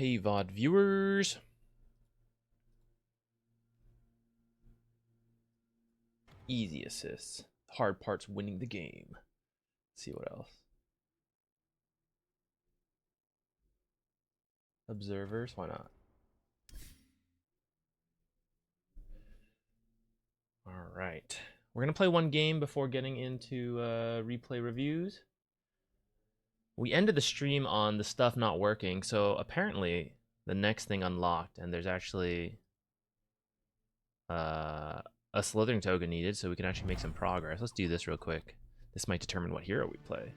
Hey, VOD viewers. Easy assists. Hard part's winning the game. Let's see what else. Observers, why not? All right. We're going to play one game before getting into replay reviews. We ended the stream on the stuff not working, so apparently the next thing unlocked, and there's actually a Slithering token needed, so we can actually make some progress. Let's do this real quick. This might determine what hero we play.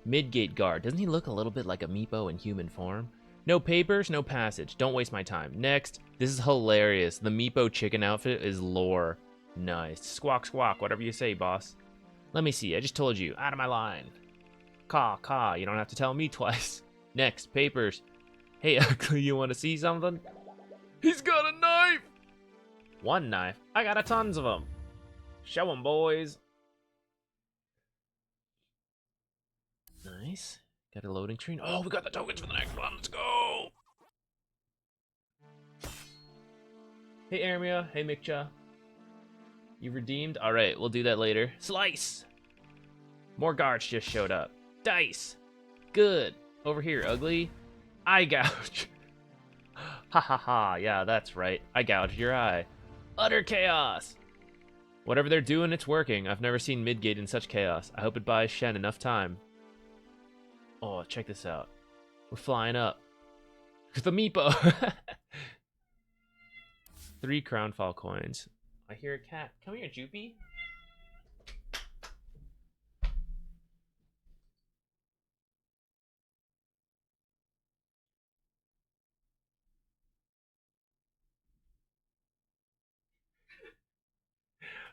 Midgate Guard. Doesn't he look a little bit like a Meepo in human form? No papers, no passage. Don't waste my time. Next. This is hilarious. The Meepo chicken outfit is lore. Nice. Squawk, squawk. Whatever you say, boss. Let me see. I just told you. Out of my line. Caw, caw. You don't have to tell me twice. Next. Papers. Hey, Ugly, you want to see something? He's got a knife! One knife? I got a tons of them. Show 'em, boys. Nice. Got a loading screen. Oh, we got the tokens for the next one. Let's go. Hey, Ermia. Hey, Mikcha. You redeemed? All right, we'll do that later. Slice. More guards just showed up. Dice. Good. Over here, Ugly. Eye gouge. Ha ha ha. Yeah, that's right. I gouged your eye. Utter chaos. Whatever they're doing, it's working. I've never seen Midgate in such chaos. I hope it buys Shen enough time. Oh, check this out. We're flying up. The Meepo. 3 Crownfall coins. I hear a cat. Come here, Joopy.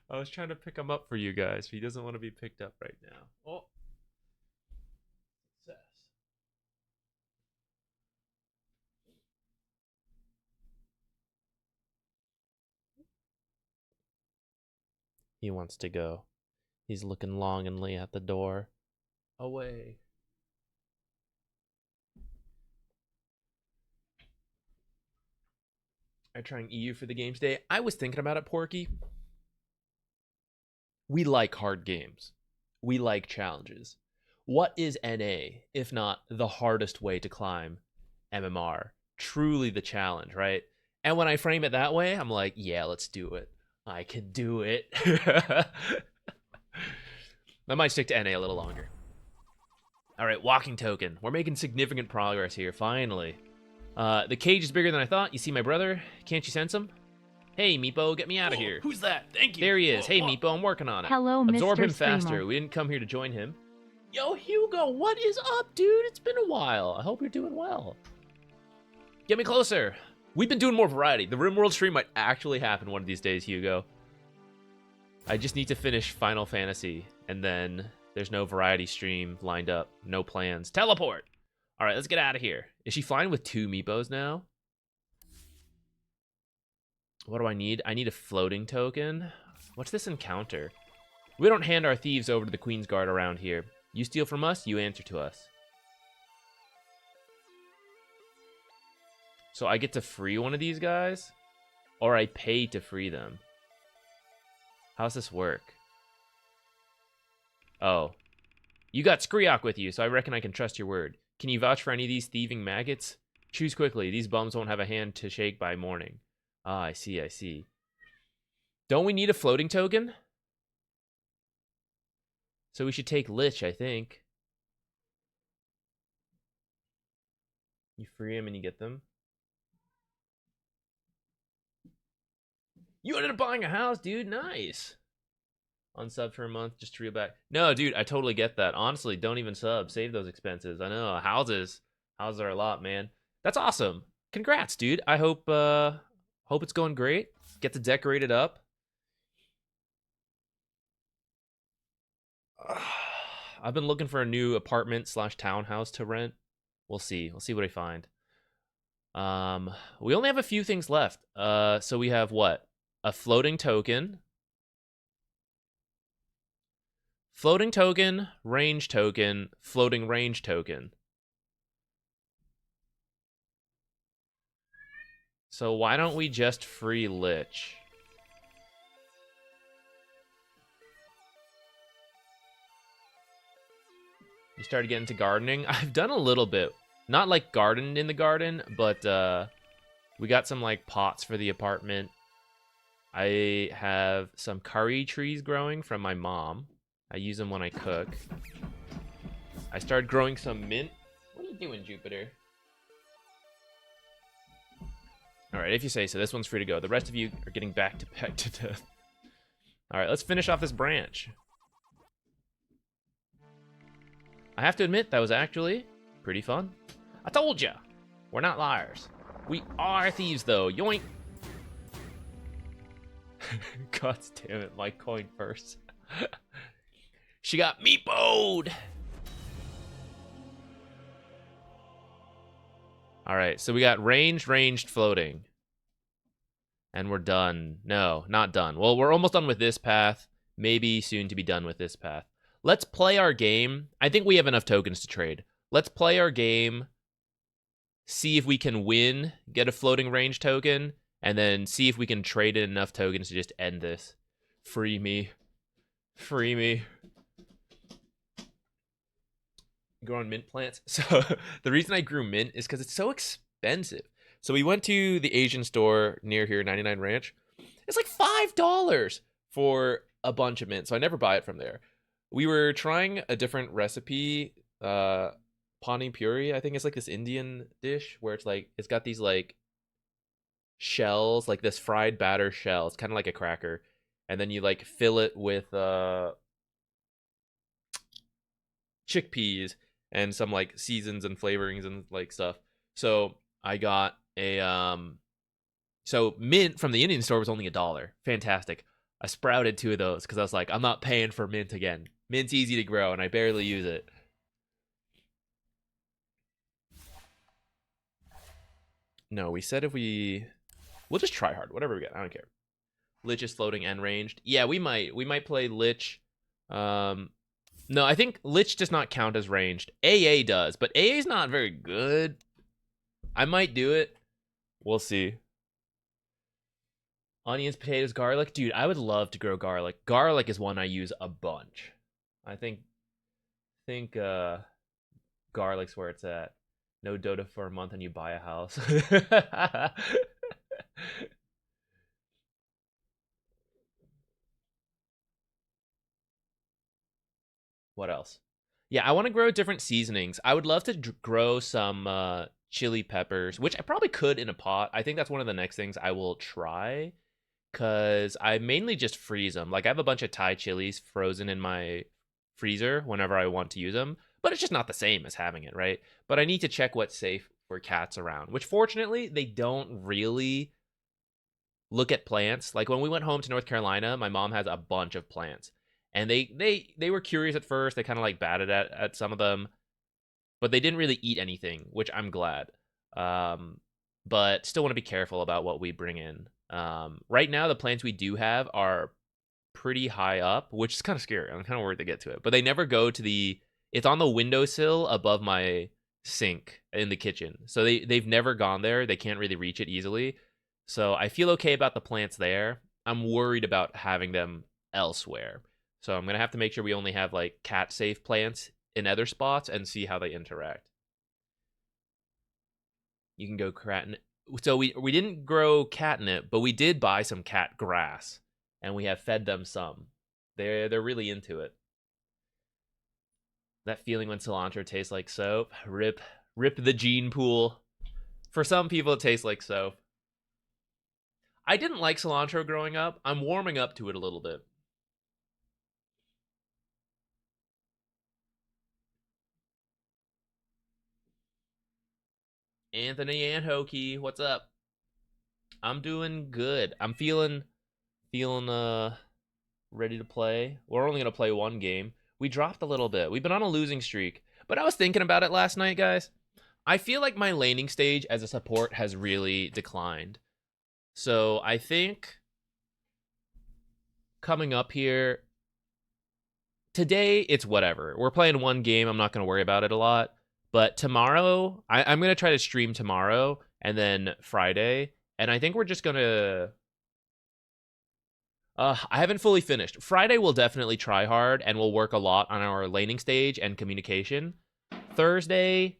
I was trying to pick him up for you guys, but he doesn't want to be picked up right now. Oh. Success. He wants to go. He's looking longingly at the door. Away. Are you trying EU for the game today? I was thinking about it, Porky. We like hard games. We like challenges. What is NA if not the hardest way to climb MMR? Truly the challenge, right? And when I frame it that way, I'm like, yeah, let's do it. I can do it. I might stick to NA a little longer. All right, walking token. We're making significant progress here, finally. The cage is bigger than I thought. You see my brother? Can't you sense him? Hey, Meepo, get me out of here. Who's that? Thank you. There he is. Hey, Meepo, I'm working on it. Hello, Absorb Mr. him faster. Streamer. We didn't come here to join him. Yo, Hugo, what is up, dude? It's been a while. I hope you're doing well. Get me closer. We've been doing more variety. The RimWorld stream might actually happen one of these days, Hugo. I just need to finish Final Fantasy, and then there's no variety stream lined up. No plans. Teleport! All right, let's get out of here. Is she flying with 2 Meepos now? What do I need? I need a floating token. What's this encounter? We don't hand our thieves over to the Queen's Guard around here. You steal from us, you answer to us. So I get to free one of these guys? Or I pay to free them? How's this work? Oh. You got Skriok with you, so I reckon I can trust your word. Can you vouch for any of these thieving maggots? Choose quickly. These bums won't have a hand to shake by morning. Ah, I see, I see. Don't we need a floating token? So we should take Lich, I think. You free him and you get them. You ended up buying a house, dude. Nice. Unsub for a month just to reel back. No, dude, I totally get that. Honestly, don't even sub. Save those expenses. I know. Houses are a lot, man. That's awesome. Congrats, dude. I hope it's going great. Get to decorate it up. I've been looking for a new apartment / townhouse to rent. We'll see. We'll see what I find. We only have a few things left. So we have what? A floating token. Floating token, range token, floating range token. So why don't we just free Lich? You started getting into gardening? I've done a little bit. Not like gardened in the garden, but we got some like pots for the apartment. I have some curry trees growing from my mom. I use them when I cook. I started growing some mint. What are you doing, Jupiter? All right, if you say so. This one's free to go. The rest of you are getting back to death. All right, let's finish off this branch. I have to admit, that was actually pretty fun. I told ya, we're not liars. We are thieves, though. Yoink. God damn it, my coin first. She got meepoed. All right, so we got ranged, floating. And we're done. No, not done. Well, we're almost done with this path. Maybe soon to be done with this path. Let's play our game. I think we have enough tokens to trade. Let's play our game. See if we can win, get a floating range token, and then see if we can trade in enough tokens to just end this. Free me. Free me. Growing mint plants. So the reason I grew mint is because it's so expensive. So we went to the Asian store near here, 99 Ranch. It's like $5 for a bunch of mint. So I never buy it from there. We were trying a different recipe, pani puri. I think it's like this Indian dish where it's like it's got these like shells, like this fried batter shell. It's kind of like a cracker, and then you like fill it with chickpeas and some like seasons and flavorings and like stuff. So I got a so mint from the Indian store was only $1. Fantastic. I sprouted 2 of those because I was like, I'm not paying for mint again. Mint's easy to grow and I barely use it. No, we said we'll just try hard, whatever we get. I don't care. Lich is floating and ranged. Yeah, we might play Lich. No, I think Lich does not count as ranged. AA does, but AA is not very good. I might do it. We'll see. Onions, potatoes, garlic. Dude, I would love to grow garlic. Garlic is one I use a bunch. I think garlic's where it's at. No Dota for a month and you buy a house. What else? Yeah, I want to grow different seasonings. I would love to grow some chili peppers, which I probably could in a pot. I think that's one of the next things I will try because I mainly just freeze them. Like I have a bunch of Thai chilies frozen in my freezer whenever I want to use them, but it's just not the same as having it, right? But I need to check what's safe for cats around, which fortunately they don't really look at plants. Like when we went home to North Carolina, my mom has a bunch of plants. And they were curious at first. They kind of like batted at some of them, but they didn't really eat anything, which I'm glad. But still want to be careful about what we bring in. Right now, the plants we do have are pretty high up, which is kind of scary. I'm kind of worried to get to it, but they never go to the. It's on the windowsill above my sink in the kitchen, so they've never gone there. They can't really reach it easily, so I feel okay about the plants there. I'm worried about having them elsewhere. So I'm going to have to make sure we only have like cat safe plants in other spots and see how they interact. You can go catnip. So we didn't grow catnip, but we did buy some cat grass and we have fed them some. They're really into it. That feeling when cilantro tastes like soap. Rip the gene pool. For some people it tastes like soap. I didn't like cilantro growing up. I'm warming up to it a little bit. Anthony Anhokey, what's up? I'm doing good. I'm feeling ready to play. We're only gonna play one game. We dropped a little bit. We've been on a losing streak. But I was thinking about it last night, guys. I feel like my laning stage as a support has really declined. So I think coming up here today, it's whatever. We're playing one game. I'm not gonna worry about it a lot. But tomorrow, I'm going to try to stream tomorrow and then Friday. And I think we're just gonna I haven't fully finished. Friday we'll definitely try hard and we'll work a lot on our laning stage and communication. Thursday,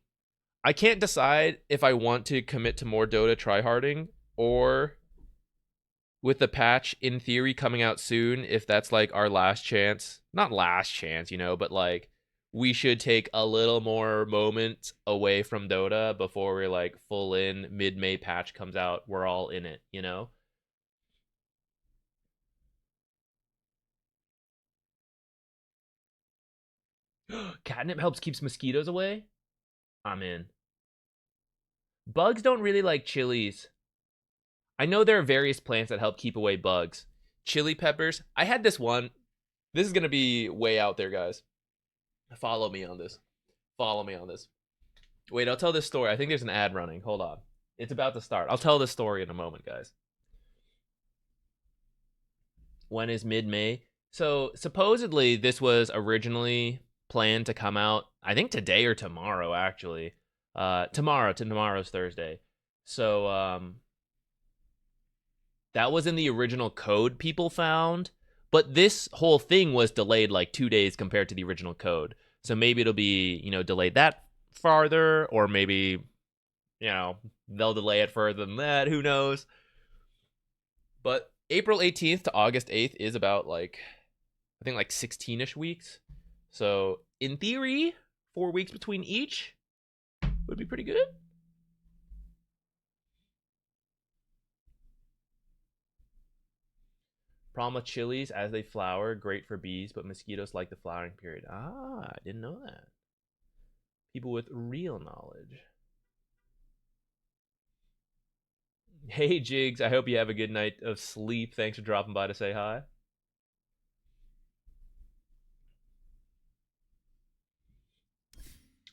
I can't decide if I want to commit to more Dota tryharding or with the patch in theory coming out soon, if that's like our last chance. Not last chance, you know, but like we should take a little more moment away from Dota before we're like full in mid-May patch comes out. We're all in it, you know? Catnip helps keeps mosquitoes away. I'm in. Bugs don't really like chilies. I know there are various plants that help keep away bugs. Chili peppers. I had this one. This is going to be way out there, guys. Follow me on this. Follow me on this. Wait, I'll tell this story. I think there's an ad running. Hold on. It's about to start. I'll tell this story in a moment, guys. When is mid-May? So supposedly this was originally planned to come out, I think today or tomorrow, actually. Tomorrow's Thursday. So that was in the original code people found, but this whole thing was delayed like 2 days compared to the original code. So maybe it'll be, delayed that farther, or maybe, they'll delay it further than that. Who knows? But April 18th to August 8th is about I think 16-ish weeks. So in theory, 4 weeks between each would be pretty good. Problem with chilies, as they flower, great for bees, but mosquitoes like the flowering period. I didn't know that. People with real knowledge. Hey, Jigs, I hope you have a good night of sleep. Thanks for dropping by to say hi.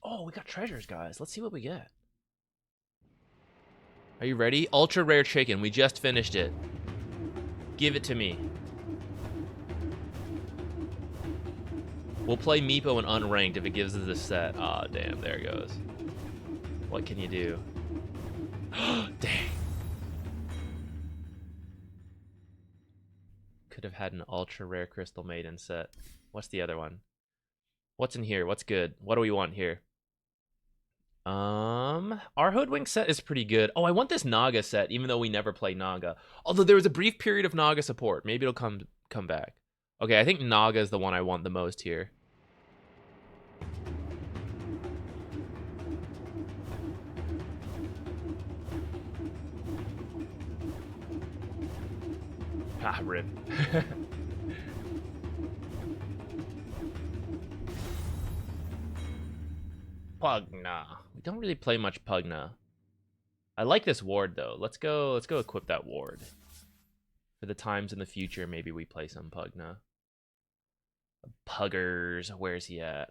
Oh, we got treasures, guys. Let's see what we get. Are you ready? Ultra rare chicken. We just finished it. Give it to me. We'll play Meepo and unranked if it gives us a set. Ah, damn. There it goes. What can you do? Dang. Could have had an ultra rare Crystal Maiden set. What's the other one? What's in here? What's good? What do we want here? Our Hoodwink set is pretty good. Oh, I want this Naga set, even though we never play Naga. Although there was a brief period of Naga support. Maybe it'll come back. Okay, I think Naga is the one I want the most here. Ah, rip. Pugna. We don't really play much Pugna. I like this ward though. Let's go equip that ward. For the times in the future, maybe we play some Pugna. Puggers, where's he at?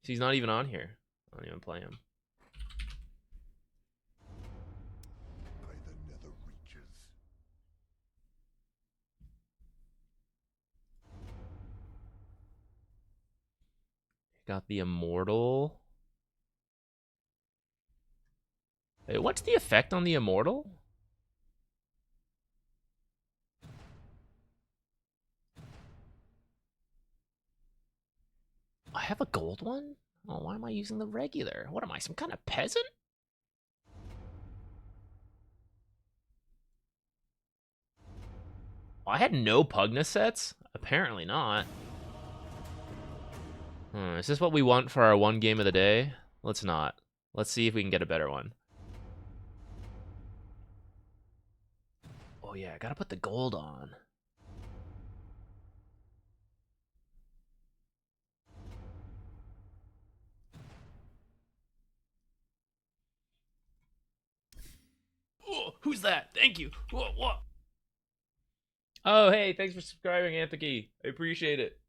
He's not even on here. I don't even play him. By the nether reaches. Got the Immortal. Wait, what's the effect on the Immortal? I have a gold one? Oh, why am I using the regular? What am I, some kind of peasant? Oh, I had no Pugna sets? Apparently not. Is this what we want for our one game of the day? Let's not. Let's see if we can get a better one. Oh yeah, I gotta put the gold on. Oh, who's that? Thank you. What? Oh, hey, thanks for subscribing, Anthony. I appreciate it.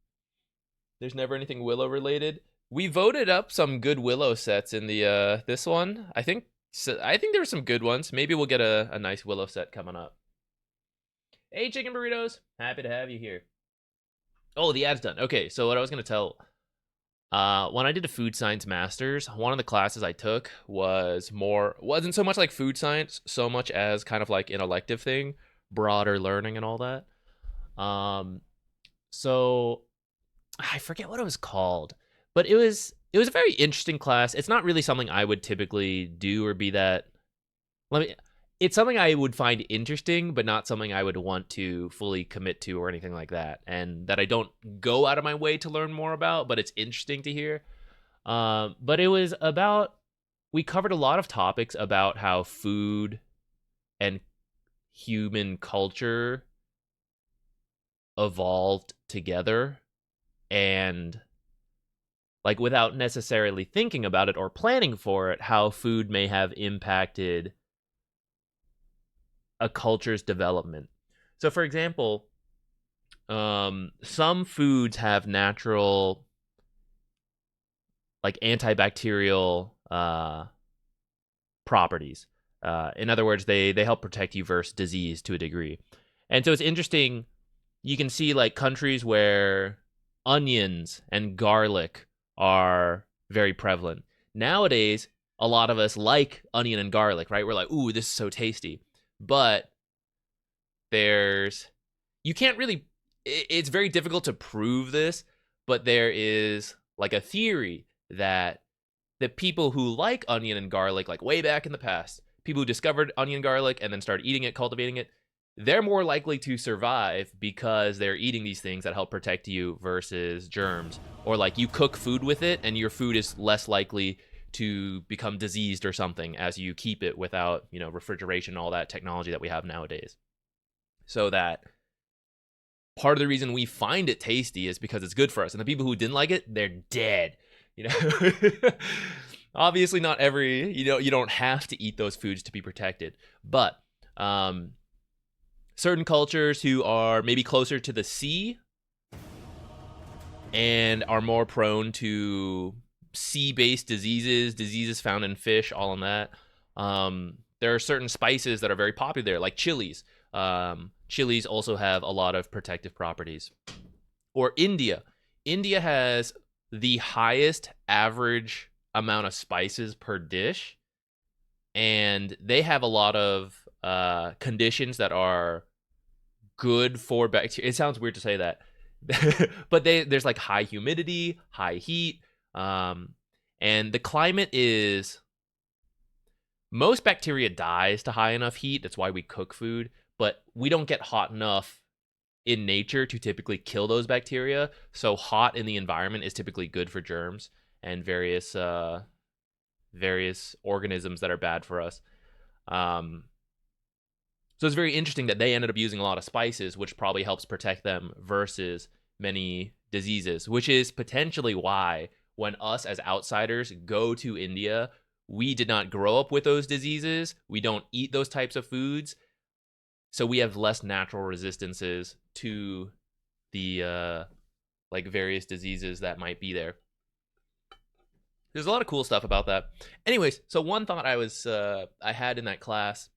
There's never anything Willow related. We voted up some good Willow sets in the this one. I think there were some good ones. Maybe we'll get a nice Willow set coming up. Hey, Chicken Burritos. Happy to have you here. Oh, the ad's done. Okay, so what I was going to tell When I did a food science master's, one of the classes I took wasn't so much like food science, so much as kind of like an elective thing, broader learning and all that. Um, so I forget what it was called, but it was a very interesting class. It's not really something I would typically do or be that. Let me. It's something I would find interesting, but not something I would want to fully commit to or anything like that, and that I don't go out of my way to learn more about. But it's interesting to hear. But it was about we covered a lot of topics about how food and human culture evolved together, and like without necessarily thinking about it or planning for it, how food may have impacted a culture's development. So, for example, some foods have natural, like antibacterial properties. In other words, they help protect you versus disease to a degree. And so it's interesting. You can see like countries where onions and garlic are very prevalent. Nowadays, a lot of us like onion and garlic, right? We're like, ooh, this is so tasty. But there's, you can't really, it's very difficult to prove this, but there is like a theory that the people who like onion and garlic, like way back in the past, people who discovered onion and garlic and then started eating it, cultivating it, they're more likely to survive because they're eating these things that help protect you versus germs. Or like you cook food with it and your food is less likely to become diseased or something as you keep it without, refrigeration, all that technology that we have nowadays. So that part of the reason we find it tasty is because it's good for us. And the people who didn't like it, they're dead. You know, obviously not every, you don't have to eat those foods to be protected, but certain cultures who are maybe closer to the sea and are more prone to sea-based diseases found in fish, all in that. There are certain spices that are very popular there, like chilies. Chilies also have a lot of protective properties. Or India. India has the highest average amount of spices per dish, and they have a lot of conditions that are good for bacteria. It sounds weird to say that, but there's like high humidity, high heat, and the climate is, most bacteria dies to high enough heat. That's why we cook food, but we don't get hot enough in nature to typically kill those bacteria. So hot in the environment is typically good for germs and various organisms that are bad for us. So it's very interesting that they ended up using a lot of spices, which probably helps protect them versus many diseases, which is potentially why when us as outsiders go to India, we did not grow up with those diseases. We don't eat those types of foods. So we have less natural resistances to the like various diseases that might be there. There's a lot of cool stuff about that. Anyways, so one thought I had in that class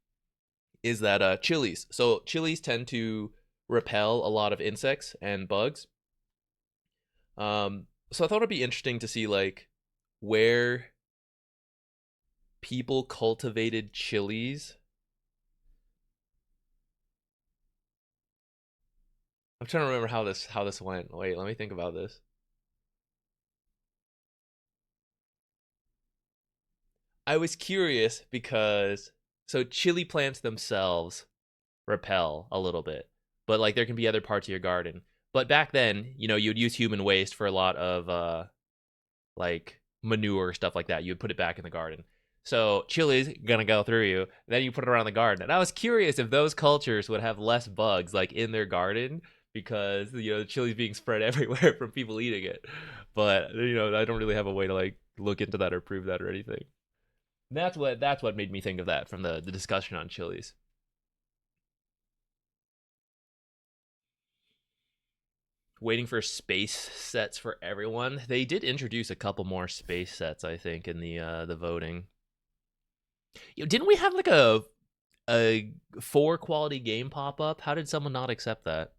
is that chilies. So chilies tend to repel a lot of insects and bugs. So I thought it'd be interesting to see like where people cultivated chilies. I'm trying to remember how this went. Wait, let me think about this. I was curious because so chili plants themselves repel a little bit, but like there can be other parts of your garden. But back then, you'd use human waste for a lot of like manure, stuff like that. You'd put it back in the garden. So chili's gonna go through you. Then you put it around the garden. And I was curious if those cultures would have less bugs like in their garden because the chili's being spread everywhere from people eating it. But I don't really have a way to like look into that or prove that or anything. That's what made me think of that from the discussion on chilies. Waiting for space sets for everyone. They did introduce a couple more space sets, I think, in the voting. Didn't we have like a 4 quality game pop up? How did someone not accept that?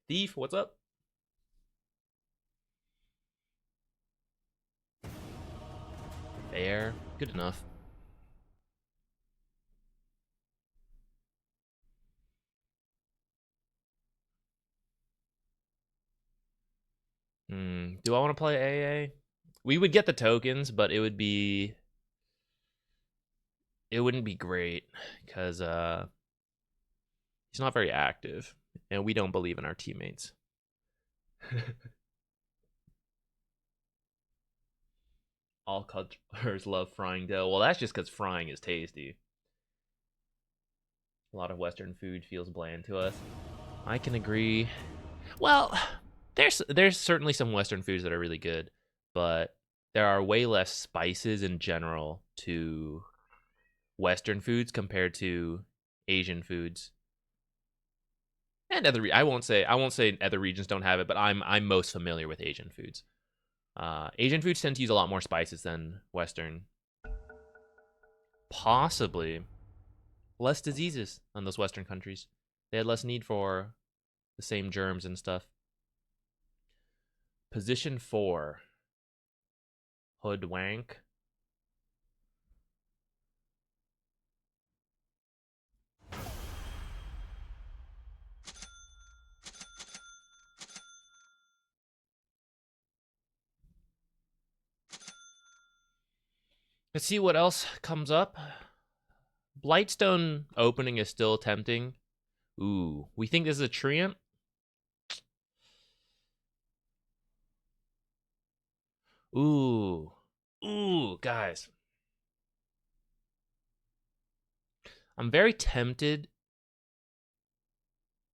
Thief, what's up? Fair. Good enough. Do I want to play AA? We would get the tokens, but it wouldn't be great because he's not very active, and we don't believe in our teammates. All customers love frying dough. Well, that's just because frying is tasty. A lot of Western food feels bland to us. I can agree. Well, there's certainly some Western foods that are really good, but there are way less spices in general to Western foods compared to Asian foods. And I won't say other regions don't have it, but I'm most familiar with Asian foods. Asian foods tend to use a lot more spices than Western. Possibly less diseases on those Western countries. They had less need for the same germs and stuff. Position 4. Hoodwank. Let's see what else comes up. Blightstone opening is still tempting. Ooh, we think this is a treant? Ooh. Ooh, guys. I'm very tempted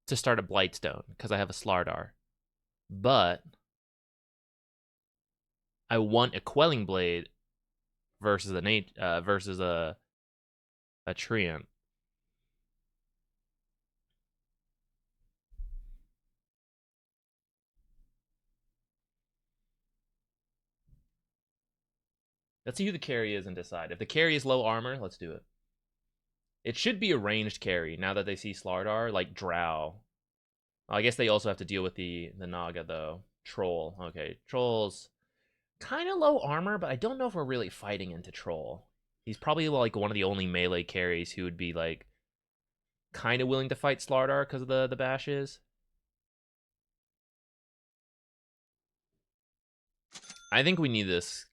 to start a Blightstone because I have a Slardar. But I want a Quelling Blade versus a treant. Let's see who the carry is and decide. If the carry is low armor, let's do it. It should be a ranged carry now that they see Slardar, like Drow. I guess they also have to deal with the Naga, though. Troll. Okay, Troll's kind of low armor, but I don't know if we're really fighting into Troll. He's probably like one of the only melee carries who would be like kind of willing to fight Slardar because of the bashes. I think we need this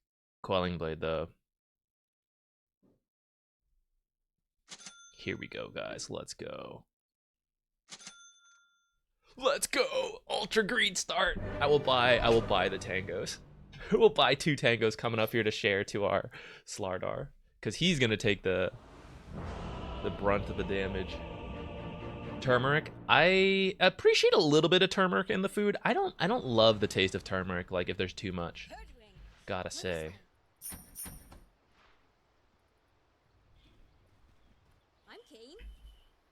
Quelling Blade, though. Here we go, guys. Let's go. Let's go! Ultra green start. I will buy the tangos. We'll buy 2 tangos coming up here to share to our Slardar, because he's gonna take the brunt of the damage. Turmeric. I appreciate a little bit of turmeric in the food. I don't love the taste of turmeric, like if there's too much. Gotta say.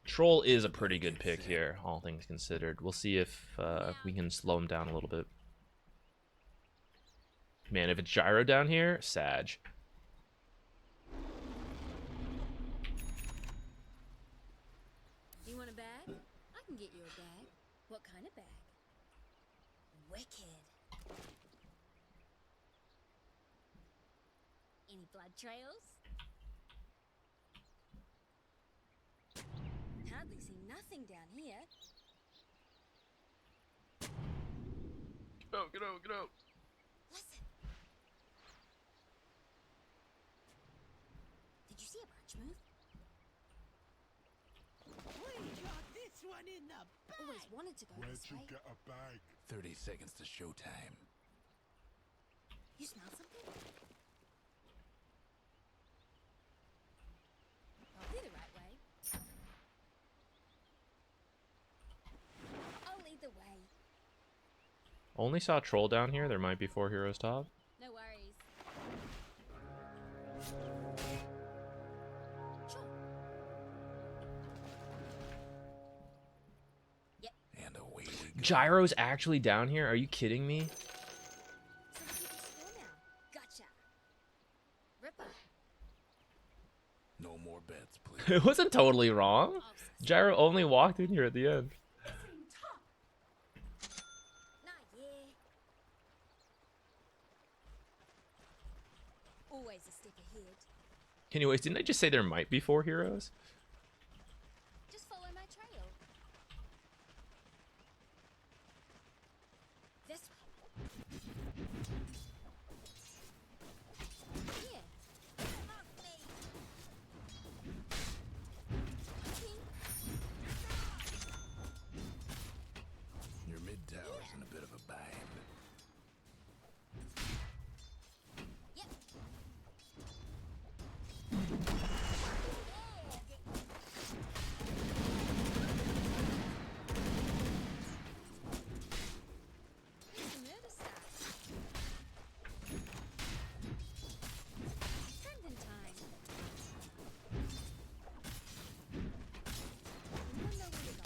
Troll is a pretty good pick here, all things considered. We'll see if we can slow him down a little bit. Man, if it's Gyro down here, Sag. You want a bag? I can get you a bag. What kind of bag? Wicked. Any blood trails? Hardly see nothing down here. Get out. Listen. Did you see a branch move? We got this one in the bag. Always wanted to go Where'd this you way. get a bag? 30 seconds to showtime. You smell something? Probably the right way. I'll lead the way. Only saw Troll down here. There might be 4 heroes top. No worries. Sure. Yep. And away we go. Gyro's actually down here? Are you kidding me? Some people score now. Gotcha. Ripper. No more bets, please. It wasn't totally wrong. Oh, Gyro only walked in here at the end. nah, yeah. Always a sticker Anyways, didn't I just say there might be 4 heroes? Just follow my trail. This way. Here. Mark me. Your mid tower's in a bit of a bind. Yep. It's the murder start. Trending time. Anyone know where to go?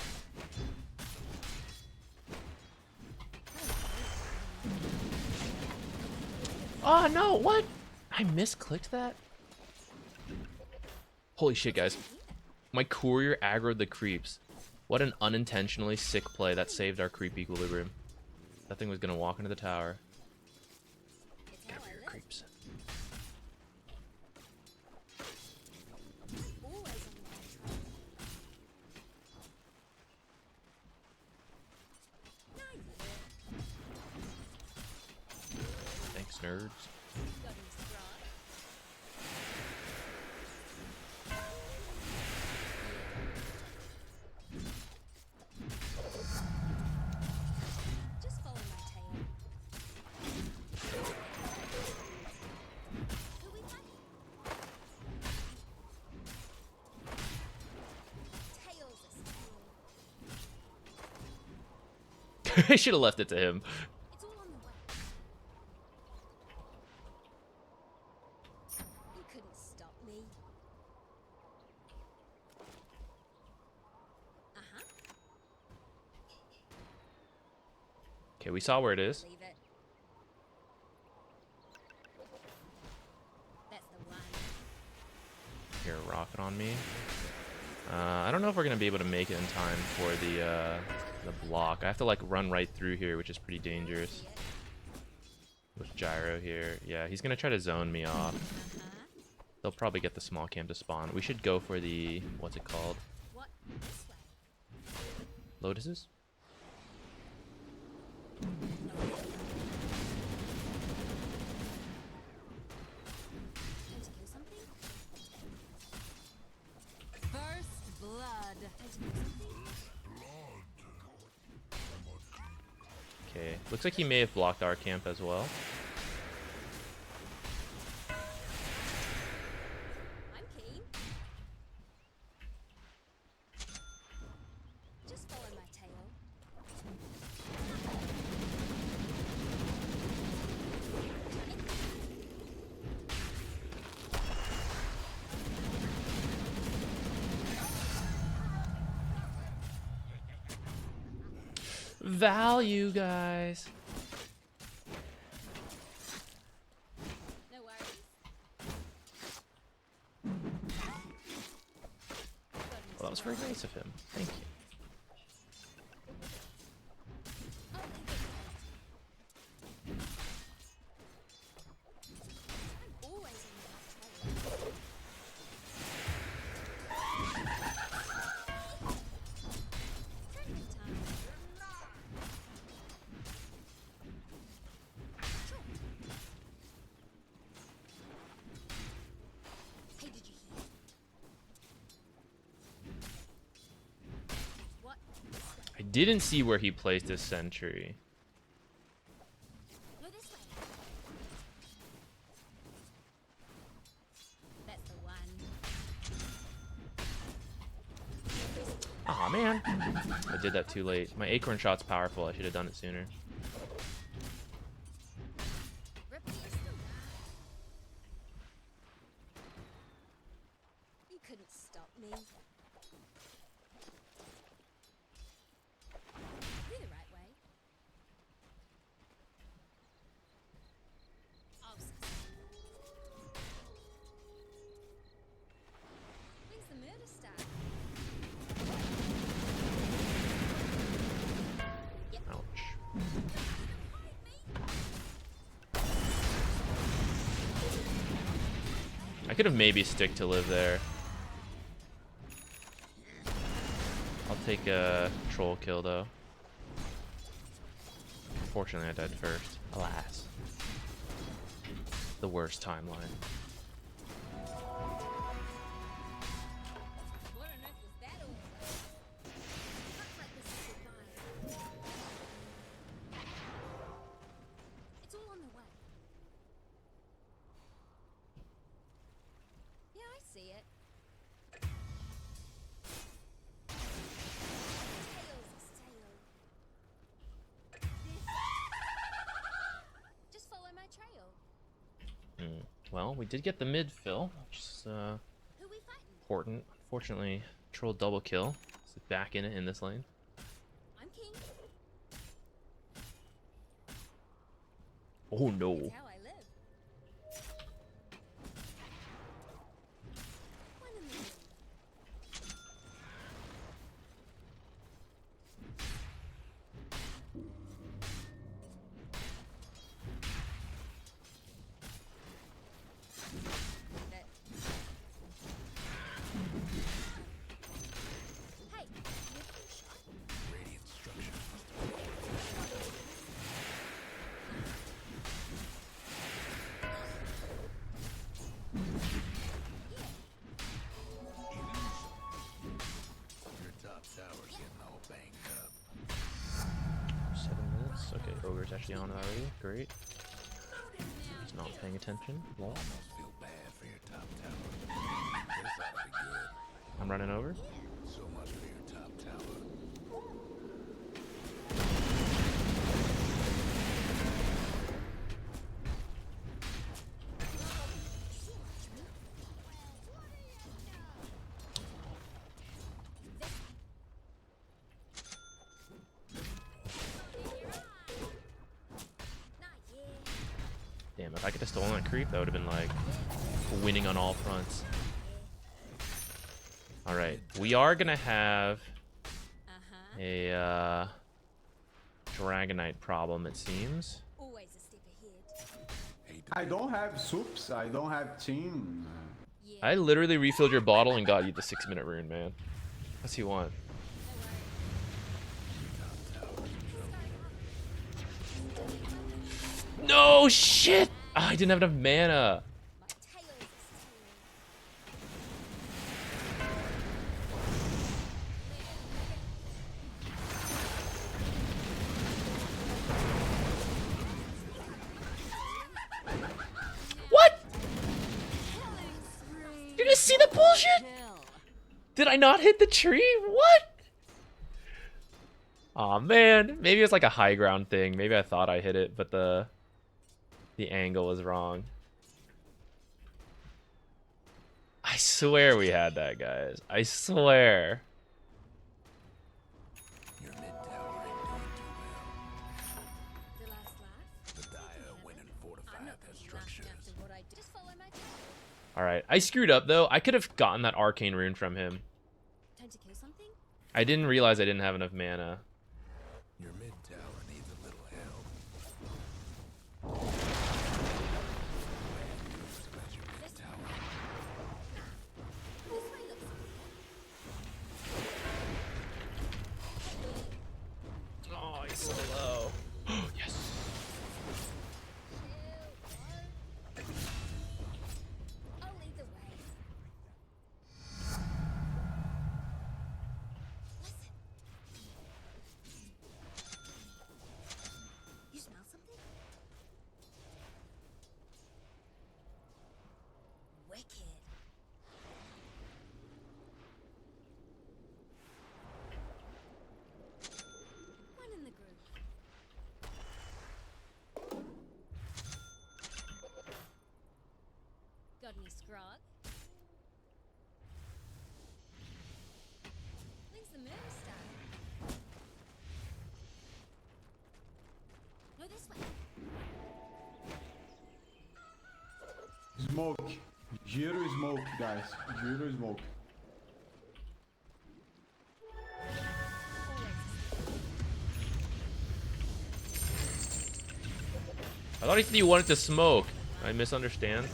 Oh no, what? I misclicked that? Holy shit, guys. My courier aggroed the creeps. What an unintentionally sick play that saved our creep equilibrium. That thing was gonna walk into the tower. It's Get how over I here, live. creeps. Always on my trail. Now you Thanks, nerds. got him scrawled. Just follow my tail. Who we got? Tails are still. I should have left it to him. It's all on the way. You couldn't stop me. Uh-huh. Okay, we saw where it is. Leave it. That's the one. Here, rocket on me. I don't know if we're gonna be able to make it in time for the block. I have to like run right through here, which is pretty dangerous. See it. With Gyro here. Yeah, he's gonna try to zone me off. Uh-huh. They'll probably get the small camp to spawn. We should go for the, what's it called? What? This way. Lotuses? Time to kill something? First blood. Time to kill something? Okay, looks like he may have blocked our camp as well. I'm keen. Just follow my tail. Value, guys. No worries. Well, that was very nice of him. Thank you. I'm always on the right trail. Trending time. Sure. Hey, did you hear? What? This way. I didn't see where he placed his sentry. Go this way. That's the one. Aw, man. I did that too late. My acorn shot's powerful. I should have done it sooner. Ripley is still there. You couldn't stop me. You're the right way. Oh, when's the murder start? Ouch. I I could have maybe stick to live there. I'll take a troll kill though. Unfortunately, I died first. Alas. The worst timeline. What on earth was that all about? Looks like this is goodbye. It's all on the way. Yeah, I see it. Tails is tail. Just follow my trail. Well, we did get the mid fill, which is Who we fighting? important. Unfortunately, troll double kill. So back in it in this lane. I'm king. Oh no. It's how I live. One in the moon. Bet. Hey, you have a shot? Radiant structures must be your top tower's getting all banged up. 7 minutes. Okay, Ogre's actually on it already. Great. He's not paying attention. Lol. Almost feel bad for your top tower. This ought to be good. I'm running over. So much for your top tower. Not yet. Damn, if I could have stolen that creep, that would have been like winning on all fronts. Alright, we are gonna have Uh-huh. a Dragonite problem, it seems. Always a step ahead. Hate to I don't have soups. I don't have team. Yeah. I literally refilled your bottle and got you the 6-minute rune, man. What's you want? No shit! Ah, I didn't have enough mana. My tail is tail. What? You just see the bullshit? Did I not hit the tree? What? Aw, man. Maybe it's like a high ground thing. Maybe I thought I hit it, but the angle was wrong. I swear we had that, guys. I swear. your mid tower ain't doing too well. The last laugh? The Dire went and I'm fortified not their gonna be structures. laughing after what I do. Just follow my trail. Alright, I screwed up, though. I could have gotten that arcane rune from him. Time to kill something? I didn't realize I didn't have enough mana. Your mid tower needs a little help. As your mid tower. This way looks Oh, he's so low. Yes. I'll lead the way. Listen. You smell something? Wicked. One in the group. Got any scrog? When's the murder start? No, this way. Smoke. Giro smoke, guys. Giro smoke. I thought he said you wanted to smoke. I misunderstand.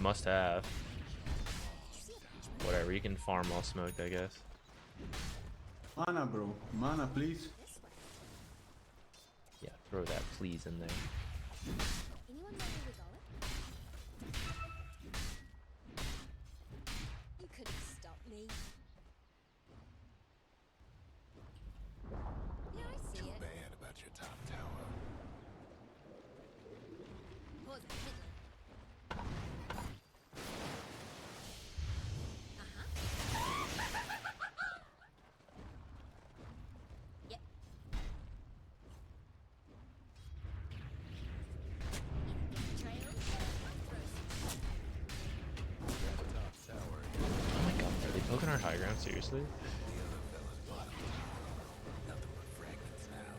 must have. Whatever, you can farm while smoked, I guess. Mana, bro. Mana, please. Yeah, throw that please in there. Anyone know where we're going? You couldn't stop me. Yeah, I see Too it. bad about your top tower. Pause it, fiddler. Yep. Trail. Top tower. Oh my god, are they poking our high ground? Seriously? The other fella's bottom tower. Nothing but fragments now.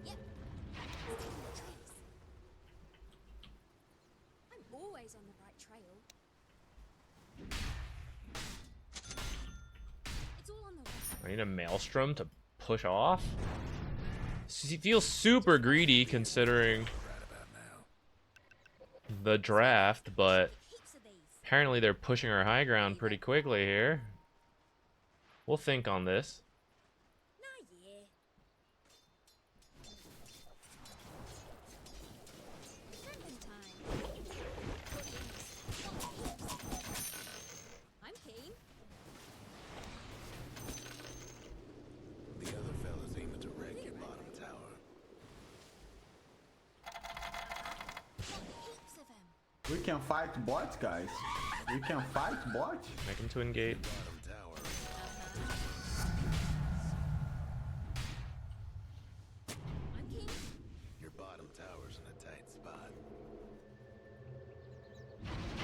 Yep. Stay on the trace. I'm always on the right trail. It's all on the right. I need a Maelstrom to push off? He feels super greedy considering Right about now. the draft, but Heaps of these. apparently they're pushing our high ground pretty quickly here. We'll think on this. Nah, yeah. Dragon time. I'm keen. The other fella's aiming to wreck your bottom tower. Heaps of them. We can fight bot, guys. We can fight bot. Make him twin gate. Bottom tower. I'm keen. Your bottom tower's in a tight spot.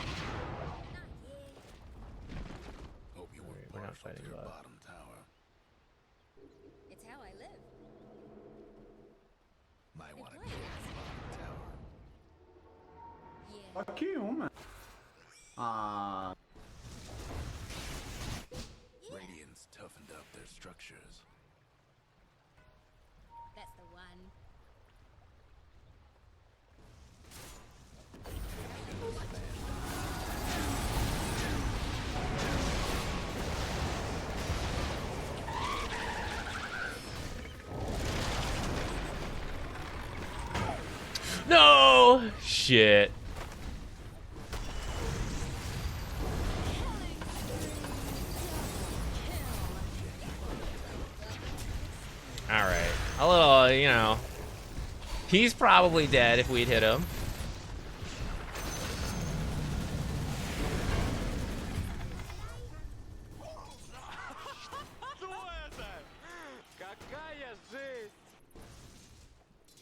Nah, yeah. Hope you weren't We're not partial to fighting your bot. bottom tower. It's how I live. Might want to play. kill your bottom tower. Yeah. Aqui uma. Ah, Radiant's toughened up their structures. That's the one. No! Shit. Alright. A little, you know. He's probably dead if we'd hit him.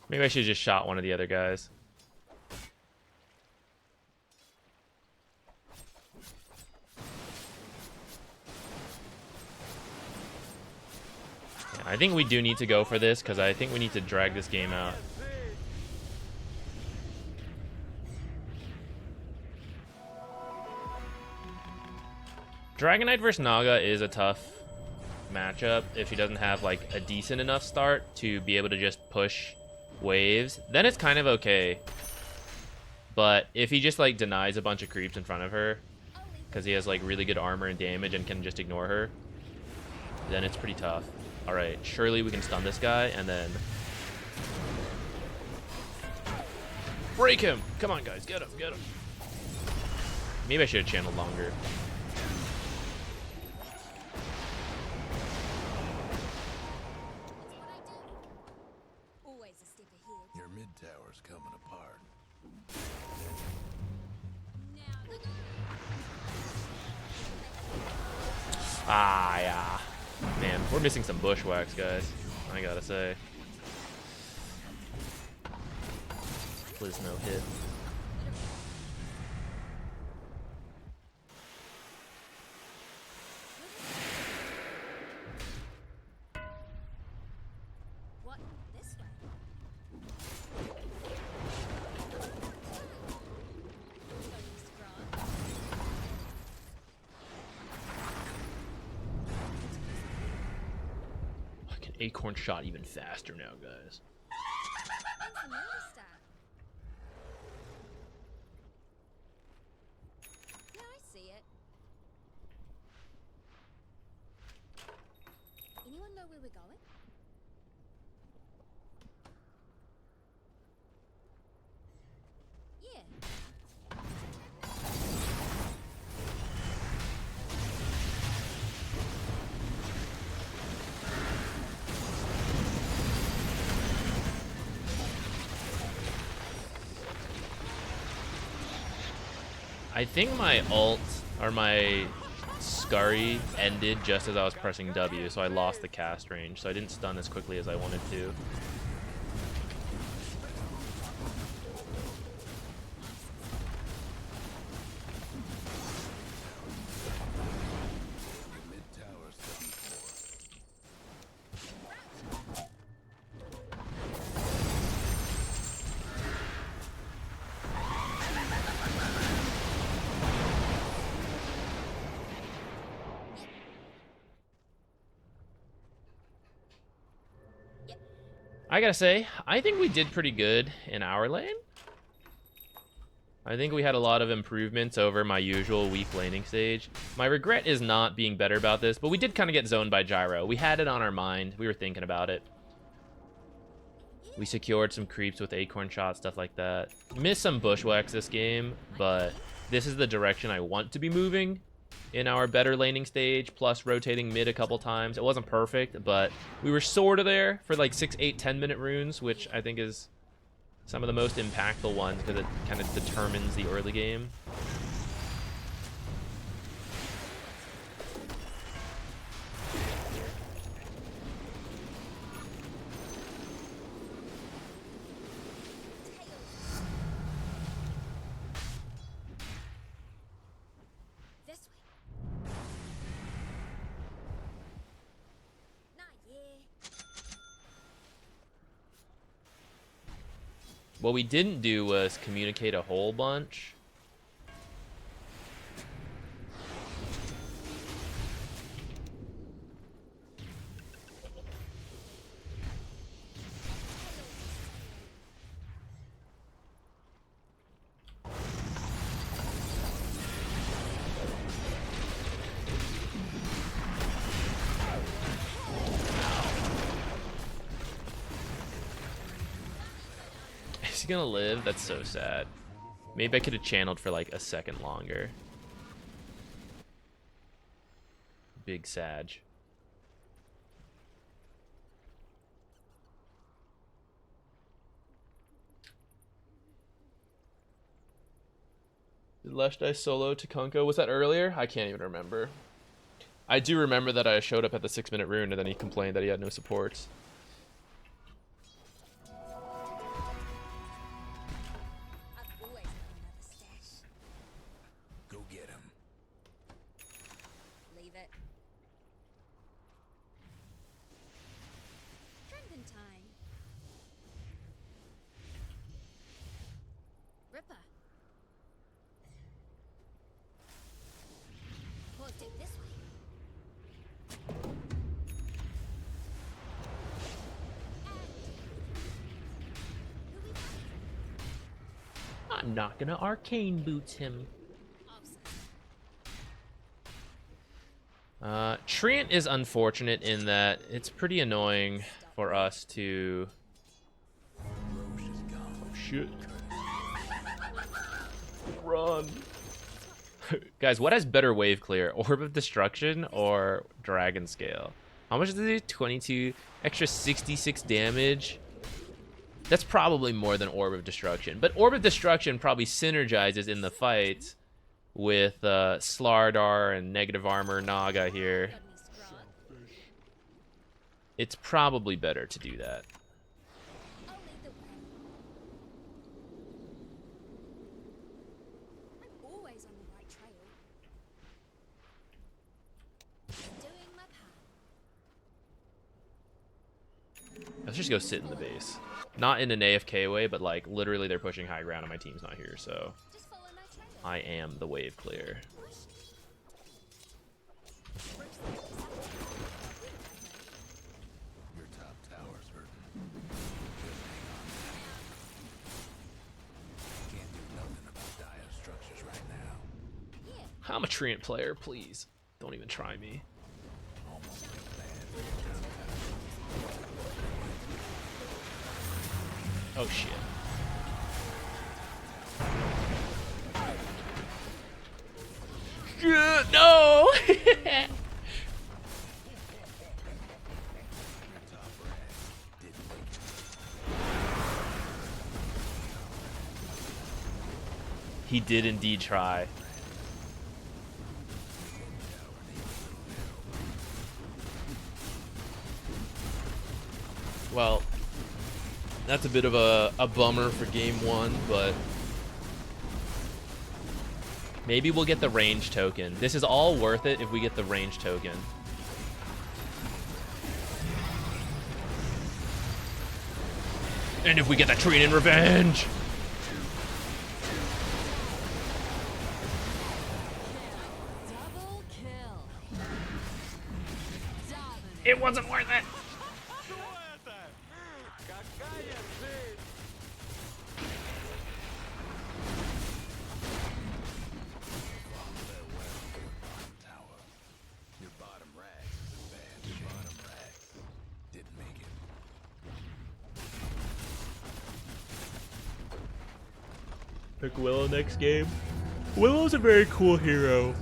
Maybe I should have just shot one of the other guys. Yeah, I think we do need to go for this because I think we need to drag this game out. Dragon Knight versus Naga is a tough matchup if he doesn't have like a decent enough start to be able to just push waves. Then it's kind of okay. But if he just like denies a bunch of creeps in front of her because he has like really good armor and damage and can just ignore her, then it's pretty tough. All right, surely we can stun this guy and then break him. Come on, guys, get him, get him. Maybe I should have channeled longer. It's what I do. Always a step ahead. Your mid tower's coming apart. Now they go. Ah, yeah. Man, we're missing some bushwhacks, guys. I gotta say. Please no hit. What? This way? Don't use the ground. I can acorn shot even faster now, guys. When's the murder start? see it. Anyone know where we're going? Yeah. I think my ult or my scurry ended just as I was pressing W, so I lost the cast range, so I didn't stun as quickly as I wanted to. Your mid tower's done for. I gotta say, I think we did pretty good in our lane. I think we had a lot of improvements over my usual weak laning stage. My regret is not being better about this, but we did kind of get zoned by Gyro. We had it on our mind. We were thinking about it. We secured some creeps with acorn shots, stuff like that. Missed some bushwhacks this game, but this is the direction I want to be moving in our better laning stage, plus rotating mid a couple times. It wasn't perfect, but we were sort of there for like 6, 8, 10-minute runes, which I think is some of the most impactful ones because it kind of determines the early game. This way. Nah, yeah. What we didn't do was communicate a whole bunch. Is he gonna live? That's so sad. Maybe I could have channeled for like a second longer. Big Sag. Did Lesh die solo to Kunko? Was that earlier? I can't even remember. I do remember that I showed up at the 6-minute rune and then he complained that he had no supports. I've always got another stash. Go get him. Leave it. Trending time. Ripper. Pause it this way. Who we got? I'm not gonna arcane boots him. Awesome. Treant is unfortunate in that it's pretty annoying for us to... Roche is gone. Shit. Run. Guys, what has better wave clear? Orb of Destruction or Dragon Scale? How much does it do? 22, extra 66 damage. That's probably more than Orb of Destruction. But Orb of Destruction probably synergizes in the fight with Slardar and Negative Armor Naga here. Got any scrod? It's probably better to do that. I'll lead the way. I'm always on the right trail. Doing my part. Let's just go sit in the base. Not in an AFK way, but like literally they're pushing high ground and my team's not here, so Just follow my trail. I am the wave clear. Your top tower's hurting. Just hang on. Can't do nothing about dire structures right now. Yeah. I'm a Treant player, please. Don't even try me. Oh shit. No! He did indeed try. Well, that's a bit of a bummer for game one, but maybe we'll get the range token. This is all worth it if we get the range token. And if we get that Treant in revenge! Double kill. Dominant. It wasn't worth it! Your bottom rags is bad. Your bottom rags didn't make it. Pick Willow next game. Willow's a very cool hero.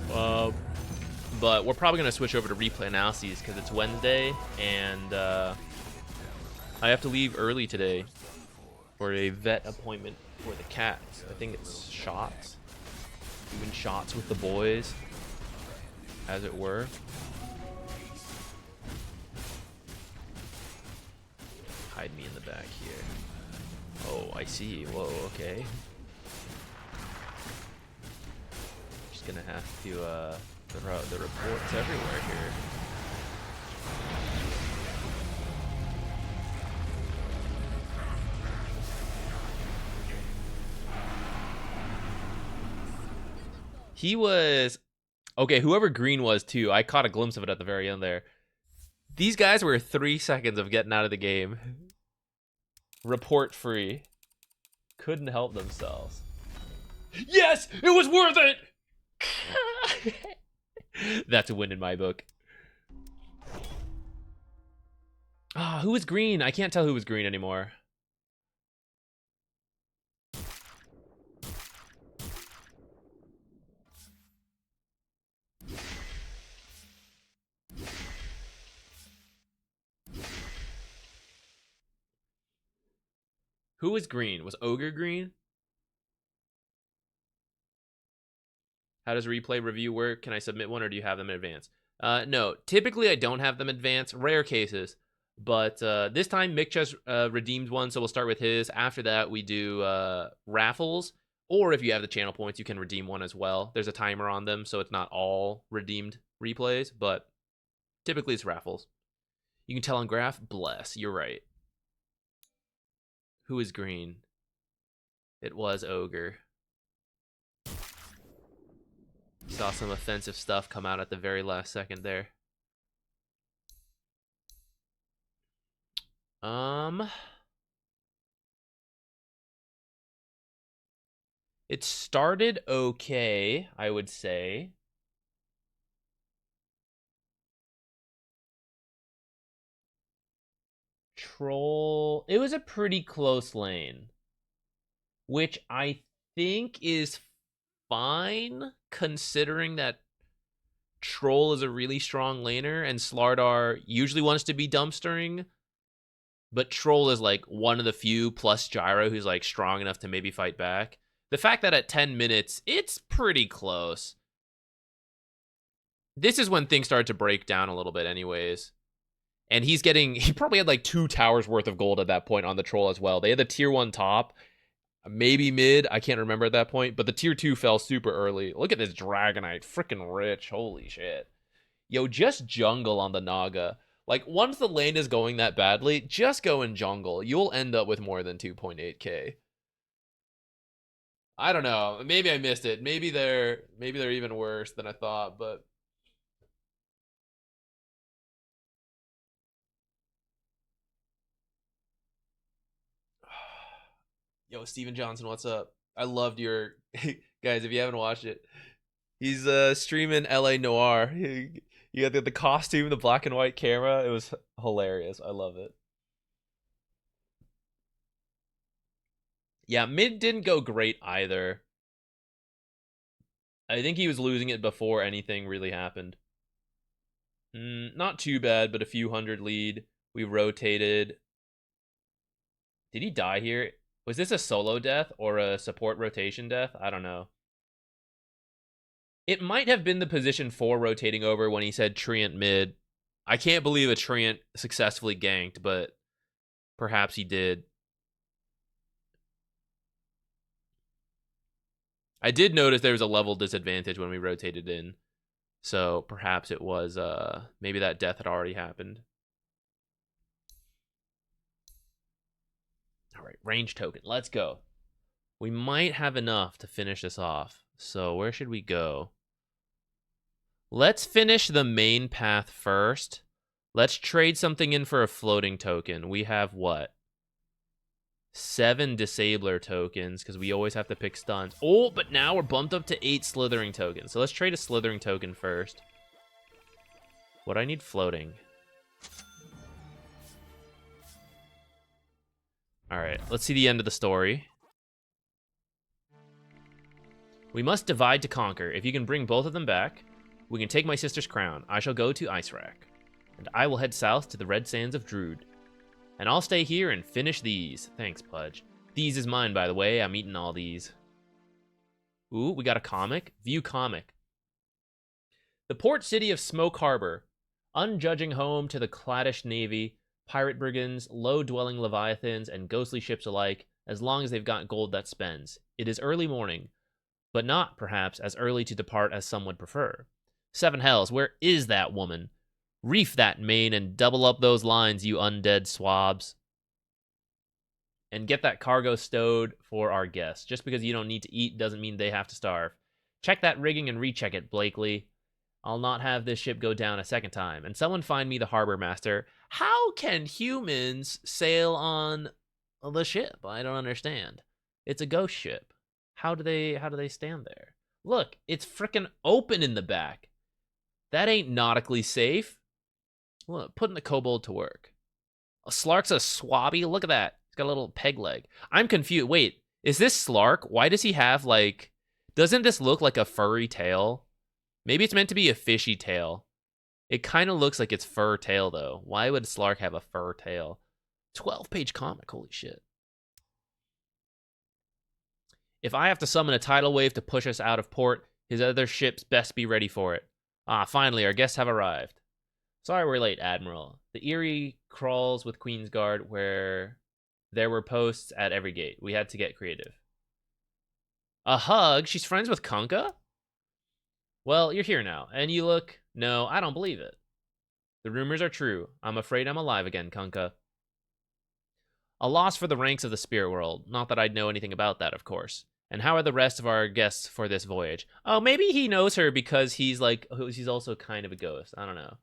But we're probably going to switch over to replay analyses because it's Wednesday and I have to leave early today for a vet appointment for the cats. I think it's shots. Doing shots with the boys, as it were. Hide me in the back here. Oh, I see. Whoa, okay. Just gonna have to throw the reports everywhere here. He was okay. Whoever Green was too. I caught a glimpse of it at the very end there. These guys were 3 seconds of getting out of the game. Report free. Couldn't help themselves. Yes, it was worth it. That's a win in my book. Ah, who was green? I can't tell who was green anymore. Who was green? Was Ogre green? How does replay review work? Can I submit one or do you have them in advance? No, typically I don't have them in advance. Rare cases. But this time Mick just redeemed one, so we'll start with his. After that, we do raffles. Or if you have the channel points, you can redeem one as well. There's a timer on them, so it's not all redeemed replays, but typically it's raffles. You can tell on graph. Bless, you're right. Who is green? It was Ogre. Saw some offensive stuff come out at the very last second there. It started okay, I would say. Troll, it was a pretty close lane, which I think is fine considering that Troll is a really strong laner and Slardar usually wants to be dumpstering, but Troll is like one of the few plus Gyro who's like strong enough to maybe fight back. The fact that at 10 minutes, it's pretty close. This is when things start to break down a little bit anyways. And he probably had like 2 towers worth of gold at that point on the Troll as well. They had the tier 1 top, maybe mid, I can't remember at that point, but the tier 2 fell super early. Look at this Dragonite, freaking rich, holy shit. Yo, just jungle on the Naga. Like, once the lane is going that badly, just go in jungle. You'll end up with more than 2.8k. I don't know. Maybe I missed it. Maybe they're even worse than I thought, but yo, Steven Johnson, what's up? I loved your guys. If you haven't watched it, He's streaming LA Noir. You got the costume, the black and white camera. It was hilarious. I love it. Yeah, mid didn't go great either. I think he was losing it before anything really happened. Not too bad, but a few hundred lead. We rotated. Did he die here? Was this a solo death or a support rotation death? I don't know. It might have been the position 4 rotating over when he said Treant mid. I can't believe a Treant successfully ganked, but perhaps he did. I did notice there was a level disadvantage when we rotated in. So perhaps it was, maybe that death had already happened. All right, range token. Let's go. We might have enough to finish this off. So where should we go? Let's finish the main path first. Let's trade something in for a floating token. We have what? 7 disabler tokens because we always have to pick stuns. Oh, but now we're bumped up to 8 slithering tokens. So let's trade a slithering token first. What do I need floating? All right, let's see the end of the story. We must divide to conquer. If you can bring both of them back, we can take my sister's crown. I shall go to Icewrack, and I will head south to the red sands of Druid. And I'll stay here and finish these. Thanks, Pudge. These is mine, by the way. I'm eating all these. Ooh, we got a comic. View comic. The port city of Smoke Harbor, unjudging home to the claddish navy, pirate brigands, low-dwelling leviathans, and ghostly ships alike, as long as they've got gold that spends. It is early morning, but not, perhaps, as early to depart as some would prefer. 7 hells, where is that woman? Reef that main and double up those lines, you undead swabs. And get that cargo stowed for our guests. Just because you don't need to eat doesn't mean they have to starve. Check that rigging and recheck it, Blakely. I'll not have this ship go down a second time. And someone find me the harbor master. How can humans sail on the ship? I don't understand. It's a ghost ship. How do they stand there? Look, it's frickin' open in the back. That ain't nautically safe. Look, putting the kobold to work. Slark's a swabby. Look at that. He's got a little peg leg. I'm confused. Wait, is this Slark? Why does he have, like... Doesn't this look like a furry tail? Maybe it's meant to be a fishy tail. It kind of looks like it's fur tail, though. Why would Slark have a fur tail? 12-page comic. Holy shit. If I have to summon a tidal wave to push us out of port, his other ships best be ready for it. Ah, finally, our guests have arrived. Sorry we're late, Admiral. The Erie crawls with Queensguard where there were posts at every gate. We had to get creative. A hug? She's friends with Kunkka? Well, you're here now, and you look... No, I don't believe it. The rumors are true. I'm afraid I'm alive again, Kunkka. A loss for the ranks of the spirit world. Not that I'd know anything about that, of course. And how are the rest of our guests for this voyage? Oh, maybe he knows her because he's also kind of a ghost. I don't know.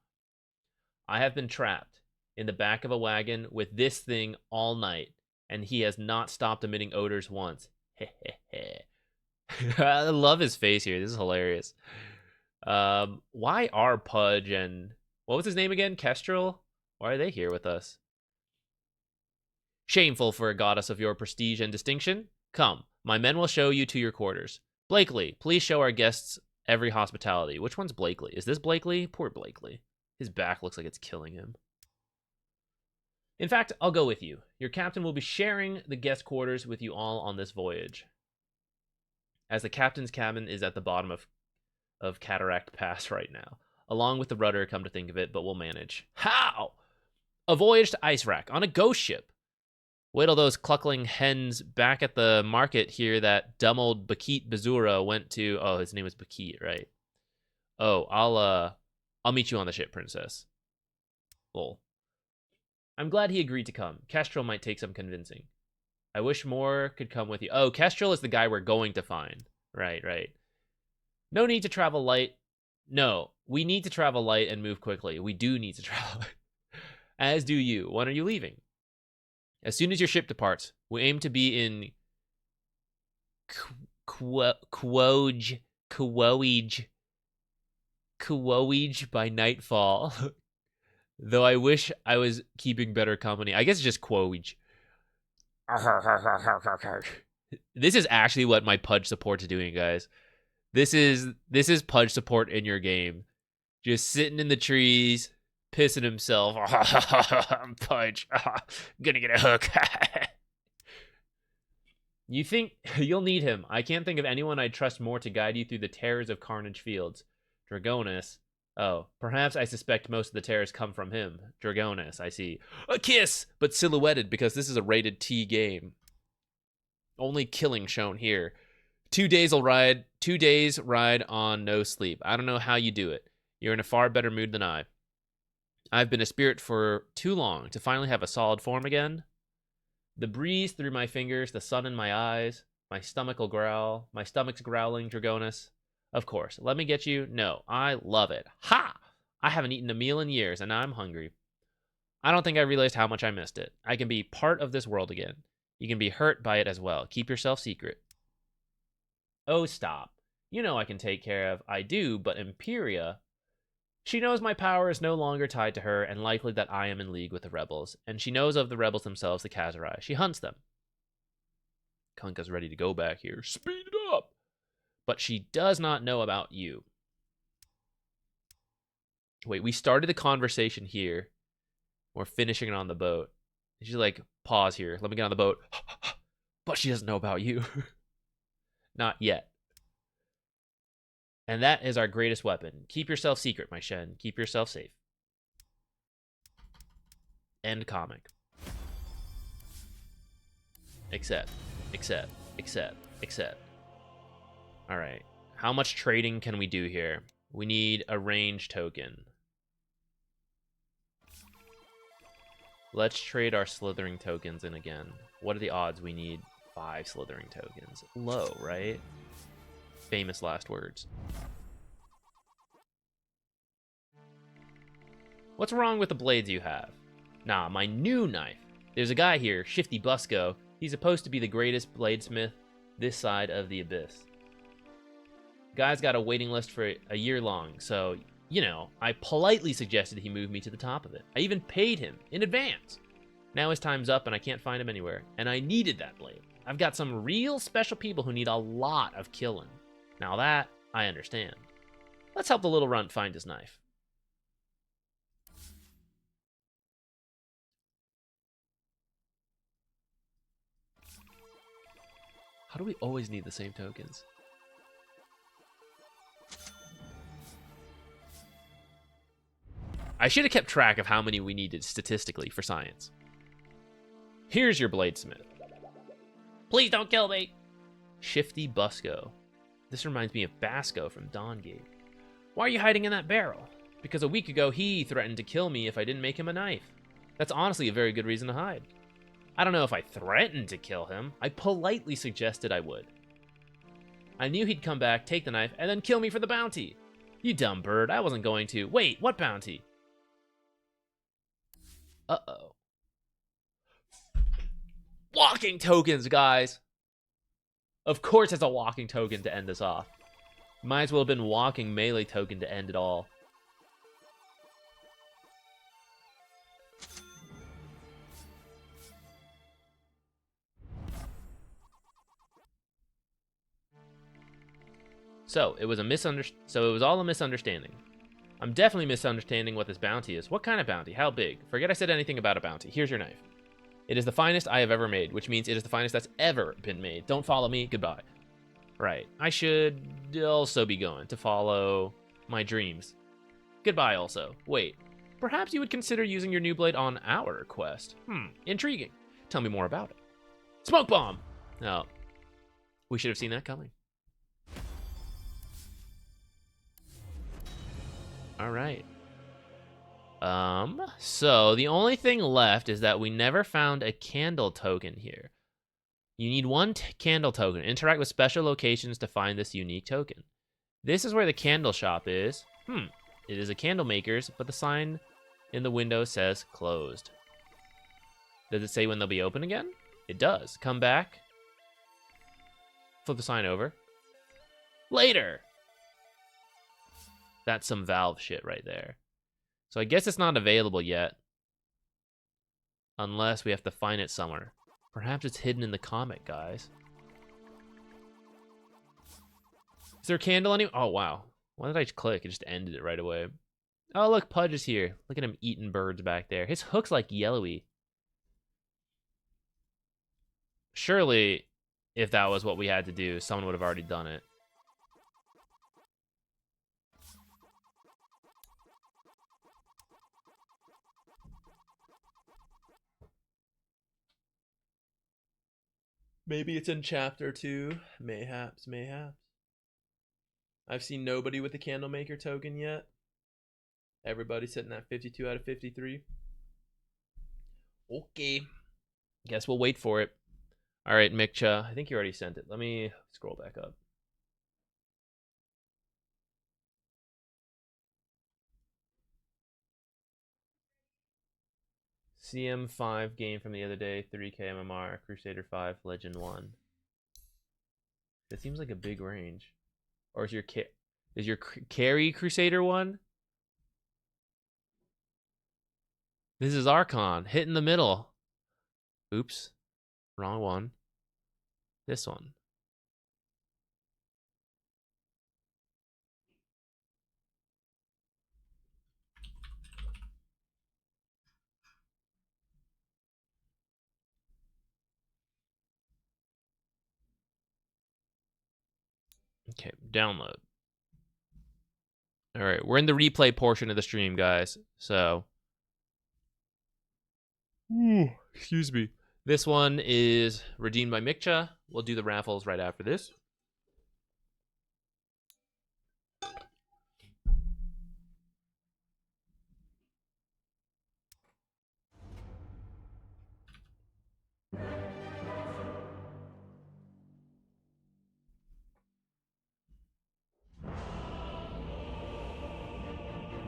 I have been trapped in the back of a wagon with this thing all night, and he has not stopped emitting odors once. I love his face here. This is hilarious. Why are Pudge and... What was his name again? Kestrel? Why are they here with us? Shameful for a goddess of your prestige and distinction. Come, my men will show you to your quarters. Blakely, please show our guests every hospitality. Which one's Blakely? Is this Blakely? Poor Blakely. His back looks like it's killing him. In fact, I'll go with you. Your captain will be sharing the guest quarters with you all on this voyage, as the captain's cabin is at the bottom of Cataract Pass right now, along with the rudder, come to think of it, but we'll manage. How? A voyage to Icewrack on a ghost ship. Wait till those cluckling hens back at the market hear that dumb old Bakit Bazura went to... Oh, his name was Bakit, right? Oh, I'll meet you on the ship, princess. Lol. I'm glad he agreed to come. Kestrel might take some convincing. I wish more could come with you. Oh, Kestrel is the guy we're going to find. Right. No need to travel light. No, we need to travel light and move quickly. We do need to travel light. As do you. When are you leaving? As soon as your ship departs. We aim to be in Quoj Kuoij by nightfall. Though I wish I was keeping better company. I guess it's just Kuoij. This is actually what my Pudge support's doing, guys. This is Pudge support in your game. Just sitting in the trees, pissing himself. I'm Pudge. Gonna get a hook. You think you'll need him. I can't think of anyone I'd trust more to guide you through the terrors of Carnage Fields. Dragonus. Oh, perhaps I suspect most of the terrors come from him. Dragonus, I see. A kiss, but silhouetted because this is a rated T game. Only killing shown here. 2 days ride on no sleep. I don't know how you do it. You're in a far better mood than I. I've been a spirit for too long to finally have a solid form again. The breeze through my fingers, the sun in my eyes, my stomach's growling, Dragonus. Of course, let me get you. No, I love it. Ha! I haven't eaten a meal in years, and now I'm hungry. I don't think I realized how much I missed it. I can be part of this world again. You can be hurt by it as well. Keep yourself secret. Oh, stop. You know I can take care of. I do, but Imperia... She knows my power is no longer tied to her, and likely that I am in league with the rebels. And she knows of the rebels themselves, the Kazurai. She hunts them. Kunkka's ready to go back here. Speed it up! But she does not know about you. Wait, we started the conversation here. We're finishing it on the boat. She's like, pause here. Let me get on the boat. But she doesn't know about you. Not yet. And that is our greatest weapon. Keep yourself secret, my Shen. Keep yourself safe. End comic. Accept. Alright. How much trading can we do here? We need a range token. Let's trade our slithering tokens in again. What are the odds we need 5 slithering tokens? Low, right? Famous last words. What's wrong with the blades you have? Nah, my new knife. There's a guy here, Shifty Busco. He's supposed to be the greatest bladesmith this side of the abyss. Guy's got a waiting list for a year long, so, you know, I politely suggested he move me to the top of it. I even paid him in advance. Now his time's up and I can't find him anywhere, and I needed that blade. I've got some real special people who need a lot of killing. Now that, I understand. Let's help the little runt find his knife. How do we always need the same tokens? I should have kept track of how many we needed statistically for science. Here's your bladesmith. Please don't kill me. Shifty Busco. This reminds me of Basco from Dawngate. Why are you hiding in that barrel? Because a week ago he threatened to kill me if I didn't make him a knife. That's honestly a very good reason to hide. I don't know if I threatened to kill him. I politely suggested I would. I knew he'd come back, take the knife, and then kill me for the bounty. You dumb bird, I wasn't going to. Wait, what bounty? Uh-oh. Walking tokens, guys! Of course it's a walking token to end us off. Might as well have been walking melee token to end it all. So, it was all a misunderstanding. I'm definitely misunderstanding what this bounty is. What kind of bounty? How big? Forget I said anything about a bounty. Here's your knife. It is the finest I have ever made, which means it is the finest that's ever been made. Don't follow me. Goodbye. Right. I should also be going to follow my dreams. Goodbye also. Wait. Perhaps you would consider using your new blade on our quest. Intriguing. Tell me more about it. Smoke bomb! No. We should have seen that coming. Alright. So the only thing left is that we never found a candle token here. You need one candle token. Interact with special locations to find this unique token. This is where the candle shop is. It is a candle maker's, but the sign in the window says closed. Does it say when they'll be open again? It does. Come back. Flip the sign over. Later. That's some Valve shit right there. So I guess it's not available yet. Unless we have to find it somewhere. Perhaps it's hidden in the comic, guys. Is there a candle anywhere? Oh, wow. Why did I just click? It just ended it right away. Oh, look, Pudge is here. Look at him eating birds back there. His hook's like yellowy. Surely, if that was what we had to do, someone would have already done it. Maybe it's in chapter 2. Mayhaps, mayhaps. I've seen nobody with the Candlemaker token yet. Everybody's sitting at 52 out of 53. Okay. Guess we'll wait for it. All right, Mikcha. I think you already sent it. Let me scroll back up. CM5 game from the other day. 3K MMR. Crusader 5. Legend 1. That seems like a big range. Or is your carry Crusader 1? This is Archon. Hit in the middle. Oops. Wrong one. This one. Okay, download. All right, we're in the replay portion of the stream, guys. So, excuse me. This one is redeemed by Mikcha. We'll do the raffles right after this.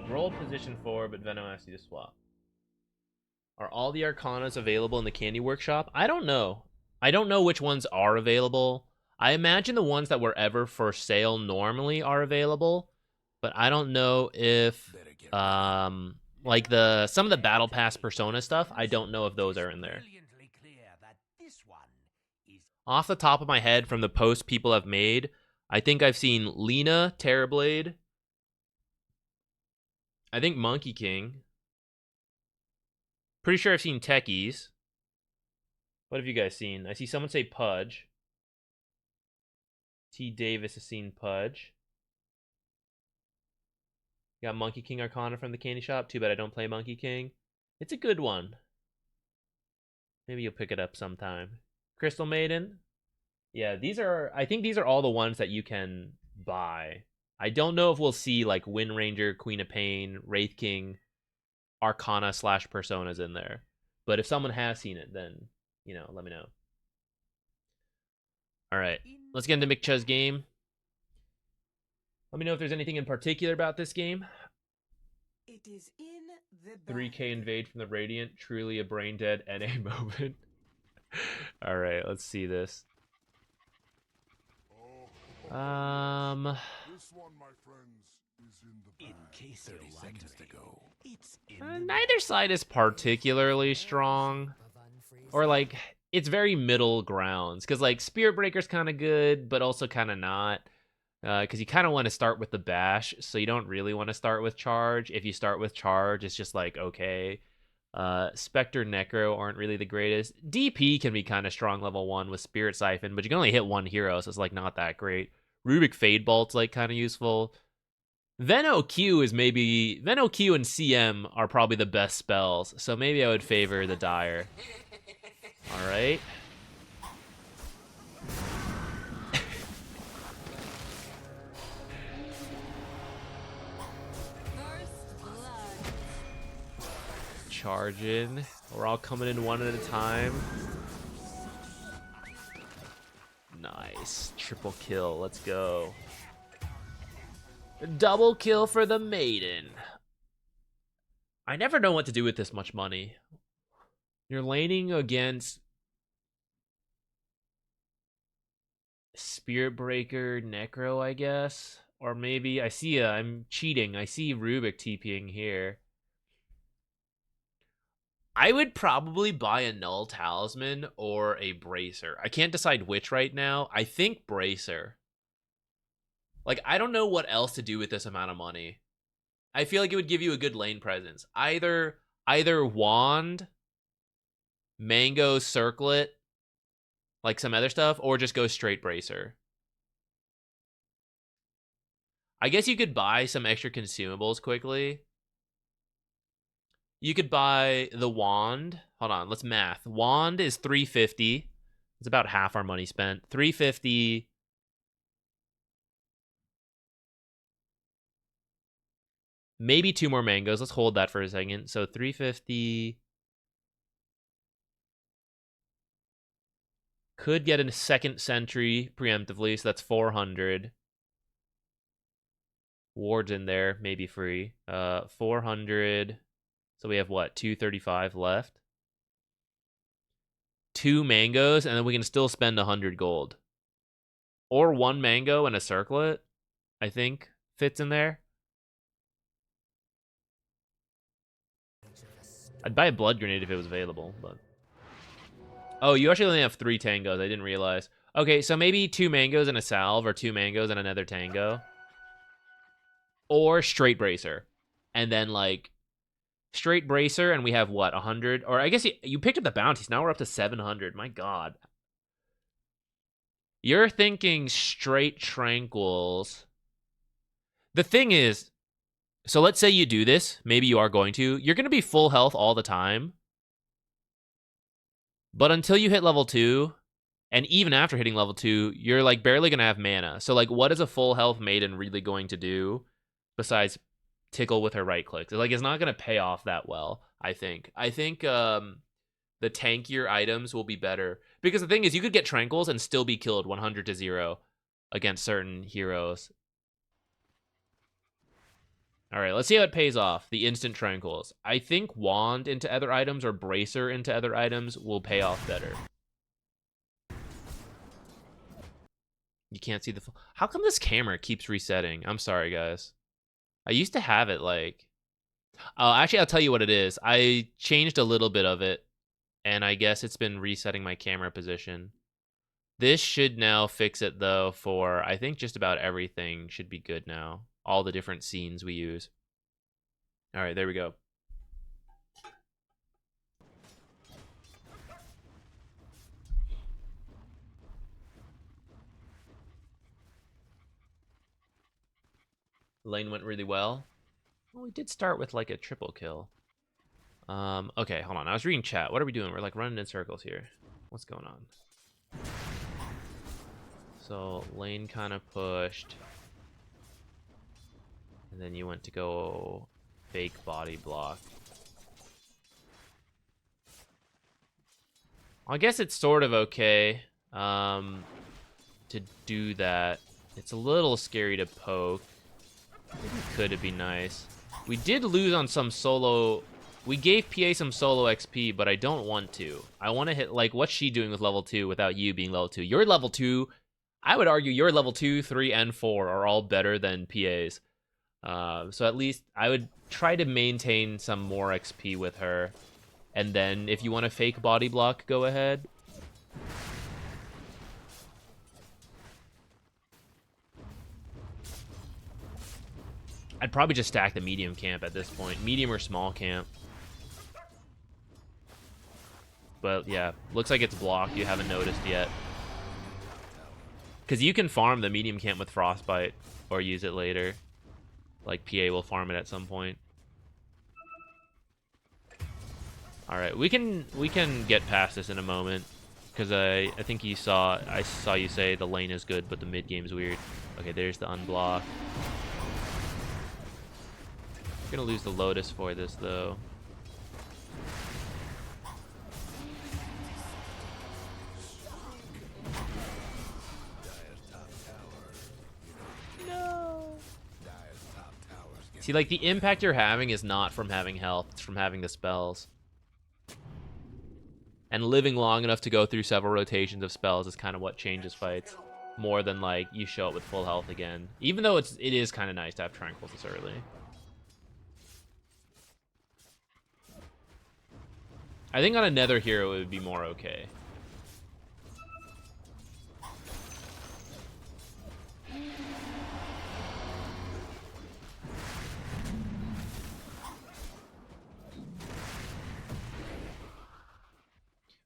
Roll position 4, but Venom asks you to swap. Are all the Arcanas available in the Candy Workshop? I don't know. I don't know which ones are available. I imagine the ones that were ever for sale normally are available, but I don't know if like some of the Battle Pass Persona stuff, I don't know if those are in there. Off the top of my head, from the posts people have made, I think I've seen Lena, Terrorblade. I think Monkey King. Pretty sure I've seen Techies. What have you guys seen? I see someone say Pudge. T. Davis has seen Pudge. Got Monkey King Arcana from the candy shop. Too bad I don't play Monkey King. It's a good one. Maybe you'll pick it up sometime. Crystal Maiden. Yeah, I think these are all the ones that you can buy. I don't know if we'll see like Wind Ranger, Queen of Pain, Wraith King, Arcana / Personas in there. But if someone has seen it, then, you know, let me know. All right, let's get into Mikcha's game. Let me know if there's anything in particular about this game. It is in the 3K invade from the Radiant. Truly a brain dead NA moment. All right, let's see this. This one, my friends, is in the bag. In case 30 seconds to go. It's in Neither side is particularly strong. Or, like, it's very middle grounds. Because, like, Spirit Breaker's kind of good, but also kind of not. Because you kind of want to start with the bash, so you don't really want to start with charge. If you start with charge, it's just like, okay. Spectre, Necro aren't really the greatest. DP can be kind of strong level 1 with Spirit Siphon, but you can only hit one hero, so it's like not that great. Rubik Fade Bolt's like kind of useful. Veno Q and CM are probably the best spells, so maybe I would favor the Dire. All right. First blood. Charge in. We're all coming in one at a time. Nice. Triple kill. Let's go. Double kill for the Maiden. I never know what to do with this much money. You're laning against Spirit Breaker, Necro, I guess. Or maybe I see I'm cheating. I see Rubik TPing here. I would probably buy a Null Talisman or a Bracer. I can't decide which right now. I think Bracer. Like, I don't know what else to do with this amount of money. I feel like it would give you a good lane presence. Either Wand, Mango Circlet, like some other stuff, or just go straight Bracer. I guess you could buy some extra consumables quickly. You could buy the Wand. Hold on, let's math. Wand is 350. It's about half our money spent. 350. Maybe 2 more mangoes. Let's hold that for a second. So 350. Could get a second sentry preemptively, so that's 400. Ward's in there, maybe free. 400. So we have what? 235 left. 2 mangoes, and then we can still spend 100 gold. Or 1 mango and a circlet, I think, fits in there. I'd buy a blood grenade if it was available, but... Oh, you actually only have 3 tangos. I didn't realize. Okay, so maybe 2 mangoes and a salve, or 2 mangoes and another tango. Or straight bracer. And then, like, straight bracer, and we have, what, 100? Or I guess you picked up the bounties. Now we're up to 700. My god. You're thinking straight tranquils. The thing is, so let's say you do this. Maybe you are going to. You're going to be full health all the time. But until you hit level 2, and even after hitting level 2, you're like barely going to have mana. So like, what is a full health maiden really going to do besides tickle with her right click? Like, it's not going to pay off that well, I think. I think the tankier items will be better. Because the thing is, you could get tranquils and still be killed 100-0 against certain heroes. All right, let's see how it pays off. The instant tranquils. I think Wand into other items or Bracer into other items will pay off better. You can't see the... How come this camera keeps resetting? I'm sorry, guys. I used to have it, like... Oh, actually, I'll tell you what it is. I changed a little bit of it, and I guess it's been resetting my camera position. This should now fix it, though, for... I think just about everything should be good now. All the different scenes we use. All right, there we go. Lane went really well. Well, we did start with like a triple kill. Okay, hold on. I was reading chat. What are we doing? We're like running in circles here. What's going on? So lane kind of pushed. And then you went to go fake body block. I guess it's sort of okay to do that. It's a little scary to poke. Maybe could it be nice? We did lose on some solo. We gave PA some solo XP, but I don't want to. I want to hit, like, what's she doing with level 2 without you being level 2? You're level 2. I would argue your level 2, 3, and 4 are all better than PA's. So at least I would try to maintain some more XP with her. And then if you want to fake body block, go ahead. I'd probably just stack the medium camp at this point. Medium or small camp. But yeah, looks like it's blocked. You haven't noticed yet. Because you can farm the medium camp with Frostbite or use it later. Like, PA will farm it at some point. Alright, we can get past this in a moment. Because I think I saw you say the lane is good, but the mid game's weird. Okay, there's the unblock. We're gonna lose the Lotus for this, though. See, like, the impact you're having is not from having health, it's from having the spells. And living long enough to go through several rotations of spells is kind of what changes fights. more than like you show up with full health again. Even though it is kind of nice to have tranquils this early. I think on a Nether hero it would be more okay.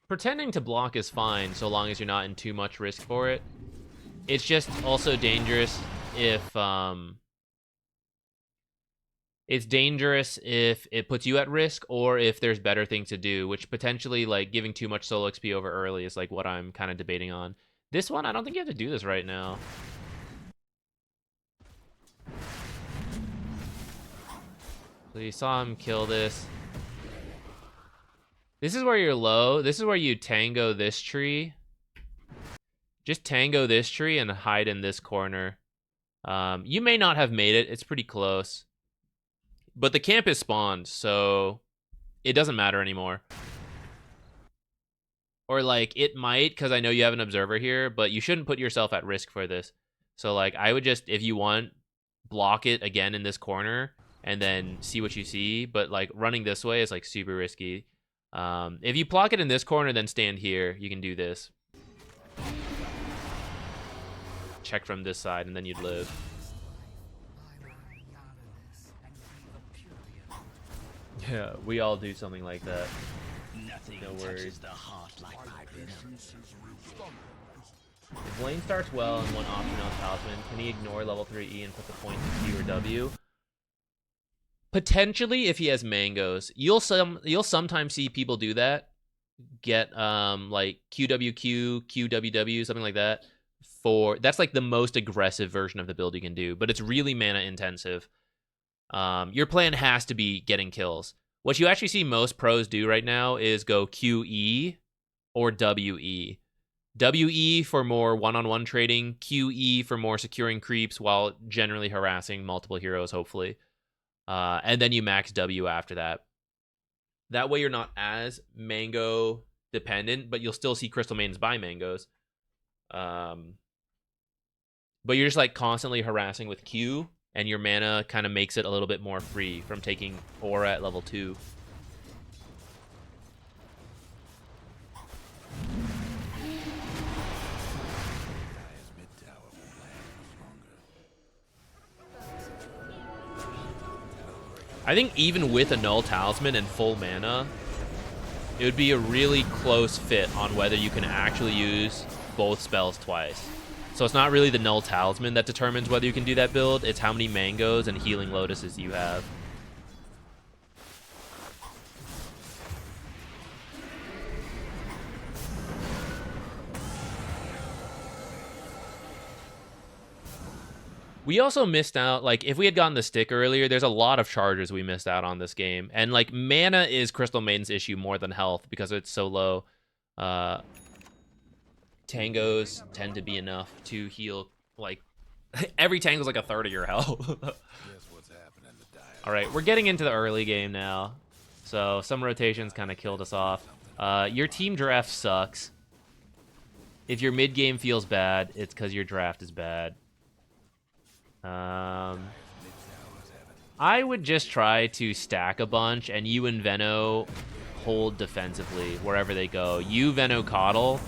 Pretending to block is fine so long as you're not in too much risk for it. It's just also dangerous if it's dangerous if it puts you at risk or if there's better things to do, which potentially like giving too much solo XP over early is like what I'm kind of debating on. This one, I don't think you have to do this right now. So you saw him kill this. This is where you're low. This is where you tango this tree. Just tango this tree and hide in this corner. You may not have made it. It's pretty close. But the camp is spawned, so it doesn't matter anymore. Or, like, it might, because I know you have an observer here, but you shouldn't put yourself at risk for this. So, like, I would just, if you want, block it again in this corner and then see what you see. But, like, running this way is, like, super risky. If you block it in this corner, then stand here. You can do this. Check from this side, and then you'd live. Yeah, we all do something like that. No worries. If lane starts well and one option on Talisman, can he ignore level 3 E and put the points in Q or W? Potentially, if he has mangoes. You'll sometimes see people do that. Get like QWQ, QWW, something like that. That's like the most aggressive version of the build you can do, but it's really mana intensive. Your plan has to be getting kills. What you actually see most pros do right now is go QE or WE. WE for more one-on-one trading, QE for more securing creeps while generally harassing multiple heroes, hopefully. And then you max W after that. That way you're not as mango dependent, but you'll still see Crystal Maidens buy mangoes. But you're just like constantly harassing with Q, and your mana kind of makes it a little bit more free from taking aura at level 2. I think even with a Null Talisman and full mana, it would be a really close fit on whether you can actually use both spells twice. So it's not really the Null Talisman that determines whether you can do that build, it's how many mangoes and healing lotuses you have. We also missed out, like, if we had gotten the stick earlier, there's a lot of charges we missed out on this game. And, like, mana is Crystal Maiden's issue more than health because it's so low. Tangos tend to be enough to heal, like, every tango's like a third of your health. Alright, we're getting into the early game now. So, some rotations kind of killed us off. Your team draft sucks. If your mid game feels bad, it's because your draft is bad. I would just try to stack a bunch, and you and Veno hold defensively wherever they go. You, Veno, Coddle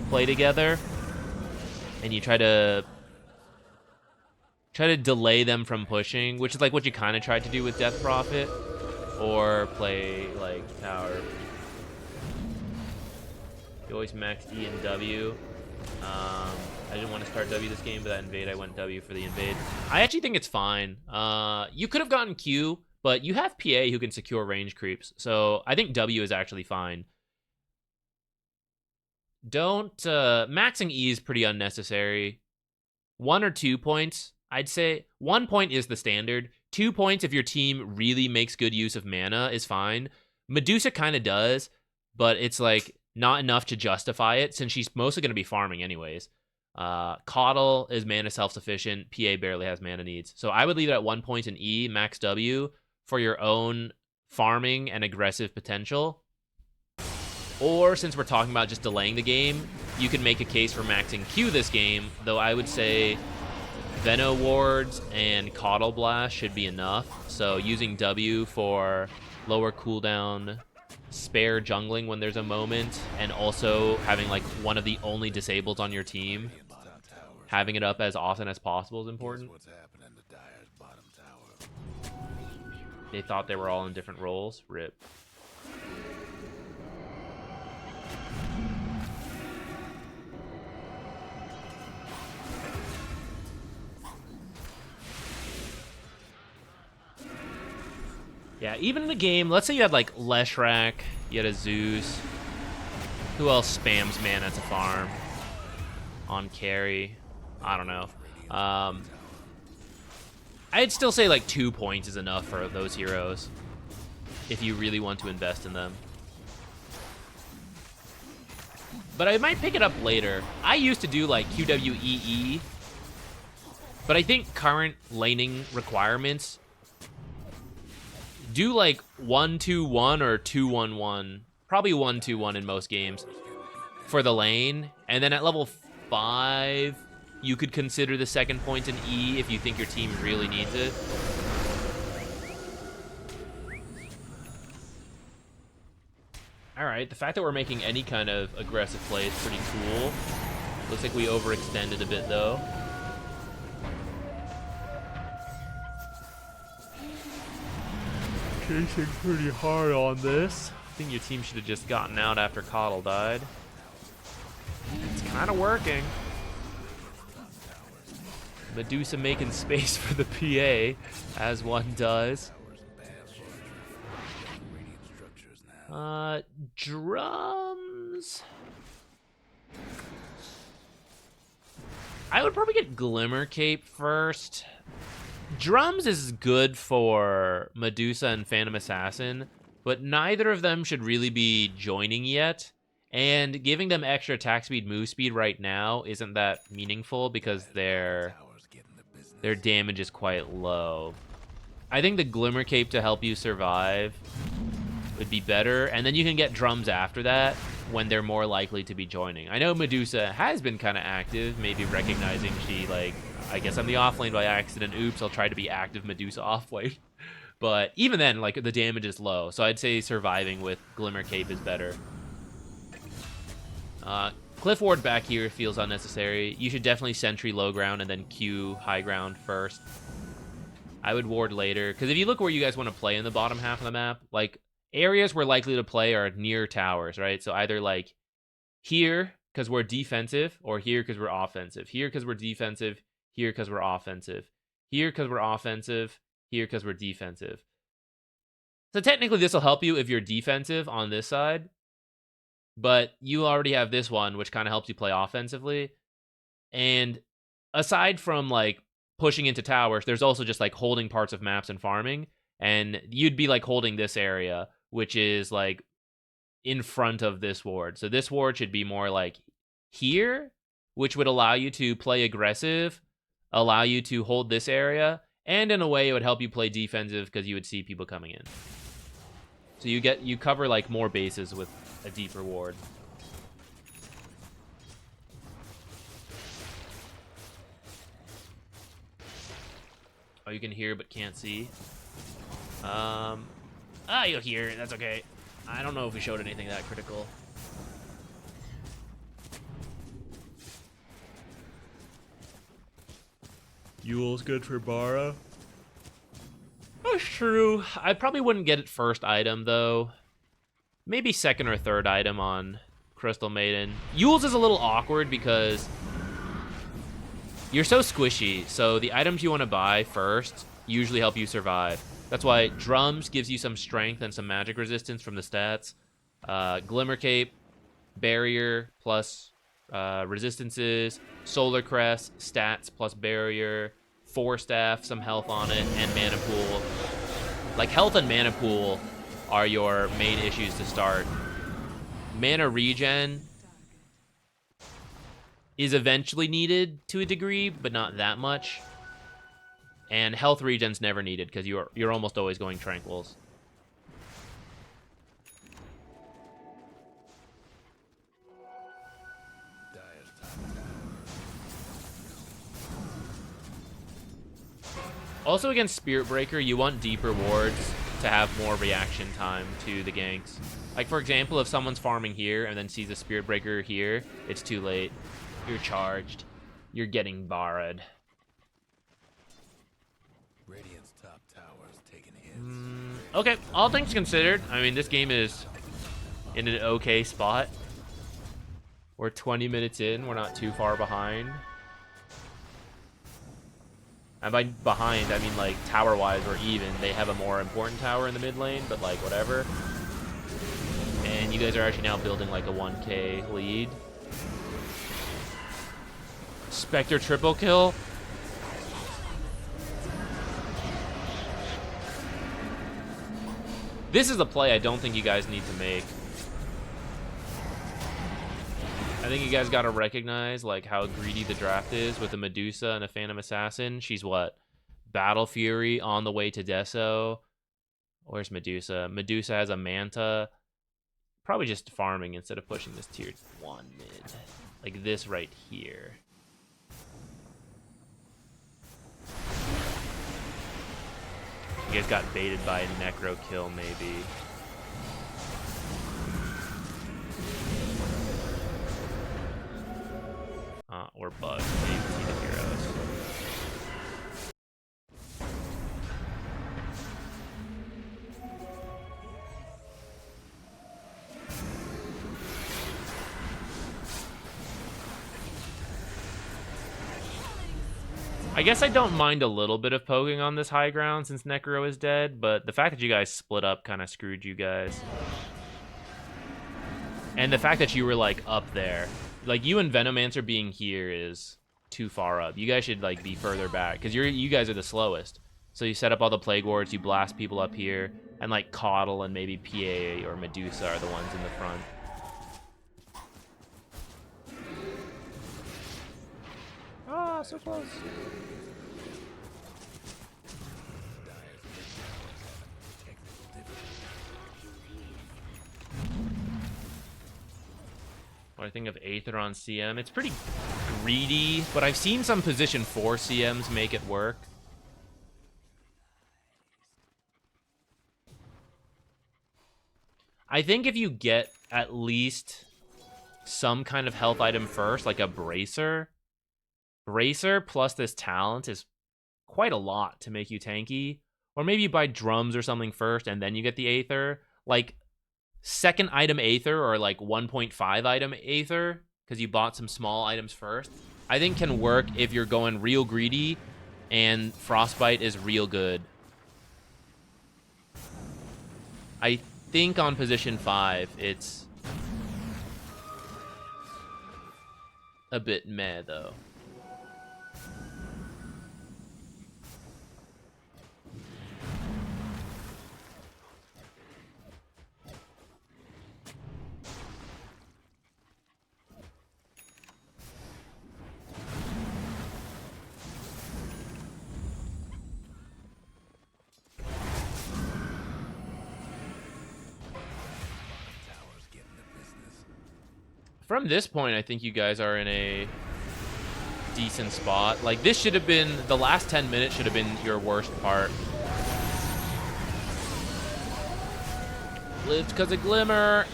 play together, and you try to delay them from pushing, which is like what you kind of tried to do with Death Prophet, or play like tower. You always max E and W. I didn't want to start W this game, but that invade, I went W for the invade. I actually think it's fine. You could have gotten Q, but you have PA who can secure range creeps, so I think W is actually fine. Don't, maxing E is pretty unnecessary. 1 or 2 points, I'd say. 1 point is the standard. 2 points if your team really makes good use of mana is fine. Medusa kind of does, but it's like not enough to justify it since she's mostly going to be farming anyways. Coddle is mana self-sufficient. PA barely has mana needs. So I would leave it at 1 point in E, max W, for your own farming and aggressive potential. Or, since we're talking about just delaying the game, you can make a case for maxing Q this game, though I would say Veno Wards and Coddle Blast should be enough. So using W for lower cooldown, spare jungling when there's a moment, and also having like one of the only disables on your team, having it up as often as possible is important. What's happening to Dire's bottom tower? They thought they were all in different roles. RIP. Yeah, even in the game, let's say you had like Leshrac, you had a Zeus. Who else spams mana to farm on carry? I don't know. I'd still say like 2 points is enough for those heroes if you really want to invest in them. But I might pick it up later. I used to do like QWEE, but I think current laning requirements do like 1-2-1 or 2-1-1. Probably 1-2-1 in most games for the lane. And then at level 5, you could consider the second point in E if you think your team really needs it. Alright, the fact that we're making any kind of aggressive play is pretty cool. Looks like we overextended a bit though. Chasing pretty hard on this. I think your team should have just gotten out after Coddle died. It's kind of working. Medusa making space for the PA, as one does. Drums. I would probably get Glimmer Cape first. Drums is good for Medusa and Phantom Assassin, but neither of them should really be joining yet. And giving them extra attack speed, move speed right now isn't that meaningful because their damage is quite low. I think the Glimmer Cape to help you survive would be better, and then you can get drums after that when they're more likely to be joining. I know Medusa has been kind of active, maybe recognizing she, like, I guess I'm the offlane by accident. Oops, I'll try to be active Medusa offlane. But even then, like, the damage is low, so I'd say surviving with Glimmer Cape is better. Cliff Ward back here feels unnecessary. You should definitely sentry low ground and then Q high ground first. I would ward later, because if you look where you guys want to play in the bottom half of the map, like, areas we're likely to play are near towers, right? So either, like, here, because we're defensive, or here because we're offensive. Here because we're defensive, here because we're offensive. Here because we're offensive, here because we're defensive. So technically this will help you if you're defensive on this side, but you already have this one, which kind of helps you play offensively. And aside from, like, pushing into towers, there's also just, like, holding parts of maps and farming. And you'd be, like, holding this area, which is, like, in front of this ward. So this ward should be more, like, here, which would allow you to play aggressive, allow you to hold this area, and in a way it would help you play defensive because you would see people coming in. So you cover, like, more bases with a deeper ward. Oh, you can hear but can't see. You'll hear. That's okay. I don't know if we showed anything that critical. Yule's good for Bara. That's true. I probably wouldn't get it first item, though. Maybe second or third item on Crystal Maiden. Yule's is a little awkward because you're so squishy, so the items you want to buy first usually help you survive. That's why Drums gives you some strength and some magic resistance from the stats. Glimmer Cape, Barrier plus resistances, Solar Crest, stats plus Barrier, Force Staff, some health on it, and Mana Pool. Like, health and Mana Pool are your main issues to start. Mana regen is eventually needed to a degree, but not that much. And health regen's never needed because you're almost always going tranquils. Also against Spirit Breaker, you want deeper wards to have more reaction time to the ganks. Like, for example, if someone's farming here and then sees a Spirit Breaker here, it's too late. You're charged. You're getting barred. Radiant's top tower's taking hits. Okay, all things considered, I mean, this game is in an okay spot. We're 20 minutes in. We're not too far behind. And by behind, I mean, like, tower-wise, we're even. They have a more important tower in the mid lane, but, like, whatever. And you guys are actually now building, like, a 1k lead. Spectre triple kill. This is a play I don't think you guys need to make. I think you guys got to recognize like how greedy the draft is with a Medusa and a Phantom Assassin. She's what? Battle Fury on the way to Deso. Where's Medusa? Medusa has a Manta. Probably just farming instead of pushing this tier 1 mid. Like this right here. You guys got baited by a Necro kill maybe. Or bugs. Maybe see the heroes. I guess I don't mind a little bit of poking on this high ground since Necro is dead, but the fact that you guys split up kind of screwed you guys. And the fact that you were like up there. Like, you and Venomancer being here is too far up. You guys should, like, be further back, because you guys are the slowest. So you set up all the Plague Wards, you blast people up here, and, like, Coddle and maybe PA or Medusa are the ones in the front. Ah, so close. What I think of Aether on CM, it's pretty greedy, but I've seen some position 4 CMs make it work. I think if you get at least some kind of health item first, like a Bracer plus this talent is quite a lot to make you tanky. Or maybe you buy drums or something first and then you get the Aether. Like, second item Aether or like 1.5 item Aether, because you bought some small items first, I think can work if you're going real greedy and Frostbite is real good. I think on position 5, it's a bit meh, though. From this point, I think you guys are in a decent spot. Like, this should have been, the last 10 minutes should have been your worst part. Lives because of Glimmer.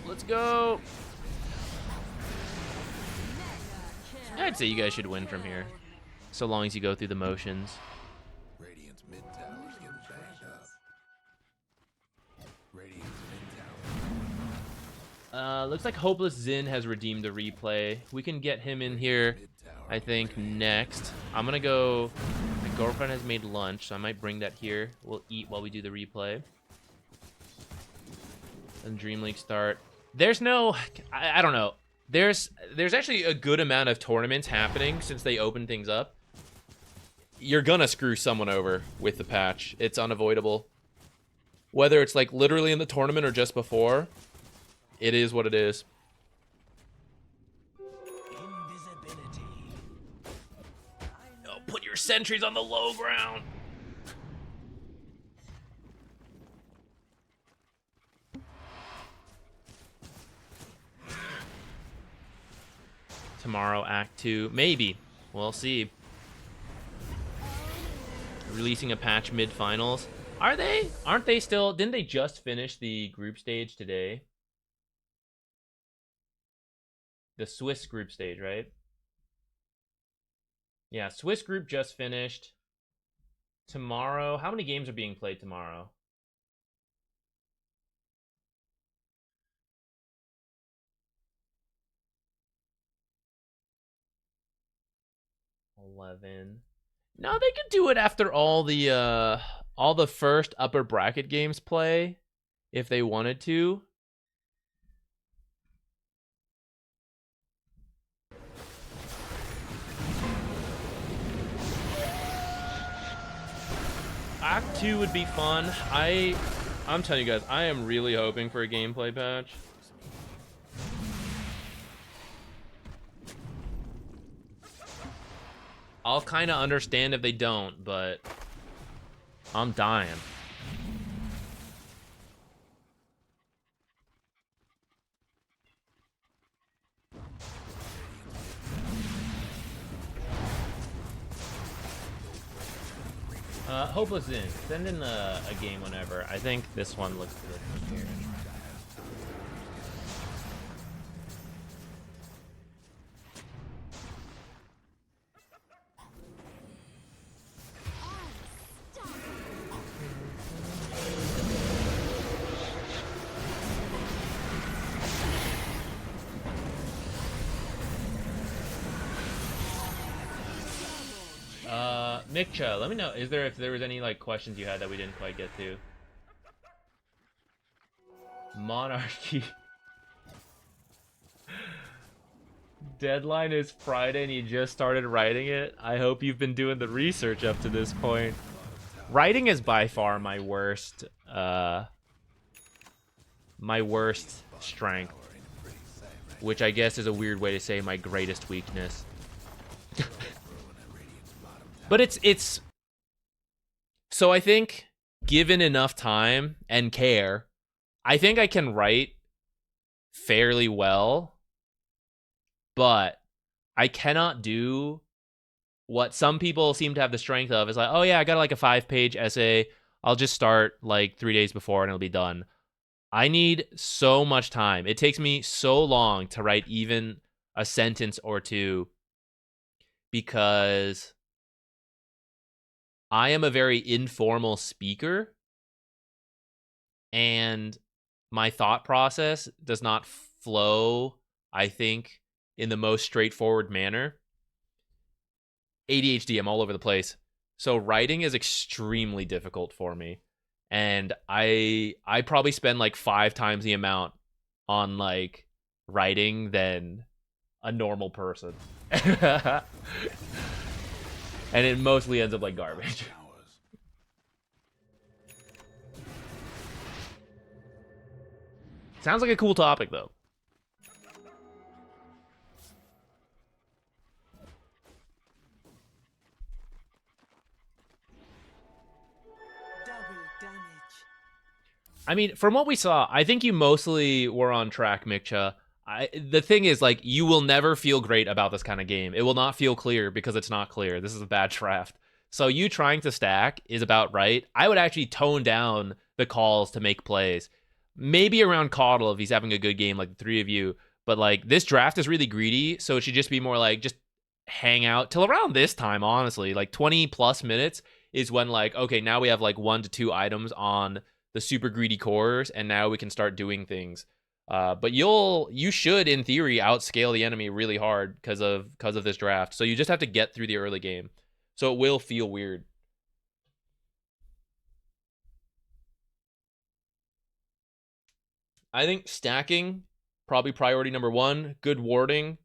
Let's go. I'd say you guys should win from here, so long as you go through the motions. Radiant's mid tower's getting banged up. Radiant's mid tower. Looks like Hopeless Zin has redeemed the replay. We can get him in here, I think, next. I'm gonna go. My girlfriend has made lunch, so I might bring that here. We'll eat while we do the replay. And Dream League start. There's no, I don't know. There's actually a good amount of tournaments happening since they opened things up. You're gonna screw someone over with the patch. It's unavoidable. Whether it's like literally in the tournament or just before, it is what it is. Oh, put your sentries on the low ground. Tomorrow, Act 2. Maybe. We'll see. releasing a patch mid-finals. Are they? Aren't they still? Didn't they just finish the group stage today? The Swiss group stage, right? Yeah, Swiss group just finished. Tomorrow, how many games are being played tomorrow? $11. No, they could do it after all the first upper bracket games play if they wanted to. Act 2 would be fun. I'm telling you guys, I am really hoping for a gameplay patch. I'll kind of understand if they don't, but I'm dying. Hopeless in. Send in a game whenever. I think this one looks good. Mikcha, let me know if there was any like questions you had that we didn't quite get to. Monarchy. Deadline is Friday and you just started writing it. I hope you've been doing the research up to this point. Writing is by far my worst strength, which I guess is a weird way to say my greatest weakness. But it's so I think given enough time and care, I think I can write fairly well, but I cannot do what some people seem to have the strength of. Is like, oh yeah, I got like a 5-page essay. I'll just start like 3 days before and it'll be done. I need so much time. It takes me so long to write even a sentence or two because I am a very informal speaker and my thought process does not flow, I think, in the most straightforward manner. ADHD, I'm all over the place. So writing is extremely difficult for me. And I probably spend like 5 times the amount on like writing than a normal person. And it mostly ends up like garbage. Sounds like a cool topic, though. Double damage. I mean, from what we saw, I think you mostly were on track, Mikcha. The thing is, like, you will never feel great about this kind of game. It will not feel clear because it's not clear. This is a bad draft. So you trying to stack is about right. I would actually tone down the calls to make plays. Maybe around Caudle if he's having a good game, like the 3 of you. But, like, this draft is really greedy, so it should just be more like, just hang out till around this time, honestly. Like, 20-plus minutes is when, like, okay, now we have, like, 1 to 2 items on the super greedy cores, and now we can start doing things. But you should, in theory, outscale the enemy really hard because of this draft. So you just have to get through the early game. So it will feel weird. I think stacking, probably priority number 1. Good warding.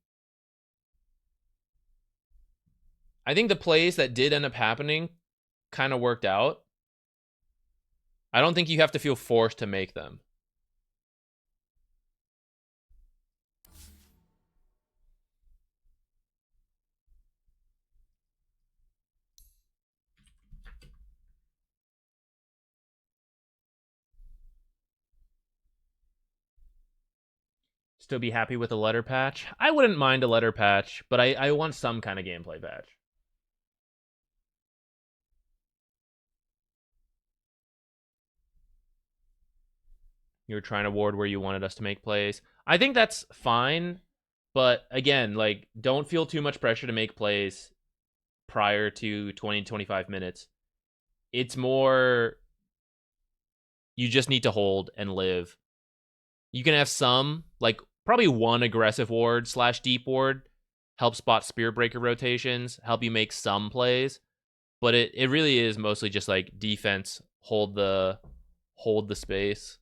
I think the plays that did end up happening kind of worked out. I don't think you have to feel forced to make them. Still be happy with a letter patch? I wouldn't mind a letter patch, but I want some kind of gameplay patch. You were trying to ward where you wanted us to make plays. I think that's fine, but again, like, don't feel too much pressure to make plays prior to 20 to 25 minutes. It's more you just need to hold and live. You can have some, like, probably one aggressive ward / deep ward, help spot Spirit Breaker rotations, help you make some plays, but it really is mostly just like defense, hold the space.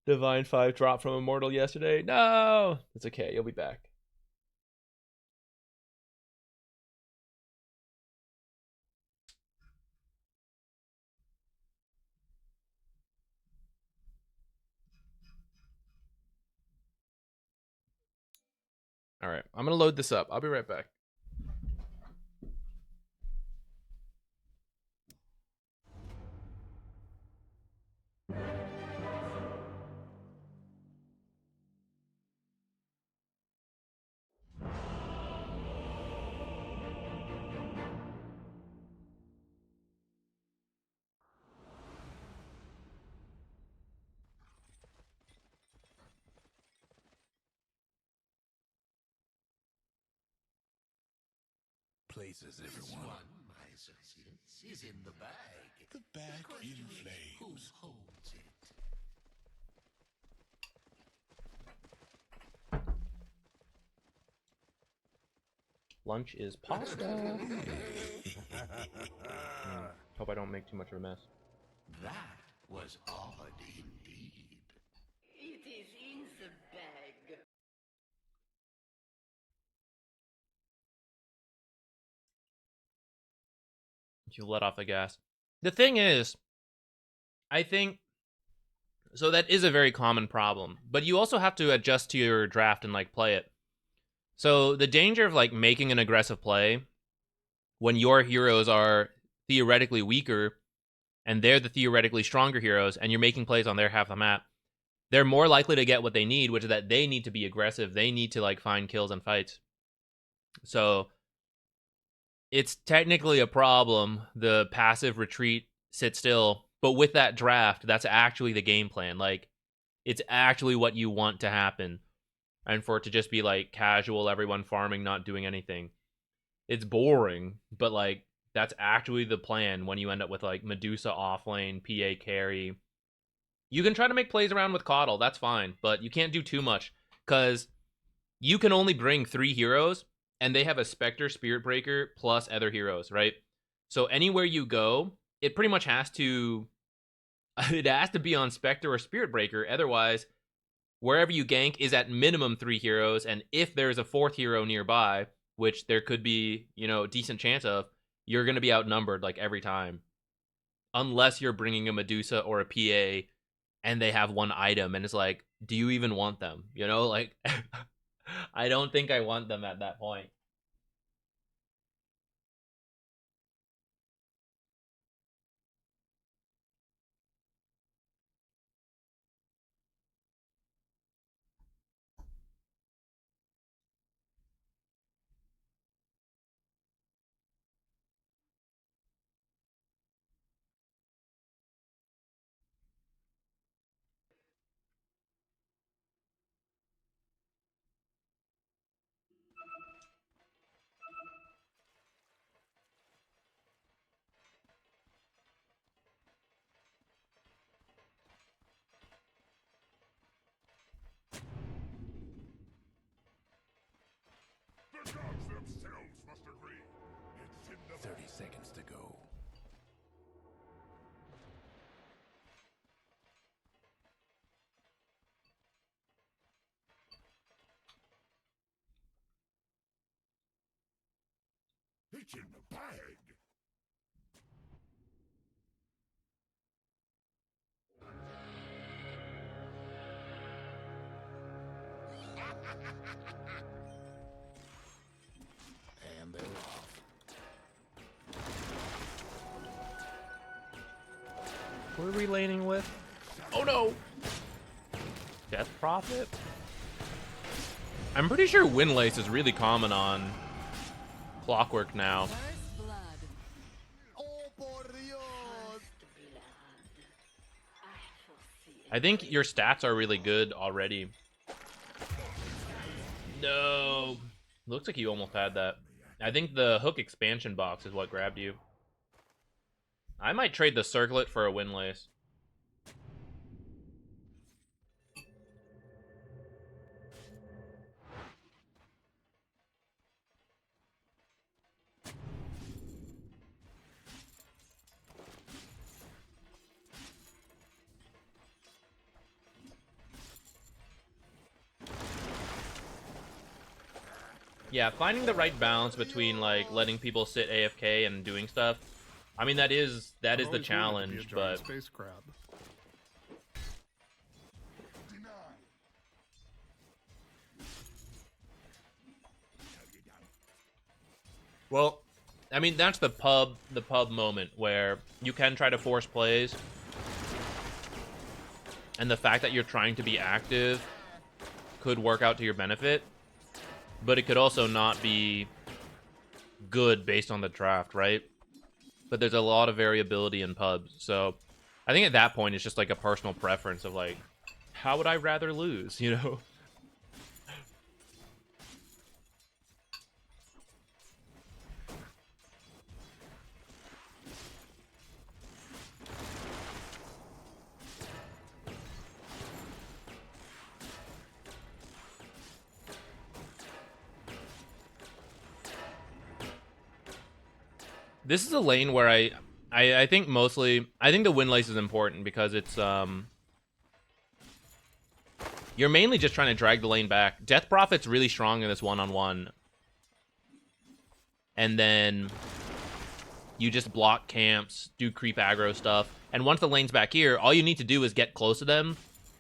Divine 5 dropped from Immortal yesterday. No! It's okay. You'll be back. All right. I'm going to load this up. I'll be right back. Places, everyone. My associates is in the bag. The bag in flames. Who holds it? Lunch is pasta. Hope I don't make too much of a mess. That was odd indeed. It is in the bag. You let off the gas. The thing is, I think so that is a very common problem, but you also have to adjust to your draft and like play it. So the danger of like making an aggressive play when your heroes are theoretically weaker and they're the theoretically stronger heroes and you're making plays on their half of the map, they're more likely to get what they need, which is that they need to be aggressive. They need to like find kills and fights. So it's technically a problem, the passive retreat, sit still, but with that draft, that's actually the game plan. Like, it's actually what you want to happen. And for it to just be like casual, everyone farming, not doing anything. It's boring, but like that's actually the plan when you end up with like Medusa offlane, PA carry. You can try to make plays around with Coddle, that's fine, but you can't do too much because you can only bring 3 heroes and they have a Spectre, Spirit Breaker, plus other heroes, right? So anywhere you go, it pretty much has to be on Spectre or Spirit Breaker. Otherwise, wherever you gank is at minimum 3 heroes, and if there's a 4th hero nearby, which there could be, a decent chance of, you're going to be outnumbered like every time. Unless you're bringing a Medusa or a PA and they have 1 item and it's like, do you even want them? Like I don't think I want them at that point. The gods themselves must agree. It's in the 30 seconds to go. It's in the bag. And they're off. What are we laning with? Oh no! Death Prophet? I'm pretty sure Windlace is really common on Clockwork now. First blood. I think your stats are really good already. No. Looks like you almost had that. I think the Hook expansion box is what grabbed you. I might trade the Circlet for a Windlace. Yeah, finding the right balance between like letting people sit AFK and doing stuff. I mean that is the challenge, but space crab. well, I mean that's the pub moment where you can try to force plays. And the fact that you're trying to be active could work out to your benefit. But it could also not be good based on the draft, right? But there's a lot of variability in pubs. So I think at that point, it's just like a personal preference of like, how would I rather lose, you know? This is a lane where I think mostly I think the Windlace is important because it's you're mainly just trying to drag the lane back. Death Prophet's really strong in this one-on-one. And then you just block camps, do creep aggro stuff. And once the lane's back here, all you need to do is get close to them,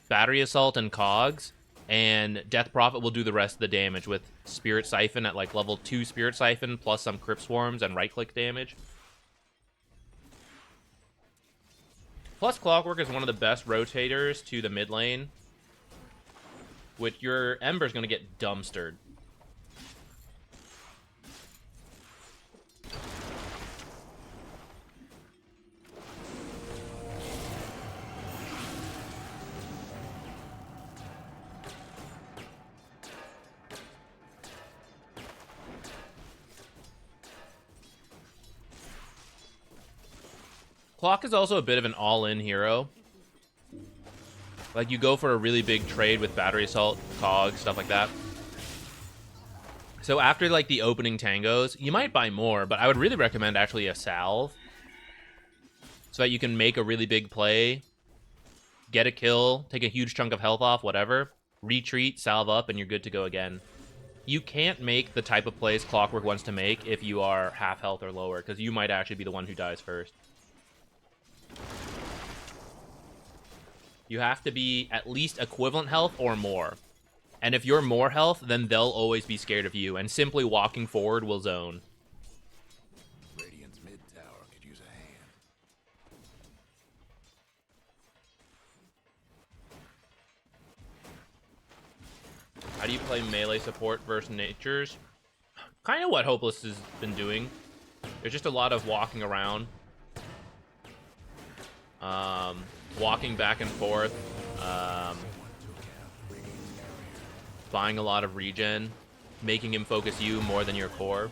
Battery Assault and Cogs, and Death Prophet will do the rest of the damage with Spirit Siphon at like level 2 Spirit Siphon plus some Crypt Swarms and right-click damage. Plus Clockwork is one of the best rotators to the mid lane. With your Ember's going to get dumpstered. Clock is also a bit of an all-in hero. Like, you go for a really big trade with Battery Assault, Cog, stuff like that. So after, like, the opening tangos, you might buy more, but I would really recommend actually a Salve. So that you can make a really big play, get a kill, take a huge chunk of health off, whatever, retreat, salve up, and you're good to go again. You can't make the type of plays Clockwork wants to make if you are half health or lower, because you might actually be the one who dies first. You have to be at least equivalent health or more. And if you're more health, then they'll always be scared of you, and simply walking forward will zone. Radiant's mid tower could use a hand. How do you play melee support versus natures? Kind of what Hopeless has been doing. There's just a lot of walking around. Walking back and forth. Buying a lot of regen. Making him focus you more than your core.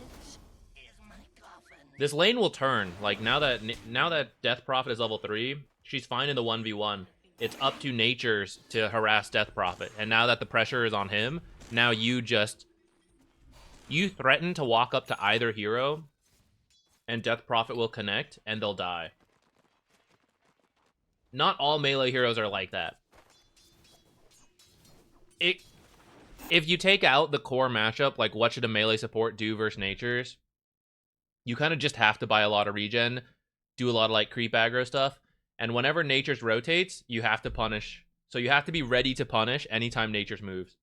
This lane will turn. Like, now that Death Prophet is level 3, she's fine in the 1v1. It's up to Natures to harass Death Prophet. And now that the pressure is on him, now you threaten to walk up to either hero, and Death Prophet will connect, and they'll die. Not all melee heroes are like that. If you take out the core matchup, like what should a melee support do versus Natures, you kind of just have to buy a lot of regen, do a lot of like creep aggro stuff, and whenever Natures rotates, you have to punish. So you have to be ready to punish anytime Natures moves.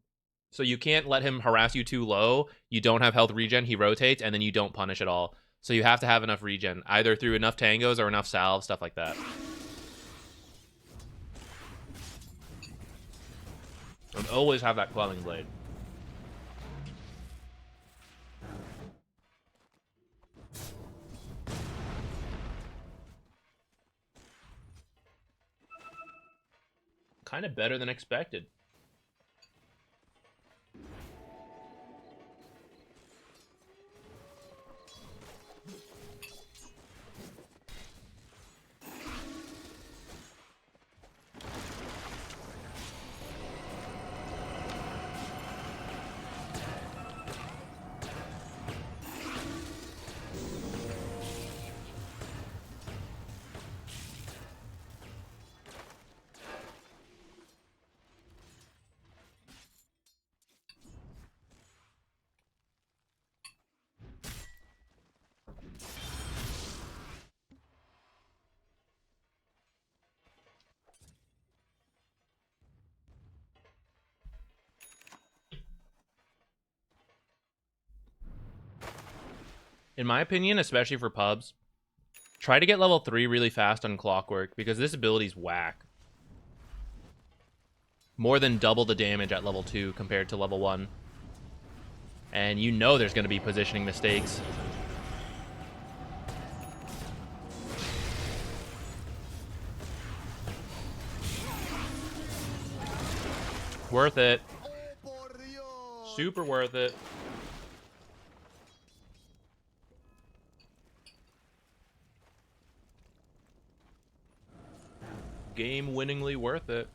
So you can't let him harass you too low, you don't have health regen, he rotates, and then you don't punish at all. So you have to have enough regen, either through enough tangos or enough salves, stuff like that. And always have that quelling blade. Kind of better than expected. In my opinion, especially for pubs, try to get level 3 really fast on Clockwork, because this ability's whack. More than double the damage at level 2 compared to level 1. And you know there's going to be positioning mistakes. Worth it. Super worth it. Game-winningly worth it.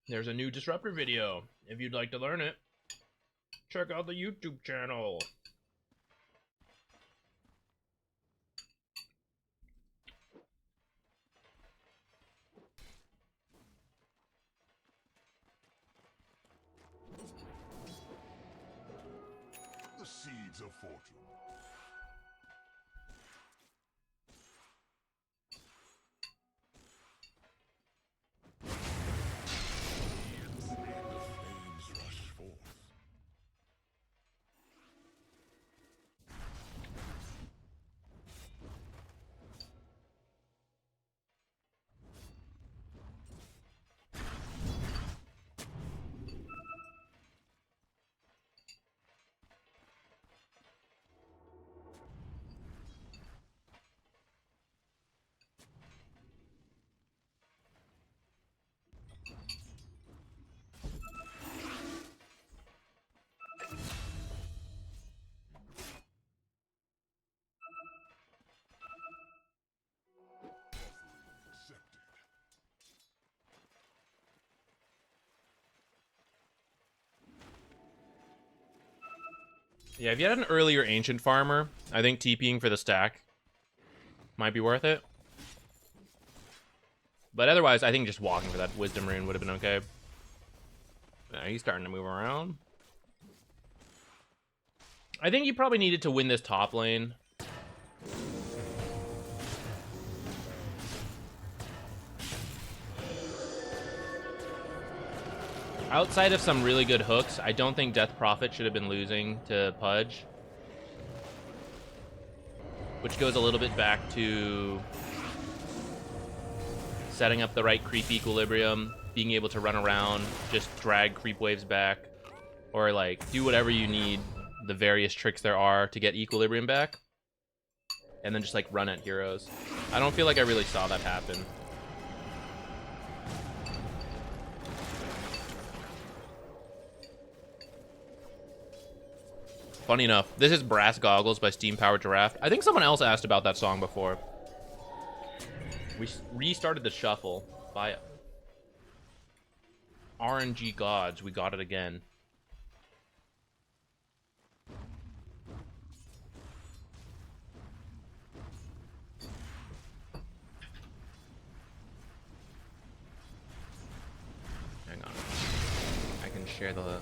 There's a new Disruptor video. If you'd like to learn it, check out the YouTube channel. The seeds of fortune. The flames rush forth. Yeah, if you had an earlier Ancient Farmer, I think TPing for the stack might be worth it. But otherwise, I think just walking for that Wisdom Rune would have been okay. Now he's starting to move around. I think you probably needed to win this top lane. Outside of some really good hooks, I don't think Death Prophet should have been losing to Pudge. Which goes a little bit back to setting up the right creep equilibrium, being able to run around, just drag creep waves back, or like do whatever you need, the various tricks there are to get equilibrium back, and then just like run at heroes. I don't feel like I really saw that happen. Funny enough, this is Brass Goggles by Steam Powered Giraffe. I think someone else asked about that song before. We restarted the shuffle by RNG Gods. We got it again. Hang on. I can share the...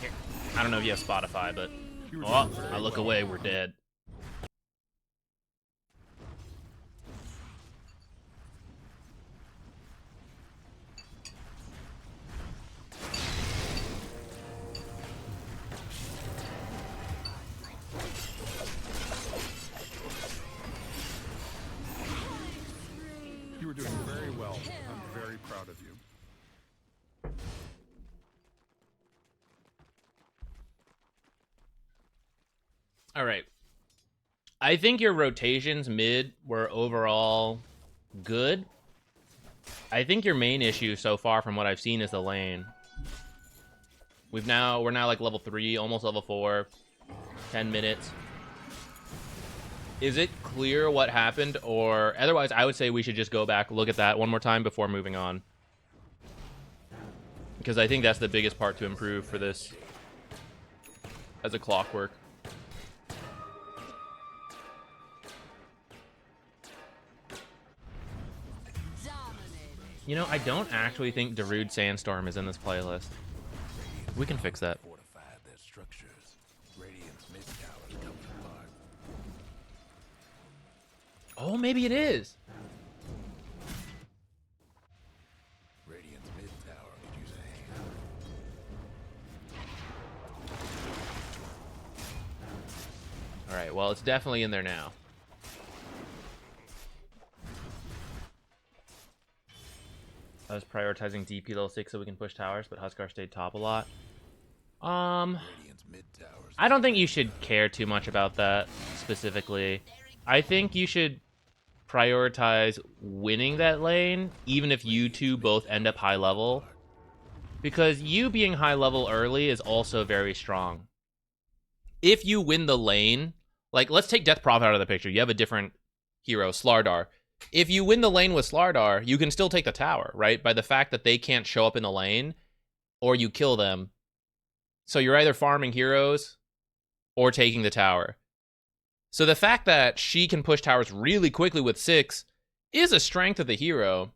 Here. I don't know if you have Spotify, but... Oh, I look away, we're dead. proud of you. All right. I think your rotations mid were overall good. I think your main issue so far from what I've seen is the lane. We're now like level 3, almost level 4. 10 minutes. Is it clear what happened, or otherwise I would say we should just go back, look at that one more time before moving on. Because I think that's the biggest part to improve for this as a clockwork. You know, I don't actually think Darude Sandstorm is in this playlist. We can fix that. Fortified their structures. Radiant's mid towers coming apart. Oh, maybe it is. Radiant's mid tower could use a hand. All right, well, it's definitely in there now. I was prioritizing DP level 6 so we can push towers, but Huskar stayed top a lot. Radiant's mid towers. I don't think you should care too much about that specifically. I think you should prioritize winning that lane, even if you two both end up high level. Because you being high level early is also very strong. If you win the lane, like, let's take Death Prophet out of the picture. You have a different hero, Slardar. If you win the lane with Slardar, you can still take the tower, right? By the fact that they can't show up in the lane, or you kill them. So you're either farming heroes or taking the tower. So the fact that she can push towers really quickly with 6 is a strength of the hero.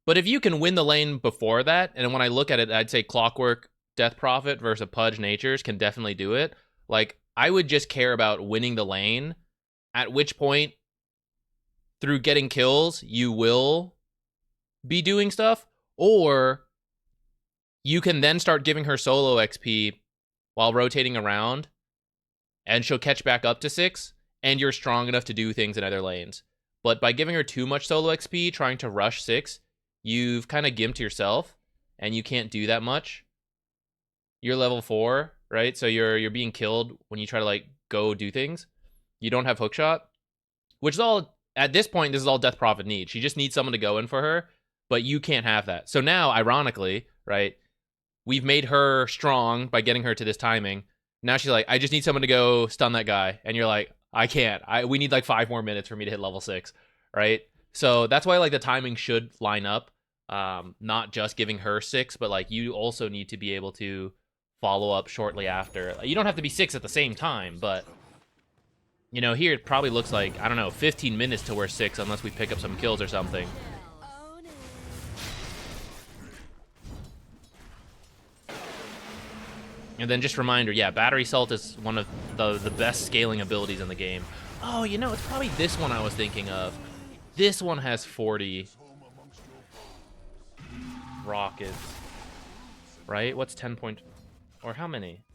But if you can win the lane before that, and when I look at it, I'd say Clockwork, Death Prophet versus Pudge Natures can definitely do it. Like, I would just care about winning the lane, at which point, through getting kills, you will be doing stuff, or you can then start giving her solo XP while rotating around, and she'll catch back up to 6, and you're strong enough to do things in other lanes. But by giving her too much solo XP, trying to rush 6, you've kind of gimped yourself, and you can't do that much. You're level 4, right? So you're being killed when you try to, like, go do things. You don't have hookshot, which is all... At this point, this is all Death Prophet needs. She just needs someone to go in for her, but you can't have that. So now, ironically, right, we've made her strong by getting her to this timing. Now she's like, I just need someone to go stun that guy. And you're like, I can't. We need like 5 more minutes for me to hit level 6, right? So that's why like the timing should line up. Not just giving her 6, but like you also need to be able to follow up shortly after. You don't have to be 6 at the same time, but... You know, here it probably looks like, I don't know, 15 minutes till we're 6 unless we pick up some kills or something. And then just reminder, yeah, Battery Salt is one of the best scaling abilities in the game. Oh, you know, it's probably this one I was thinking of. This one has 40 rockets. Right? What's 10 point... Or how many?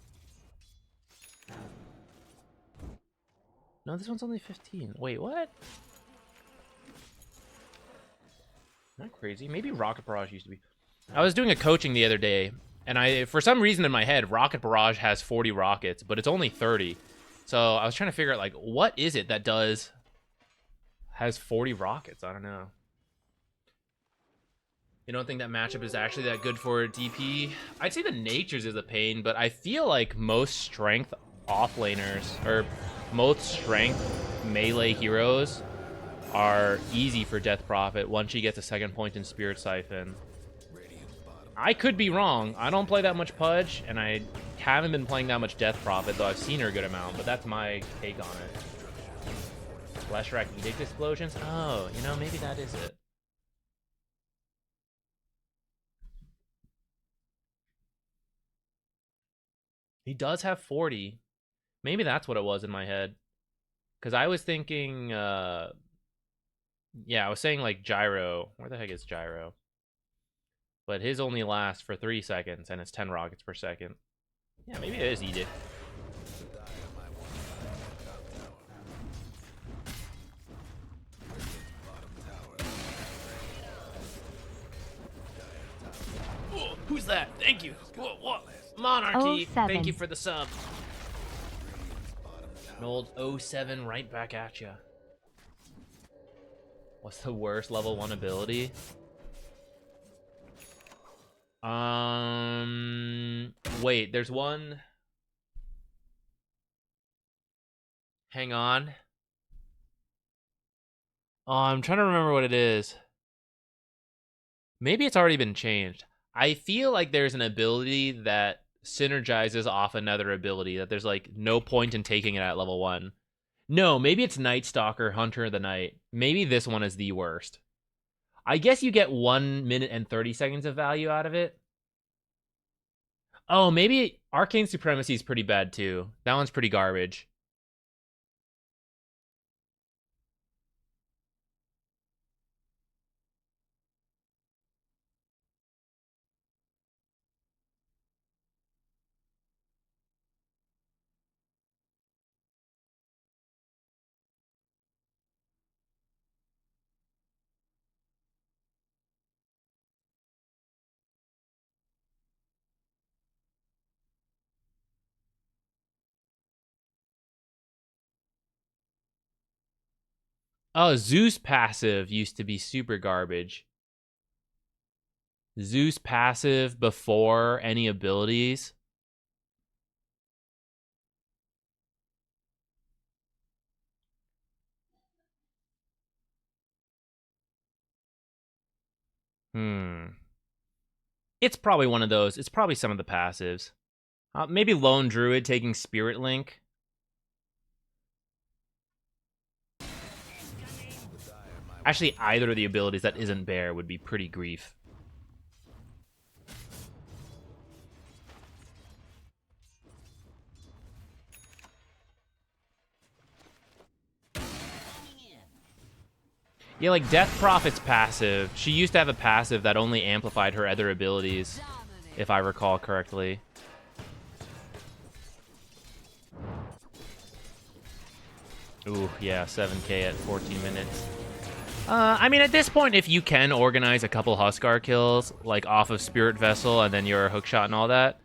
No, this one's only 15. Wait, what? Not crazy. Maybe Rocket Barrage used to be. I was doing a coaching the other day, and for some reason in my head, Rocket Barrage has 40 rockets, but it's only 30. So I was trying to figure out, like, what is it that has 40 rockets? I don't know. You don't think that matchup is actually that good for DP? I'd say the Natures is a pain, but I feel like most strength offlaners, or most strength melee heroes, are easy for Death Prophet once she gets a second point in Spirit Siphon. I could be wrong. I don't play that much Pudge, and I haven't been playing that much Death Prophet, though I've seen her a good amount, but that's my take on it. Leshrac Edict Explosions? Oh, you know, maybe that is it. He does have 40. Maybe that's what it was in my head. Because I was thinking, yeah, I was saying like Gyro. Where the heck is Gyro? But his only lasts for 3 seconds, and it's 10 rockets per second. Yeah, maybe it is Edict. Who's that? Thank you. Whoa. Monarchy. 07. Thank you for the sub. An old 07 right back at ya. What's the worst level 1 ability? Wait, there's one. Hang on. Oh, I'm trying to remember what it is. Maybe it's already been changed. I feel like there's an ability that synergizes off another ability, that there's like no point in taking it at level 1. No, maybe it's Night Stalker, Hunter of the Night. Maybe this one is the worst. I guess you get 1 minute and 30 seconds of value out of it. Oh, maybe Arcane Supremacy is pretty bad too. That one's pretty garbage. Oh, Zeus passive used to be super garbage. Zeus passive before any abilities. It's probably one of those. It's probably some of the passives. Maybe Lone Druid taking Spirit Link. Actually, either of the abilities that isn't Bear would be pretty grief. Yeah, like Death Prophet's passive. She used to have a passive that only amplified her other abilities, if I recall correctly. Ooh, yeah, 7k at 14 minutes. I mean, at this point, if you can organize a couple Huskar kills, like off of Spirit Vessel and then your hookshot and all that,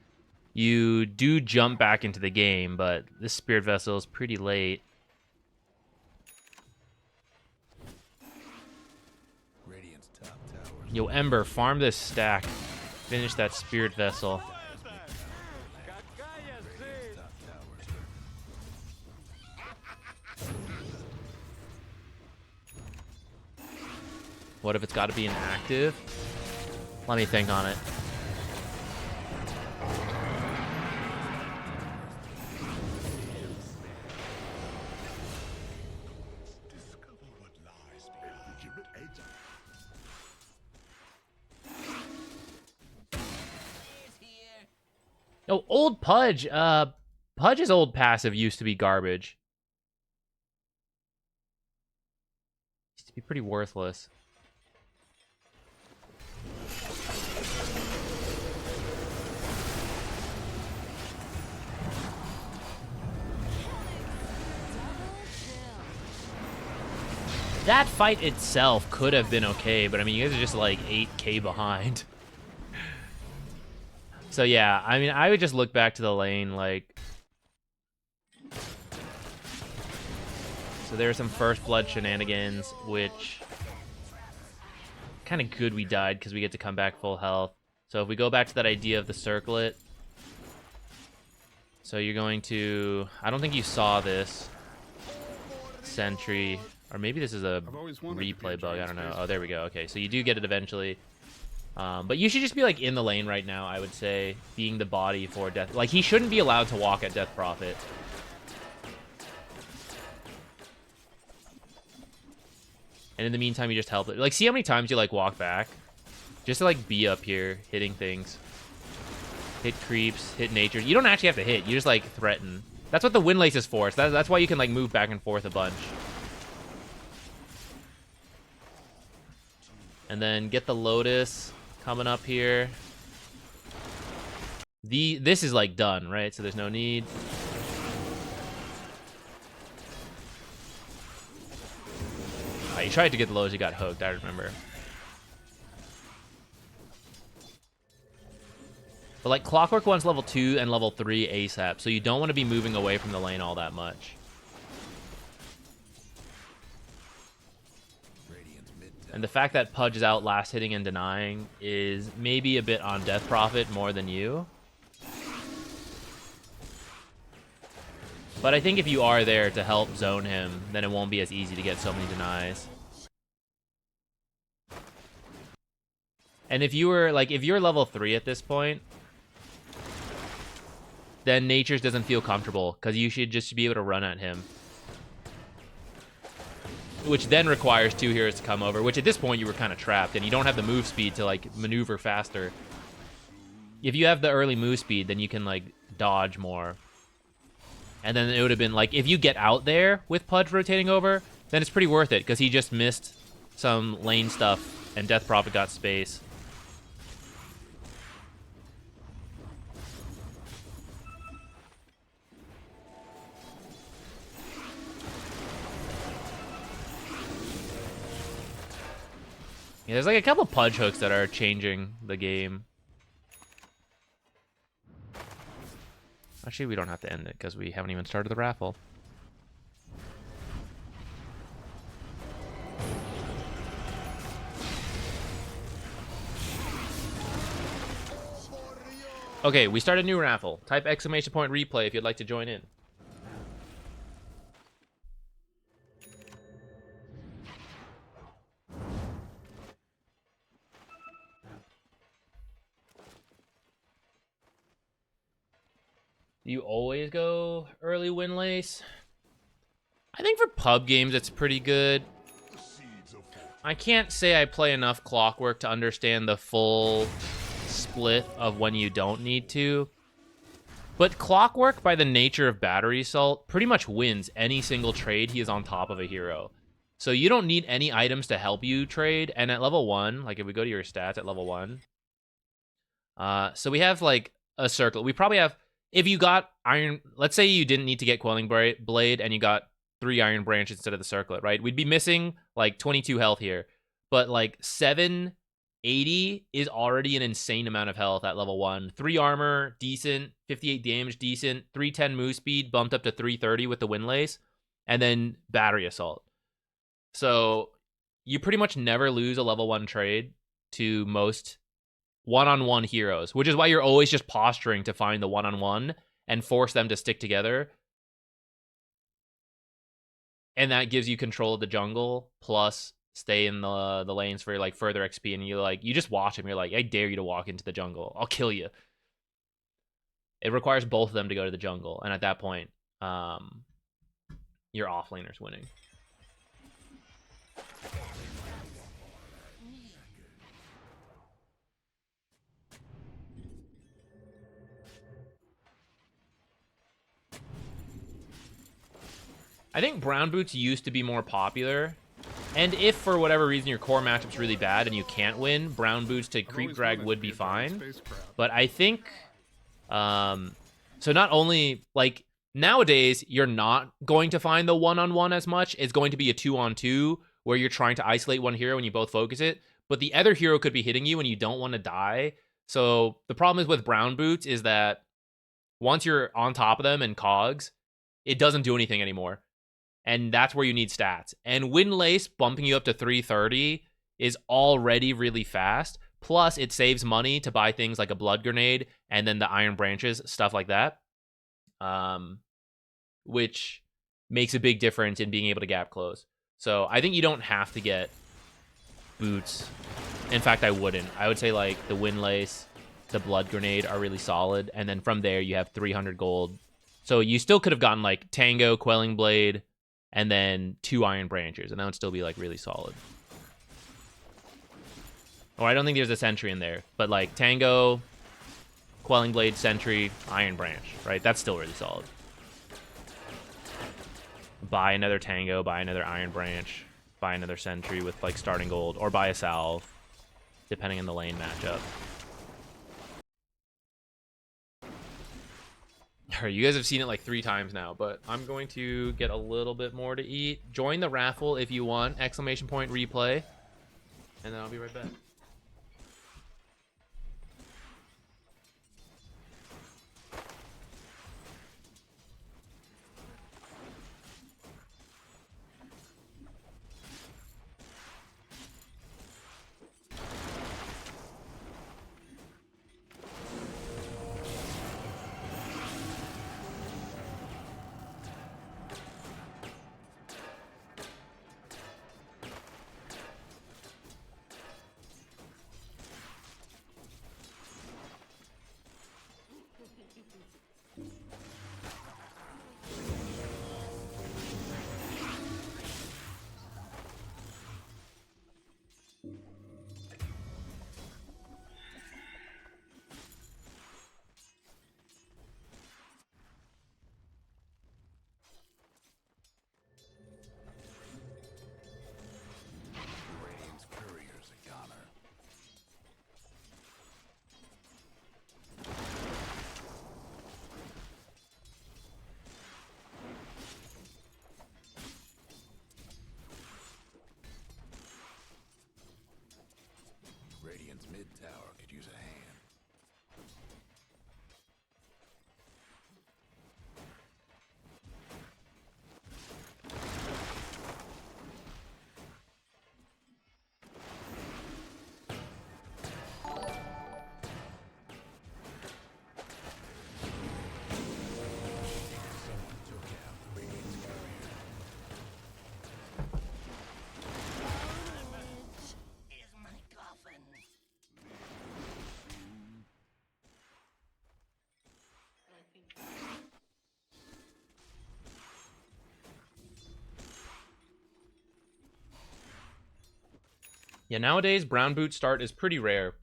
you do jump back into the game, but this Spirit Vessel is pretty late. Yo, Ember, farm this stack. Finish that Spirit Vessel. What if it's got to be an active? Let me think on it. Oh, old Pudge. Pudge's old passive used to be garbage. Used to be pretty worthless. That fight itself could have been okay, but I mean, you guys are just like 8k behind. So yeah, I mean, I would just look back to the lane, like... So there's some First Blood shenanigans, which... Kind of good we died, because we get to come back full health. So if we go back to that idea of the circlet... So you're going to... I don't think you saw this. Sentry... Or maybe this is a replay bug, I don't know. Oh, there we go, okay. So you do get it eventually. But you should just be like in the lane right now, I would say, being the body for Death. Like, he shouldn't be allowed to walk at Death Prophet. And in the meantime, you just help it. Like, see how many times you like walk back? Just to like be up here, hitting things. Hit creeps, hit nature. You don't actually have to hit, you just like threaten. That's what the Windlace is for. So that's why you can like move back and forth a bunch. And then get the Lotus coming up here. This is like done, right? So there's no need. You tried to get the Lotus, you got hooked, I remember. But like Clockwork wants level 2 and level 3 ASAP, so you don't want to be moving away from the lane all that much. And the fact that Pudge is out last hitting and denying is maybe a bit on Death Prophet more than you. But I think if you are there to help zone him, then it won't be as easy to get so many denies. And if you were, like, if you're level 3 at this point, then Natures doesn't feel comfortable, because you should just be able to run at him. Which then requires 2 heroes to come over, which at this point you were kind of trapped, and you don't have the move speed to, like, maneuver faster. If you have the early move speed, then you can, like, dodge more. And then it would have been, like, if you get out there with Pudge rotating over, then it's pretty worth it, because he just missed some lane stuff, and Death Prophet got space. Yeah, there's like a couple Pudge hooks that are changing the game. Actually, we don't have to end it because we haven't even started the raffle. Okay, we start a new raffle. Type exclamation point replay if you'd like to join in. Do you always go early Windlace? I think for pub games it's pretty good. I can't say I play enough Clockwork to understand the full split of when you don't need to. But Clockwork, by the nature of Battery Assault, pretty much wins any single trade he is on top of a hero. So you don't need any items to help you trade. And at level 1, like if we go to your stats at level 1. So we have like a circle. We probably have... If you got Iron, let's say you didn't need to get Quelling Blade and you got 3 Iron Branches instead of the Circlet, right? We'd be missing like 22 health here. But like 780 is already an insane amount of health at level 1. 3 armor, decent. 58 damage, decent. 310 move speed, bumped up to 330 with the Windlace. And then Battery Assault. So you pretty much never lose a level 1 trade to most one-on-one heroes, which is why you're always just posturing to find the one-on-one and force them to stick together. And that gives you control of the jungle, plus stay in the lanes for like further XP, and you just watch him, you're like, I dare you to walk into the jungle. I'll kill you. It requires both of them to go to the jungle, and at that point, your offlaner's winning. I think Brown Boots used to be more popular, and if for whatever reason your core matchup's really bad and you can't win, Brown Boots to creep drag would be fine. But I think, so not only, like, nowadays you're not going to find the one-on-one as much, it's going to be a 2-on-2 where you're trying to isolate one hero and you both focus it, but the other hero could be hitting you and you don't want to die. So the problem is with Brown Boots is that once you're on top of them and cogs, it doesn't do anything anymore. And that's where you need stats. And Windlace bumping you up to 330 is already really fast. Plus, it saves money to buy things like a Blood Grenade and then the Iron Branches, stuff like that. Which makes a big difference in being able to gap close. So I think you don't have to get boots. In fact, I wouldn't. I would say like the Windlace, the Blood Grenade are really solid. And then from there, you have 300 gold. So you still could have gotten like Tango, Quelling Blade, and then 2 Iron Branches, and that would still be like really solid. Or I don't think there's a Sentry in there, but like Tango, Quelling Blade, Sentry, Iron Branch, right? That's still really solid. Buy another Tango, buy another Iron Branch, buy another Sentry with like starting gold, or buy a Salve, depending on the lane matchup. Alright, you guys have seen it like 3 times now, but I'm going to get a little bit more to eat. Join the raffle if you want, exclamation point replay, and then I'll be right back. Mid-tower could use a hand. Someone took out the Radiant's courier. Is my coffin. I think Yeah, nowadays, brown boot start is pretty rare.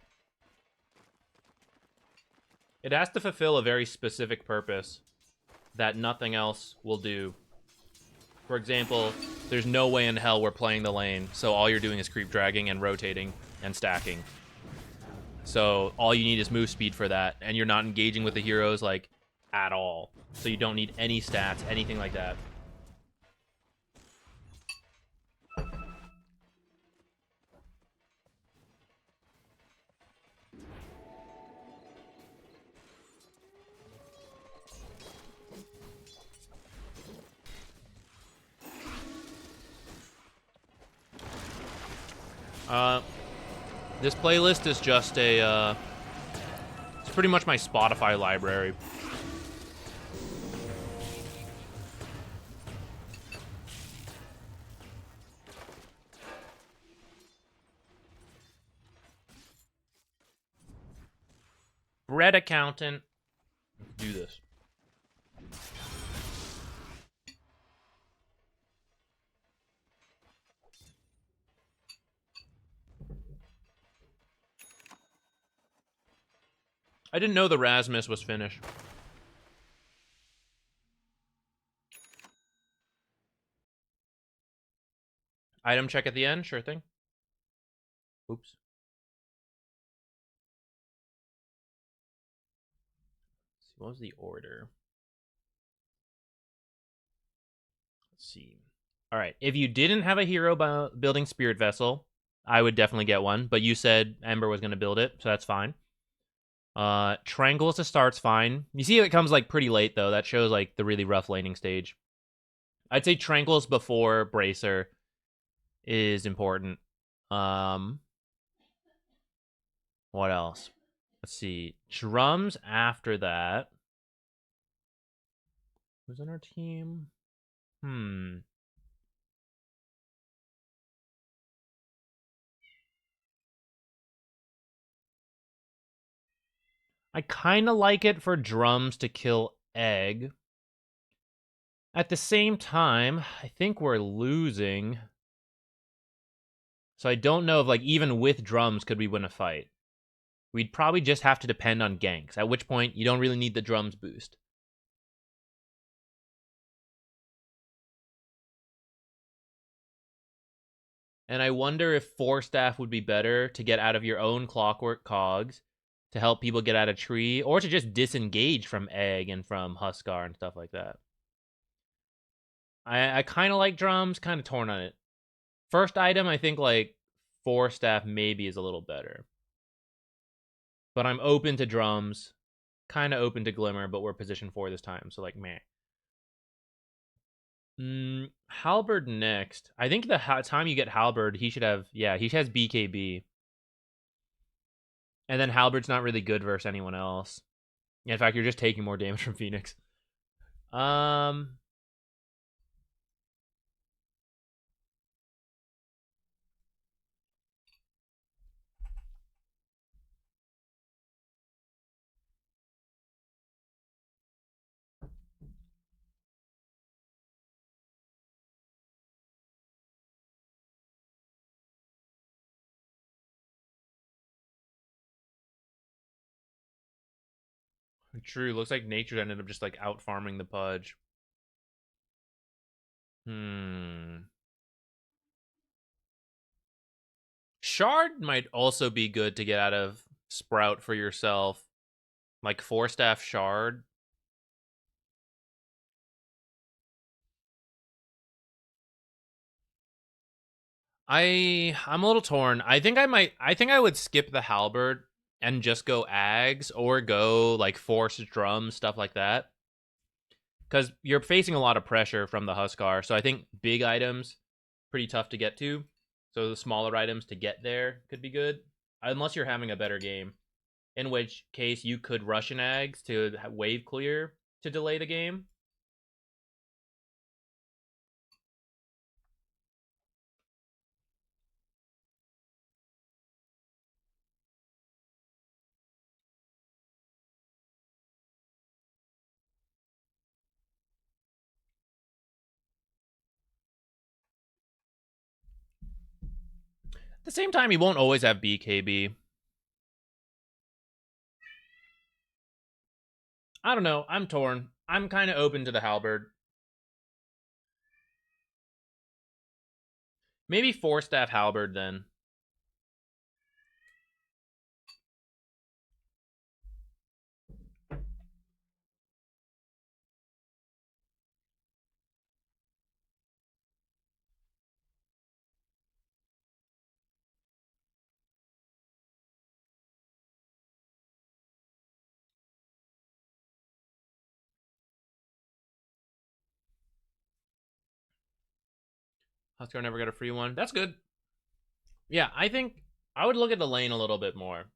It has to fulfill a very specific purpose that nothing else will do. For example, there's no way in hell we're playing the lane, so all you're doing is creep dragging and rotating and stacking. So all you need is move speed for that, and you're not engaging with the heroes, like, at all. So you don't need any stats, anything like that. This playlist is just a, it's pretty much my Spotify library. Bread accountant. Do this. I didn't know the Rasmus was finished. Item check at the end, sure thing. Oops. What was the order? Let's see. All right. If you didn't have a hero building Spirit Vessel, I would definitely get one. But you said Ember was going to build it, so that's fine. Triangles to start's fine. You see it comes like pretty late though. That shows like the really rough laning stage. I'd say Triangles before Bracer is important. What else? Let's see. Drums after that. Who's on our team? I kind of like it for drums to kill egg. At the same time, I think we're losing. So I don't know if, like, even with drums, could we win a fight? We'd probably just have to depend on ganks, at which point you don't really need the drums boost. And I wonder if Force Staff would be better to get out of your own Clockwork cogs, to help people get out of tree, or to just disengage from egg and from Huskar and stuff like that. I kind of like drums, kind of torn on it. First item, I think, like, Force Staff maybe is a little better. But I'm open to drums, kind of open to Glimmer, but we're position 4 this time, so, like, meh. Halberd next. I think the time you get Halberd, he should have, yeah, he has BKB. And then Halberd's not really good versus anyone else. In fact, you're just taking more damage from Phoenix. True. Looks like Nature ended up just like out farming the Pudge. Shard might also be good to get out of Sprout for yourself. Like 4-staff Shard. I'm a little torn. I think I would skip the halberd and just go Ags or go like force drum, stuff like that. Because you're facing a lot of pressure from the Huskar. So I think big items, pretty tough to get to. So the smaller items to get there could be good. Unless you're having a better game. In which case you could rush an Ags to wave clear to delay the game. At the same time, you won't always have BKB. I don't know. I'm torn. I'm kind of open to the halberd. Maybe 4-staff halberd then. Huskar never got a free one. That's good. Yeah, I think I would look at the lane a little bit more.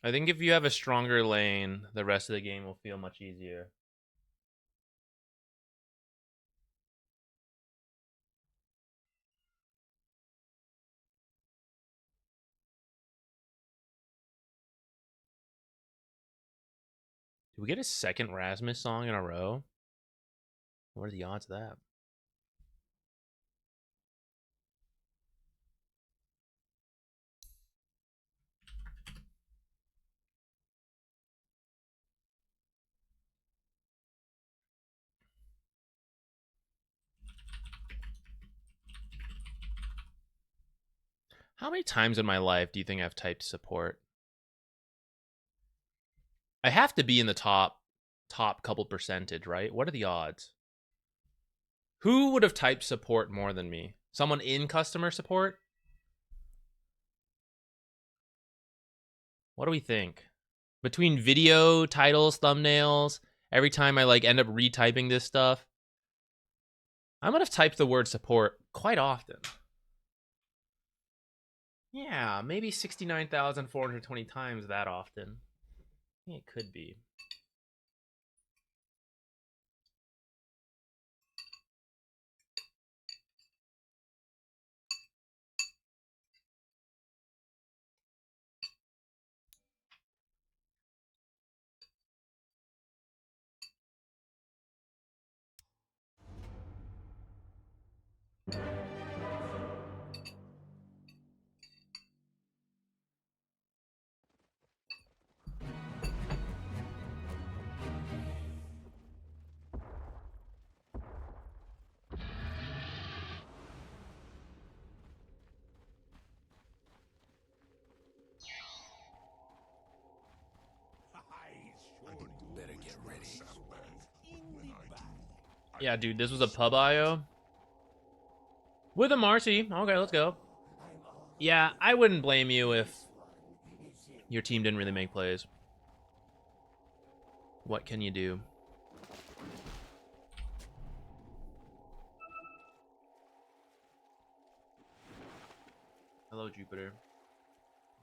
I think if you have a stronger lane, the rest of the game will feel much easier. Did we get a second Rasmus song in a row? What are the odds of that? How many times in my life do you think I've typed support? I have to be in the top couple percentage, right? What are the odds? Who would have typed support more than me? Someone in customer support? What do we think? Between video, titles, thumbnails, every time I like end up retyping this stuff, I might have typed the word support quite often. Yeah, maybe 69,420 times that often. Yeah, it could be. Better get ready. Yeah, dude, this was a pub IO. With a Marcy. Okay, let's go. Yeah, I wouldn't blame you if your team didn't really make plays. What can you do? Hello, Jupiter.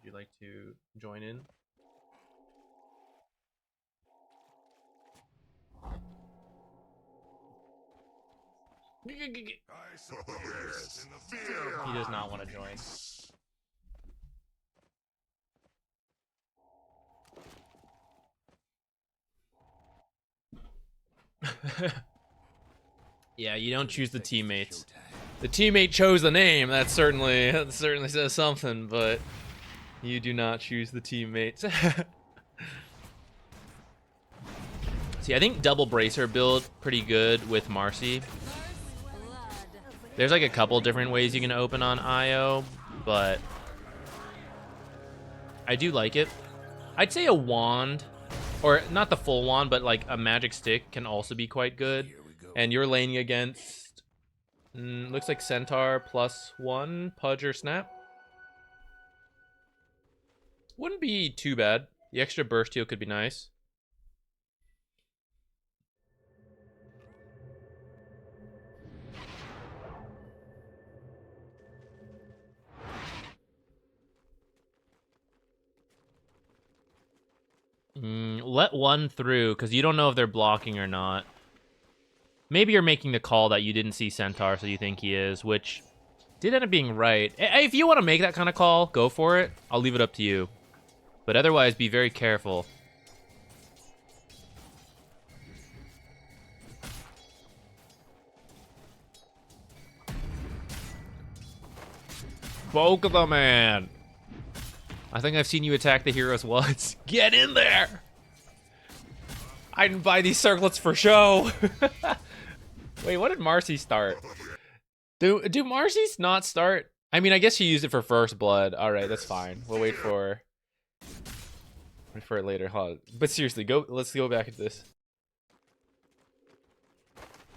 Would you like to join in? I suppose in the fear. He does not want to join. Yeah, you don't choose the teammates. The teammate chose the name. That certainly says something, but you do not choose the teammates. See, I think double bracer build pretty good with Marcy. There's like a couple different ways you can open on IO, but I do like it. I'd say a wand or not the full wand, but like a magic stick can also be quite good. Here we go. And you're laning against, looks like Centaur +1, Pudge or Snap. Wouldn't be too bad. The extra burst heal could be nice. Let one through, because you don't know if they're blocking or not. Maybe you're making the call that you didn't see Centaur, so you think he is, which did end up being right. If you want to make that kind of call, go for it. I'll leave it up to you. But otherwise, be very careful. Spoke of the man. I think I've seen you attack the heroes once. Get in there! I didn't buy these circlets for show. Wait, what did Marcy start? Do Marcy's not start? I mean, I guess she used it for first blood. All right, that's fine. We'll wait for it later. Hold on. But seriously, let's go back at this.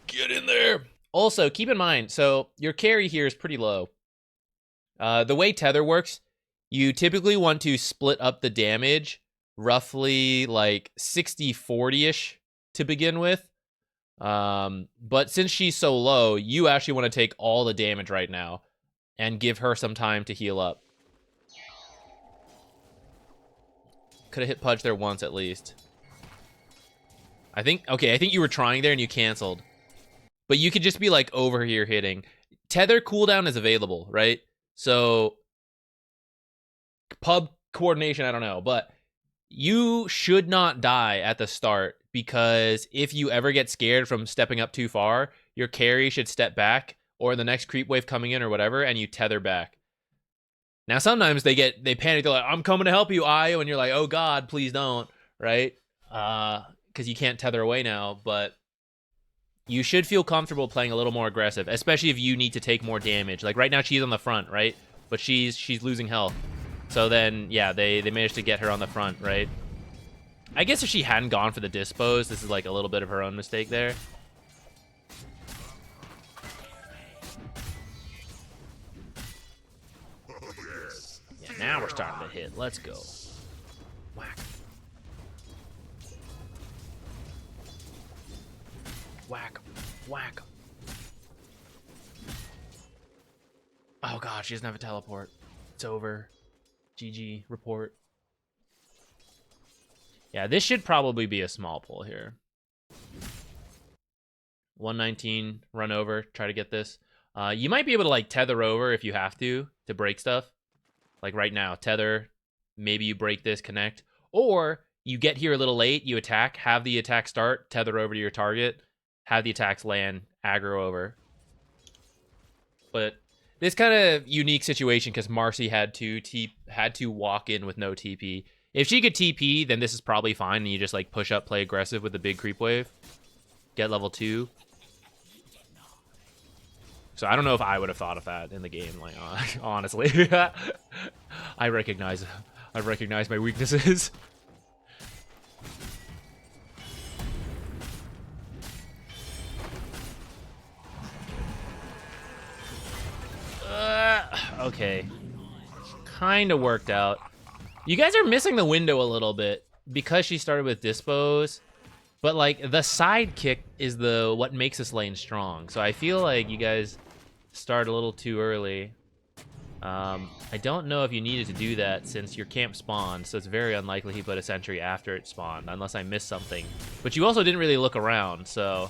Get in there. Also, keep in mind, so your carry here is pretty low. The way Tether works, you typically want to split up the damage roughly like 60-40-ish to begin with. But since she's so low, you actually want to take all the damage right now and give her some time to heal up. Could have hit Pudge there once at least. I think you were trying there and you canceled. But you could just be like over here hitting. Tether cooldown is available, right? So pub coordination, I don't know, but you should not die at the start, because if you ever get scared from stepping up too far, your carry should step back, or the next creep wave coming in or whatever, and you tether back. Now sometimes they panic, they're like, I'm coming to help you, Io, and you're like, oh god, please don't, right? Because you can't tether away now, but you should feel comfortable playing a little more aggressive, especially if you need to take more damage. Like right now she's on the front, right? But she's losing health. So then, yeah, they managed to get her on the front, right? I guess if she hadn't gone for the dispose, this is like a little bit of her own mistake there. Yeah, now we're starting to hit. Let's go. Whack. Whack. Whack. Oh god, she doesn't have a teleport. It's over. GG. Report. Yeah, this should probably be a small pull here. 119, run over, try to get this. You might be able to like tether over if you have to break stuff. Like right now, tether, maybe you break this, connect. Or you get here a little late, you attack, have the attack start, tether over to your target, have the attacks land, aggro over. But this kind of unique situation because Marcy had to walk in with no TP. If she could TP, then this is probably fine, and you just like push up, play aggressive with the big creep wave, get level 2. So I don't know if I would have thought of that in the game. Like honestly, I recognize my weaknesses. Okay, kind of worked out. You guys are missing the window a little bit because she started with dispose, but like the sidekick is what makes this lane strong. So I feel like you guys start a little too early. I don't know if you needed to do that since your camp spawned, so it's very unlikely he put a sentry after it spawned, unless I missed something. But you also didn't really look around, so...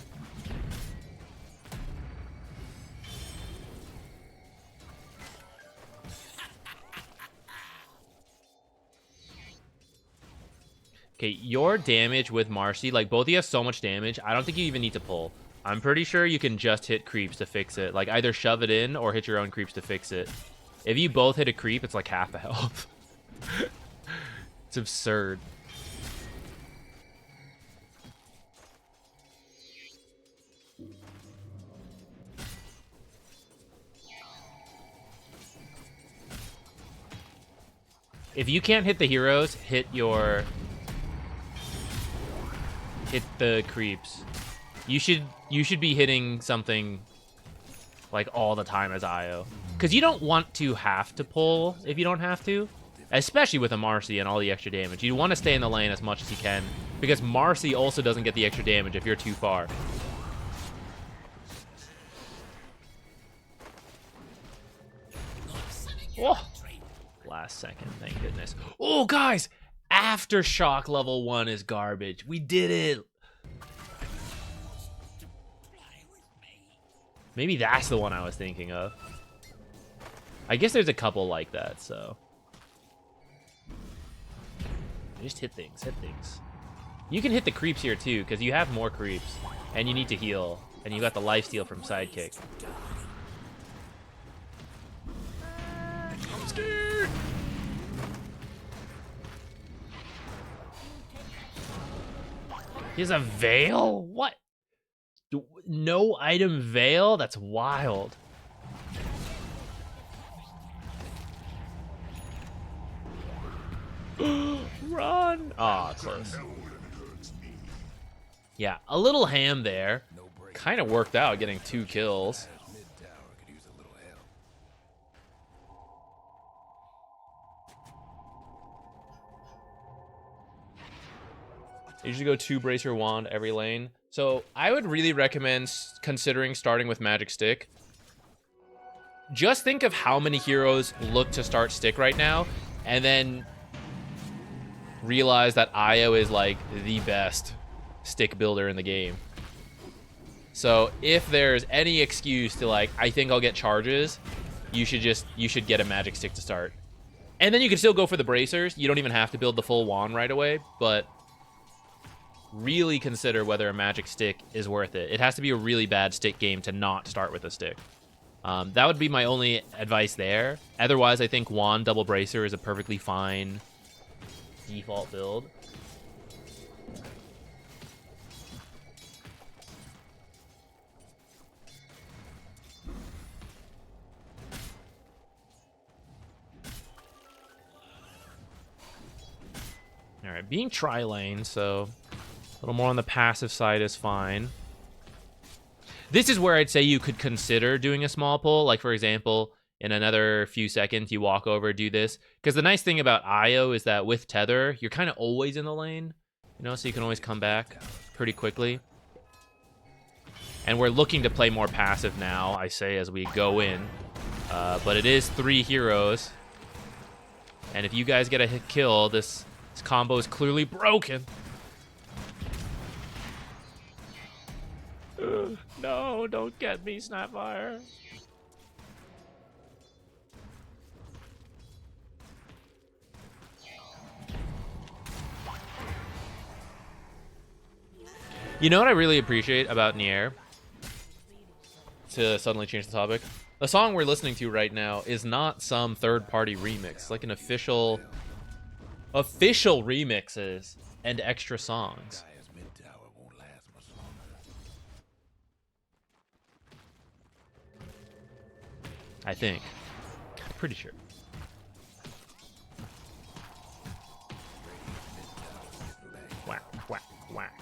Okay, your damage with Marcy, like both of you have so much damage, I don't think you even need to pull. I'm pretty sure you can just hit creeps to fix it. Like either shove it in or hit your own creeps to fix it. If you both hit a creep, it's like half the health. It's absurd. If you can't hit the heroes, hit your... hit the creeps. You should be hitting something like all the time as Io. Because you don't want to have to pull if you don't have to. Especially with a Marcy and all the extra damage. You want to stay in the lane as much as you can. Because Marcy also doesn't get the extra damage if you're too far. Oh! Last second, thank goodness. Oh, guys! Aftershock level 1 is garbage. We did it! Maybe that's the one I was thinking of. I guess there's a couple like that, so. Just hit things, hit things. You can hit the creeps here too, because you have more creeps. And you need to heal. And you got the lifesteal from Sidekick. I'm scared! He has a veil? What? No item veil? That's wild. Run! Aw, close. Yeah, a little ham there. Kind of worked out getting 2 kills. You usually go 2 Bracer Wand every lane. So I would really recommend considering starting with Magic Stick. Just think of how many heroes look to start Stick right now, and then realize that Io is like the best Stick builder in the game. So if there's any excuse to like, I think I'll get charges, you should get a Magic Stick to start. And then you can still go for the bracers. You don't even have to build the full wand right away, but really consider whether a Magic Stick is worth it. It has to be a really bad Stick game to not start with a Stick. That would be my only advice there. Otherwise, I think Wand Double Bracer is a perfectly fine default build. All right, being tri-lane, so a little more on the passive side is fine. This is where I'd say you could consider doing a small pull. Like, for example, in another few seconds, you walk over, do this. Because the nice thing about Io is that with Tether, you're kind of always in the lane. You know, so you can always come back pretty quickly. And we're looking to play more passive now, I say, as we go in. But it is 3 heroes. And if you guys get a hit kill, this combo is clearly broken. No, don't get me, Snapfire. You know what I really appreciate about Nier? To suddenly change the topic. The song we're listening to right now is not some third-party remix. It's like an official remixes and extra songs. I think. Pretty sure. Whack, whack, whack.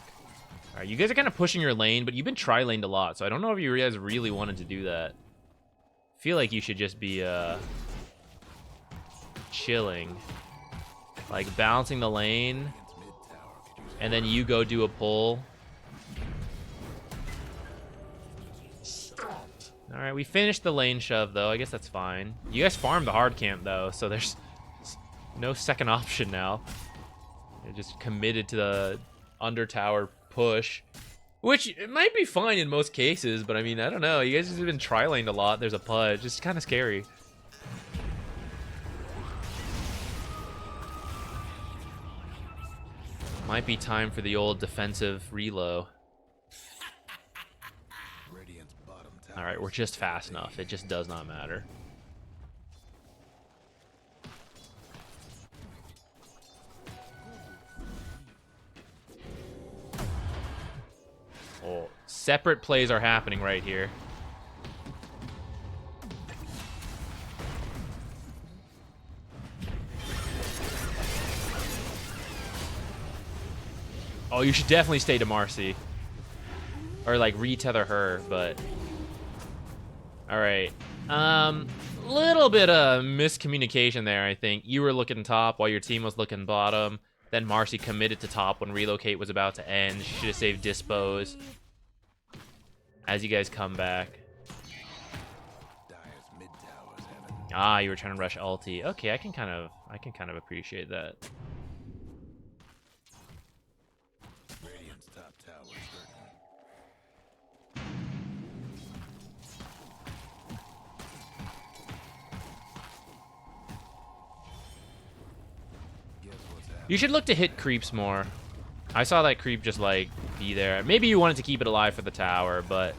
Alright, you guys are kind of pushing your lane, but you've been tri-laned a lot, so I don't know if you guys really wanted to do that. I feel like you should just be, chilling. Like, balancing the lane, and then you go do a pull. Alright, we finished the lane shove, though. I guess that's fine. You guys farmed the hard camp, though, so there's no second option now. You're just committed to the under tower push, which it might be fine in most cases, but I mean, I don't know. You guys have been tri-laned a lot. There's a pudge. It's kind of scary. Might be time for the old defensive reload. Alright, we're just fast enough. It just does not matter. Oh, separate plays are happening right here. Oh, you should definitely stay to Marcy. Or, like, retether her, but... Alright. Little bit of miscommunication there, I think. You were looking top while your team was looking bottom. Then Marcy committed to top when relocate was about to end. She should have saved dispose. As you guys come back. Ah, you were trying to rush ulti. Okay, I can kind of appreciate that. Radiant's top tower is hurting. Guess what's happening? You should look to hit creeps more. I saw that creep just like be there. Maybe you wanted to keep it alive for the tower, but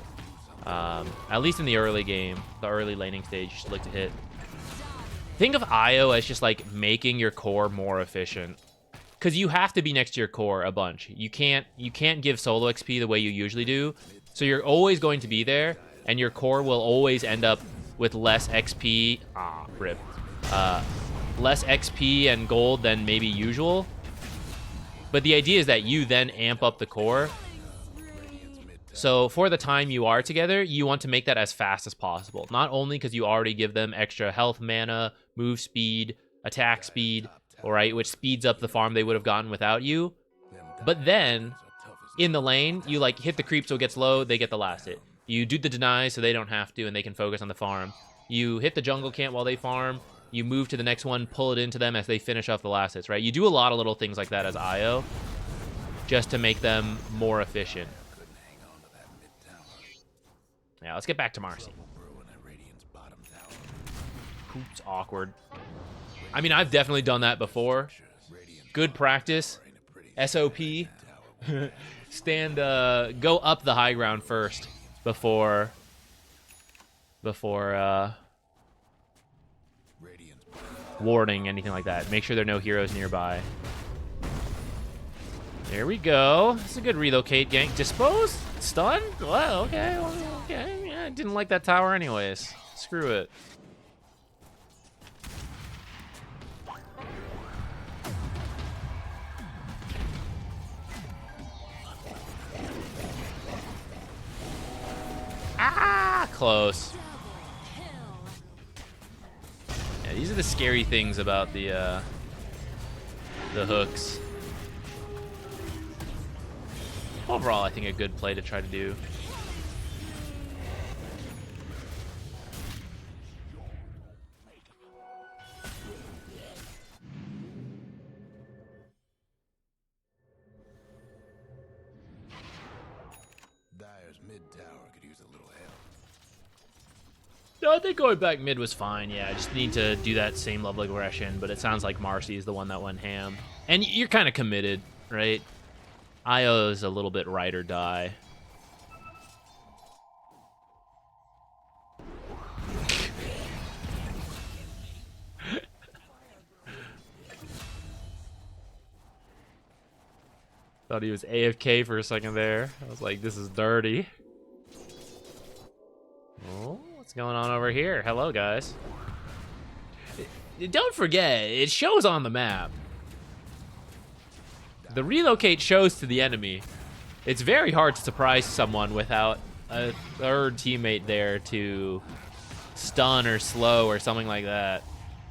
at least in the early game, the early laning stage, you should look to hit. Think of IO as just like making your core more efficient, because you have to be next to your core a bunch. You can't give solo XP the way you usually do, so you're always going to be there, and your core will always end up with less XP. Rip. Less XP and gold than maybe usual. But the idea is that you then amp up the core. So for the time you are together, you want to make that as fast as possible. Not only because you already give them extra health, mana, move speed, attack speed, all right, which speeds up the farm they would have gotten without you. But then, in the lane, you like hit the creep so it gets low, they get the last hit. You do the deny so they don't have to and they can focus on the farm. You hit the jungle camp while they farm. You move to the next one, pull it into them as they finish off the last hits, right? You do a lot of little things like that as IO, just to make them more efficient. Yeah, let's get back to Marcy. Oops, awkward. I mean, I've definitely done that before. Good practice. SOP. Go up the high ground first before warding, anything like that. Make sure there are no heroes nearby. There we go. That's a good relocate gank. Dispose? Stun? Well, okay. Okay. Yeah, I didn't like that tower anyways. Screw it. Ah, close. Yeah, these are the scary things about the hooks. Overall, I think a good play to try to do. Dyer's mid tower could use a little help. No, I think going back mid was fine. Yeah, I just need to do that same level of aggression, but it sounds like Marcy is the one that went ham. And you're kind of committed, right? IO is a little bit ride or die. Thought he was AFK for a second there. I was like, this is dirty. Oh, what's going on over here? Hello, guys. Don't forget, it shows on the map. The relocate shows to the enemy. It's very hard to surprise someone without a third teammate there to stun or slow or something like that.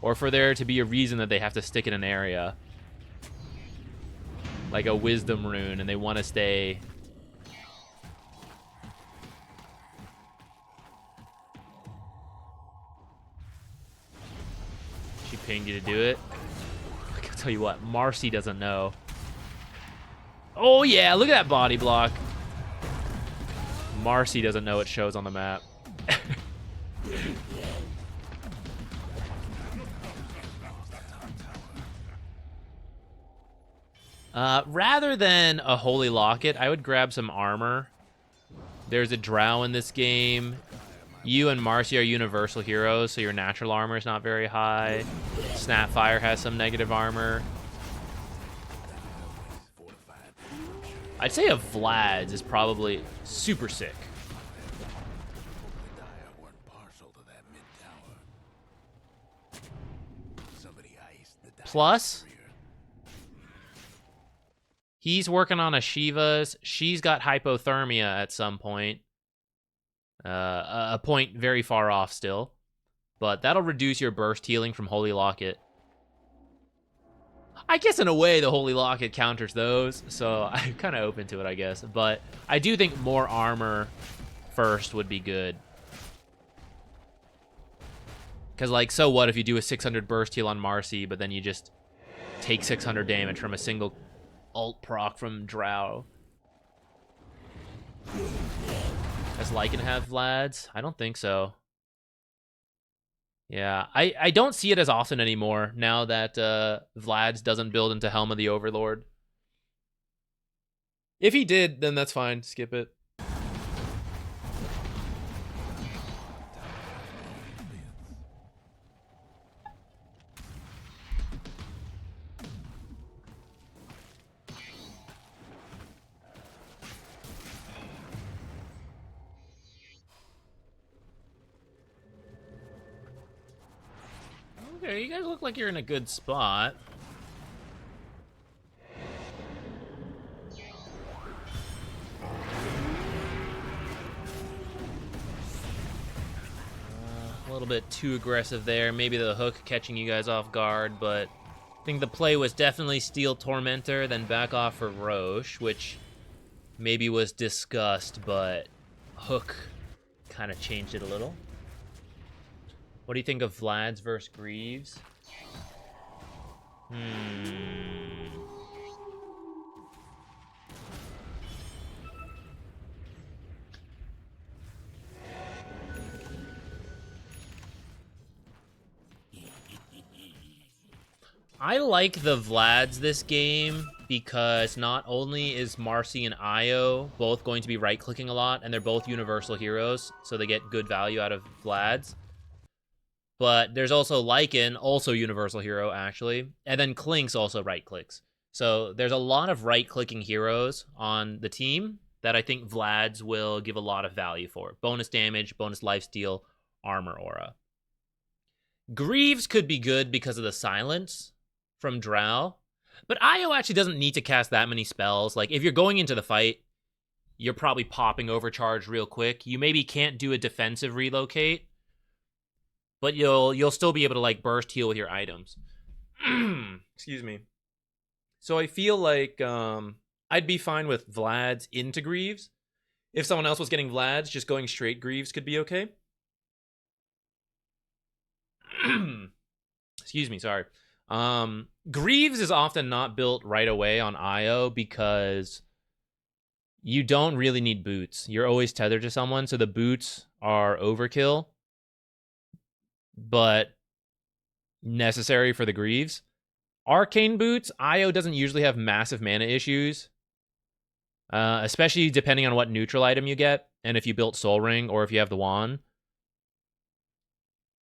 Or for there to be a reason that they have to stick in an area. Like a wisdom rune and they want to stay. She pinged you to do it. I can tell you what, Marcy doesn't know. Oh yeah, look at that body block. Marcy doesn't know it shows on the map. Rather than a holy locket, I would grab some armor. There's a drow in this game. You and Marcy are universal heroes, so your natural armor is not very high. Snapfire has some negative armor. I'd say a Vlad's is probably super sick. Plus, He's working on a Shiva's. She's got hypothermia at some point. A point very far off still. But that'll reduce your burst healing from Holy Locket. I guess in a way the Holy Locket counters those, so I'm kind of open to it, I guess. But I do think more armor first would be good. Because, like, so what if you do a 600 burst heal on Marcy, but then you just take 600 damage from a single alt proc from Drow? Does Lycan have Vlads? I don't think so. Yeah, I don't see it as often anymore now that Vlads doesn't build into Helm of the Overlord. If he did, then that's fine. Skip it. Okay, you guys look like you're in a good spot. A little bit too aggressive there. Maybe the hook catching you guys off guard, but I think the play was definitely steal Tormentor, then back off for Roche, which maybe was discussed, but hook kind of changed it a little. What do you think of Vlad's versus Greaves? I like the Vlads this game because not only is Marcy and Io both going to be right-clicking a lot, and they're both universal heroes, so they get good value out of Vlads. But there's also Lycan, also universal hero, actually. And then Klink's also right-clicks. So there's a lot of right-clicking heroes on the team that I think Vlad's will give a lot of value for. Bonus damage, bonus lifesteal, armor aura. Greaves could be good because of the silence from Drow. But Io actually doesn't need to cast that many spells. Like, if you're going into the fight, you're probably popping Overcharge real quick. You maybe can't do a defensive relocate, but you'll still be able to, like, burst heal with your items. Excuse me. So I feel like I'd be fine with Vlad's into Greaves. If someone else was getting Vlad's, just going straight Greaves could be okay. Excuse me, sorry. Greaves is often not built right away on Io because you don't really need boots. You're always tethered to someone, so the boots are overkill, but necessary for the Greaves. Arcane boots, Io doesn't usually have massive mana issues, especially depending on what neutral item you get, and if you built Soul Ring or if you have the wand.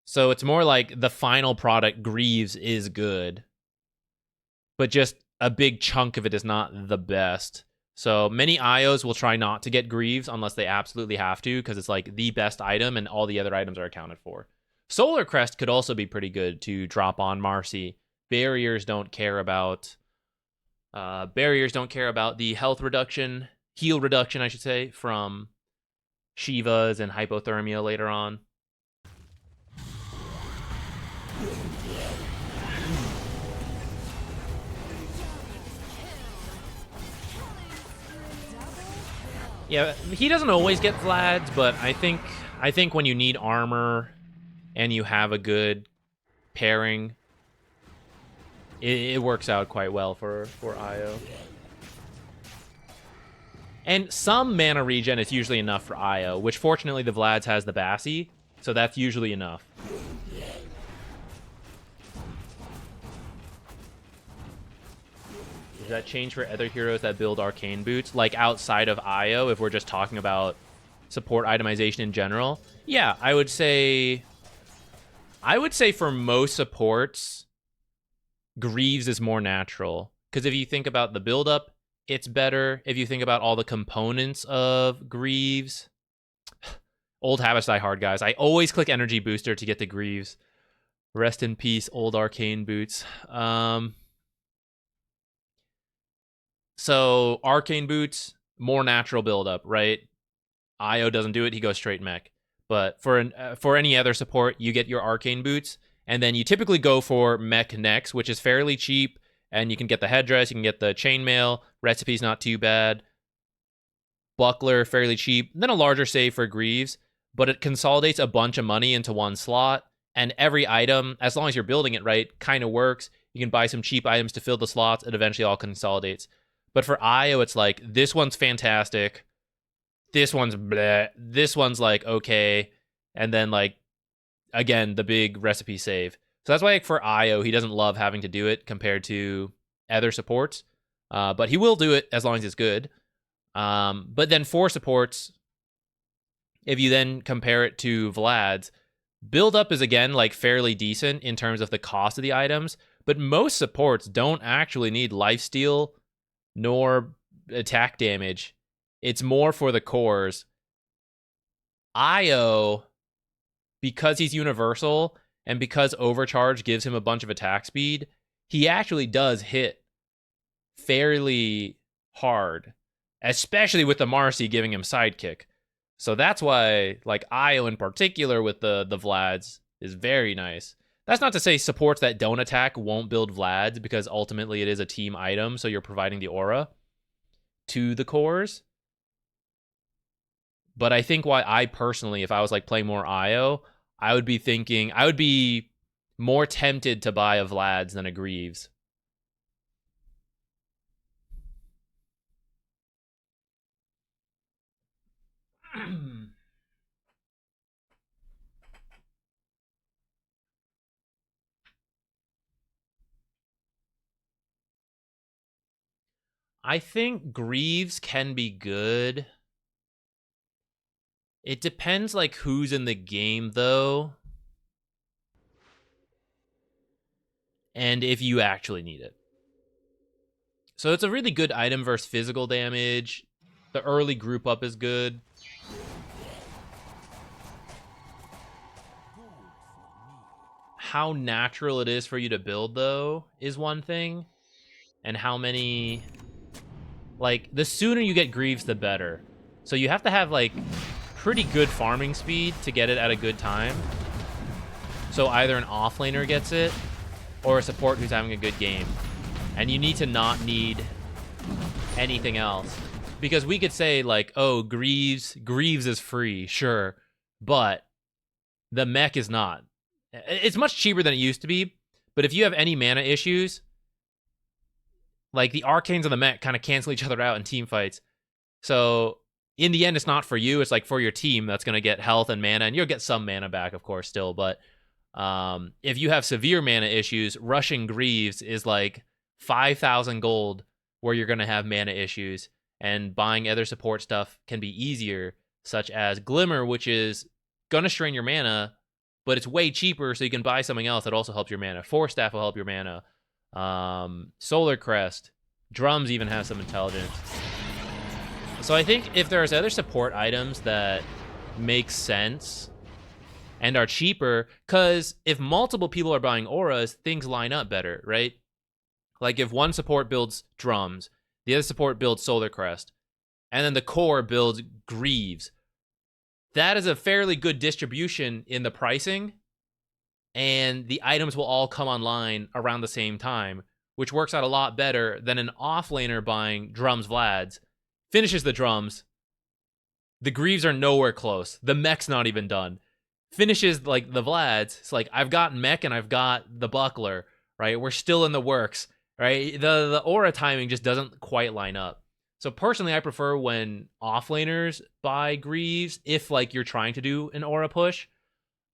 So it's more like the final product, Greaves, is good, but just a big chunk of it is not the best. So many IOs will try not to get Greaves unless they absolutely have to, because it's like the best item and all the other items are accounted for. Solar Crest could also be pretty good to drop on Marcy. Barriers don't care about the health reduction, heal reduction, I should say, from Shivas and hypothermia later on. Yeah, he doesn't always get Vlad's, but I think when you need armor and you have a good pairing, it works out quite well for Io. And some mana regen is usually enough for Io, which fortunately the Vlad's has the Bassi, so that's usually enough. Does that change for other heroes that build arcane boots? Like outside of Io, if we're just talking about support itemization in general? Yeah, I would say for most supports, Greaves is more natural. Because if you think about the buildup, it's better. If you think about all the components of Greaves, old habits die hard, guys. I always click energy booster to get the Greaves. Rest in peace, old arcane boots. So Arcane Boots, more natural buildup, right? Io doesn't do it; he goes straight mech. But for any other support, you get your Arcane Boots, and then you typically go for mech next, which is fairly cheap, and you can get the headdress, you can get the chainmail. Recipe's not too bad. Buckler, fairly cheap. Then a larger save for Greaves, but it consolidates a bunch of money into one slot, and every item, as long as you're building it right, kind of works. You can buy some cheap items to fill the slots. It eventually all consolidates. But for Io, it's like, this one's fantastic. This one's bleh. This one's like, okay. And then, like, again, the big recipe save. So that's why, like, for Io, he doesn't love having to do it compared to other supports. But he will do it as long as it's good. But then for supports, if you then compare it to Vlad's, build up is, again, like, fairly decent in terms of the cost of the items. But most supports don't actually need lifesteal nor attack damage. It's more for the cores. Io, because he's universal and because overcharge gives him a bunch of attack speed, he actually does hit fairly hard, especially with the Marcy giving him sidekick. So that's why, like, Io in particular with the Vlads is very nice. That's not to say supports that don't attack won't build Vlads, because ultimately it is a team item, so you're providing the aura to the cores. But I think why I personally, if I was like playing more Io, I would be more tempted to buy a Vlad's than a Greaves. I think Greaves can be good. It depends, like, who's in the game, though. And if you actually need it. So it's a really good item versus physical damage. The early group up is good. How natural it is for you to build, though, is one thing. And how many... Like, the sooner you get Greaves, the better. So you have to have, like, pretty good farming speed to get it at a good time. So either an offlaner gets it, or a support who's having a good game. And you need to not need anything else. Because we could say, like, oh, Greaves is free, sure. But the mech is not. It's much cheaper than it used to be. But if you have any mana issues, like, the arcanes and the mech kind of cancel each other out in team fights. So in the end, it's not for you. It's like for your team that's going to get health and mana. And you'll get some mana back, of course, still. But if you have severe mana issues, rushing Greaves is like 5,000 gold where you're going to have mana issues. And buying other support stuff can be easier, such as Glimmer, which is going to strain your mana, but it's way cheaper, so you can buy something else that also helps your mana. Force Staff will help your mana. Solar Crest, Drums even have some intelligence. So I think if there's other support items that make sense and are cheaper, because if multiple people are buying auras, things line up better, right? Like if one support builds Drums, the other support builds Solar Crest, and then the core builds Greaves, that is a fairly good distribution in the pricing. And the items will all come online around the same time, which works out a lot better than an offlaner buying Drums Vlads, finishes the Drums, the Greaves are nowhere close, the mech's not even done, finishes, like, the Vlads, it's like, I've got mech and I've got the Buckler, right? We're still in the works, right? The aura timing just doesn't quite line up. So personally, I prefer when offlaners buy Greaves, if, like, you're trying to do an aura push.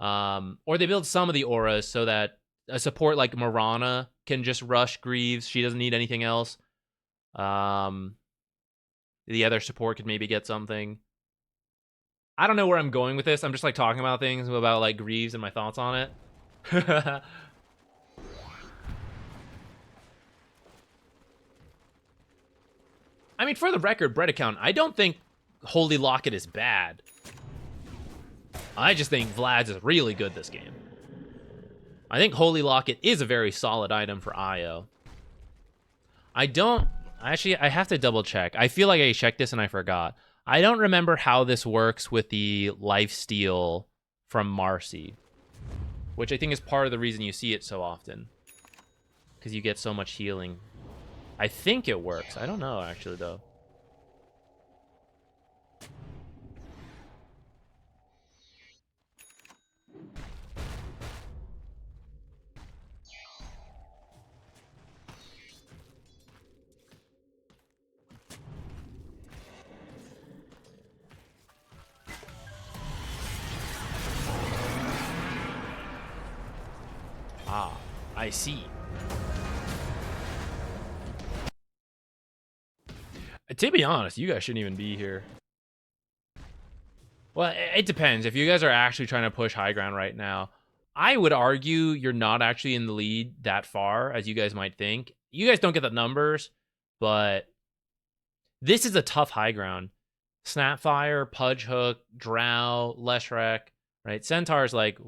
Or they build some of the auras so that a support like Mirana can just rush Greaves. She doesn't need anything else. The other support could maybe get something. I don't know where I'm going with this. I'm just, like, talking about things about, like, Greaves and my thoughts on it. I mean, for the record, bread account, I don't think Holy Locket is bad. I just think Vlad's is really good this game. I think Holy Locket is a very solid item for Io. I don't Actually, I have to double check. I feel like I checked this and I forgot. I don't remember how this works with the lifesteal from Marcy, which I think is part of the reason you see it so often, because you get so much healing. I think it works. I don't know, actually, though. Ah, I see. To be honest, you guys shouldn't even be here. Well, it depends. If you guys are actually trying to push high ground right now, I would argue you're not actually in the lead that far as you guys might think. You guys don't get the numbers, but this is a tough high ground. Snapfire, Pudge Hook, Drow, Leshrac, right? Centaur's like,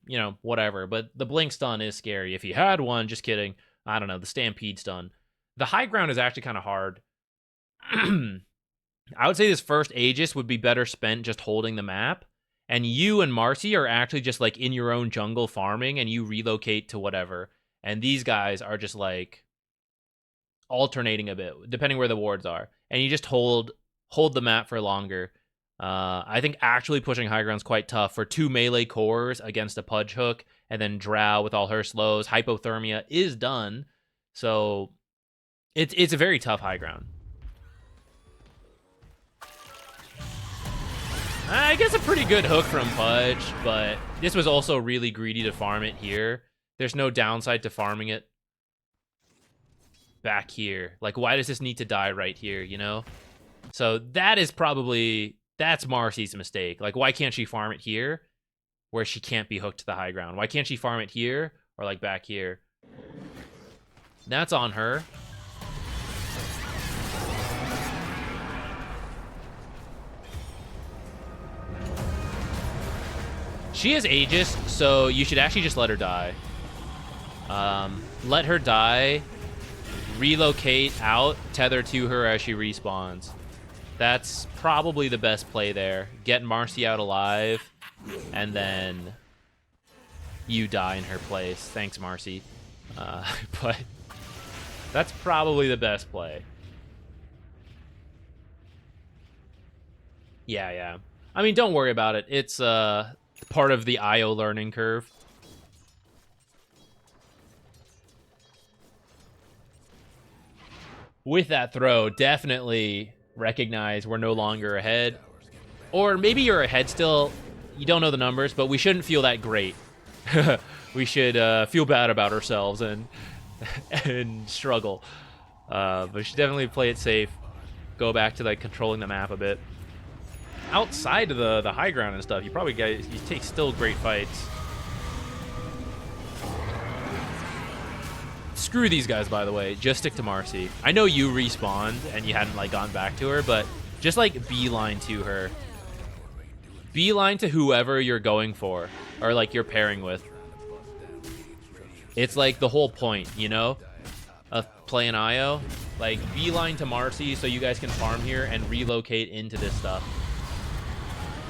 you know, whatever. But the Blink stun is scary. If you had one, just kidding. I don't know, the Stampede stun. The high ground is actually kind of hard. I would say this first Aegis would be better spent just holding the map. And you and Marcy are actually just like in your own jungle farming, and you relocate to whatever. And these guys are just like alternating a bit, depending where the wards are. And you just hold the map for longer. I think actually pushing high ground is quite tough for 2 melee cores against a Pudge Hook, and then Drow with all her slows. Hypothermia is done. So it's a very tough high ground. I guess a pretty good hook from Pudge, but this was also really greedy to farm it here. There's no downside to farming it back here. Like, why does this need to die right here, you know? So that is probably, that's Marcy's mistake. Like, why can't she farm it here where she can't be hooked to the high ground? Why can't she farm it here or, like, back here? That's on her. She has Aegis, so you should actually just let her die. Let her die, relocate out, tether to her as she respawns. That's probably the best play there. Get Marcy out alive, and then you die in her place. Thanks, Marcy. But that's probably the best play. Yeah. I mean, don't worry about it. It's part of the IO learning curve. With that throw, definitely recognize we're no longer ahead. Or maybe you're ahead still. You don't know the numbers, but we shouldn't feel that great. We should feel bad about ourselves and struggle. But we should definitely play it safe. Go back to like controlling the map a bit. Outside of the high ground and stuff, you take still great fights. Screw these guys, by the way. Just stick to Marcy. I know you respawned and you hadn't like gone back to her, but just like beeline to her. Beeline to whoever you're going for or like you're pairing with. It's like the whole point, you know, of playing IO. Like beeline to Marcy so you guys can farm here and relocate into this stuff.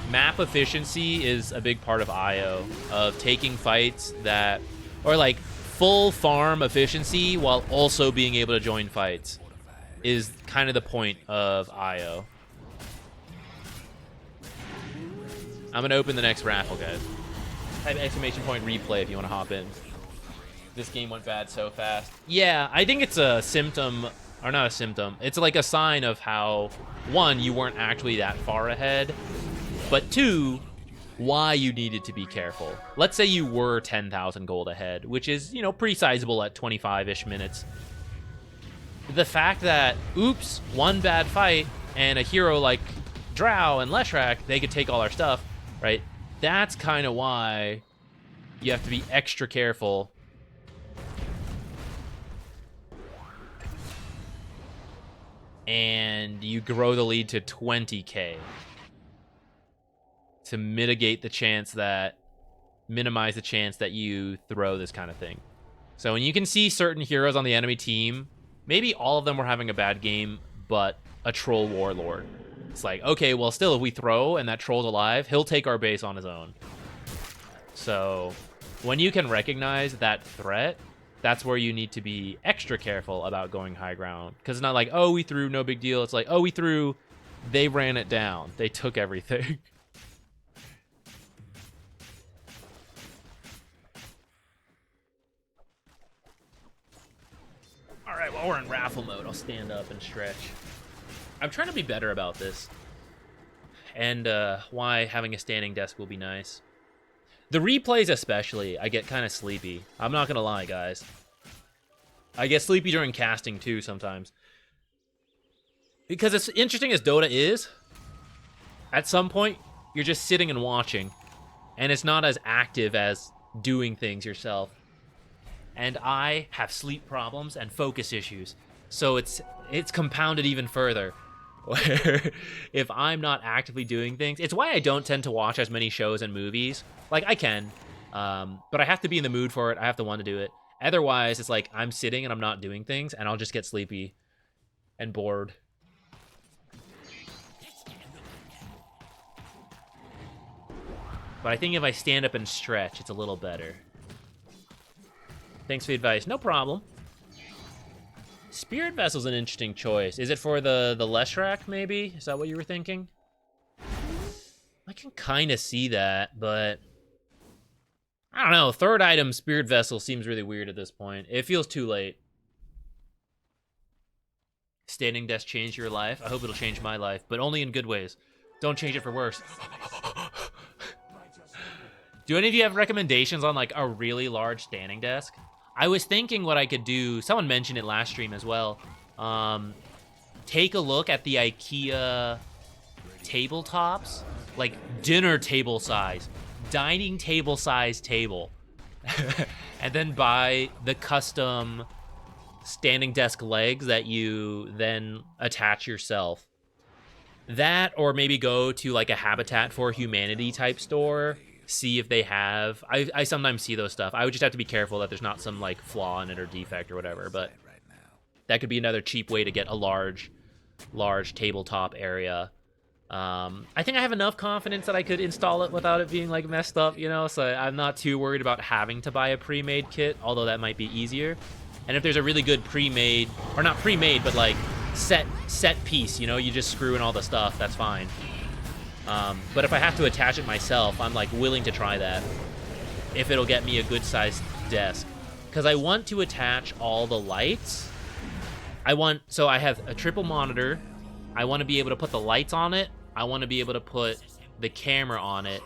Map efficiency is a big part of IO, of taking fights that, or like full farm efficiency while also being able to join fights is kind of the point of IO. I'm gonna open the next raffle, guys. Type exclamation point replay if you want to hop in. This game went bad so fast. Yeah, I think it's a symptom, or not a symptom. It's like a sign of how, one, you weren't actually that far ahead, but two, why you needed to be careful. Let's say you were 10,000 gold ahead, which is, you know, pretty sizable at 25-ish minutes. The fact that, oops, one bad fight, and a hero like Drow and Leshrac, they could take all our stuff, right? That's kind of why you have to be extra careful. And you grow the lead to 20k. To mitigate the chance that, minimize the chance that you throw this kind of thing. So when you can see certain heroes on the enemy team Maybe all of them were having a bad game, but a troll warlord. It's like, okay, well, still, if we throw and that troll's alive, he'll take our base on his own. So when you can recognize that threat, that's where you need to be extra careful about going high ground. Because it's not like, oh, we threw, no big deal. It's like, oh, we threw, they ran it down. They took everything. All right, well, we're in raffle mode. I'll stand up and stretch. I'm trying to be better about this. And why having a standing desk will be nice. The replays especially, I get kind of sleepy. I'm not going to lie, guys. I get sleepy during casting, too, sometimes. Because as interesting as Dota is, at some point, you're just sitting and watching. And it's not as active as doing things yourself. And I have sleep problems and focus issues. So it's compounded even further. Where if I'm not actively doing things, it's why I don't tend to watch as many shows and movies. Like, I can, but I have to be in the mood for it. I have to want to do it. Otherwise, it's like I'm sitting and I'm not doing things, and I'll just get sleepy and bored. But I think if I stand up and stretch, it's a little better. Thanks for the advice. No problem. Spirit Vessel's an interesting choice. Is it for the Leshrac, maybe? Is that what you were thinking? I can kind of see that, but I don't know. Third item, Spirit Vessel, seems really weird at this point. It feels too late. Standing desk changed your life? I hope it'll change my life, but only in good ways. Don't change it for worse. Do any of you have recommendations on, like, a really large standing desk? I was thinking what I could do, someone mentioned it last stream as well, take a look at the IKEA tabletops, like dinner table size, dining table size table, and then buy the custom standing desk legs that you then attach yourself. That, or maybe go to like a Habitat for Humanity type store, see if they have, I sometimes see those stuff. I would just have to be careful that there's not some like flaw in it or defect or whatever, but that could be another cheap way to get a large tabletop area. I think I have enough confidence that I could install it without it being like messed up, you know, so I'm not too worried about having to buy a pre-made kit, although that might be easier. And if there's a really good pre-made, or not pre-made, but like set piece, you know, you just screw in all the stuff, that's fine. But if I have to attach it myself, I'm like willing to try that if it'll get me a good sized desk, because I want to attach all the lights. So I have a triple monitor. I want to be able to put the lights on it. I want to be able to put the camera on it.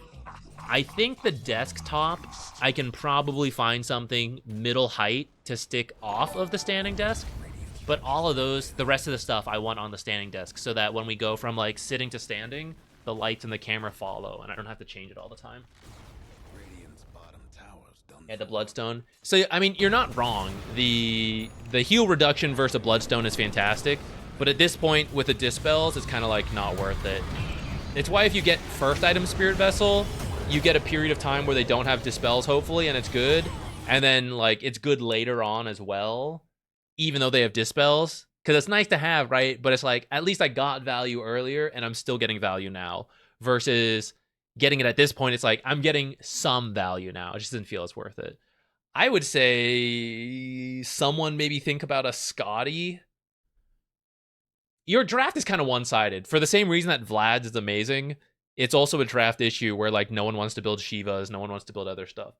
I think the desktop, I can probably find something middle height to stick off of the standing desk. But all of those, the rest of the stuff I want on the standing desk, so that when we go from like sitting to standing, the lights and the camera follow, and I don't have to change it all the time. Yeah, the Bloodstone. So, I mean, you're not wrong. The heal reduction versus a Bloodstone is fantastic, but at this point, with the Dispels, it's kind of like not worth it. It's why if you get first item Spirit Vessel, you get a period of time where they don't have Dispels, hopefully, and it's good. And then, like, it's good later on as well, even though they have Dispels. Because it's nice to have, right? But it's like, at least I got value earlier, and I'm still getting value now. Versus getting it at this point, it's like, I'm getting some value now. It just doesn't feel as worth it. I would say someone maybe think about a Scotty. Your draft is kind of one-sided. For the same reason that Vlad's is amazing, it's also a draft issue where, like, no one wants to build Shivas, no one wants to build other stuff.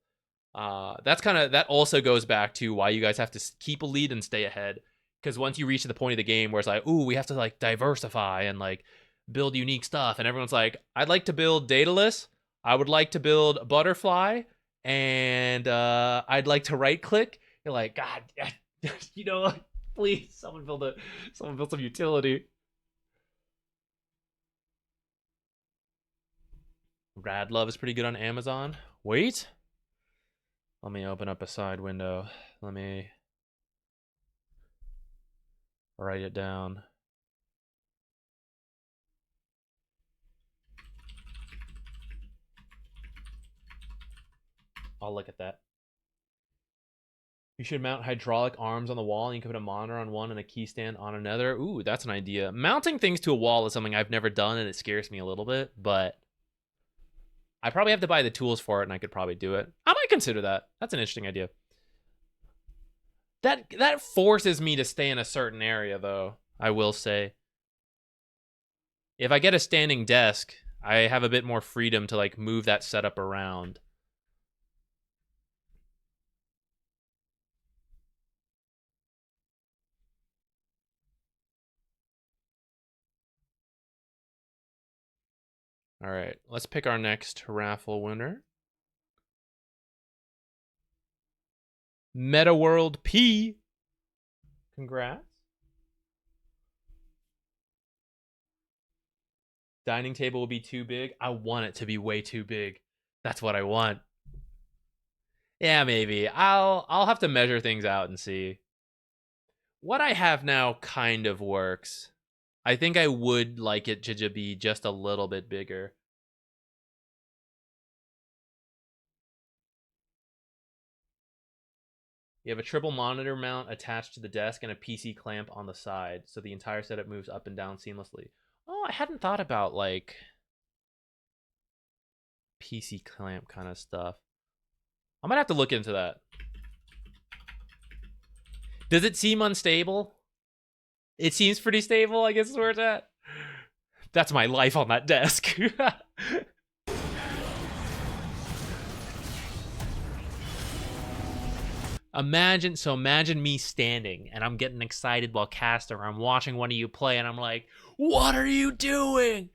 That also goes back to why you guys have to keep a lead and stay ahead. Because once you reach to the point of the game where it's like, ooh, we have to like diversify and like build unique stuff, and everyone's like, I'd like to build Daedalus, I would like to build Butterfly, and I'd like to right click. You're like, God, you know, please, someone build some utility. Rad Love is pretty good on Amazon. Wait, let me open up a side window. Let me write it down. I'll look at that. You should mount hydraulic arms on the wall, and you can put a monitor on one and a key stand on another. Ooh, that's an idea. Mounting things to a wall is something I've never done, and it scares me a little bit, but I probably have to buy the tools for it, and I could probably do it. I might consider that. That's an interesting idea. That forces me to stay in a certain area, though, I will say. If I get a standing desk, I have a bit more freedom to, like, move that setup around. All right, let's pick our next raffle winner. Meta World P. Congrats. Dining table will be too big. I want it to be way too big. That's what I want. Yeah, maybe. I'll have to measure things out and see. What I have now kind of works. I think I would like it to be just a little bit bigger. You have a triple monitor mount attached to the desk and a PC clamp on the side, so the entire setup moves up and down seamlessly. Oh, I hadn't thought about, like, PC clamp kind of stuff. I might have to look into that. Does it seem unstable? It seems pretty stable, I guess is where it's at. That's my life on that desk. Imagine me standing and I'm getting excited while casting, or I'm watching one of you play and I'm like, what are you doing?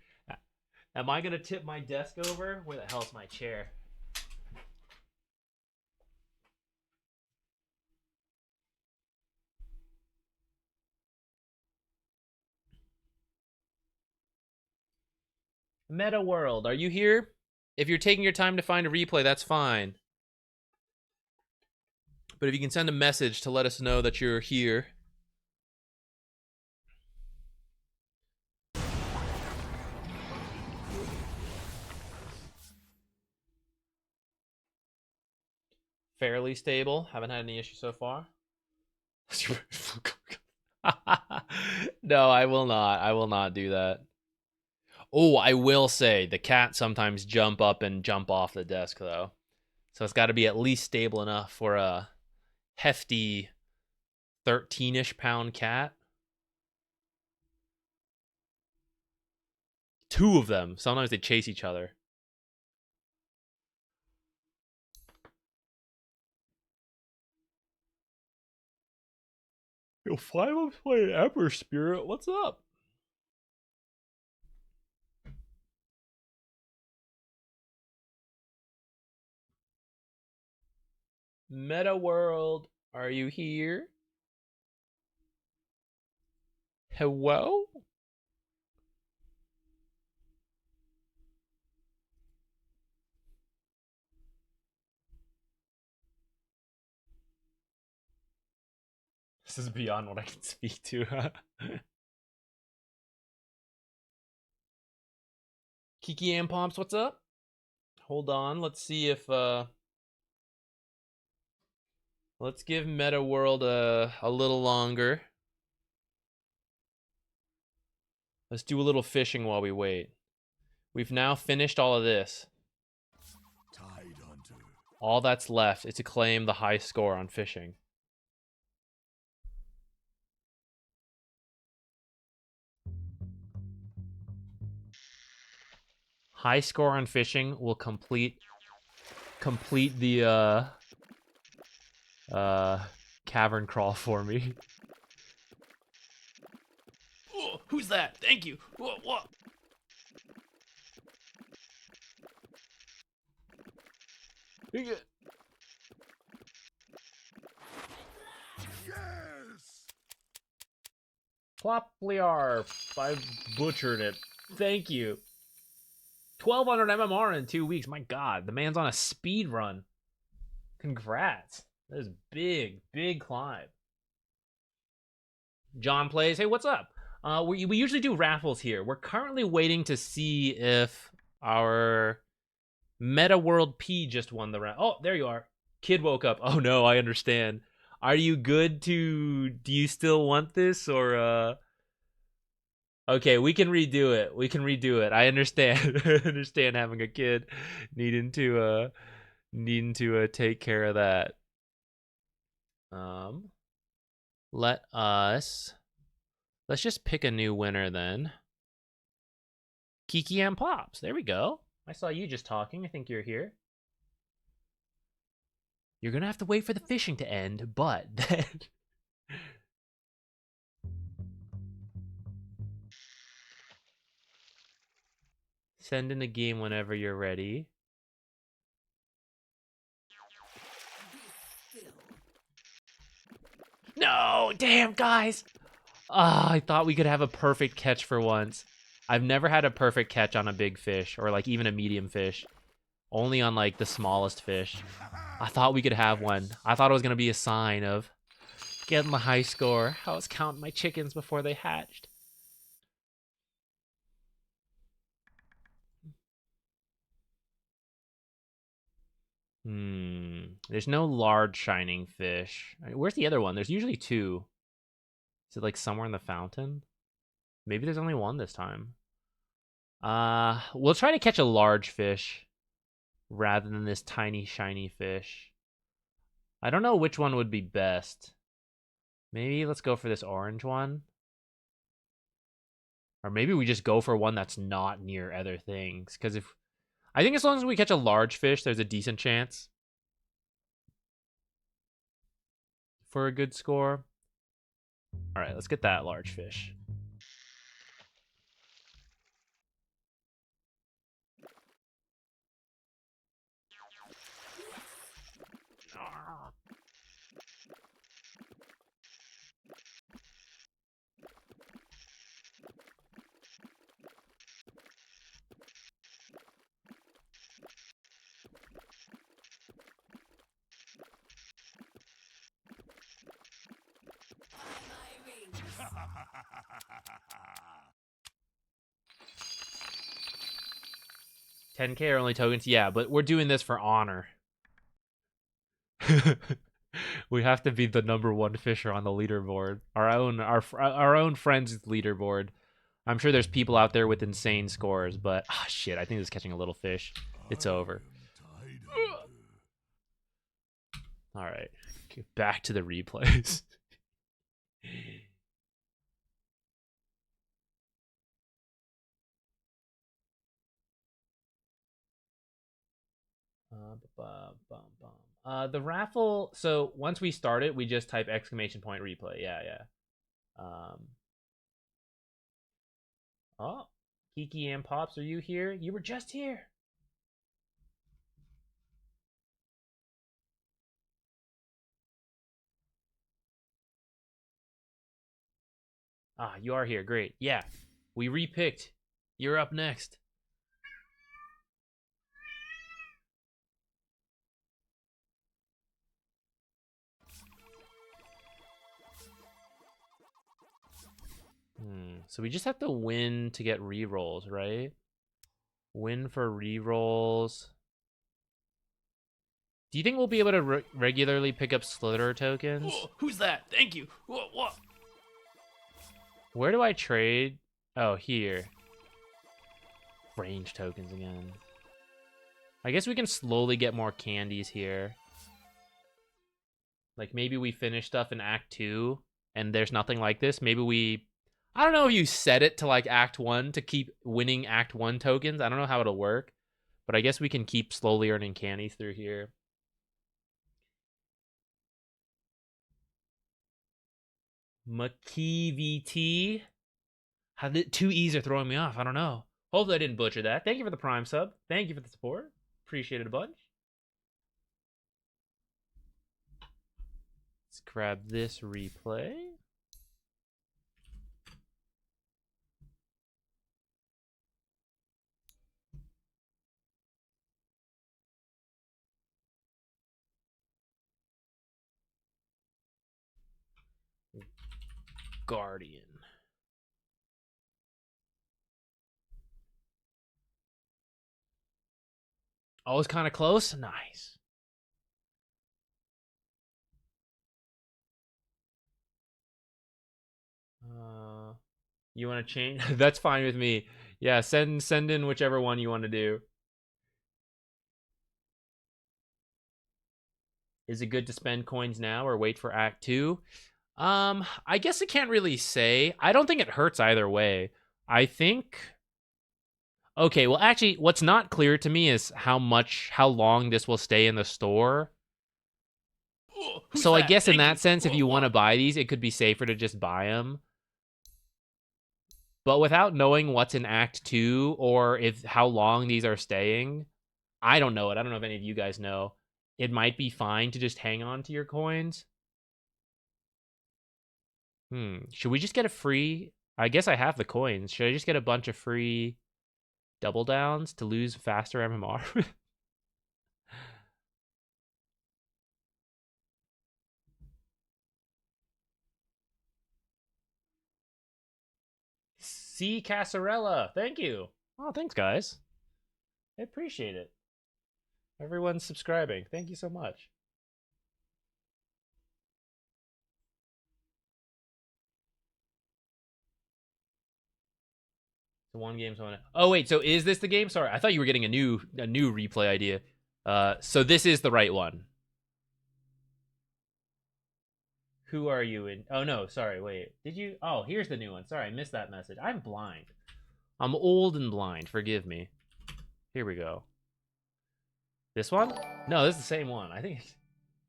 Am I gonna tip my desk over? Where the hell's my chair? Meta World, are you here? If you're taking your time to find a replay, that's fine. But if you can send a message to let us know that you're here. Fairly stable. Haven't had any issues so far. No, I will not. I will not do that. Oh, I will say the cat sometimes jump up and jump off the desk, though. So it's got to be at least stable enough for a hefty 13-ish pound cat. Two of them. Sometimes they chase each other. Yo, 5 of playing Ember Spirit. What's up? Meta World, are you here? Hello? This is beyond what I can speak to. Kiki and Pomps, what's up? Hold on, let's see if let's give Meta World a little longer. Let's do a little fishing while we wait. We've now finished all of this. Tide Hunter. All that's left is to claim the high score on fishing. High score on fishing will complete the cavern crawl for me. Oh, who's that? Thank you. What? Yes! Plopliarf, I butchered it. Thank you. 1200 MMR in 2 weeks. My God, the man's on a speed run. Congrats. That is big climb. John plays. Hey, what's up? We usually do raffles here. We're currently waiting to see if our Meta World P just won the raffle. Oh, there you are. Kid woke up. Oh no, I understand. Are you good to? Do you still want this or? Okay, we can redo it. We can redo it. I understand. I understand having a kid, needing to take care of that. Let us. Let's just pick a new winner then. Kiki and Pops. There we go. I saw you just talking. I think you're here. You're gonna have to wait for the fishing to end, but then. Send in a game whenever you're ready. No, damn, guys. Ah, I thought we could have a perfect catch for once. I've never had a perfect catch on a big fish or like even a medium fish. Only on like the smallest fish. I thought we could have one. I thought it was going to be a sign of getting the high score. I was counting my chickens before they hatched. There's no large shining fish. Where's the other one? There's usually two. Is it like somewhere in the fountain? Maybe there's only one this time. We'll try to catch a large fish rather than this tiny shiny fish. I don't know which one would be best. Maybe let's go for this orange one. Or maybe we just go for one that's not near other things. Because if I think as long as we catch a large fish, there's a decent chance for a good score. All right, let's get that large fish. $10K are only tokens? Yeah, but we're doing this for honor. We have to be the #1 fisher on the leaderboard. Our own friends' leaderboard. I'm sure there's people out there with insane scores, but shit, I think this is catching a little fish. It's over. All right, back to the replays. The raffle. So once we start it, we just type !replay. Yeah. Oh, Kiki and Pops, are you here? You were just here. Ah, you are here. Great. Yeah, we repicked. You're up next. So we just have to win to get rerolls, right? Win for rerolls. Do you think we'll be able to regularly pick up Slither tokens? Whoa, who's that? Thank you. Whoa. Where do I trade? Oh, here. Range tokens again. I guess we can slowly get more candies here. Like maybe we finish stuff in Act 2 and there's nothing like this. Maybe we... I don't know if you set it to like Act 1 to keep winning Act 1 tokens. I don't know how it'll work. But I guess we can keep slowly earning candies through here. McKeevT. How the 2 E's are throwing me off. I don't know. Hopefully I didn't butcher that. Thank you for the Prime sub. Thank you for the support. Appreciate it a bunch. Let's grab this replay. Guardian. Always kind of close. Nice. You want to change? That's fine with me. Yeah, send in whichever one you want to do. Is it good to spend coins now or wait for Act 2? I guess I can't really say. I don't think it hurts either way. I think... Okay, well, actually, what's not clear to me is how long this will stay in the store. So I guess in that sense, if you want to buy these, it could be safer to just buy them. But without knowing what's in Act 2 or if how long these are staying, I don't know it. I don't know if any of you guys know. It might be fine to just hang on to your coins. Should we just get a free... I guess I have the coins. Should I just get a bunch of free double downs to lose faster MMR? C. Casarella, thank you. Oh, thanks, guys. I appreciate it. Everyone's subscribing. Thank you so much. The one game. Oh wait, so is this the game? Sorry, I thought you were getting a new replay idea. So this is the right one. Who are you in? Oh no, sorry, wait. Did you? Oh, here's the new one. Sorry, I missed that message. I'm blind. I'm old and blind. Forgive me. Here we go. This one? No, this is the same one. I think.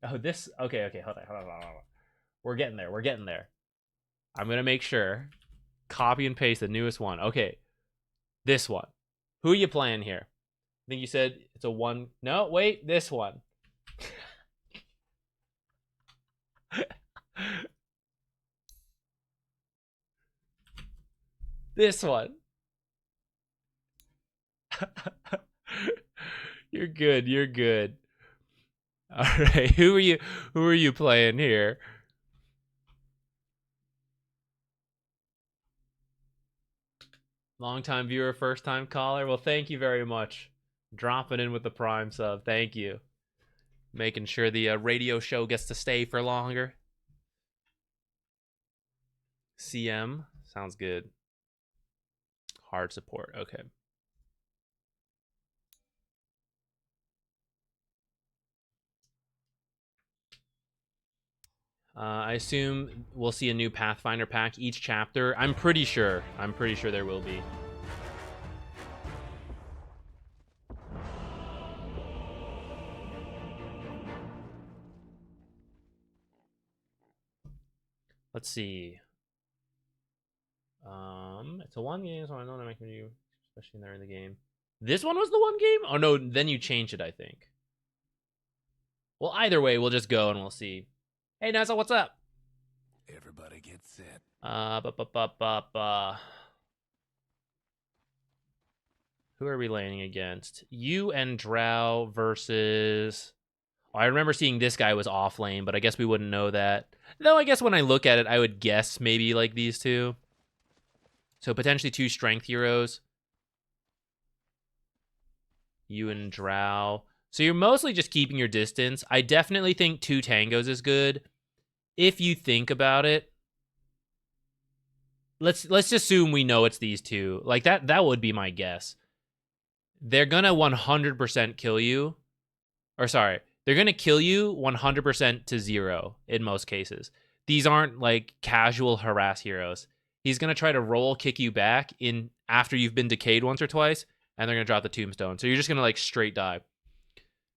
Oh, this. Okay. Hold on. We're getting there. We're getting there. I'm gonna make sure. Copy and paste the newest one. Okay. This one. Who are you playing here? I think you said it's a one. No, wait. This one. This one. You're good. You're good. All right. Who are you playing here? Long-time viewer, first-time caller. Well, thank you very much. Dropping in with the Prime sub. Thank you. Making sure the radio show gets to stay for longer. CM. Sounds good. Hard support. Okay. I assume we'll see a new Pathfinder pack each chapter. I'm pretty sure there will be. Let's see. It's a one game, so I know that making you, especially in there in the game. This one was the one game? Oh no, then you changed it, I think. Well, either way, we'll just go and we'll see. Hey, Nessa, what's up? Everybody get set. Who are we laying against? You and Drow versus... Oh, I remember seeing this guy was off lane, but I guess we wouldn't know that. Though I guess when I look at it, I would guess maybe like these two. So potentially two strength heroes. You and Drow. So you're mostly just keeping your distance. I definitely think two tangos is good. If you think about it, let's just assume we know it's these two. Like that would be my guess. They're gonna 100% kill you. Or sorry, they're gonna kill you 100% to 0 in most cases. These aren't like casual harass heroes. He's gonna try to roll kick you back in after you've been decayed once or twice, and they're gonna drop the tombstone. So you're just gonna like straight die.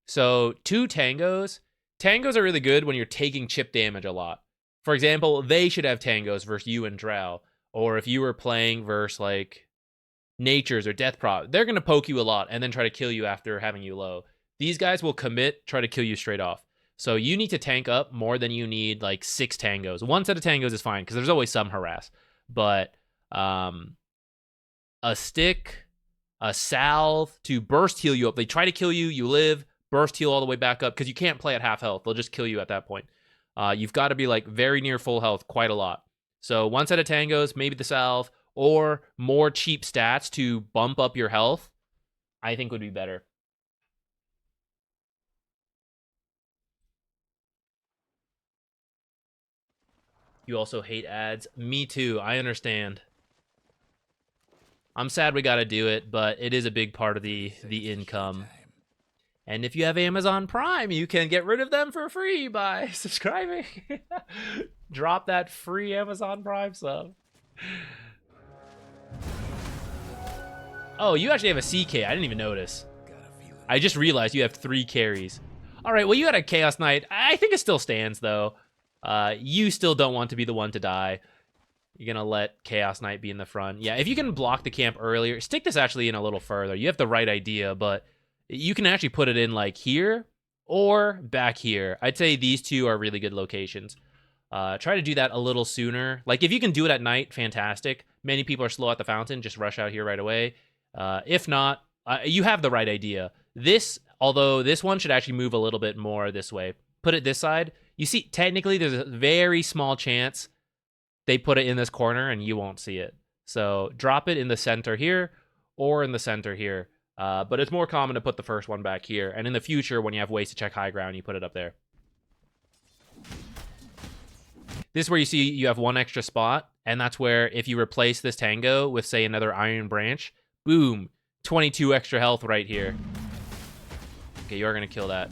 So two tangos. Tangos are really good when you're taking chip damage a lot. For example, they should have tangos versus you and Drow. Or if you were playing versus like Natures or Death Prop, they're going to poke you a lot and then try to kill you after having you low. These guys will commit, try to kill you straight off. So you need to tank up more than you need like 6 tangos. One set of tangos is fine because there's always some harass. But a stick, a salve to burst heal you up. They try to kill you, you live. Burst heal all the way back up because you can't play at half health. They'll just kill you at that point. You've got to be like very near full health quite a lot. So one set of tangos, maybe the salve, or more cheap stats to bump up your health, I think would be better. You also hate ads. Me too. I understand. I'm sad we got to do it, but it is a big part of the income. And if you have Amazon Prime, you can get rid of them for free by subscribing. Drop that free Amazon Prime sub. Oh, you actually have a CK. I didn't even notice. I just realized you have 3 carries. All right, well, you had a Chaos Knight. I think it still stands, though. You still don't want to be the one to die. You're going to let Chaos Knight be in the front. Yeah, if you can block the camp earlier, stick this actually in a little further. You have the right idea, but you can actually put it in like here or back here. I'd say these two are really good locations. Try to do that a little sooner. Like, if you can do it at night, fantastic. Many people are slow at the fountain. Just rush out here right away. If not, you have the right idea. Although this one should actually move a little bit more this way. Put it this side. You see, technically, there's a very small chance they put it in this corner and you won't see it. So drop it in the center here or in the center here. But it's more common to put the first one back here. And in the future, when you have ways to check high ground, you put it up there. This is where you see you have one extra spot. And that's where if you replace this Tango with, say, another Iron Branch, boom, 22 extra health right here. Okay, you are going to kill that.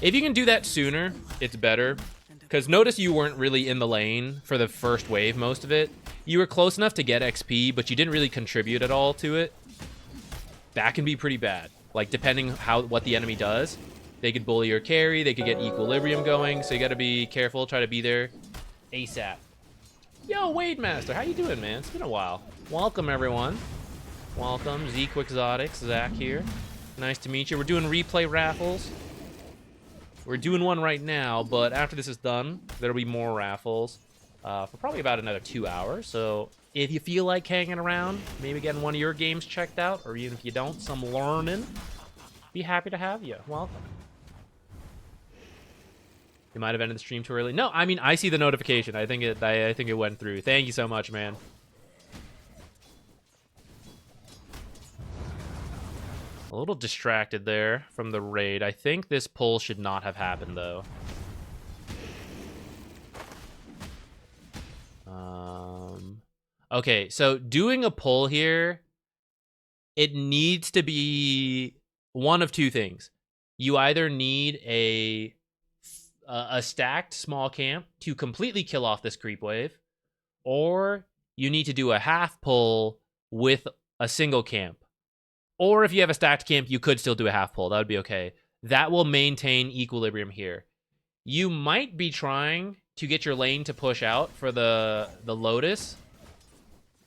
If you can do that sooner, it's better. Because notice you weren't really in the lane for the first wave, most of it. You were close enough to get XP, but you didn't really contribute at all to it. That can be pretty bad. Like, depending what the enemy does. They could bully your carry, they could get equilibrium going, so you gotta be careful, try to be there ASAP. Yo, Wade Master, how you doing, man? It's been a while. Welcome, everyone. Welcome, Z Quixotics, Zach here. Nice to meet you. We're doing replay raffles. We're doing one right now, but after this is done, there'll be more raffles for probably about another 2 hours. So if you feel like hanging around, maybe getting one of your games checked out, or even if you don't, some learning, be happy to have you. Welcome. You might have ended the stream too early. No, I mean, I see the notification. I think it went through. Thank you so much, man. A little distracted there from the raid. I think this pull should not have happened, though. Okay, so doing a pull here, it needs to be one of two things. You either need a stacked small camp to completely kill off this creep wave, or you need to do a half pull with a single camp. Or if you have a stacked camp, you could still do a half pull. That would be okay. That will maintain equilibrium here. You might be trying to get your lane to push out for the Lotus,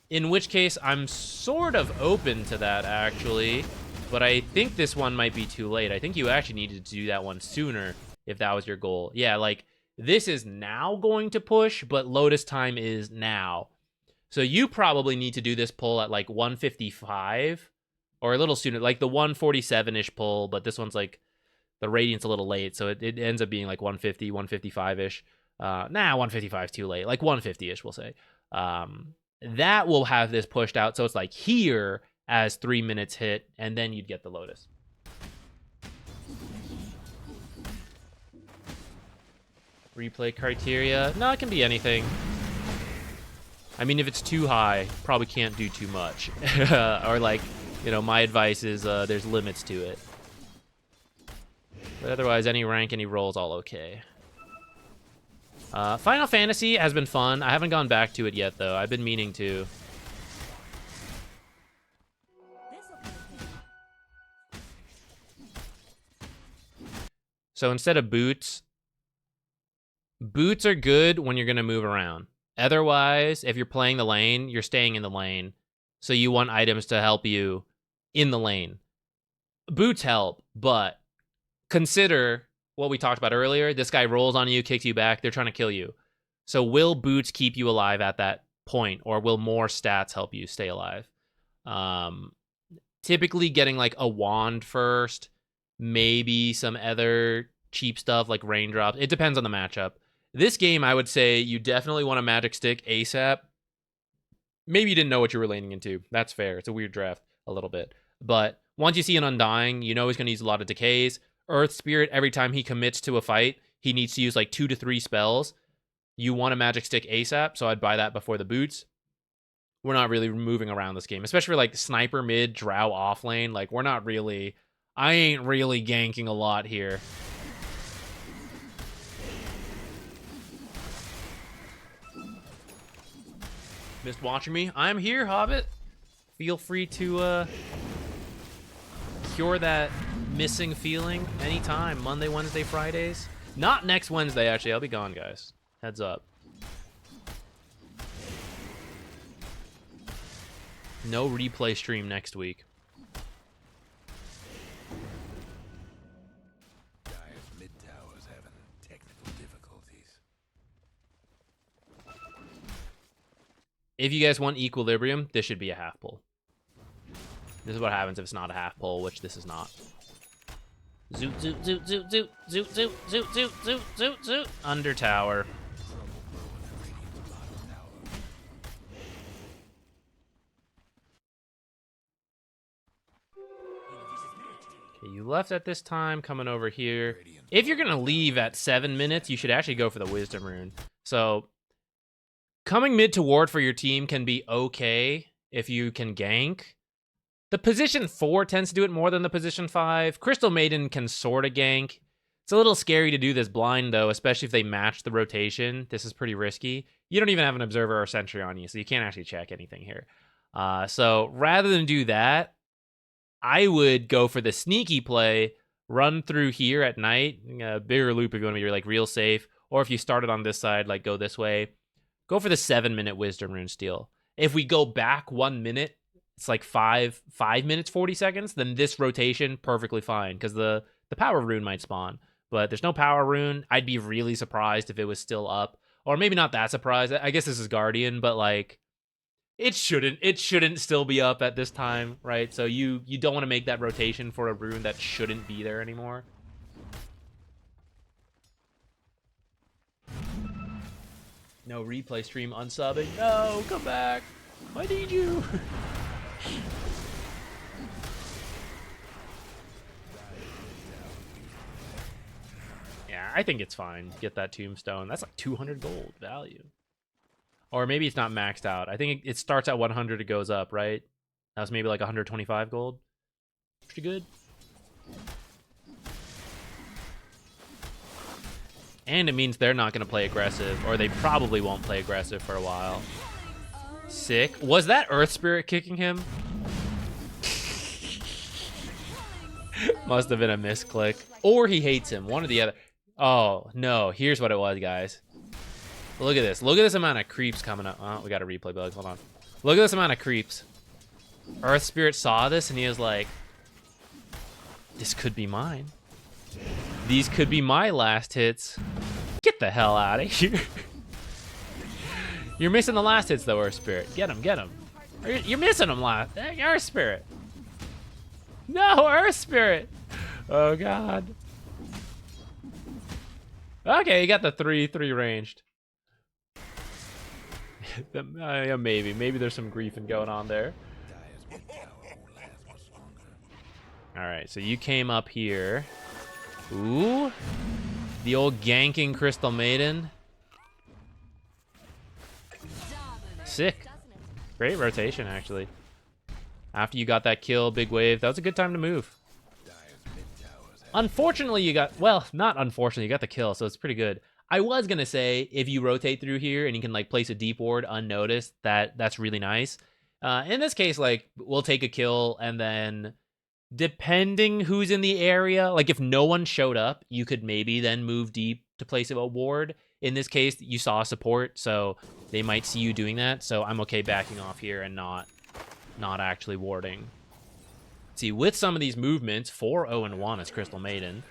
in which case I'm sort of open to that, actually. But I think this one might be too late. I think you actually needed to do that one sooner if that was your goal. Yeah, like, this is now going to push, but Lotus time is now. So you probably need to do this pull at, like, 155. Or a little sooner, like the 147-ish pull, but this one's like, the Radiant's a little late, so it ends up being like 150, 155-ish. 155 is too late. Like 150-ish, we'll say. That will have this pushed out, so it's like here as 3 minutes hit, and then you'd get the Lotus. Replay criteria? No, it can be anything. I mean, if it's too high, probably can't do too much. Or like, you know, my advice is there's limits to it. But otherwise, any rank, any roll's all okay. Final Fantasy has been fun. I haven't gone back to it yet, though. I've been meaning to. So instead of boots, boots are good when you're going to move around. Otherwise, if you're playing the lane, you're staying in the lane. So you want items to help you in the lane. Boots help, but consider what we talked about earlier. This guy rolls on you, kicks you back. They're trying to kill you. So will boots keep you alive at that point, or will more stats help you stay alive? Typically getting like a wand first, maybe some other cheap stuff like raindrops. It depends on the matchup. This game, I would say you definitely want a magic stick ASAP. Maybe you didn't know what you were laning into. That's fair. It's a weird draft a little bit. But once you see an Undying, you know he's going to use a lot of decays. Earth Spirit, every time he commits to a fight, he needs to use like 2 to 3 spells. You want a magic stick ASAP, so I'd buy that before the boots. we're not really moving around this game, especially for like sniper mid, drow off lane. Like we're not really, I ain't really ganking a lot here. Missed watching me? I'm here, Hobbit. Feel free to cure that missing feeling anytime. Monday, Wednesday, Fridays. Not next Wednesday, actually. I'll be gone, guys. Heads up. No replay stream next week. Dire's mid tower's having technical difficulties. If you guys want equilibrium, this should be a half pull. This is what happens if it's not a half pull, which this is not. Zoot, zoot, zoot, zoot, zoot, zoot, zoot, zoot, zoot, zoot, zoot, zoot. Under tower. Okay, you left at this time, coming over here. If you're gonna leave at 7 minutes, you should actually go for the Wisdom Rune. So, coming mid to ward for your team can be okay if you can gank. The position 4 tends to do it more than the position 5. Crystal Maiden can sort of gank. It's a little scary to do this blind, though, especially if they match the rotation. This is pretty risky. You don't even have an Observer or Sentry on you, so you can't actually check anything here. So rather than do that, I would go for the sneaky play, run through here at night. A bigger loop if you want to be like real safe. Or if you started on this side, like go this way. Go for the 7-minute Wisdom Rune steal. If we go back 1 minute, it's like 5 minutes, 40 seconds, then this rotation, perfectly fine, because the power rune might spawn. But there's no power rune. I'd be really surprised if it was still up. Or maybe not that surprised. I guess this is Guardian, but like it shouldn't still be up at this time, right? So you don't want to make that rotation for a rune that shouldn't be there anymore. No replay stream unsubbing. No, come back. I need you. Yeah, I think it's fine. Get that tombstone. That's like 200 gold value. Or maybe it's not maxed out. I think it starts at 100, it goes up, right? That was maybe like 125 gold. Pretty good. And it means they're not going to play aggressive, or they probably won't play aggressive for a while. Sick. Was that Earth Spirit kicking him? Must have been a misclick. Or he hates him. One or the other. Oh, no. Here's what it was, guys. Look at this. Look at this amount of creeps coming up. Oh, we got a replay bug. Hold on. Look at this amount of creeps. Earth Spirit saw this, and he was like, this could be mine. These could be my last hits. Get the hell out of here. You're missing the last hits, though, Earth Spirit. Get him, get him. You're missing them last. Earth Spirit. No, Earth Spirit. Oh, God. Okay, you got the 3-3 ranged. Maybe. Maybe there's some griefing going on there. All right, so you came up here. Ooh. The old ganking Crystal Maiden. Sick. Great rotation, actually. After you got that kill, big wave, that was a good time to move. Unfortunately, you got... Well, not unfortunately, you got the kill, so it's pretty good. I was going to say, if you rotate through here and you can, like, place a deep ward unnoticed, that's really nice. In this case, like, we'll take a kill, and then, depending who's in the area, like, if no one showed up, you could maybe then move deep to place a ward. In this case, you saw support, so they might see you doing that, so I'm okay backing off here and not actually warding. See, with some of these movements, 4-0-1 is Crystal Maiden.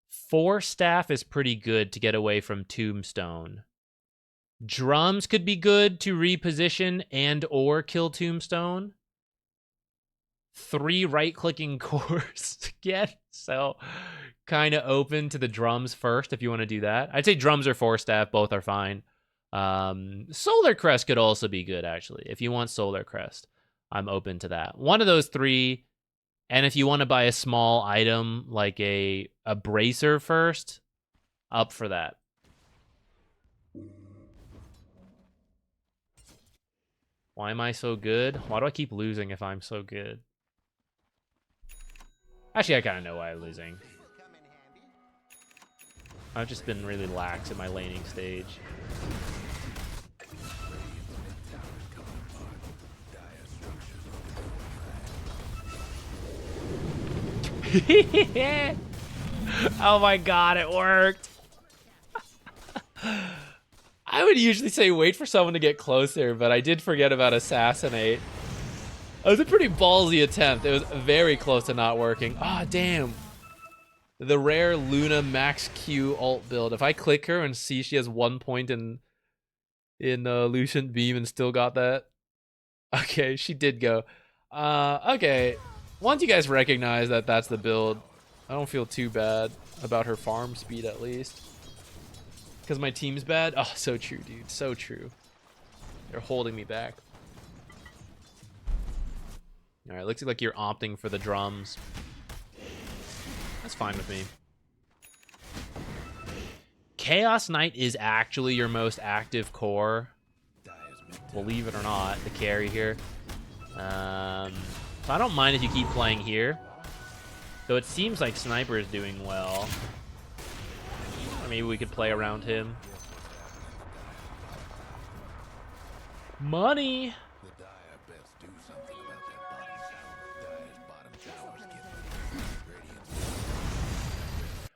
Force Staff is pretty good to get away from Tombstone. Drums could be good to reposition and or kill Tombstone. 3 right-clicking cores again, so kind of open to the drums first if you want to do that. I'd say drums or Force Staff, both are fine. Solar Crest could also be good, actually. If you want Solar Crest, I'm open to that. One of those 3, and if you want to buy a small item like a bracer first, up for that. Why am I so good? Why do I keep losing if I'm so good? Actually, I kind of know why I'm losing. I've just been really lax in my laning stage. Oh my god, it worked. I would usually say wait for someone to get closer, but I did forget about assassinate. It was a pretty ballsy attempt. It was very close to not working. Ah, damn. The rare Luna max Q ult build. If I click her and see she has 1 point in Lucian Beam and still got that. Okay, she did go. Okay. Once you guys recognize that that's the build, I don't feel too bad about her farm speed at least. Because my team's bad? Oh, so true, dude. So true. They're holding me back. Alright, looks like you're opting for the drums. That's fine with me. Chaos Knight is actually your most active core. Believe it or not, the carry here. So I don't mind if you keep playing here. Though it seems like Sniper is doing well. Or maybe we could play around him. Money!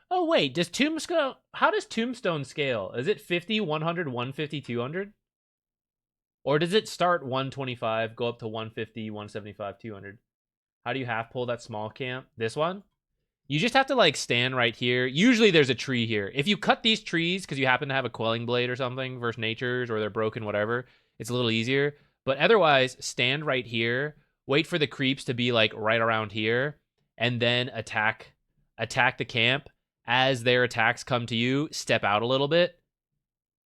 Oh wait, does Tombstone... How does Tombstone scale? Is it 50, 100, 150, 200? Or does it start 125, go up to 150, 175, 200? How do you half pull that small camp? This one? You just have to like stand right here. Usually there's a tree here. If you cut these trees because you happen to have a Quelling Blade or something versus Nature's or they're broken, whatever, it's a little easier. But otherwise, stand right here, wait for the creeps to be like right around here, and then attack the camp. As their attacks come to you, step out a little bit,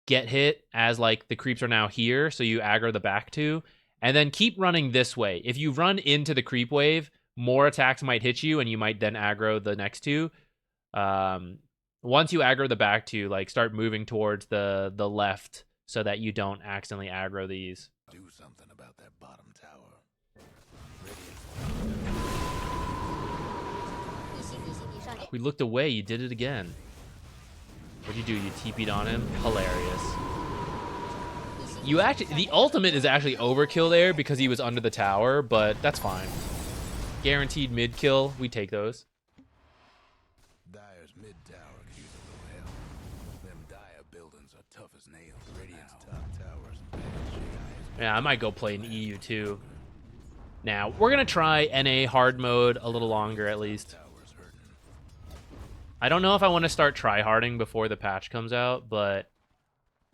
get hit as like the creeps are now here, so you aggro the back two, and then keep running this way. If you run into the creep wave, more attacks might hit you, and you might then aggro the next two. Once you aggro the back two, like start moving towards the left so that you don't accidentally aggro these. Do something about that bottom tower. We looked away, you did it again. What'd you do? You TP'd on him? Hilarious. You actually, the ultimate is actually overkill there because he was under the tower, but that's fine. Guaranteed mid kill, we take those. Dire's mid tower could use a little help. Them Dire buildings are tough as nails. Radiant's top towers in bad shape. Yeah, I might go play an EU too. Now, we're gonna try NA hard mode a little longer at least. I don't know if I want to start tryharding before the patch comes out, but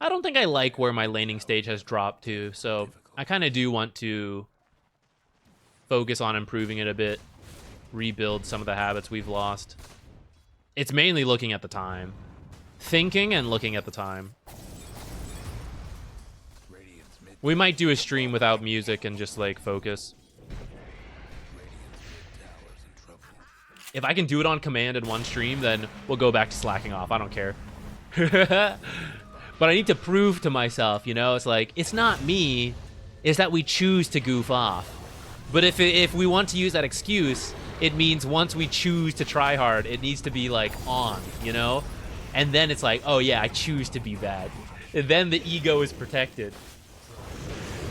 I don't think I like where my laning stage has dropped to, so I kind of do want to focus on improving it a bit, rebuild some of the habits we've lost. It's mainly looking at the time. Thinking and looking at the time. We might do a stream without music and just, like, focus. If I can do it on command in one stream, then we'll go back to slacking off. I don't care. But I need to prove to myself, you know? It's like, it's not me. It's that we choose to goof off. But if we want to use that excuse, it means once we choose to try hard, it needs to be, like, on, you know? And then it's like, oh, yeah, I choose to be bad. And then the ego is protected.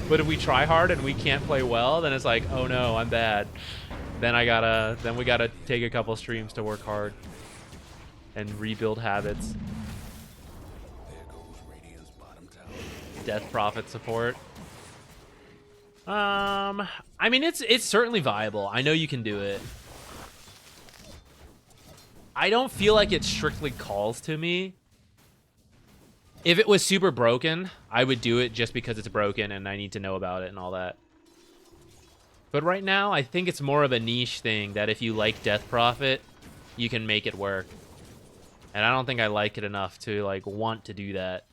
But if we try hard and we can't play well, then it's like, oh, no, I'm bad. Then we gotta take a couple streams to work hard and rebuild habits. Death Prophet support. I mean, it's certainly viable. I know you can do it. I don't feel like it strictly calls to me. If it was super broken, I would do it just because it's broken and I need to know about it and all that. But right now, I think it's more of a niche thing that if you like Death Prophet, you can make it work. And I don't think I like it enough to, like, want to do that.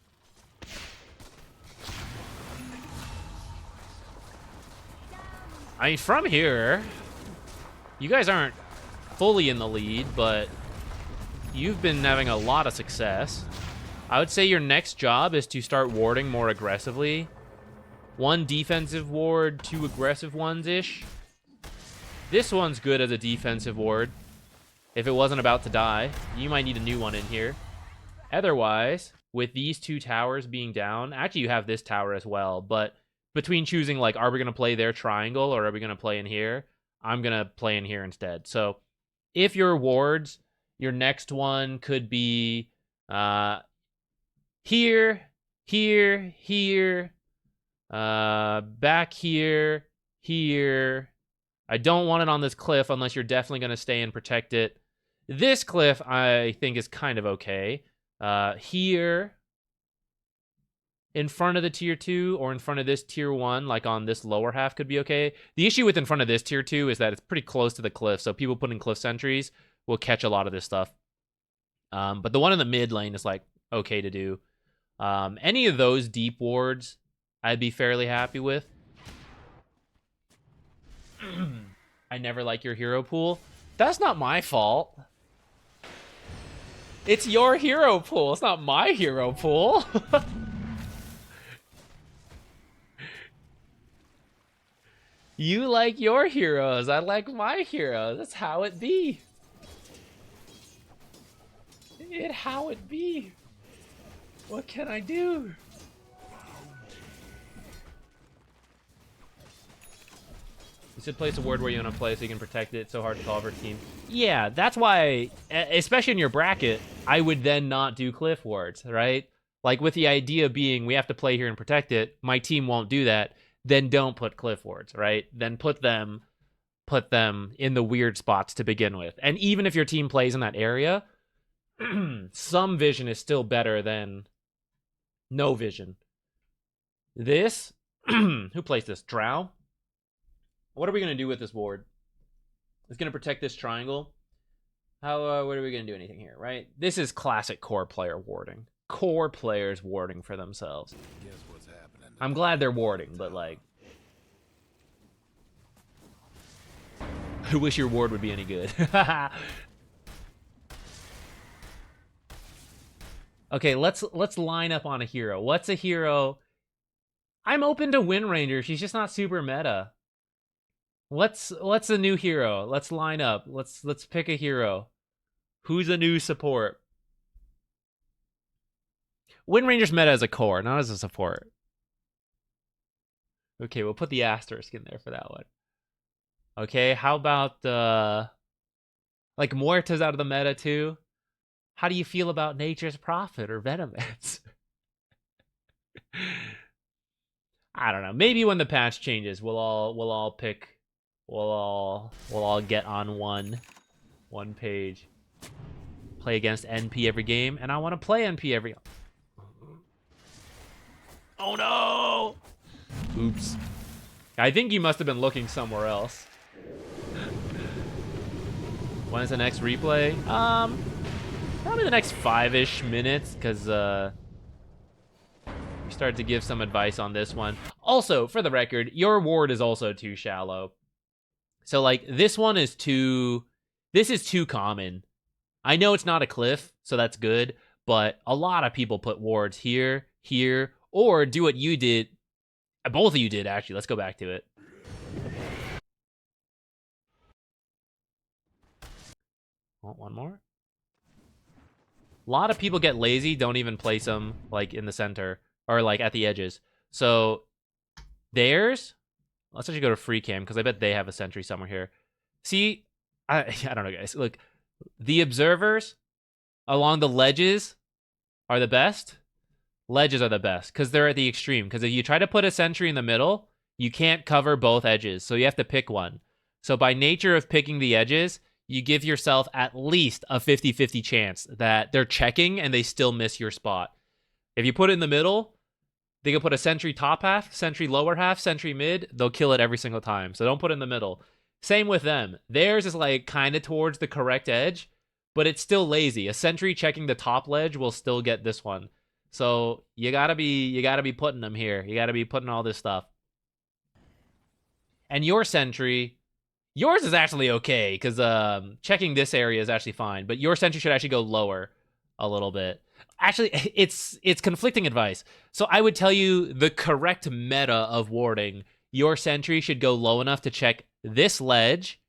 I mean, from here, you guys aren't fully in the lead, but you've been having a lot of success. I would say your next job is to start warding more aggressively 1 defensive ward, 2 aggressive ones-ish. This one's good as a defensive ward. If it wasn't about to die, you might need a new one in here. Otherwise, with these 2 towers being down, actually you have this tower as well, but between choosing like, are we going to play their triangle or are we going to play in here? I'm going to play in here instead. So if your wards, your next one could be here, here, here, back here, here. I don't want it on this cliff unless you're definitely going to stay and protect it. This cliff, I think, is kind of okay. Here, in front of the tier 2 or in front of this tier 1, like on this lower half could be okay. The issue with in front of this tier 2 is that it's pretty close to the cliff, so people putting cliff sentries will catch a lot of this stuff. But the one in the mid lane is like okay to do. Any of those deep wards I'd be fairly happy with. I never like your hero pool. That's not my fault. It's your hero pool. It's not my hero pool. You like your heroes. I like my heroes. That's how it be. It how it be. What can I do? You said place a ward where you want to play so you can protect it. It's so hard to call for a team. Yeah, that's why, especially in your bracket, I would then not do cliff wards, right? Like with the idea being we have to play here and protect it, my team won't do that, then don't put cliff wards, right? Then put them in the weird spots to begin with. And even if your team plays in that area, some vision is still better than no vision. This, who plays this? Drow? What are we going to do with this ward? It's going to protect this triangle. What are we going to do anything here, right? This is classic core player warding. Core players warding for themselves. Guess what's happening? I'm glad they're warding, but like... I wish your ward would be any good. Okay, let's line up on a hero. What's a hero? I'm open to Wind Ranger. She's just not super meta. What's a new hero? Let's line up. Let's pick a hero. Who's a new support? Wind Ranger's meta as a core, not as a support. Okay, we'll put the asterisk in there for that one. Okay, how about like Muerta's out of the meta too? How do you feel about Nature's Prophet or Venomance? I don't know. Maybe when the patch changes, we'll all get on one page. Play against NP every game, and I want to play NP every. Oh no! Oops. I think you must have been looking somewhere else. When is the next replay? Probably the next 5-ish minutes, because we started to give some advice on this one. Also, for the record, your ward is also too shallow. So, like, this is too common. I know it's not a cliff, so that's good, but a lot of people put wards here, here, or do what you did. Both of you did, actually. Let's go back to it. Want one more? A lot of people get lazy, don't even place them, like, in the center, or, like, at the edges. So, theirs... Let's actually go to free cam, because I bet they have a sentry somewhere here. See, I don't know, guys. Look, the observers along the ledges are the best. Ledges are the best, because they're at the extreme. Because if you try to put a sentry in the middle, you can't cover both edges, so you have to pick one. So by nature of picking the edges, you give yourself at least a 50-50 chance that they're checking and they still miss your spot. If you put it in the middle, they can put a sentry top half, sentry lower half, sentry mid. They'll kill it every single time. So don't put it in the middle. Same with them. Theirs is like kind of towards the correct edge, but it's still lazy. A sentry checking the top ledge will still get this one. So you gotta be putting them here. You gotta be putting all this stuff. And your sentry, yours is actually okay because checking this area is actually fine. But your sentry should actually go lower. a little bit. Actually, it's conflicting advice. So I would tell you the correct meta of warding. Your sentry should go low enough to check this ledge,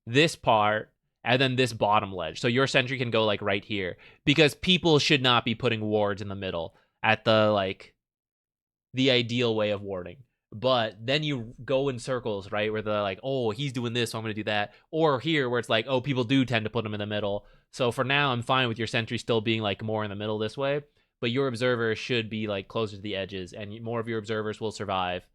this part, and then this bottom ledge. So your sentry can go like right here, because people should not be putting wards in the middle at the ideal way of warding. But then you go in circles, right? Where they're like, oh, he's doing this, so I'm going to do that. Or here, where it's like, oh, people do tend to put him in the middle. So for now, I'm fine with your sentry still being like more in the middle this way. But your observer should be like closer to the edges, and more of your observers will survive.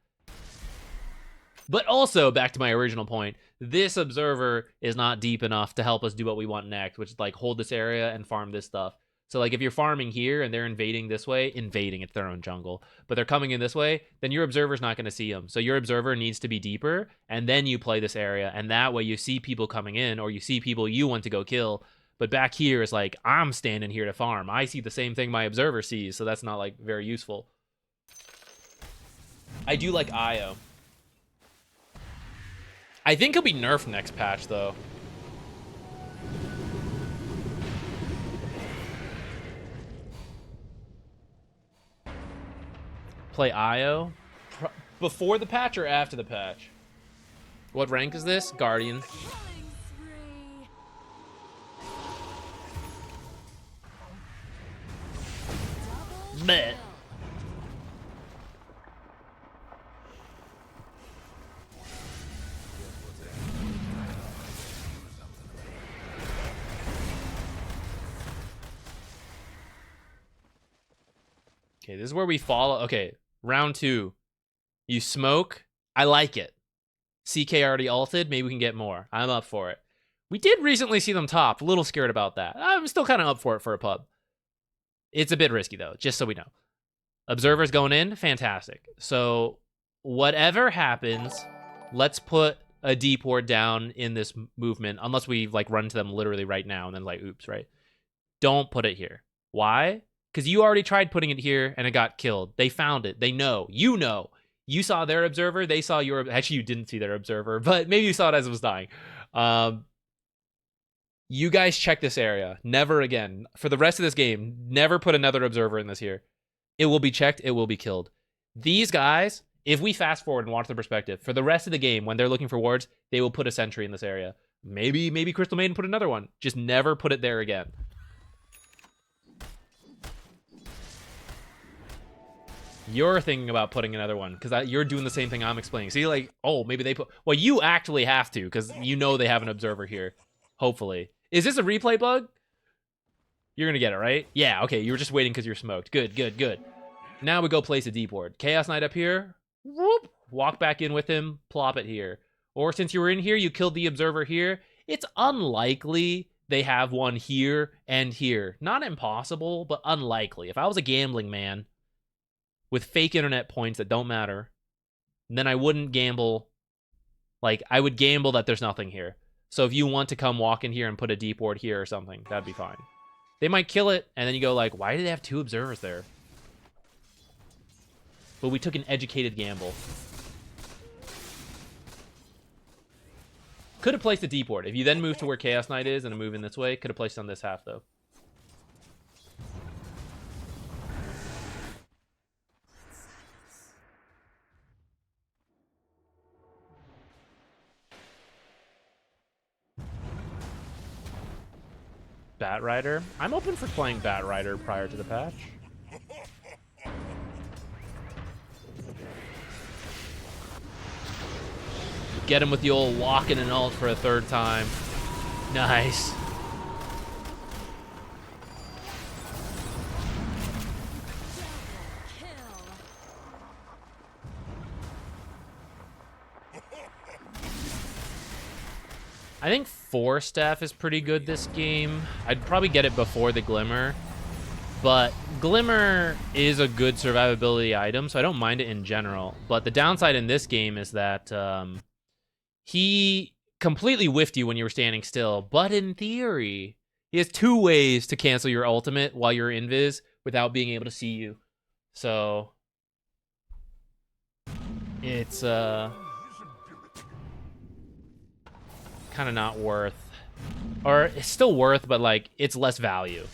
But also, back to my original point, this observer is not deep enough to help us do what we want next, which is like hold this area and farm this stuff. So like if you're farming here and they're invading this way, it's their own jungle, but they're coming in this way, then your observer's not going to see them. So your observer needs to be deeper, and then you play this area, and that way you see people coming in, or you see people you want to go kill. But back here is like, I'm standing here to farm. I see the same thing my observer sees, so that's not like very useful. I do like Io. I think he'll be nerfed next patch, though. Play Io? Before the patch or after the patch? What rank is this? Guardian. Killing spree. Double Bet. kill. Okay, this is where we follow. Okay, round 2. You smoke. I like it. CK already ulted. Maybe we can get more. I'm up for it. We did recently see them top. A little scared about that. I'm still kind of up for it for a pub. It's a bit risky, though, just so we know. Observers going in. Fantastic. So whatever happens, let's put a deep ward down in this movement, unless we like run to them literally right now and then like, oops, right? Don't put it here. Why? Because you already tried putting it here and it got killed. They found it. They know. You know. You saw their observer. They saw your... Actually, you didn't see their observer, but maybe you saw it as it was dying. You guys check this area. Never again. For the rest of this game, never put another observer in this here. It will be checked. It will be killed. These guys, if we fast forward and watch the perspective, for the rest of the game, when they're looking for wards, they will put a sentry in this area. Maybe Crystal Maiden put another one. Just never put it there again. You're thinking about putting another one because you're doing the same thing I'm explaining. See, like, oh, maybe they put... Well, you actually have to because you know they have an observer here. Hopefully. Is this a replay bug? You're going to get it, right? Yeah, okay. You were just waiting because you're smoked. Good, good, good. Now we go place a deep ward. Chaos Knight up here. Whoop. Walk back in with him. Plop it here. Or since you were in here, you killed the observer here. It's unlikely they have one here and here. Not impossible, but unlikely. If I was a gambling man... with fake internet points that don't matter, then I wouldn't gamble. Like, I would gamble that there's nothing here. So if you want to come walk in here and put a deep ward here or something, that'd be fine. They might kill it, and then you go like, why do they have 2 observers there? But we took an educated gamble. Could have placed a deep ward. If you then move to where Chaos Knight is and move in this way, could have placed on this half, though. Batrider? I'm open for playing Batrider prior to the patch. Get him with the old walking and ult for a 3rd time. Nice. I think 4 staff is pretty good this game. I'd probably get it before the Glimmer. But Glimmer is a good survivability item, so I don't mind it in general. But the downside in this game is that he completely whiffed you when you were standing still. But in theory, he has 2 ways to cancel your ultimate while you're invis without being able to see you. So it's kind of not worth, or it's still worth, but like it's less value.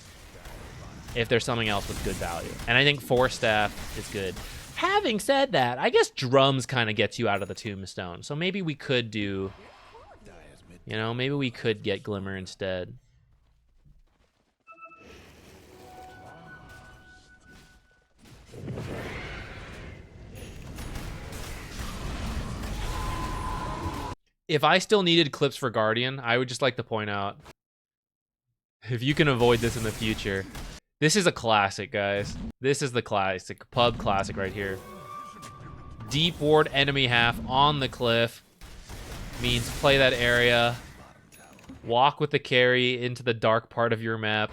if there's something else with good value. And I think Force Staff is good. Having said that, I guess Drums kind of gets you out of the Tombstone. So maybe we could do, you know, maybe we could get Glimmer instead. If I still needed clips for Guardian, I would just like to point out, if you can avoid this in the future, this is a classic, guys. This is the classic, pub classic right here. Deep ward enemy half on the cliff means play that area, walk with the carry into the dark part of your map,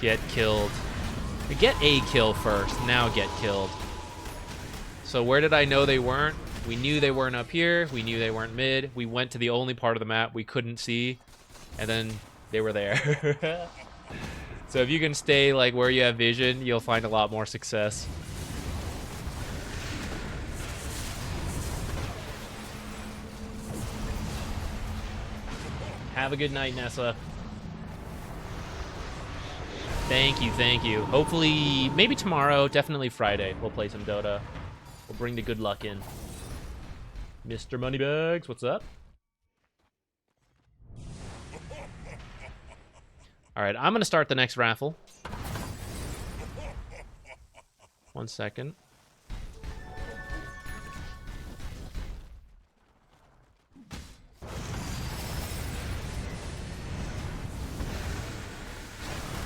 get killed. Get a kill first, now get killed. So where did I know they weren't? We knew they weren't up here. We knew they weren't mid. We went to the only part of the map we couldn't see, and then they were there. So if you can stay like where you have vision, you'll find a lot more success. Have a good night, Nessa. Thank you, thank you. Hopefully, maybe tomorrow, definitely Friday, we'll play some Dota. We'll bring the good luck in. Mr. Moneybags, what's up? All right, I'm going to start the next raffle. 1 second.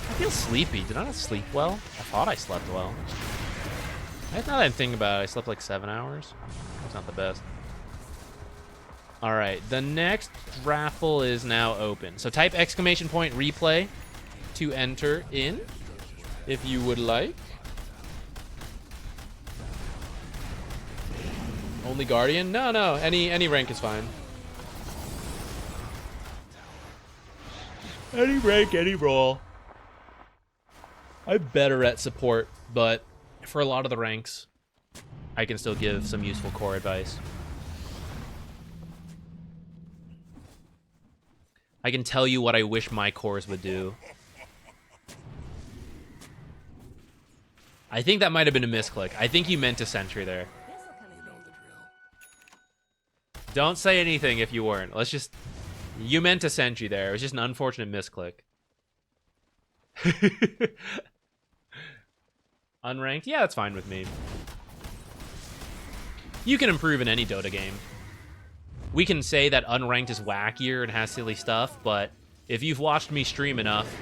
I feel sleepy. Did I not sleep well? I thought I slept well. Now that I'm thinking about it, I slept like 7 hours. That's not the best. All right, the next raffle is now open. So type exclamation point replay to enter in, if you would like. Only Guardian? No, any rank is fine. Any rank, any role. I'm better at support, but for a lot of the ranks, I can still give some useful core advice. I can tell you what I wish my cores would do. I think that might have been a misclick. I think you meant a sentry there. Don't say anything if you weren't. Let's just... You meant a sentry there. It was just an unfortunate misclick. Unranked? Yeah, that's fine with me. You can improve in any Dota game. We can say that unranked is wackier and has silly stuff, but if you've watched me stream enough,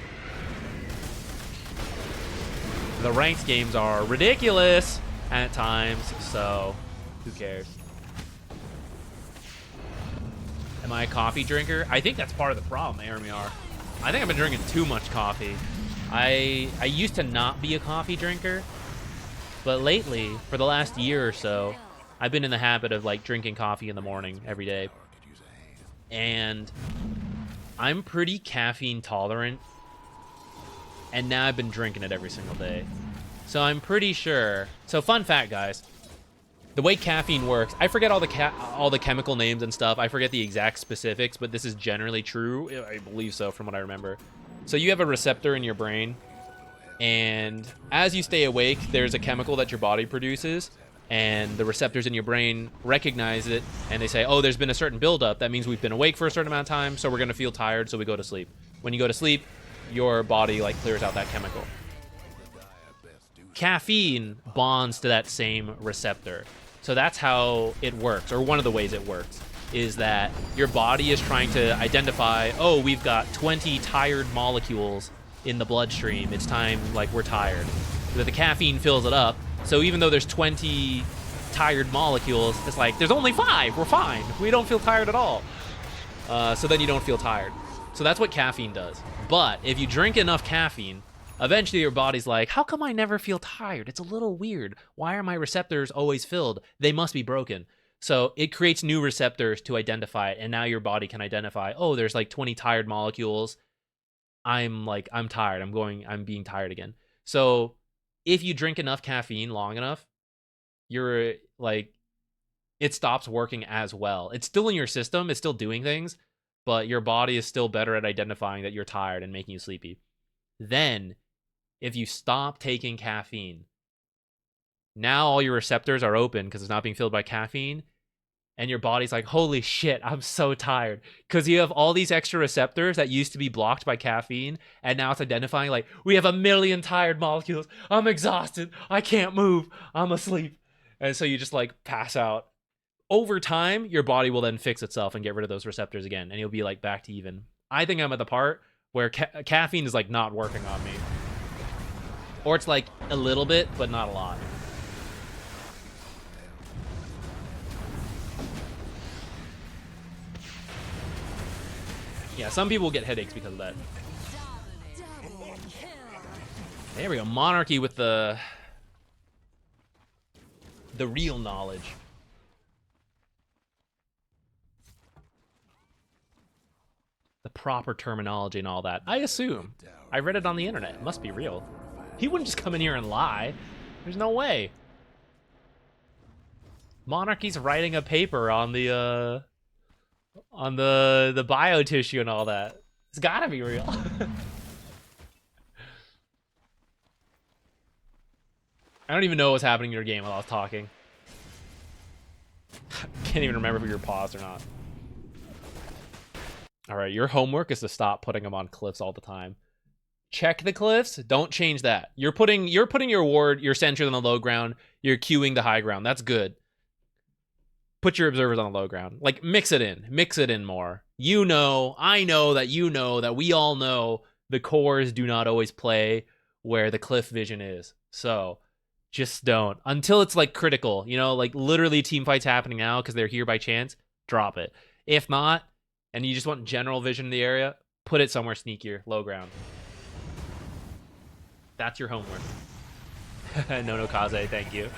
the ranked games are ridiculous at times, so who cares? Am I a coffee drinker? I think that's part of the problem, Aramiar. I think I've been drinking too much coffee. I used to not be a coffee drinker, but lately, for the last year or so, I've been in the habit of like drinking coffee in the morning every day. And I'm pretty caffeine tolerant. And now I've been drinking it every single day. So I'm pretty sure. So fun fact, guys. The way caffeine works, I forget all the chemical names and stuff. I forget the exact specifics, but this is generally true. I believe so from what I remember. So you have a receptor in your brain. And as you stay awake, there's a chemical that your body produces. And the receptors in your brain recognize it, and they say, oh, there's been a certain buildup. That means we've been awake for a certain amount of time, so we're going to feel tired, so we go to sleep. When you go to sleep, your body like clears out that chemical. Caffeine bonds to that same receptor. So that's how it works, or one of the ways it works, is that your body is trying to identify, oh, we've got 20 tired molecules in the bloodstream. It's time, like, we're tired. But the caffeine fills it up. So even though there's 20 tired molecules, it's like, there's only 5. We're fine. We don't feel tired at all. So then you don't feel tired. So that's what caffeine does. But if you drink enough caffeine, eventually your body's like, how come I never feel tired? It's a little weird. Why are my receptors always filled? They must be broken. So it creates new receptors to identify it. And now your body can identify, oh, there's like 20 tired molecules. I'm tired. I'm being tired again. So if you drink enough caffeine long enough, you're like, it stops working as well. It's still in your system, it's still doing things, but your body is still better at identifying that you're tired and making you sleepy. Then, if you stop taking caffeine, now all your receptors are open because it's not being filled by caffeine. And your body's like, holy shit, I'm so tired. Because you have all these extra receptors that used to be blocked by caffeine. And now it's identifying like, we have 1 million tired molecules. I'm exhausted. I can't move. I'm asleep. And so you just like pass out. Over time, your body will then fix itself and get rid of those receptors again. And you'll be like back to even. I think I'm at the part where caffeine is like not working on me. Or it's like a little bit, but not a lot. Yeah, some people get headaches because of that. There we go. Monarchy with the real knowledge. The proper terminology and all that. I assume. I read it on the internet. It must be real. He wouldn't just come in here and lie. There's no way. Monarchy's writing a paper on the bio tissue and all that. It's gotta be real. I don't even know what was happening in your game while I was talking. Can't even remember if you were paused or not. Alright, your homework is to stop putting them on cliffs all the time. Check the cliffs, don't change that. You're putting your ward, your sentries on the low ground, you're queuing the high ground. That's good. Put your observers on the low ground. Like, mix it in more. You know, I know that we all know the cores do not always play where the cliff vision is. So, just don't. Until it's, like, critical. You know, like, literally team fights happening now because they're here by chance. Drop it. If not, and you just want general vision in the area, put it somewhere sneakier. Low ground. That's your homework. No Kaze, thank you.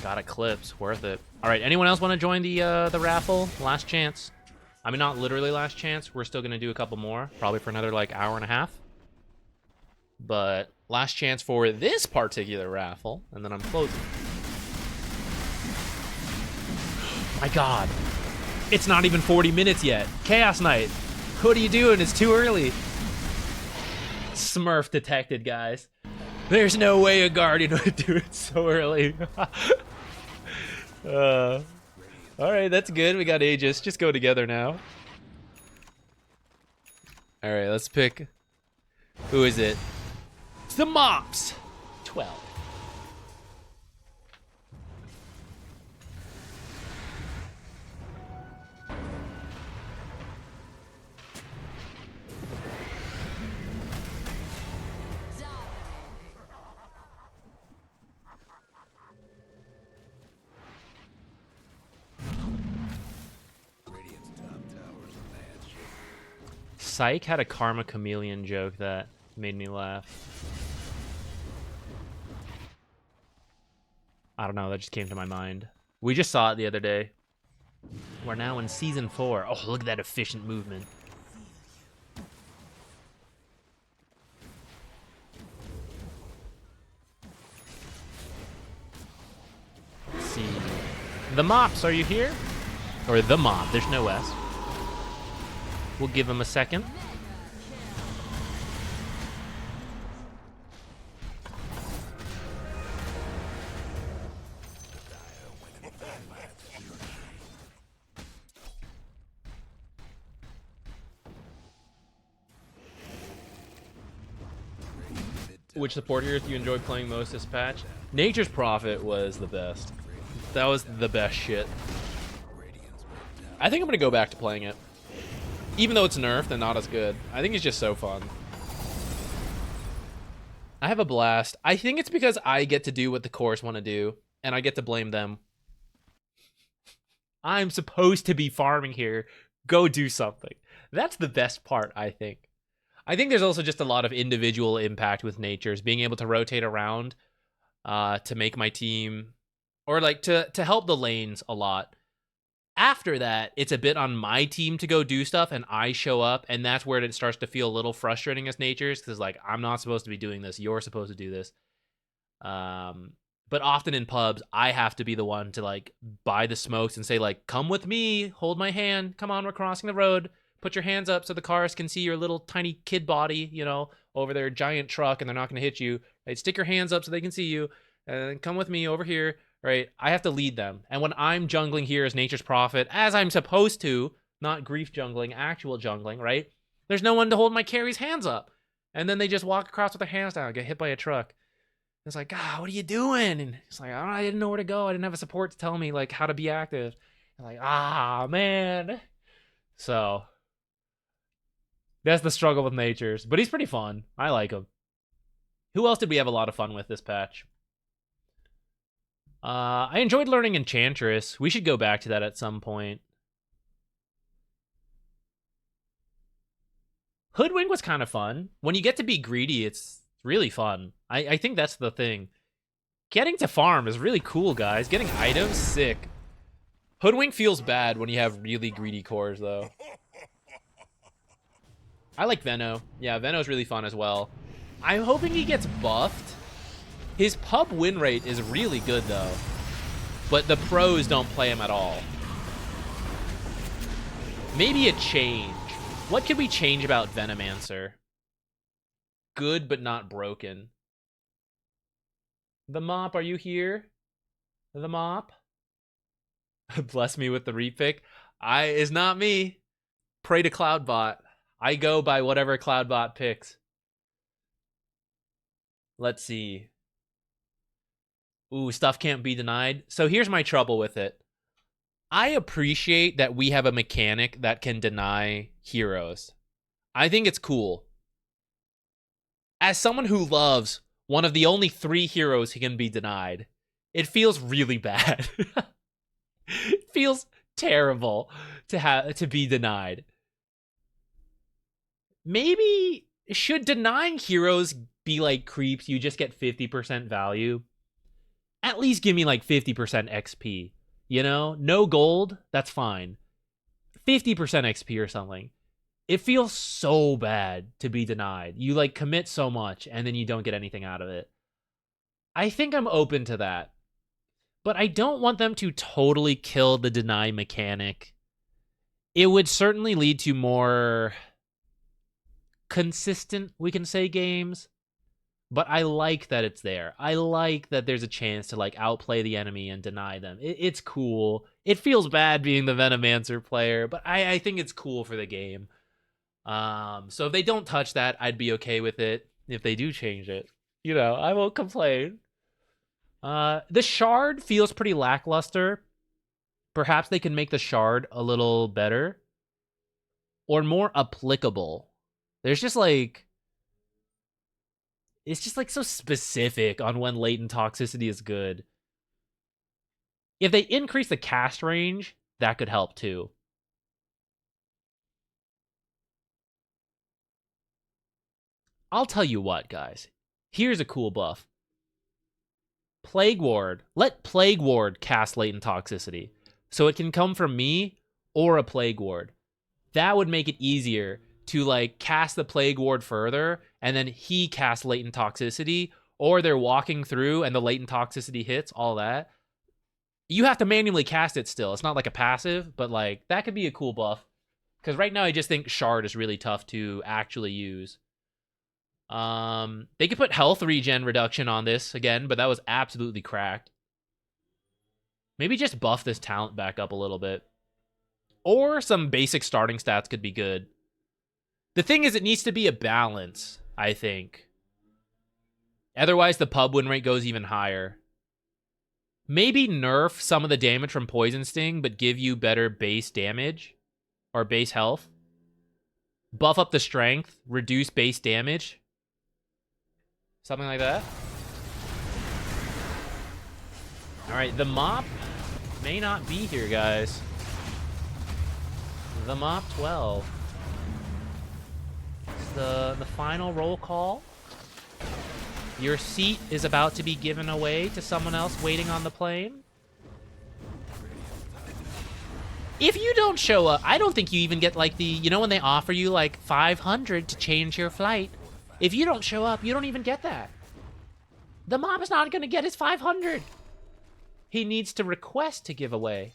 Got Eclipse, worth it. All right, anyone else want to join the raffle? Last chance. I mean, not literally last chance. We're still gonna do a couple more, probably for another like hour and a half. But last chance for this particular raffle, and then I'm closing. My God, it's not even 40 minutes yet. Chaos Knight, what are you doing? It's too early. Smurf detected, guys. There's no way a Guardian would do it so early. Alright, that's good. We got Aegis. Just go together now. Alright, let's pick. Who is it? It's the Mops! 12. Psych had a Karma Chameleon joke that made me laugh. I don't know, that just came to my mind. We just saw it the other day. We're now in Season 4. Oh, look at that efficient movement. Let's see. The Mops, are you here? Or the Mop, there's no S. We'll give him a second. Which support here do you enjoy playing most this patch? Nature's Prophet was the best. That was the best shit. I think I'm gonna go back to playing it. Even though it's nerfed and not as good. I think it's just so fun. I have a blast. I think it's because I get to do what the cores want to do, and I get to blame them. I'm supposed to be farming here. Go do something. That's the best part, I think. I think there's also just a lot of individual impact with Nature's, being able to rotate around to make my team, or like to help the lanes a lot. After that, it's a bit on my team to go do stuff, and I show up, and that's where it starts to feel a little frustrating as natures, because, like, I'm not supposed to be doing this. You're supposed to do this. But often in pubs, I have to be the one to, like, buy the smokes and say, like, come with me, hold my hand, come on, we're crossing the road, put your hands up so the cars can see your little tiny kid body, you know, over their giant truck, and they're not going to hit you. Right? Stick your hands up so they can see you, and come with me over here, right? I have to lead them. And when I'm jungling here as Nature's Prophet, as I'm supposed to, not grief jungling, actual jungling, right? There's no one to hold my carry's hands up. And then they just walk across with their hands down and get hit by a truck. It's like, what are you doing? And it's like, I didn't know where to go. I didn't have a support to tell me, like, how to be active. And like, man. So, that's the struggle with Natures. But he's pretty fun. I like him. Who else did we have a lot of fun with this patch? I enjoyed learning Enchantress. We should go back to that at some point. Hoodwink was kind of fun. When you get to be greedy, it's really fun. I think that's the thing. Getting to farm is really cool, guys. Getting items, sick. Hoodwink feels bad when you have really greedy cores, though. I like Veno. Yeah, Veno's really fun as well. I'm hoping he gets buffed. His pub win rate is really good, though. But the pros don't play him at all. Maybe a change. What could we change about Venomancer? Good, but not broken. The Mop, are you here? The Mop? Bless me with the repick. It's not me. Pray to Cloudbot. I go by whatever Cloudbot picks. Let's see. Ooh, stuff can't be denied. So here's my trouble with it. I appreciate that we have a mechanic that can deny heroes. I think it's cool. As someone who loves one of the only 3 heroes who can be denied, it feels really bad. It feels terrible to be denied. Maybe should denying heroes be like creeps? You just get 50% value. At least give me like 50% XP. You know, no gold, that's fine. 50% XP or something. It feels so bad to be denied. You like commit so much and then you don't get anything out of it. I think I'm open to that. But I don't want them to totally kill the deny mechanic. It would certainly lead to more consistent, we can say, games. But I like that it's there. I like that there's a chance to like outplay the enemy and deny them. It's cool. It feels bad being the Venomancer player, but I think it's cool for the game. So if they don't touch that, I'd be okay with it. If they do change it, you know, I won't complain. The Shard feels pretty lackluster. Perhaps they can make the Shard a little better or more applicable. There's just like, it's just like so specific on when latent toxicity is good. If they increase the cast range, that could help too. I'll tell you what, guys. Here's a cool buff. Plague Ward. Let Plague Ward cast latent toxicity. So it can come from me or a Plague Ward. That would make it easier to like cast the Plague Ward further and then he casts latent toxicity, or they're walking through and the latent toxicity hits, all that. You have to manually cast it still. It's not like a passive, but like that could be a cool buff. Because right now I just think Shard is really tough to actually use. They could put health regen reduction on this again, but that was absolutely cracked. Maybe just buff this talent back up a little bit. Or some basic starting stats could be good. The thing is, it needs to be a balance, I think. Otherwise, the pub win rate goes even higher. Maybe nerf some of the damage from Poison Sting, but give you better base damage or base health. Buff up the strength, reduce base damage. Something like that. All right, the Mop may not be here, guys. The Mop 12. It's the final roll call. Your seat is about to be given away to someone else waiting on the plane. If you don't show up, I don't think you even get like the, you know, when they offer you like 500 to change your flight. If you don't show up, you don't even get that. The mob is not going to get his 500. He needs to request to give away.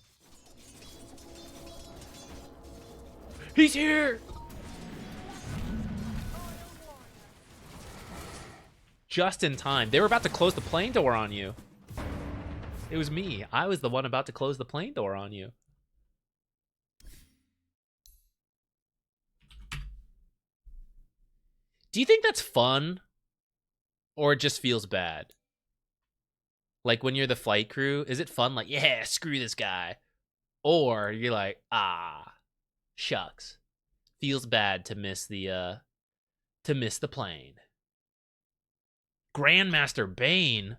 He's here. Just in time. They were about to close the plane door on you. It was me. I was the one about to close the plane door on you. Do you think that's fun? Or it just feels bad? Like when you're the flight crew, is it fun? Like, yeah, screw this guy. Or you're like, ah, shucks. Feels bad to miss the plane. Grandmaster Bane.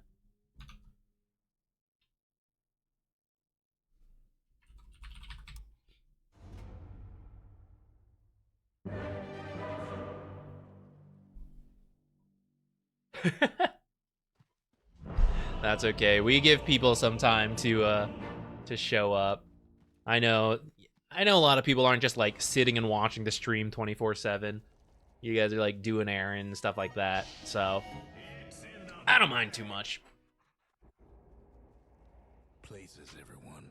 That's okay. We give people some time to show up. I know a lot of people aren't just like sitting and watching the stream 24/7. You guys are like doing errands, stuff like that. So I don't mind too much. Places, everyone.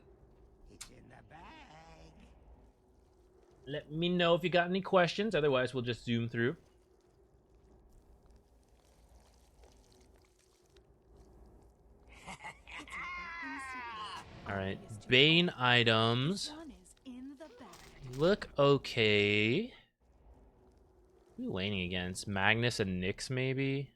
It's in the bag. Let me know if you got any questions. Otherwise, we'll just zoom through. All right, Bane items One is in the bag. look okay. Who are we laning against? Magnus and Nyx, maybe?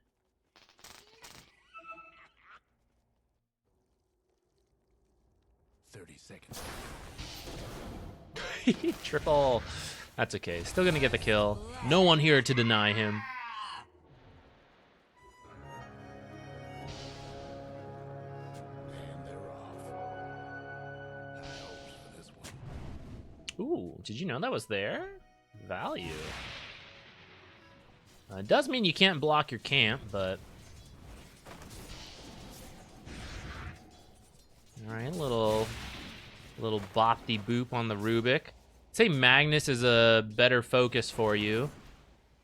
Seconds. Triple. That's okay. Still gonna get the kill. No one here to deny him. And they're off. High hopes for this one. Ooh, did you know that was there? Value. It does mean you can't block your camp, but... Alright, little bop-de-boop on the Rubik. I'd say Magnus is a better focus for you.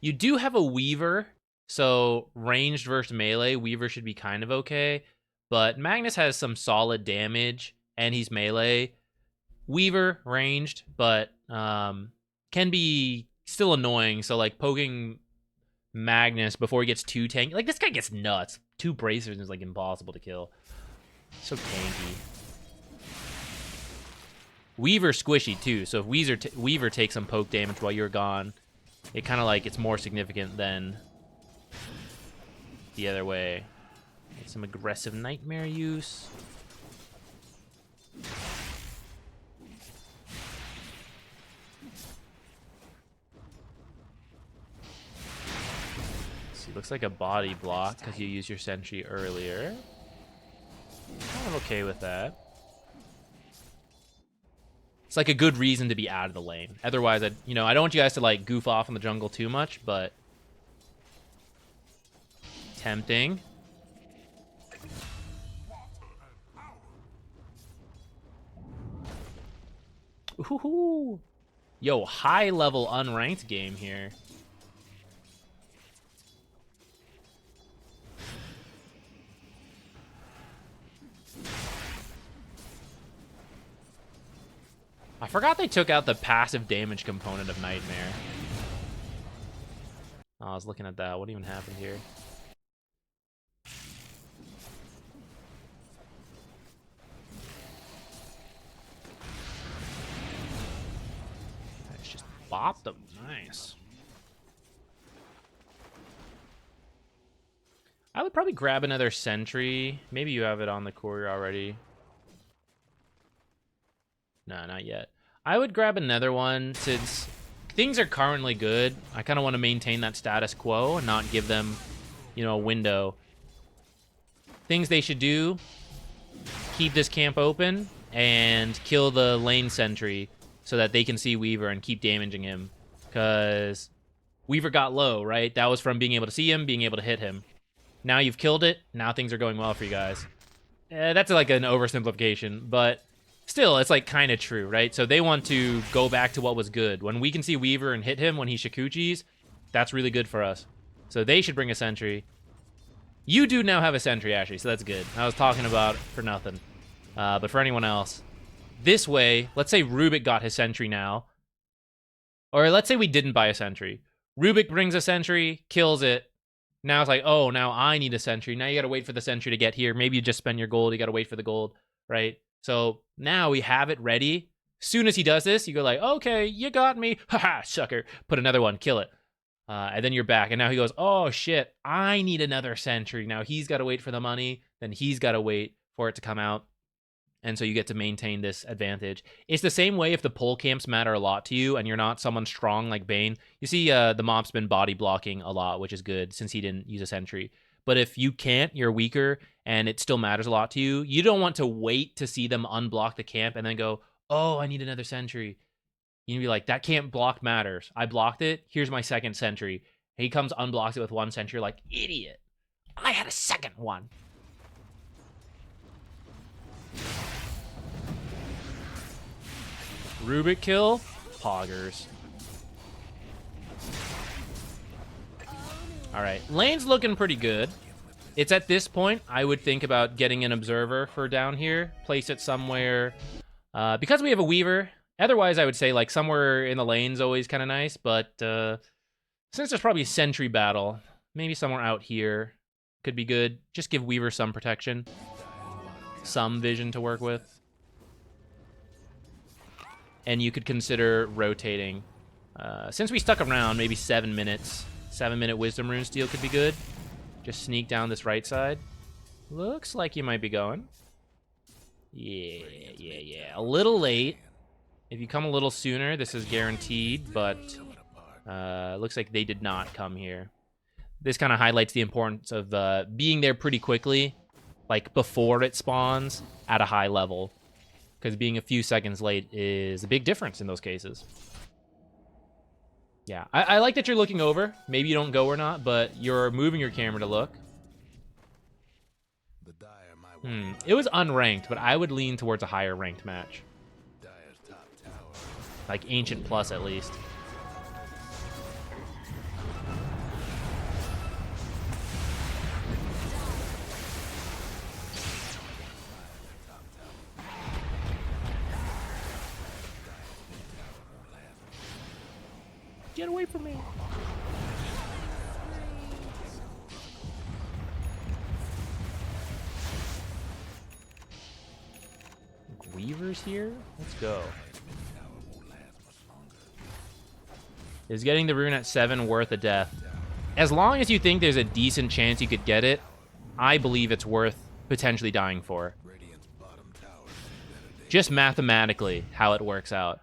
You do have a Weaver, so ranged versus melee, Weaver should be kind of okay. But Magnus has some solid damage, and he's melee. Weaver, ranged, but can be still annoying, so like poking Magnus before he gets too tanky. Like, this guy gets nuts. 2 bracers is like impossible to kill. So tanky. Weaver squishy too, so if Weaver takes some poke damage while you're gone, it kind of like it's more significant than the other way. Get some aggressive nightmare use. See, looks like a body block because you used your sentry earlier. Kind of okay with that. It's like a good reason to be out of the lane. Otherwise, I don't want you guys to like goof off in the jungle too much, but tempting. Ooh. Yo, high level unranked game here. I forgot they took out the passive damage component of Nightmare. Oh, I was looking at that. What even happened here? It's just bopped them. Nice. I would probably grab another sentry. Maybe you have it on the courier already. No, not yet. I would grab another one since things are currently good. I kind of want to maintain that status quo and not give them, a window. Things they should do: keep this camp open and kill the lane sentry so that they can see Weaver and keep damaging him. Because Weaver got low, right? That was from being able to see him, being able to hit him. Now you've killed it. Now things are going well for you guys. That's like an oversimplification, but Still, it's like kind of true, right? So they want to go back to what was good. When we can see Weaver and hit him when he Shikuchis, that's really good for us. So they should bring a sentry. You do now have a sentry, actually, so that's good. I was talking about it for nothing. But for anyone else, this way, let's say Rubik got his sentry now. Or let's say we didn't buy a sentry. Rubik brings a sentry, kills it. Now it's like, oh, now I need a sentry. Now you gotta wait for the sentry to get here. Maybe you just spend your gold. You gotta wait for the gold, right? So now we have it ready. Soon as he does this, you go like, okay, you got me. Haha, sucker. Put another one, kill it. And then you're back. And now he goes, oh, shit, I need another sentry. Now he's got to wait for the money. Then he's got to wait for it to come out. And so you get to maintain this advantage. It's the same way if the pull camps matter a lot to you and you're not someone strong like Bane. You see the mob's been body blocking a lot, which is good since he didn't use a sentry. But if you can't, you're weaker, and it still matters a lot to you, you don't want to wait to see them unblock the camp and then go, oh, I need another sentry. You can be like, that camp block matters. I blocked it. Here's my second sentry. He comes, unblocks it with one sentry. Like, idiot. I had a second one. Rubik kill. Poggers. All right. Lane's looking pretty good. It's at this point, I would think about getting an observer for down here. Place it somewhere. Because we have a Weaver. Otherwise, I would say like somewhere in the lane's always kind of nice. But since there's probably a sentry battle, maybe somewhere out here could be good. Just give Weaver some protection. Some vision to work with. And you could consider rotating. Since we stuck around, maybe 7 minutes. 7-minute Wisdom Rune Steal could be good. Just sneak down this right side. Looks like you might be going. Yeah. A little late. If you come a little sooner, this is guaranteed, but looks like they did not come here. This kind of highlights the importance of being there pretty quickly, like before it spawns at a high level. Because being a few seconds late is a big difference in those cases. Yeah, I like that you're looking over. Maybe you don't go or not, but you're moving your camera to look. It was unranked, but I would lean towards a higher ranked match. Like Ancient Plus, at least. Get away from me. Weaver's here? Let's go. Is getting the rune at 7 worth a death? As long as you think there's a decent chance you could get it, I believe it's worth potentially dying for. Just mathematically, how it works out.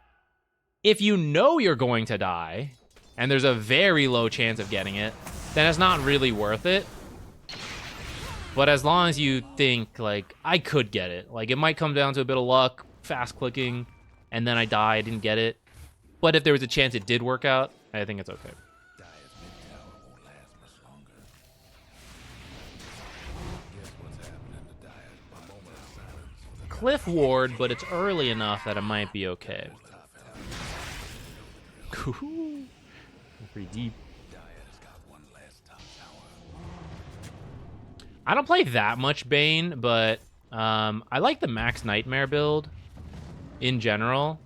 If you know you're going to die, and there's a very low chance of getting it, then it's not really worth it. But as long as you think, like, I could get it. Like, it might come down to a bit of luck, fast clicking, and then I die, I didn't get it. But if there was a chance it did work out, I think it's okay. Cliff Ward, but it's early enough that it might be okay. Cool. Pretty deep. I don't play that much Bane, but I like the Max Nightmare build in general.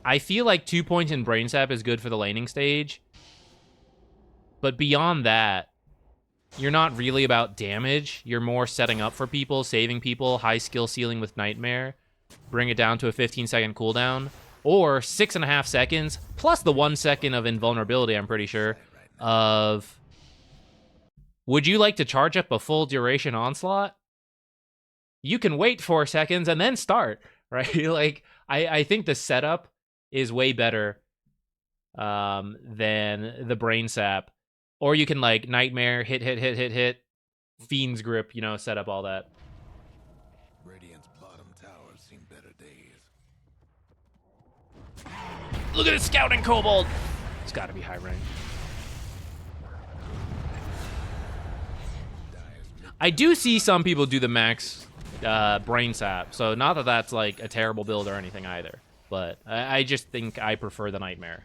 I feel like 2 points in Brain Sap is good for the laning stage. But beyond that, you're not really about damage. You're more setting up for people, saving people, high skill ceiling with Nightmare. Bring it down to a 15-second cooldown. Or 6.5 seconds, plus the 1 second of invulnerability, I'm pretty sure, of... Would you like to charge up a full duration onslaught? You can wait 4 seconds and then start, right? Like, I think the setup is way better than the Brain Sap. Or you can, like, Nightmare, hit, Fiend's Grip, you know, set up all that. Radiant's bottom tower's seen better days. Look at this scouting kobold! It's gotta be high rank. I do see some people do the max brain sap, so not that that's like a terrible build or anything either. But I just think I prefer the Nightmare.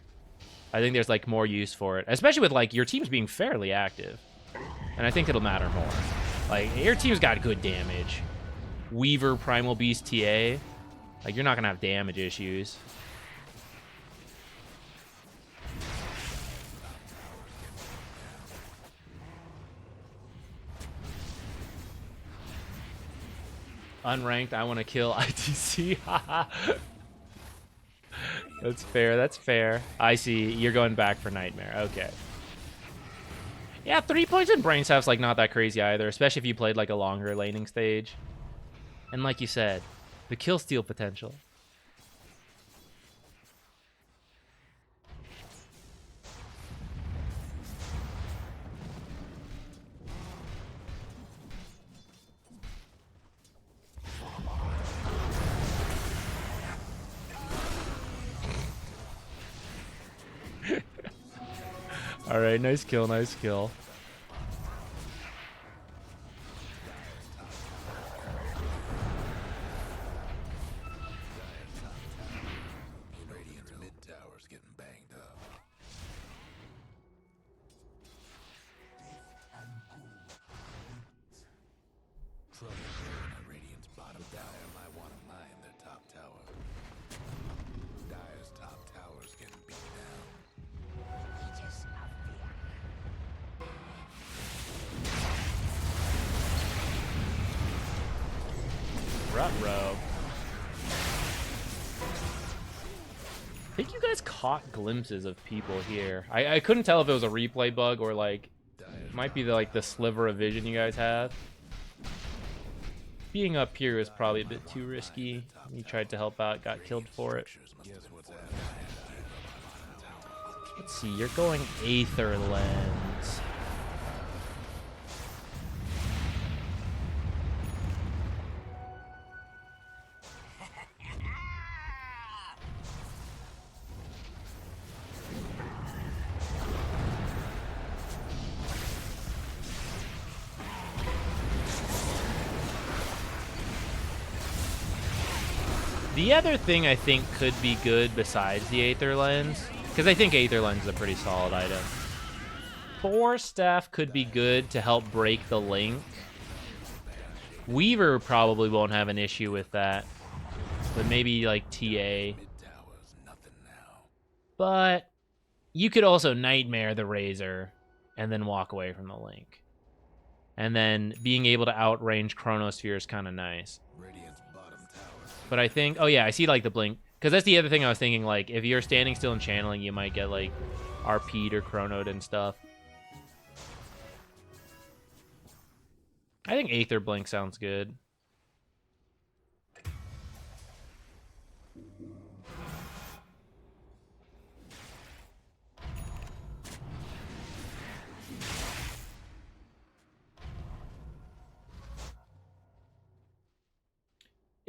I think there's like more use for it, especially with like your teams being fairly active, and I think it'll matter more. Like your team's got good damage. Weaver, Primal Beast, TA. Like you're not gonna have damage issues. Unranked, I want to kill ITC. That's fair, that's fair. I see, you're going back for Nightmare. Okay. Yeah, 3 points in Brain Sap's like not that crazy either, especially if you played like a longer laning stage. And like you said, the kill steal potential. All right, nice kill, nice kill. Radiant's mid tower's getting banged up. Trouble here at Radiant's bottom tower. Might want to mine their top tower. Dire's top tower's getting beat down. Ruh-roh. I think you guys caught glimpses of people here. I couldn't tell if it was a replay bug or like it might be like the sliver of vision you guys have. Being up here is probably a bit too risky. You tried to help out, got killed for it. Let's see, you're going Aether Lens. The other thing I think could be good besides the Aether Lens, because I think Aether Lens is a pretty solid item. Force Staff could be good to help break the link. Weaver probably won't have an issue with that, but maybe like TA. But you could also Nightmare the Razor and then walk away from the link. And then being able to outrange Chronosphere is kind of nice. But I think, oh yeah, I see like the blink. Because that's the other thing I was thinking, like, if you're standing still and channeling, you might get like RP'd or chronoed and stuff. I think Aether Blink sounds good.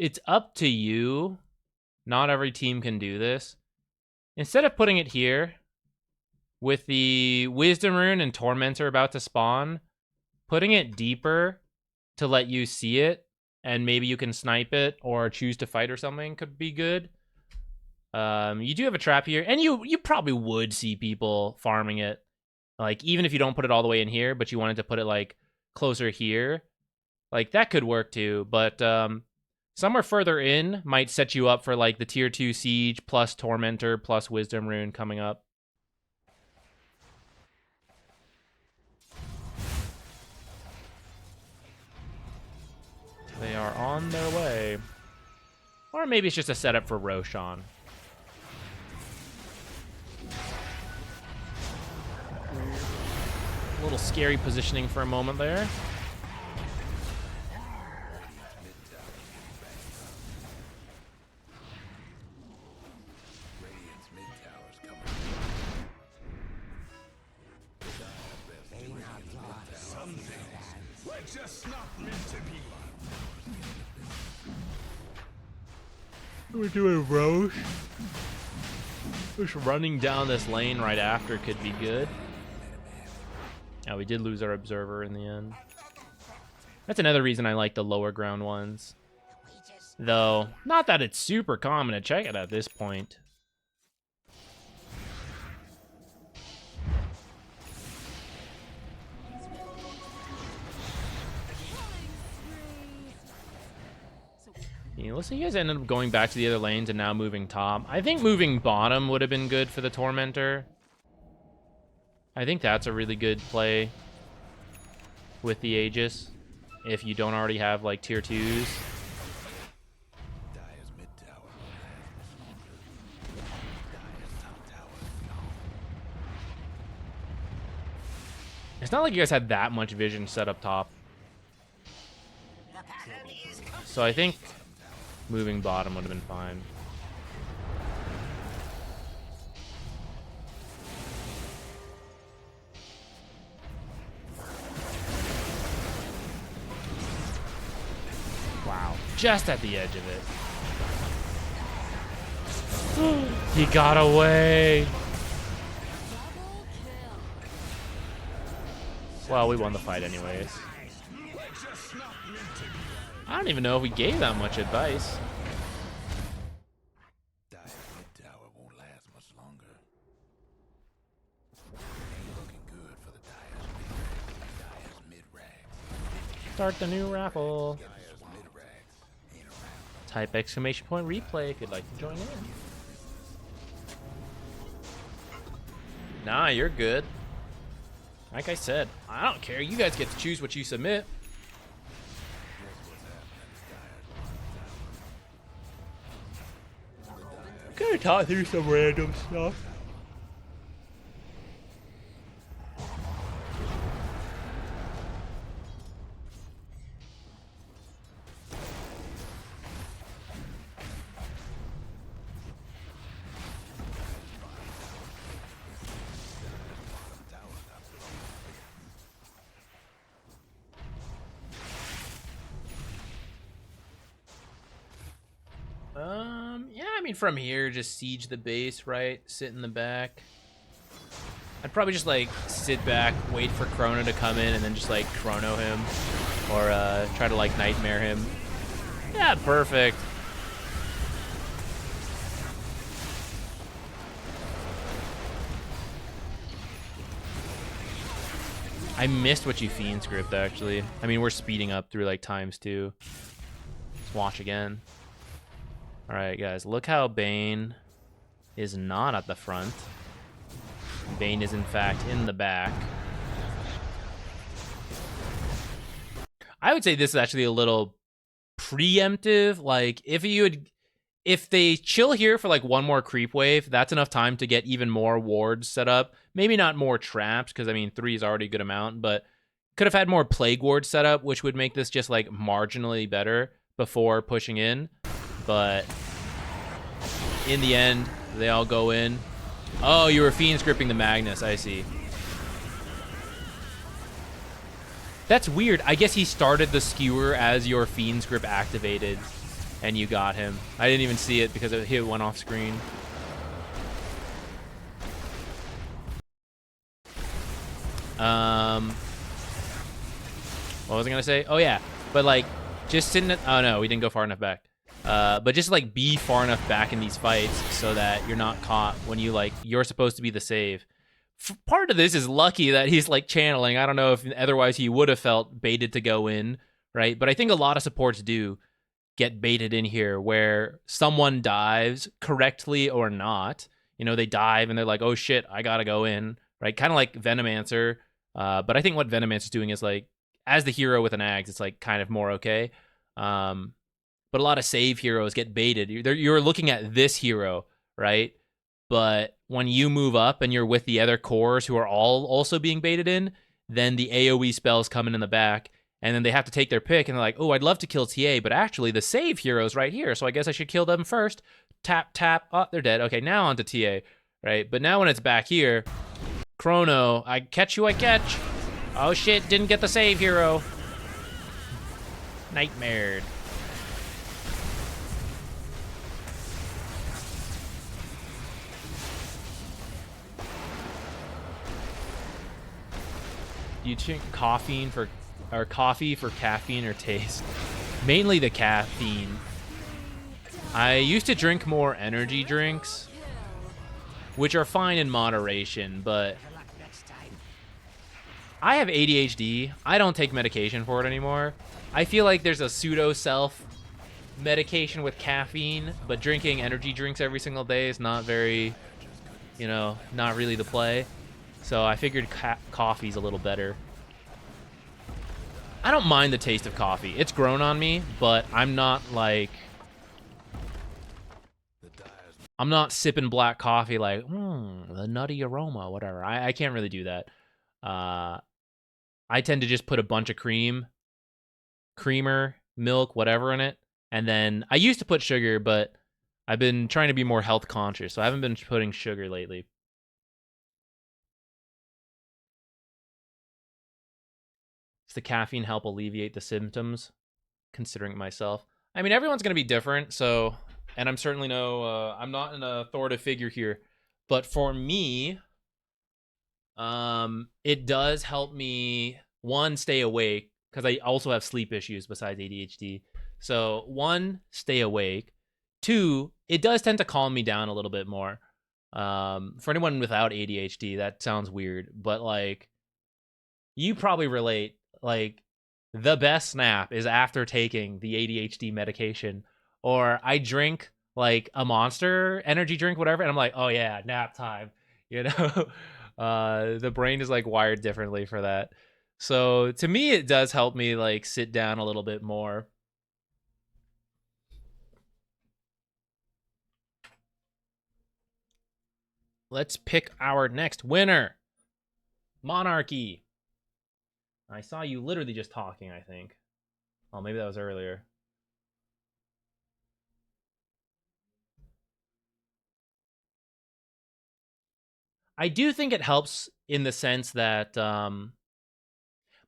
It's up to you. Not every team can do this. Instead of putting it here, with the Wisdom Rune and Tormentor about to spawn, putting it deeper to let you see it, and maybe you can snipe it or choose to fight or something could be good. You do have a trap here, and you probably would see people farming it. Like, even if you don't put it all the way in here, but you wanted to put it, like, closer here. Like, that could work too, but somewhere further in might set you up for like the tier 2 Siege plus Tormentor plus Wisdom Rune coming up. They are on their way. Or maybe it's just a setup for Roshan. A little scary positioning for a moment there. We're doing Roche. Just running down this lane right after could be good. Yeah, we did lose our Observer in the end. That's another reason I like the lower ground ones. Though, not that it's super common to check it at this point. Yeah, let's say you guys ended up going back to the other lanes and now moving top. I think moving bottom would have been good for the Tormentor. I think that's a really good play with the Aegis, if you don't already have like tier 2s. It's not like you guys had that much vision set up top. So I think moving bottom would have been fine. Wow, just at the edge of it. He got away. Well, we won the fight anyways. I don't even know if we gave that much advice. Tower won't last much longer. Ain't looking good for the Dire's mid-rags. Start the new raffle. Dire's mid-rags ain't around. Type exclamation point replay if you'd like to join in. Nah, you're good. Like I said, I don't care. You guys get to choose what you submit. Gonna talk through some random stuff. Yeah, I mean, from here, just siege the base, right? Sit in the back. I'd probably just, like, sit back, wait for Chrono to come in, and then just, like, Chrono him. Or, try to, like, Nightmare him. Yeah, perfect. I missed what you Fiend script, actually. I mean, we're speeding up through, like, ×2. Let's watch again. Alright, guys, look how Bane is not at the front. Bane is, in fact, in the back. I would say this is actually a little preemptive. Like, if they chill here for, like, one more creep wave, that's enough time to get even more wards set up. Maybe not more traps, because, I mean, 3 is already a good amount, but could have had more plague wards set up, which would make this just, like, marginally better before pushing in. But in the end, they all go in. Oh, you were Fiend scripting the Magnus, I see. That's weird. I guess he started the Skewer as your Fiend script activated, and you got him. I didn't even see it because it went off screen. What was I gonna say? Oh yeah, but like, just sitting at, oh no, we didn't go far enough back. But just like be far enough back in these fights so that you're not caught when you're supposed to be the save. Part of this is lucky that he's like channeling. I don't know if otherwise he would have felt baited to go in, right? But I think a lot of supports do get baited in here where someone dives correctly or not. You know, they dive and they're like, oh shit, I gotta go in, right? Kind of like Venomancer. But I think what Venomancer's doing is like, as the hero with an axe, it's like kind of more okay. But a lot of save heroes get baited. You're looking at this hero, right? But when you move up and you're with the other cores who are all also being baited in, then the AoE spells come in the back, and then they have to take their pick, and they're like, oh, I'd love to kill TA, but actually the save hero's right here, so I guess I should kill them first. Tap, tap. Oh, they're dead. Okay, now onto TA, right? But now when it's back here, Chrono, I catch you, I catch. Oh shit, didn't get the save hero. Nightmared. Do you think Caffeine for or coffee for caffeine or taste? Mainly the caffeine. I used to drink more energy drinks, which are fine in moderation, but I have ADHD. I don't take medication for it anymore. I feel like there's a pseudo self medication with caffeine, but drinking energy drinks every single day is not very, you know, not really the play. So I figured coffee's a little better. I don't mind the taste of coffee. It's grown on me, but I'm not like... I'm not sipping black coffee like, the nutty aroma, whatever. I can't really do that. I tend to just put a bunch of creamer, milk, whatever in it. And then I used to put sugar, but I've been trying to be more health conscious, so I haven't been putting sugar lately. Does the caffeine help alleviate the symptoms? Considering it myself. I mean, everyone's going to be different, so... And I'm certainly I'm not an authoritative figure here. But for me, it does help me, one, stay awake, because I also have sleep issues besides ADHD. So, one, stay awake. Two, it does tend to calm me down a little bit more. For anyone without ADHD, that sounds weird, but, like, you probably relate. Like, the best nap is after taking the ADHD medication. Or I drink like a Monster energy drink, whatever, and I'm like, oh yeah, nap time. You know, the brain is like wired differently for that. So to me, it does help me like sit down a little bit more. Let's pick our next winner. Monarchy. I saw you literally just talking, I think. Oh, maybe that was earlier. I do think it helps in the sense that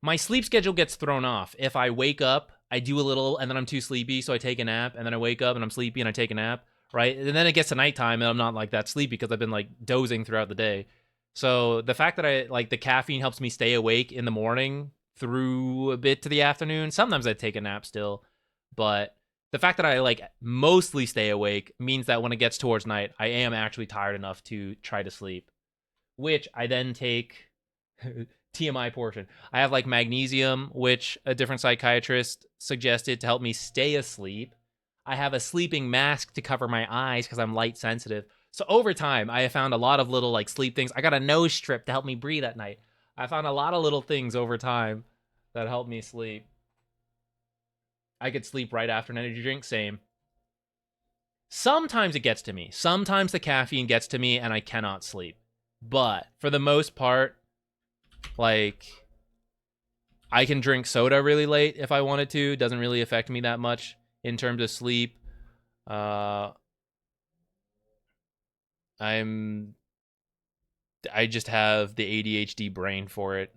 my sleep schedule gets thrown off. If I wake up, I do a little, and then I'm too sleepy, so I take a nap, and then I wake up, and I'm sleepy, and I take a nap, right? And then it gets to nighttime, and I'm not like that sleepy because I've been like dozing throughout the day. So the fact that I like the caffeine helps me stay awake in the morning through a bit to the afternoon. Sometimes I take a nap still, but the fact that I like mostly stay awake means that when it gets towards night, I am actually tired enough to try to sleep. Which I then take TMI portion. I have like magnesium, which a different psychiatrist suggested to help me stay asleep. I have a sleeping mask to cover my eyes because I'm light sensitive. So over time, I have found a lot of little like sleep things. I got a nose strip to help me breathe at night. I found a lot of little things over time that help me sleep. I could sleep right after an energy drink, same. Sometimes it gets to me. Sometimes the caffeine gets to me and I cannot sleep. But for the most part, like, I can drink soda really late if I wanted to. It doesn't really affect me that much in terms of sleep. I just have the ADHD brain for it.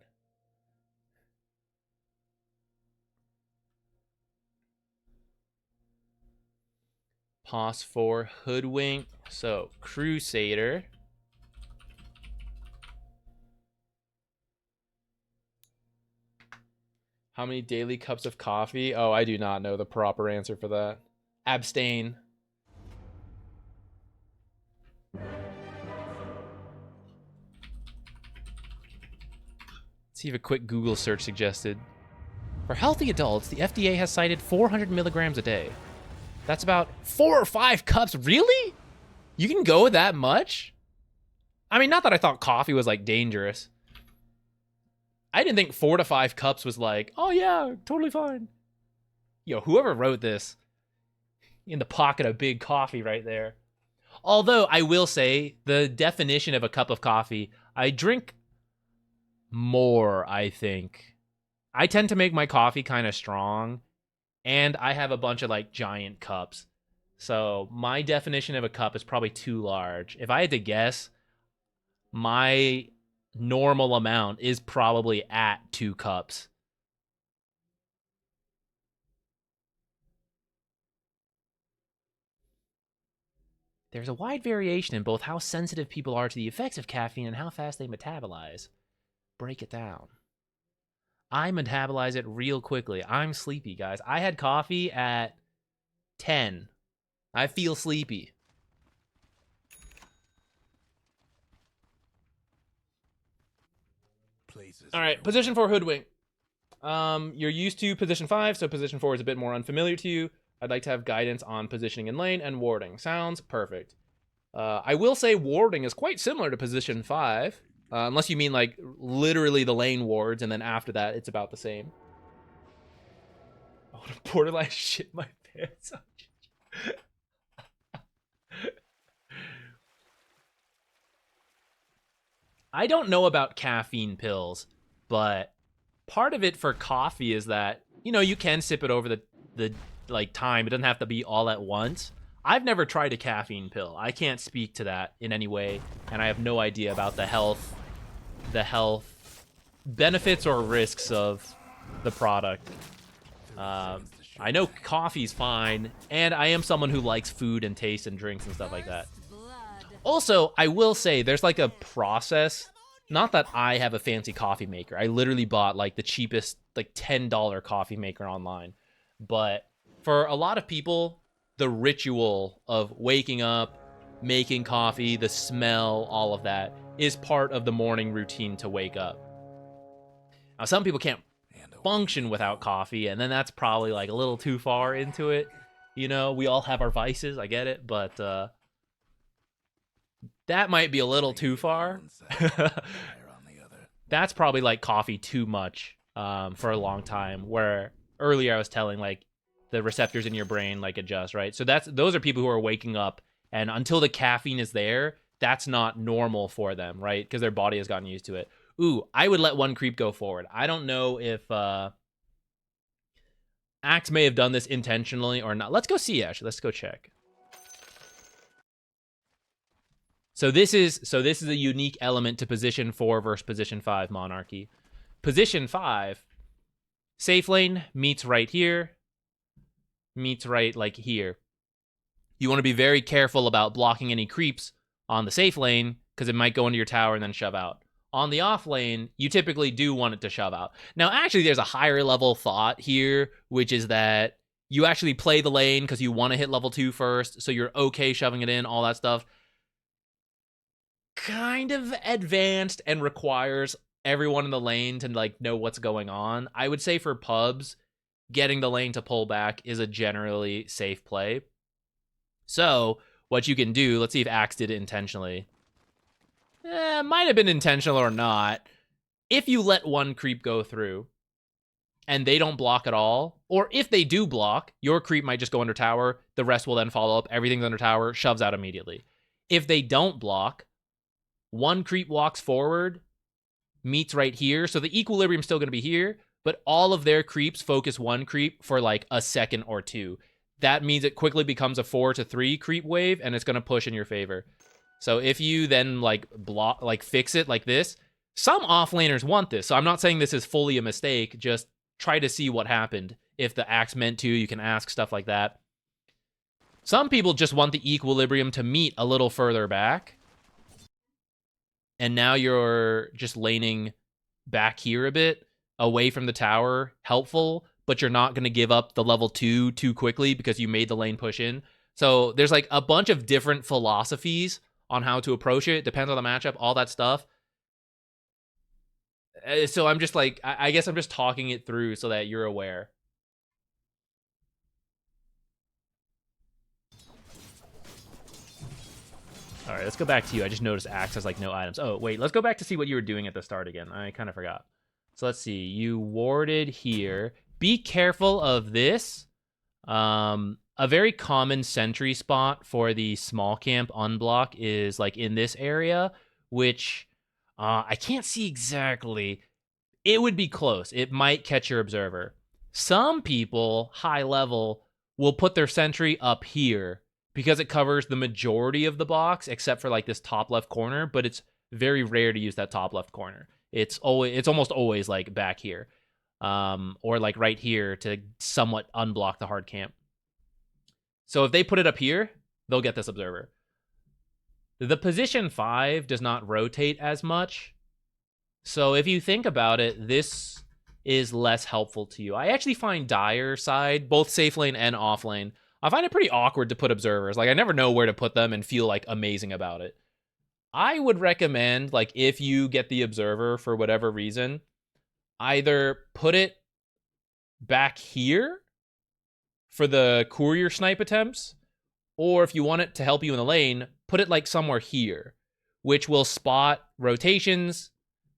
Pause for hoodwink. So, Crusader. How many daily cups of coffee? Oh, I do not know the proper answer for that. Abstain. Let's see if a quick Google search suggested. For healthy adults, the FDA has cited 400 milligrams a day. That's about 4 or 5 cups. Really? You can go that much? I mean, not that I thought coffee was like dangerous. I didn't think 4 to 5 cups was like, oh yeah, totally fine. Yo, whoever wrote this, in the pocket of big coffee right there. Although, I will say, the definition of a cup of coffee, I drink more, I think. I tend to make my coffee kind of strong, and I have a bunch of, like, giant cups. So, my definition of a cup is probably too large. If I had to guess, my normal amount is probably at 2 cups. There's a wide variation in both how sensitive people are to the effects of caffeine and how fast they metabolize. Break it down. I metabolize it real quickly. I'm sleepy, guys. I had coffee at 10. I feel sleepy. All right, position 4 hoodwink. You're used to position 5, so position 4 is a bit more unfamiliar to you. I'd like to have guidance on positioning in lane and warding. Sounds perfect. I will say warding is quite similar to position 5, unless you mean like literally the lane wards, and then after that it's about the same. I want to borderline shit my pants. I don't know about caffeine pills, but part of it for coffee is that, you know, you can sip it over the like time. It doesn't have to be all at once. I've never tried a caffeine pill. I can't speak to that in any way, and I have no idea about the health benefits or risks of the product. I know coffee's fine, and I am someone who likes food and taste and drinks and stuff like that. Also, I will say there's like a process. Not that I have a fancy coffee maker. I literally bought like the cheapest, like $10 coffee maker online. But for a lot of people, the ritual of waking up, making coffee, the smell, all of that is part of the morning routine to wake up. Now, some people can't function without coffee, and then that's probably like a little too far into it. You know, we all have our vices. I get it, but that might be a little too far. That's probably like coffee too much for a long time, where earlier I was telling like the receptors in your brain like adjust, right? So those are people who are waking up, and until the caffeine is there, that's not normal for them, right? Because their body has gotten used to it. Ooh, I would let one creep go forward. I don't know if Axe may have done this intentionally or not. Let's go see, actually. Let's go check. So this is a unique element to position 4 versus position 5 Monarchy. Position 5, safe lane meets right here, meets right like here. You want to be very careful about blocking any creeps on the safe lane because it might go into your tower and then shove out. On the off lane, you typically do want it to shove out. Now, actually, there's a higher level thought here, which is that you actually play the lane because you want to hit level 2 first, so you're okay shoving it in, all that stuff. Kind of advanced and requires everyone in the lane to like know what's going on. I would say for pubs, getting the lane to pull back is a generally safe play. So what you can do, let's see if Axe did it intentionally. Might have been intentional or not. If you let one creep go through and they don't block at all, or if they do block, your creep might just go under tower, the rest will then follow up, everything's under tower, shoves out immediately. If they don't block, one creep walks forward, meets right here, so the equilibrium's still going to be here, but all of their creeps focus one creep for like a second or two. That means it quickly becomes a 4 to 3 creep wave, and it's going to push in your favor. So if you then like block, like fix it like this, some offlaners want this. So I'm not saying this is fully a mistake. Just try to see what happened. If the Axe meant to, you can ask stuff like that. Some people just want the equilibrium to meet a little further back. And now you're just laning back here a bit, away from the tower, helpful, but you're not going to give up the level 2 too quickly because you made the lane push in. So there's like a bunch of different philosophies on how to approach it. Depends on the matchup, all that stuff. So I'm just like, I guess I'm just talking it through so that you're aware. All right, let's go back to you. I just noticed Axe has like no items. Oh, wait, let's go back to see what you were doing at the start again. I kind of forgot. So let's see. You warded here. Be careful of this. A very common sentry spot for the small camp unblock is like in this area, which I can't see exactly. It would be close. It might catch your observer. Some people, high level, will put their sentry up here because it covers the majority of the box, except for like this top left corner, but it's very rare to use that top left corner. It's almost always like back here, or like right here to somewhat unblock the hard camp. So if they put it up here, they'll get this observer. The position 5 does not rotate as much. So if you think about it, this is less helpful to you. I actually find Dire side, both safe lane and off lane, I find it pretty awkward to put observers. Like, I never know where to put them and feel like amazing about it. I would recommend, like, if you get the observer for whatever reason, either put it back here for the courier snipe attempts, or if you want it to help you in the lane, put it like somewhere here, which will spot rotations,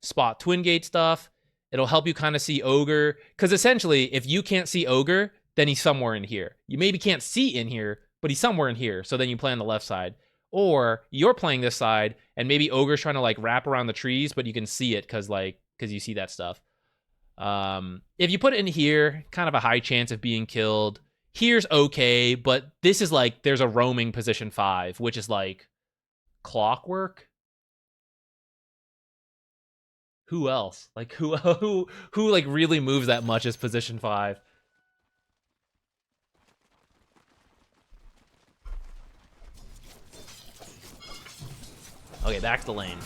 spot twin gate stuff. It'll help you kind of see Ogre, because essentially, if you can't see Ogre, then he's somewhere in here. You maybe can't see in here, but he's somewhere in here, so then you play on the left side. Or you're playing this side, and maybe Ogre's trying to, like, wrap around the trees, but you can see it because you see that stuff. If you put it in here, kind of a high chance of being killed. Here's okay, but this is like, there's a roaming position 5, which is like clockwork. Who else? Like, who like really moves that much as position 5? Okay, back to the lane.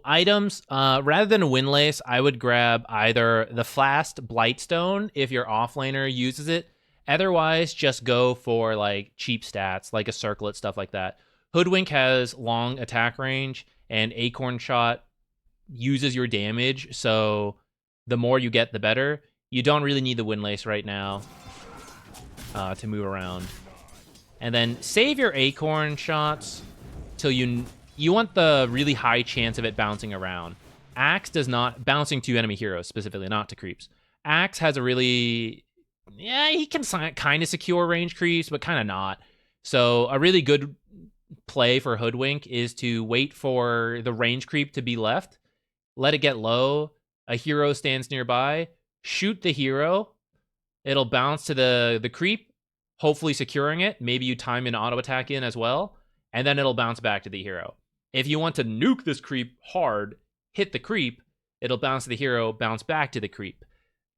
Items. Rather than a Windlace, I would grab either the Fast Blightstone if your offlaner uses it. Otherwise, just go for like cheap stats, like a Circlet, stuff like that. Hoodwink has long attack range, and Acorn Shot uses your damage, so the more you get, the better. You don't really need the Windlace right now to move around. And then save your Acorn Shots till you want the really high chance of it bouncing around. Axe does not, bouncing to enemy heroes specifically, not to creeps. Axe has a really, yeah, he can kind of secure range creeps, but kind of not. So a really good play for Hoodwink is to wait for the range creep to be left, let it get low, a hero stands nearby, shoot the hero, it'll bounce to the creep, hopefully securing it. Maybe you time an auto attack in as well, and then it'll bounce back to the hero. If you want to nuke this creep hard, hit the creep, it'll bounce to the hero, bounce back to the creep.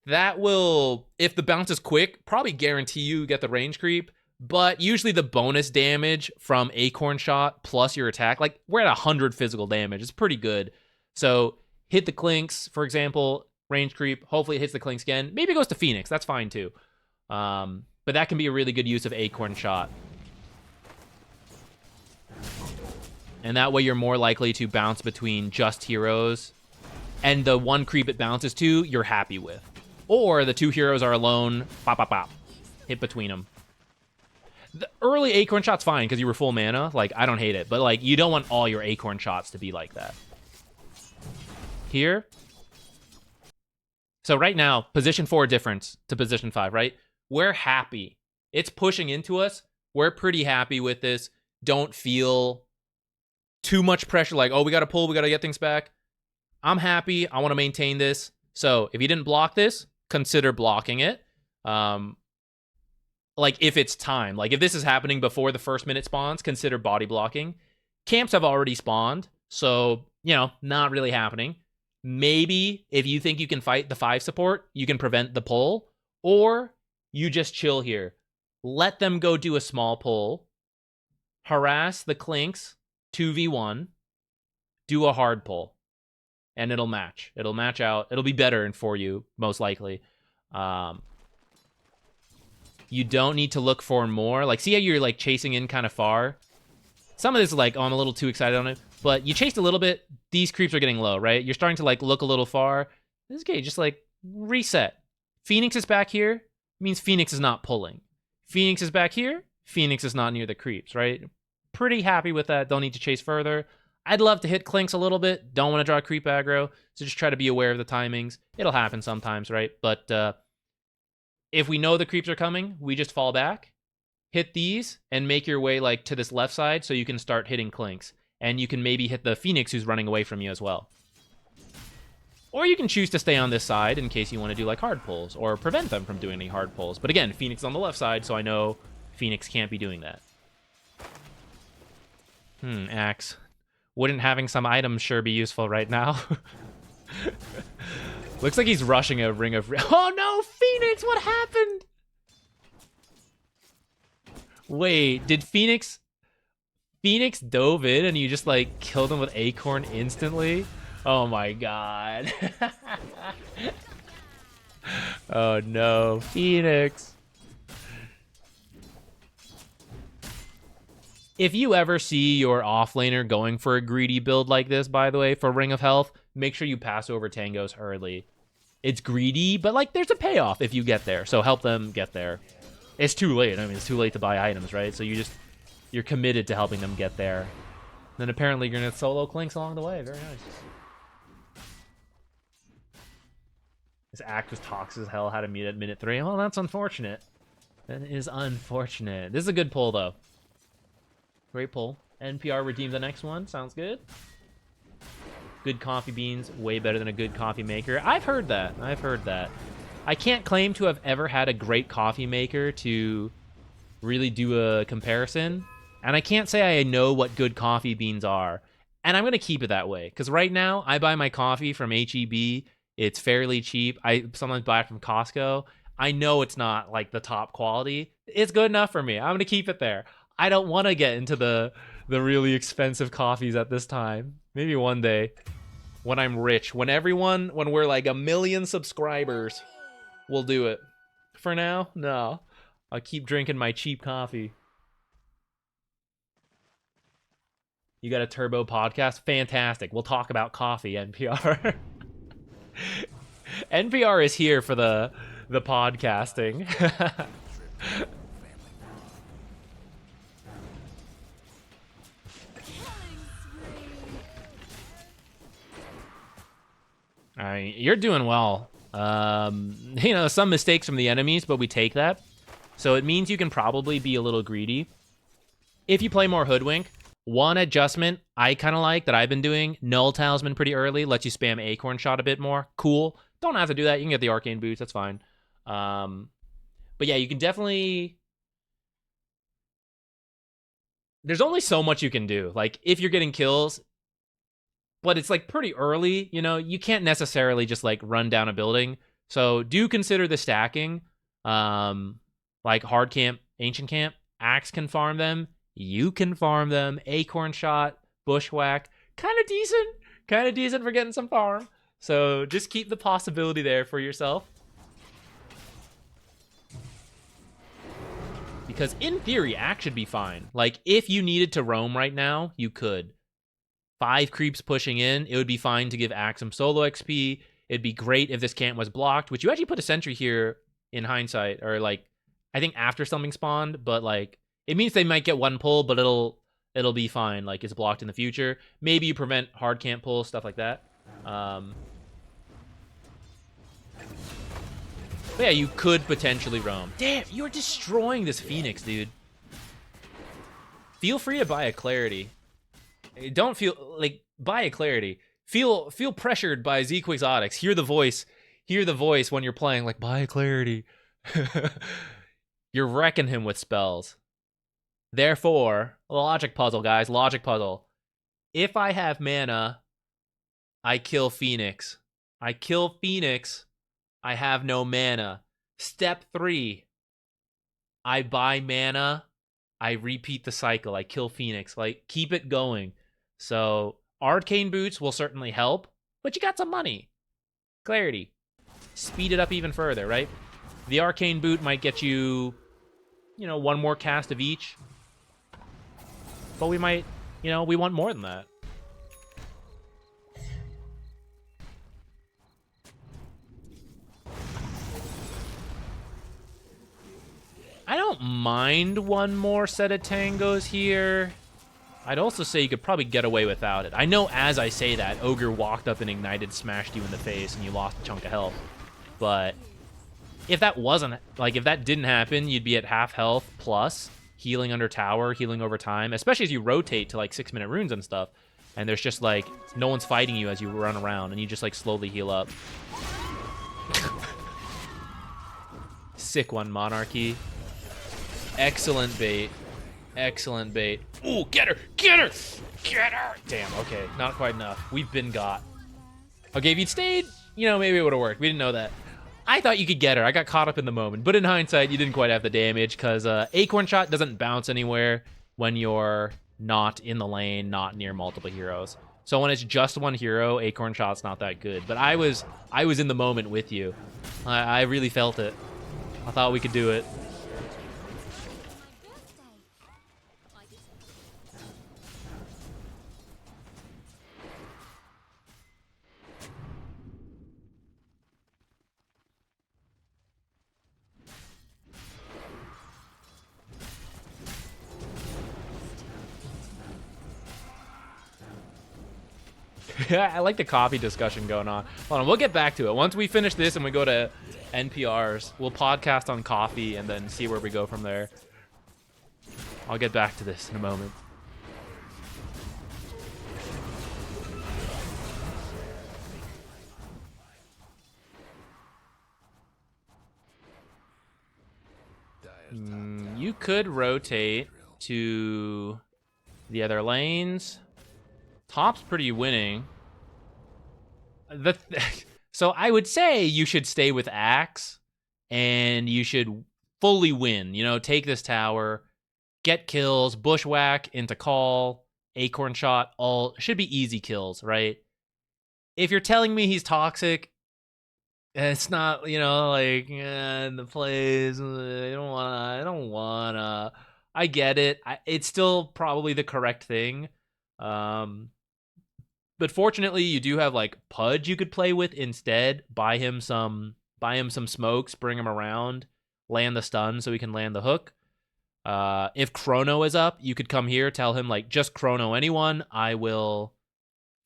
That will, if the bounce is quick, probably guarantee you get the range creep, but usually the bonus damage from Acorn Shot plus your attack, like we're at 100 physical damage, it's pretty good. So hit the Clinks, for example, range creep, hopefully it hits the Clinks again. Maybe it goes to Phoenix, that's fine too. But that can be a really good use of Acorn Shot. And that way you're more likely to bounce between just heroes. And the one creep it bounces to, you're happy with. Or the two heroes are alone, pop, pop, pop. Hit between them. The early Acorn Shot's fine because you were full mana. Like, I don't hate it. But, like, you don't want all your Acorn Shots to be like that. Here. So right now, position 4 difference to position 5, right? We're happy. It's pushing into us. We're pretty happy with this. Don't feel too much pressure, like, oh, we gotta pull, we gotta get things back. I'm happy, I want to maintain this. So if you didn't block this, consider blocking it. Like, if it's time, like if this is happening before the first minute spawns, consider body blocking. Camps have already spawned, so, you know, not really happening. Maybe if you think you can fight the 5 support, you can prevent the pull, or you just chill here. Let them go do a small pull, harass the Clinks 2v1, do a hard pull, and it'll match. It'll match out. It'll be better for you, most likely. You don't need to look for more. Like, see how you're, like, chasing in kind of far? Some of this is like, oh, I'm a little too excited on it. But you chased a little bit. These creeps are getting low, right? You're starting to, like, look a little far. This is okay. Just, like, reset. Phoenix is back here. Means Phoenix is not pulling. Phoenix is back here. Phoenix is not near the creeps, right? Pretty happy with that. Don't need to chase further. I'd love to hit Clinks a little bit. Don't want to draw creep aggro. So just try to be aware of the timings. It'll happen sometimes, right? But if we know the creeps are coming, we just fall back, hit these, and make your way like to this left side so you can start hitting Clinks. And you can maybe hit the Phoenix who's running away from you as well. Or you can choose to stay on this side in case you want to do like hard pulls or prevent them from doing any hard pulls. But again, Phoenix is on the left side, so I know Phoenix can't be doing that. Axe. Wouldn't having some items sure be useful right now? Looks like he's rushing a ring of... Oh no, Phoenix, what happened? Wait, did Phoenix... Phoenix dove in and you just like killed him with Acorn instantly. Oh my god. Oh no, Phoenix. If you ever see your offlaner going for a greedy build like this, by the way, for Ring of Health, make sure you pass over Tangos early. It's greedy, but like there's a payoff if you get there, so help them get there. It's too late. I mean, it's too late to buy items, right? So you're committed to helping them get there. Then apparently you're gonna solo Clinks along the way. Very nice. This act was toxic as hell. How to meet at minute 3. Well, that's unfortunate. That is unfortunate. This is a good pull, though. Great pull. NPR redeemed the next one. Sounds good. Good coffee beans. Way better than a good coffee maker. I've heard that. I've heard that. I can't claim to have ever had a great coffee maker to really do a comparison. And I can't say I know what good coffee beans are. And I'm going to keep it that way. Because right now, I buy my coffee from HEB. It's fairly cheap. I sometimes buy it from Costco. I know it's not like the top quality. It's good enough for me. I'm going to keep it there. I don't want to get into the really expensive coffees at this time. Maybe one day when I'm rich, when we're like 1 million subscribers, we'll do it. For now, no. I'll keep drinking my cheap coffee. You got a turbo podcast? Fantastic. We'll talk about coffee, NPR. NPR is here for the podcasting. All right, you're doing well. You know, some mistakes from the enemies, but we take that. So it means you can probably be a little greedy. If you play more Hoodwink, one adjustment I kind of like that I've been doing, Null Talisman pretty early, lets you spam Acorn Shot a bit more. Cool. Don't have to do that. You can get the Arcane Boots. That's fine. But yeah, you can definitely... There's only so much you can do. Like, if you're getting kills... But it's like pretty early, you know, you can't necessarily just like run down a building. So do consider the stacking. Like Hard Camp, Ancient Camp, Axe can farm them. You can farm them. Acorn Shot, Bushwhack, kind of decent for getting some farm. So just keep the possibility there for yourself. Because in theory, Axe should be fine. Like if you needed to roam right now, you could. 5 creeps pushing in, it would be fine to give Axe some solo XP. It'd be great if this camp was blocked, which you actually put a sentry here in hindsight, or like, I think after something spawned, but like, it means they might get one pull, but it'll be fine, like it's blocked in the future. Maybe you prevent hard camp pull, stuff like that. But yeah, you could potentially roam. Damn, you're destroying this Phoenix, dude. Feel free to buy a Clarity. Don't feel like buy a Clarity. Feel pressured by Zeek Exotics. Hear the voice when you're playing. Like buy a Clarity. You're wrecking him with spells. Therefore, logic puzzle, guys. Logic puzzle. If I have mana, I kill Phoenix. I kill Phoenix. I have no mana. Step 3. I buy mana. I repeat the cycle. I kill Phoenix. Like keep it going. So Arcane Boots will certainly help, but you got some money. Clarity. Speed it up even further, right? The Arcane Boot might get you, you know, one more cast of each. But we might, you know, we want more than that. I don't mind one more set of tangos here. I'd also say you could probably get away without it. I know as I say that, Ogre walked up and ignited, smashed you in the face, and you lost a chunk of health. But if that wasn't, like, if that didn't happen, you'd be at half health plus, healing under tower, healing over time, especially as you rotate to, like, 6-minute runes and stuff. And there's just, like, no one's fighting you as you run around, and you just, like, slowly heal up. Sick one, Monarchy. Excellent bait. Excellent bait. Ooh, get her! Get her! Get her! Damn, okay. Not quite enough. We've been got. Okay, if you'd stayed, you know, maybe it would have worked. We didn't know that. I thought you could get her. I got caught up in the moment. But in hindsight, you didn't quite have the damage because Acorn Shot doesn't bounce anywhere when you're not in the lane, not near multiple heroes. So when it's just one hero, Acorn Shot's not that good. But I was in the moment with you. I really felt it. I thought we could do it. I like the coffee discussion going on. Hold on, we'll get back to it. Once we finish this and we go to NPRs, we'll podcast on coffee and then see where we go from there. I'll get back to this in a moment. You could rotate to the other lanes. Top's pretty winning. So I would say you should stay with Axe, and you should fully win. You know, take this tower, get kills, bushwhack into call, Acorn Shot, all should be easy kills, right? If you're telling me he's toxic, it's not, you know, like the plays. I don't wanna. I get it. It's still probably the correct thing. But fortunately, you do have like Pudge you could play with instead. Buy him some smokes, bring him around, land the stun so he can land the hook. If Chrono is up, you could come here, tell him like just Chrono anyone. I will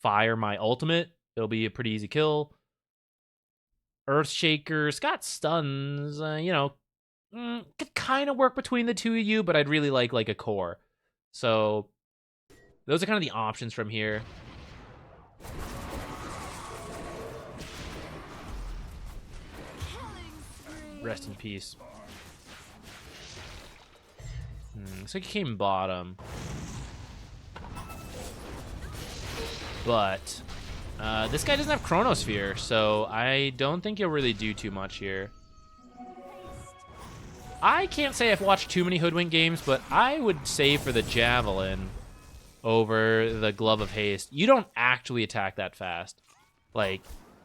fire my ultimate. It'll be a pretty easy kill. Earthshaker's got stuns. You know, could kind of work between the two of you, but I'd really like a core. So those are kind of the options from here. Rest in peace. Looks like he came bottom. But this guy doesn't have Chronosphere, so I don't think he'll really do too much here. I can't say I've watched too many Hoodwink games, but I would say for the Javelin over the Glove of Haste, you don't actually attack that fast. Like,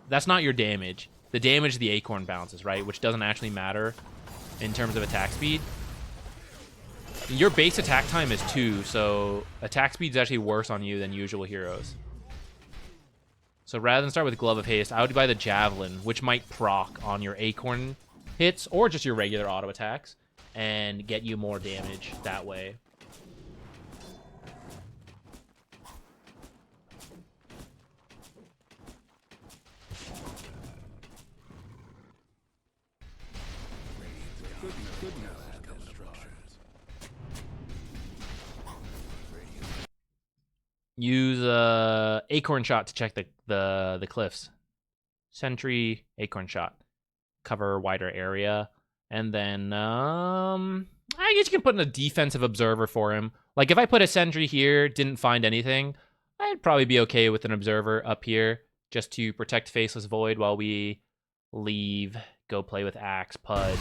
that's not your damage. The damage the Acorn bounces, right? Which doesn't actually matter in terms of attack speed. Your base attack time is 2, so attack speed's actually worse on you than usual heroes. So rather than start with Glove of Haste, I would buy the Javelin, which might proc on your Acorn hits or just your regular auto attacks and get you more damage that way. Use Acorn Shot to check the cliffs. Sentry, Acorn Shot. Cover wider area. And then, I guess you can put in a defensive observer for him. Like, if I put a sentry here, didn't find anything, I'd probably be okay with an observer up here just to protect Faceless Void while we leave, go play with Axe, Pudge.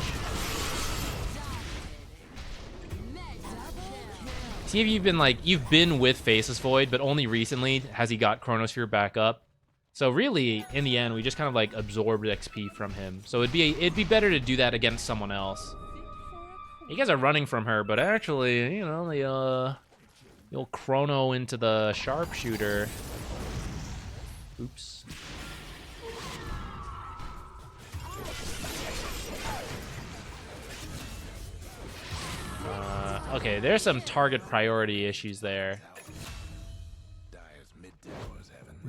See if you've been with Faceless Void, but only recently has he got Chronosphere back up. So really, in the end, we just kind of like absorbed XP from him. So it'd be better to do that against someone else. You guys are running from her, but actually, you know, you'll Chrono into the sharpshooter. Oops. Okay, there's some target priority issues there.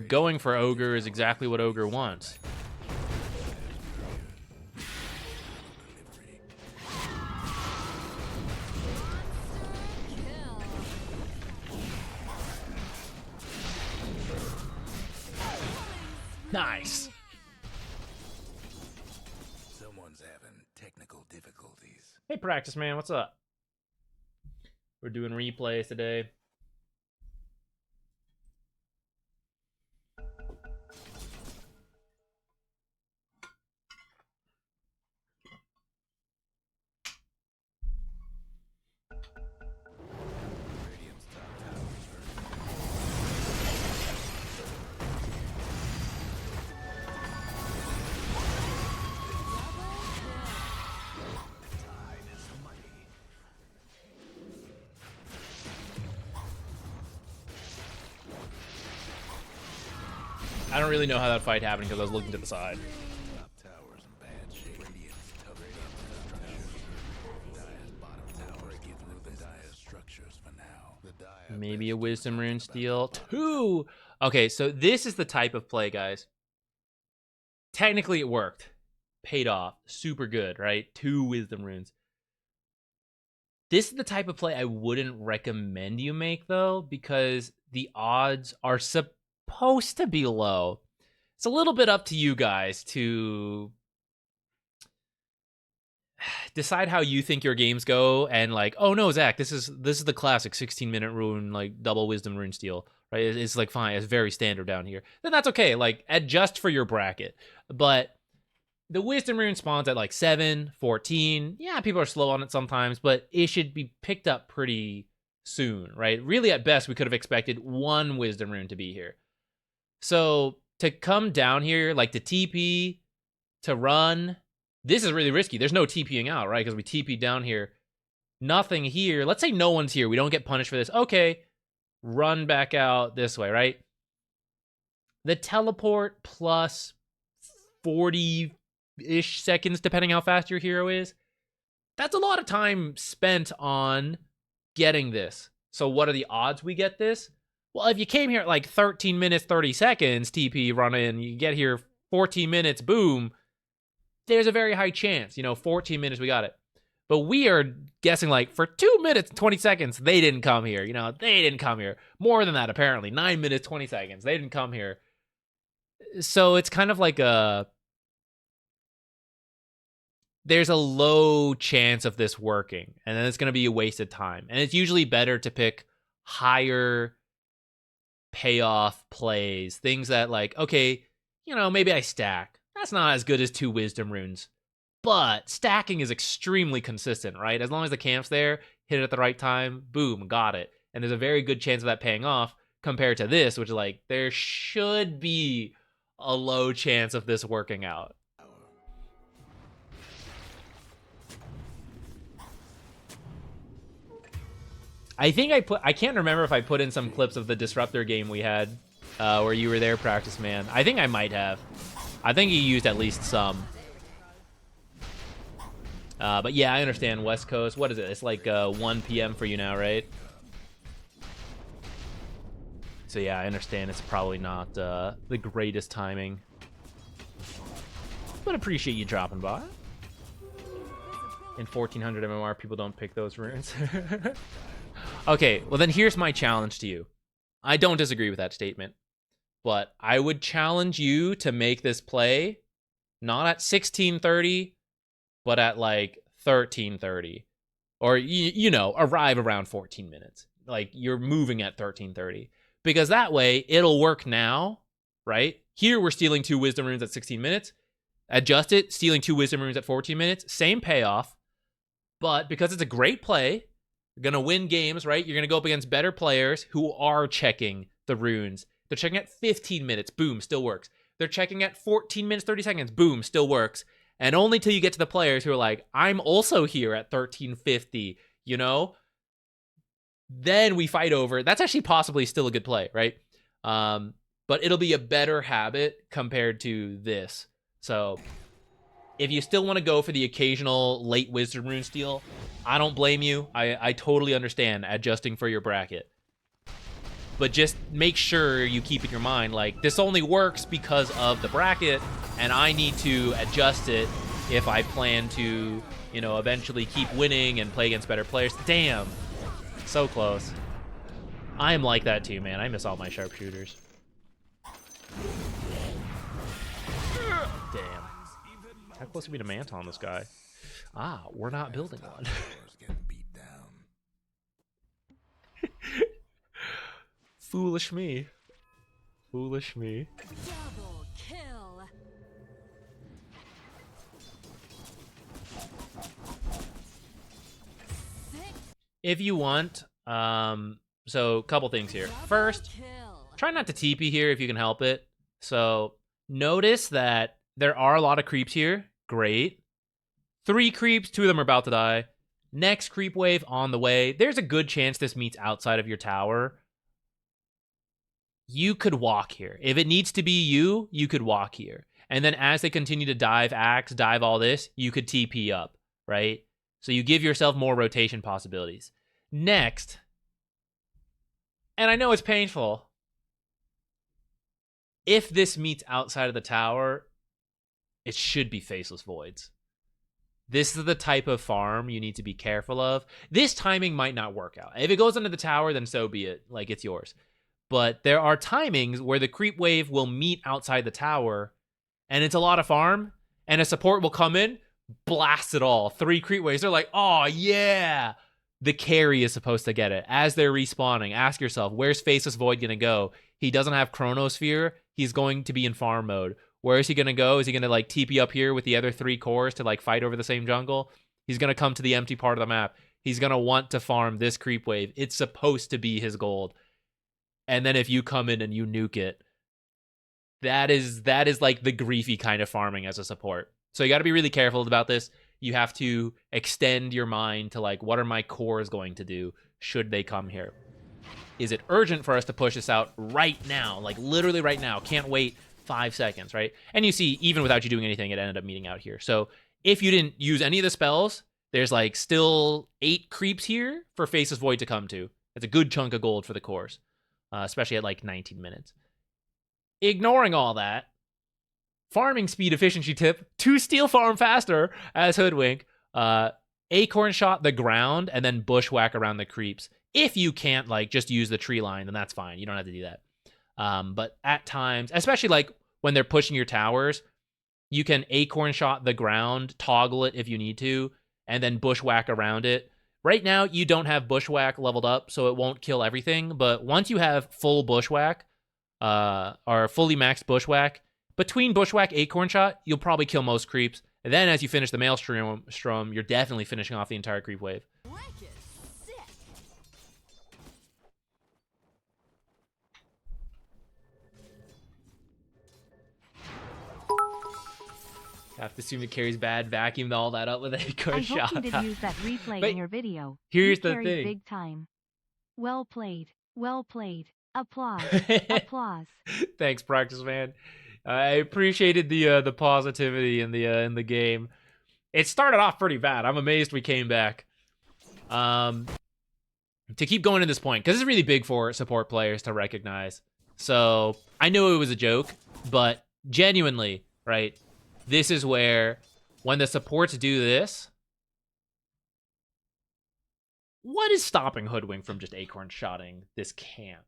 Going for Ogre is exactly what Ogre wants. Nice. Someone's having technical difficulties. Hey, Practice Man, what's up? We're doing replays today. I don't really know how that fight happened because I was looking to the side. Top tower's in bad shape. Radiant's covering up the structures. Dire's bottom tower breaking through the dire structures for now. The dire Maybe a wisdom rune steal. 2. Okay, so this is the type of play, guys. Technically, it worked. Paid off. Super good, right? 2 wisdom runes. This is the type of play I wouldn't recommend you make, though, because the odds are supposed to be low. It's a little bit up to you guys to decide how you think your games go, and like, oh no, Zach, this is the classic 16-minute rune, like double wisdom rune steal, right? It's like fine, it's very standard down here. Then that's okay, like adjust for your bracket. But the wisdom rune spawns at like 7, 14. Yeah, people are slow on it sometimes, but it should be picked up pretty soon, right? Really, at best, we could have expected 1 wisdom rune to be here. So to come down here, like to TP, to run, this is really risky. There's no TPing out, right? Because we TP down here. Nothing here. Let's say no one's here. We don't get punished for this. Okay, run back out this way, right? The teleport plus 40-ish seconds, depending how fast your hero is. That's a lot of time spent on getting this. So what are the odds we get this? Well, if you came here at like 13 minutes, 30 seconds, TP, run in, you get here 14 minutes, boom, there's a very high chance, 14 minutes, we got it. But we are guessing like for 2 minutes, 20 seconds, they didn't come here. They didn't come here. More than that, apparently. 9 minutes, 20 seconds. They didn't come here. So it's kind of like there's a low chance of this working, and then it's going to be a wasted time. And it's usually better to pick higher payoff plays, things that like, okay, maybe I stack. That's not as good as 2 wisdom runes, but stacking is extremely consistent, right? As long as the camp's there, hit it at the right time, boom, got it. And there's a very good chance of that paying off compared to this, which is like, there should be a low chance of this working out. I think I can't remember if I put in some clips of the Disruptor game we had where you were there, Practice Man. I think I might have. I think you used at least some. But yeah, I understand West Coast. What is it? It's like 1 p.m. for you now, right? So yeah, I understand it's probably not the greatest timing. But appreciate you dropping by. In 1400 MMR, people don't pick those runes. Okay, well then here's my challenge to you. I don't disagree with that statement, but I would challenge you to make this play not at 1630, but at like 1330, or arrive around 14 minutes. Like you're moving at 1330, because that way it'll work now, right? Here we're stealing 2 wisdom runes at 16 minutes. Adjust it, stealing 2 wisdom runes at 14 minutes, same payoff, but because it's a great play, you're going to win games, right? You're going to go up against better players who are checking the runes. They're checking at 15 minutes, boom, still works. They're checking at 14 minutes, 30 seconds, boom, still works. And only till you get to the players who are like, I'm also here at 1350, Then we fight over. That's actually possibly still a good play, right? But it'll be a better habit compared to this. So if you still want to go for the occasional late wisdom rune steal, I don't blame you. I totally understand adjusting for your bracket. But just make sure you keep in your mind, like, this only works because of the bracket, and I need to adjust it if I plan to, eventually keep winning and play against better players. Damn. So close. I am like that too, man. I miss all my sharpshooters. Damn. How close are we to Manta on this guy? Ah, we're not building one. Foolish me. Foolish me. Double kill. If you want, so a couple things here. First, try not to TP here if you can help it. So notice that there are a lot of creeps here. Great. 3 creeps, 2 of them are about to die. Next creep wave on the way. There's a good chance this meets outside of your tower. you could walk here. If it needs to be you, you could walk here. And then as they continue to dive axe, dive all this, you could TP up, right? So you give yourself more rotation possibilities. Next, and I know it's painful, if this meets outside of the tower, it should be Faceless Voids. This is the type of farm you need to be careful of. This timing might not work out. If it goes under the tower, then so be it. Like, it's yours. But there are timings where the creep wave will meet outside the tower, and it's a lot of farm, and a support will come in, blast it all. 3 creep waves. They're like, oh, yeah. The carry is supposed to get it. As they're respawning, ask yourself, where's Faceless Void going to go? He doesn't have Chronosphere. He's going to be in farm mode. Where is he going to go? Is he going to, like, TP up here with the other 3 cores to, like, fight over the same jungle? He's going to come to the empty part of the map. He's going to want to farm this creep wave. It's supposed to be his gold. And then if you come in and you nuke it, that is like the griefy kind of farming as a support. So you got to be really careful about this. You have to extend your mind to, like, what are my cores going to do should they come here? Is it urgent for us to push this out right now? Like, literally right now. Can't wait 5 seconds, right? And you see, even without you doing anything, it ended up meeting out here. So if you didn't use any of the spells, there's, like, still 8 creeps here for Faceless Void to come to. That's a good chunk of gold for the cores, especially at, like, 19 minutes. Ignoring all that, farming speed efficiency tip to steal farm faster as Hoodwink. Acorn shot the ground and then bushwhack around the creeps. If you can't, like, just use the tree line, then that's fine. You don't have to do that. But at times, especially like when they're pushing your towers, you can acorn shot the ground, toggle it if you need to, and then bushwhack around it. Right now, you don't have bushwhack leveled up, so it won't kill everything. But once you have full bushwhack, or fully maxed bushwhack, between bushwhack, acorn shot, you'll probably kill most creeps. And then as you finish the maelstrom, you're definitely finishing off the entire creep wave. Have to assume it carries bad, vacuumed all that up with a acorn shot. I hope you did use that replay But in your video. Here's You the carried thing. Big time. Well played. Well played. Applause. Applause. Thanks, practice man. I appreciated the positivity in the game. It started off pretty bad. I'm amazed we came back. To keep going to this point, because it's really big for support players to recognize. So I knew it was a joke, but genuinely, right? This is where, when the supports do this, what is stopping Hoodwink from just acorn shotting this camp?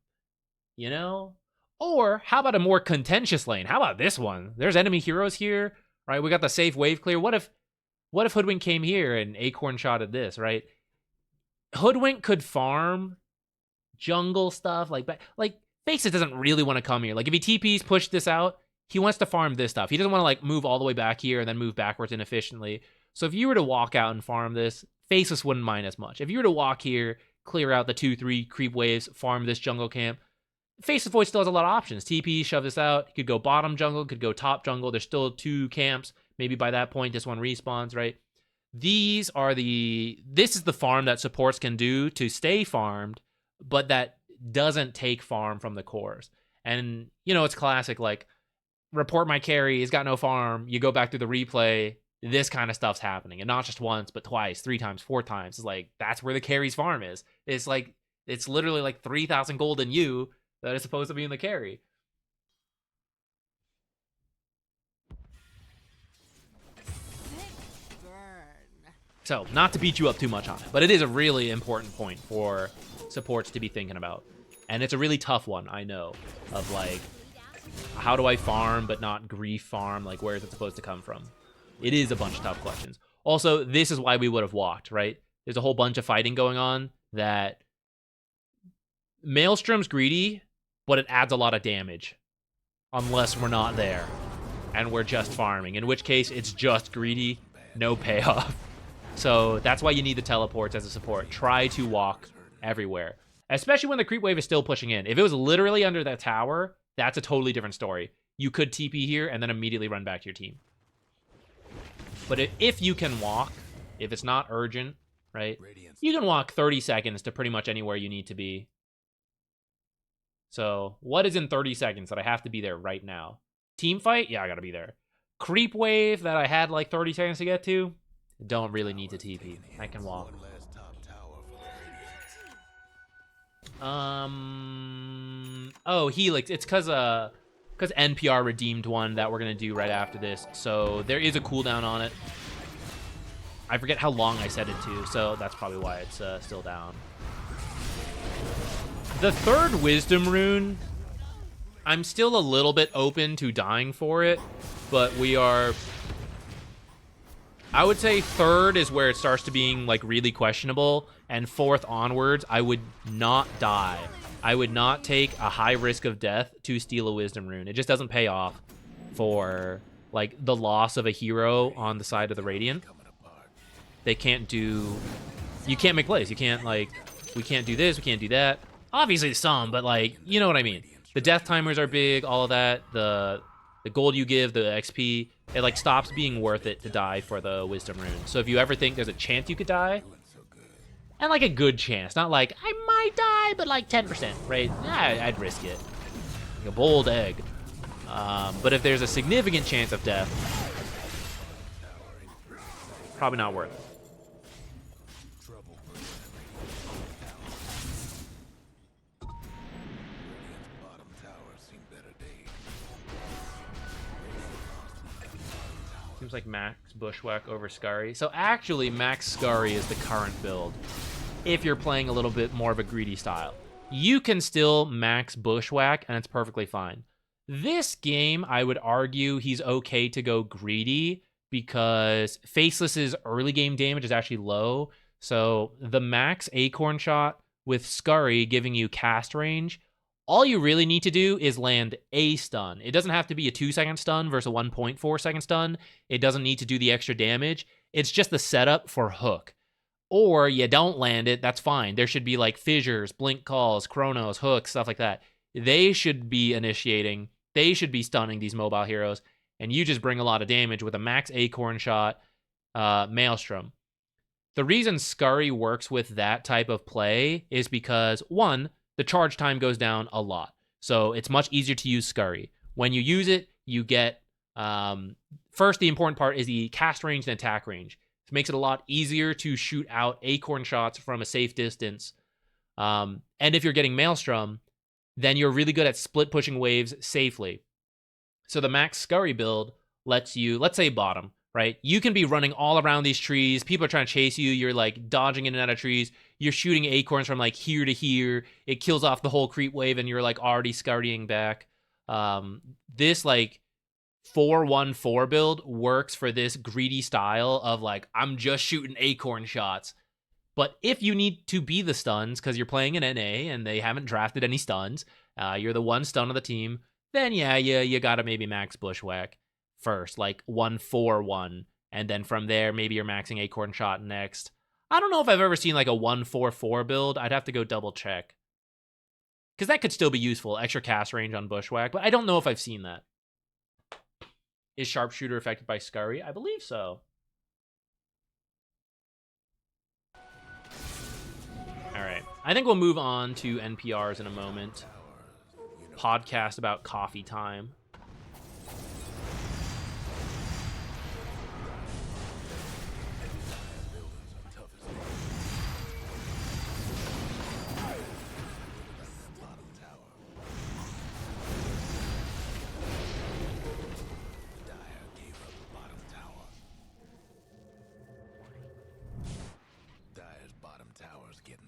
You know? Or how about a more contentious lane? How about this one? There's enemy heroes here, right? We got the safe wave clear. What if Hoodwink came here and acorn shotted this, right? Hoodwink could farm jungle stuff like Faceless doesn't really want to come here. Like, if he TPs, push this out, he wants to farm this stuff. He doesn't want to, like, move all the way back here and then move backwards inefficiently. So if you were to walk out and farm this, Faceless wouldn't mind as much. If you were to walk here, clear out the 2-3 creep waves, farm this jungle camp, Faceless Void still has a lot of options. TP, shove this out. He could go bottom jungle, could go top jungle. There's still 2 camps. Maybe by that point, this one respawns, right? This is the farm that supports can do to stay farmed, but that doesn't take farm from the cores. And, you know, it's classic, like, report my carry, he's got no farm. You go back through the replay, this kind of stuff's happening. And not just once, but twice, 3 times, 4 times. It's like, that's where the carry's farm is. It's like, it's literally like 3,000 gold in you that is supposed to be in the carry. So, not to beat you up too much on it, but it is a really important point for supports to be thinking about. And it's a really tough one, I know, of like, how do I farm but not grief farm? Like, where is it supposed to come from? It is a bunch of tough questions. Also, this is why we would have walked, right? There's a whole bunch of fighting going on that Maelstrom's greedy, but it adds a lot of damage. Unless we're not there and we're just farming, in which case it's just greedy, no payoff. So that's why you need the teleports as a support. Try to walk everywhere, especially when the creep wave is still pushing in. If it was literally under that tower, that's a totally different story. You could TP here and then immediately run back to your team. But if you can walk, if it's not urgent, right, you can walk 30 seconds to pretty much anywhere you need to be. So what is in 30 seconds that I have to be there right now? Team fight? Yeah, I gotta be there. Creep wave that I had like 30 seconds to get to? Don't really need to TP. I can walk. One last top tower for the Oh, Helix. It's because NPR redeemed one that we're gonna do right after this. So there is a cooldown on it. I forget how long I set it to, so that's probably why it's still down. The third Wisdom rune, I'm still a little bit open to dying for it, but we are... I would say third is where it starts to being like really questionable, and fourth onwards, I would not die. I would not take a high risk of death to steal a Wisdom rune. It just doesn't pay off for like the loss of a hero on the side of the Radiant. They can't do... You can't make plays. You can't like... We can't do this, we can't do that. Obviously some, but like, you know what I mean. The death timers are big, all of that. The gold you give, the XP, it like stops being worth it to die for the Wisdom rune. So if you ever think there's a chance you could die, and like a good chance, not like I might die, but like 10%, right? I'd risk it. Like a bold egg. But if there's a significant chance of death, probably not worth it. Seems like Max Bushwhack over Scurry. So actually, Max Scurry is the current build. If you're playing a little bit more of a greedy style, you can still Max Bushwhack, and it's perfectly fine. This game, I would argue he's okay to go greedy because Faceless's early game damage is actually low. So the Max Acorn Shot with Scurry giving you cast range, all you really need to do is land a stun. It doesn't have to be a 2-second stun versus a 1.4-second stun. It doesn't need to do the extra damage. It's just the setup for hook. Or you don't land it, that's fine. There should be like fissures, blink calls, chronos, hooks, stuff like that. They should be initiating. They should be stunning these mobile heroes. And you just bring a lot of damage with a Max Acorn Shot, Maelstrom. The reason Scurry works with that type of play is because, one, the charge time goes down a lot. So it's much easier to use Scurry. When you use it, you get... first, the important part is the cast range and attack range. It makes it a lot easier to shoot out Acorn Shots from a safe distance. And if you're getting Maelstrom, then you're really good at split pushing waves safely. So the Max Scurry build lets you... Let's say bottom, right? You can be running all around these trees. People are trying to chase you. You're like dodging in and out of trees. You're shooting acorns from like here to here. It kills off the whole creep wave and you're like already scurrying back. This like 4-1-4 build works for this greedy style of like, I'm just shooting acorn shots. But if you need to be the stuns because you're playing an NA and they haven't drafted any stuns, you're the one stun of the team, then yeah, you gotta maybe max Bushwhack first, like 1-4-1. And then from there, maybe you're maxing Acorn Shot next. I don't know if I've ever seen like a 1-4-4 build. I'd have to go double check. Because that could still be useful, extra cast range on Bushwhack, but I don't know if I've seen that. Is Sharpshooter affected by Scurry? I believe so. Alright, I think we'll move on to NPRs in a moment. Podcast about coffee time.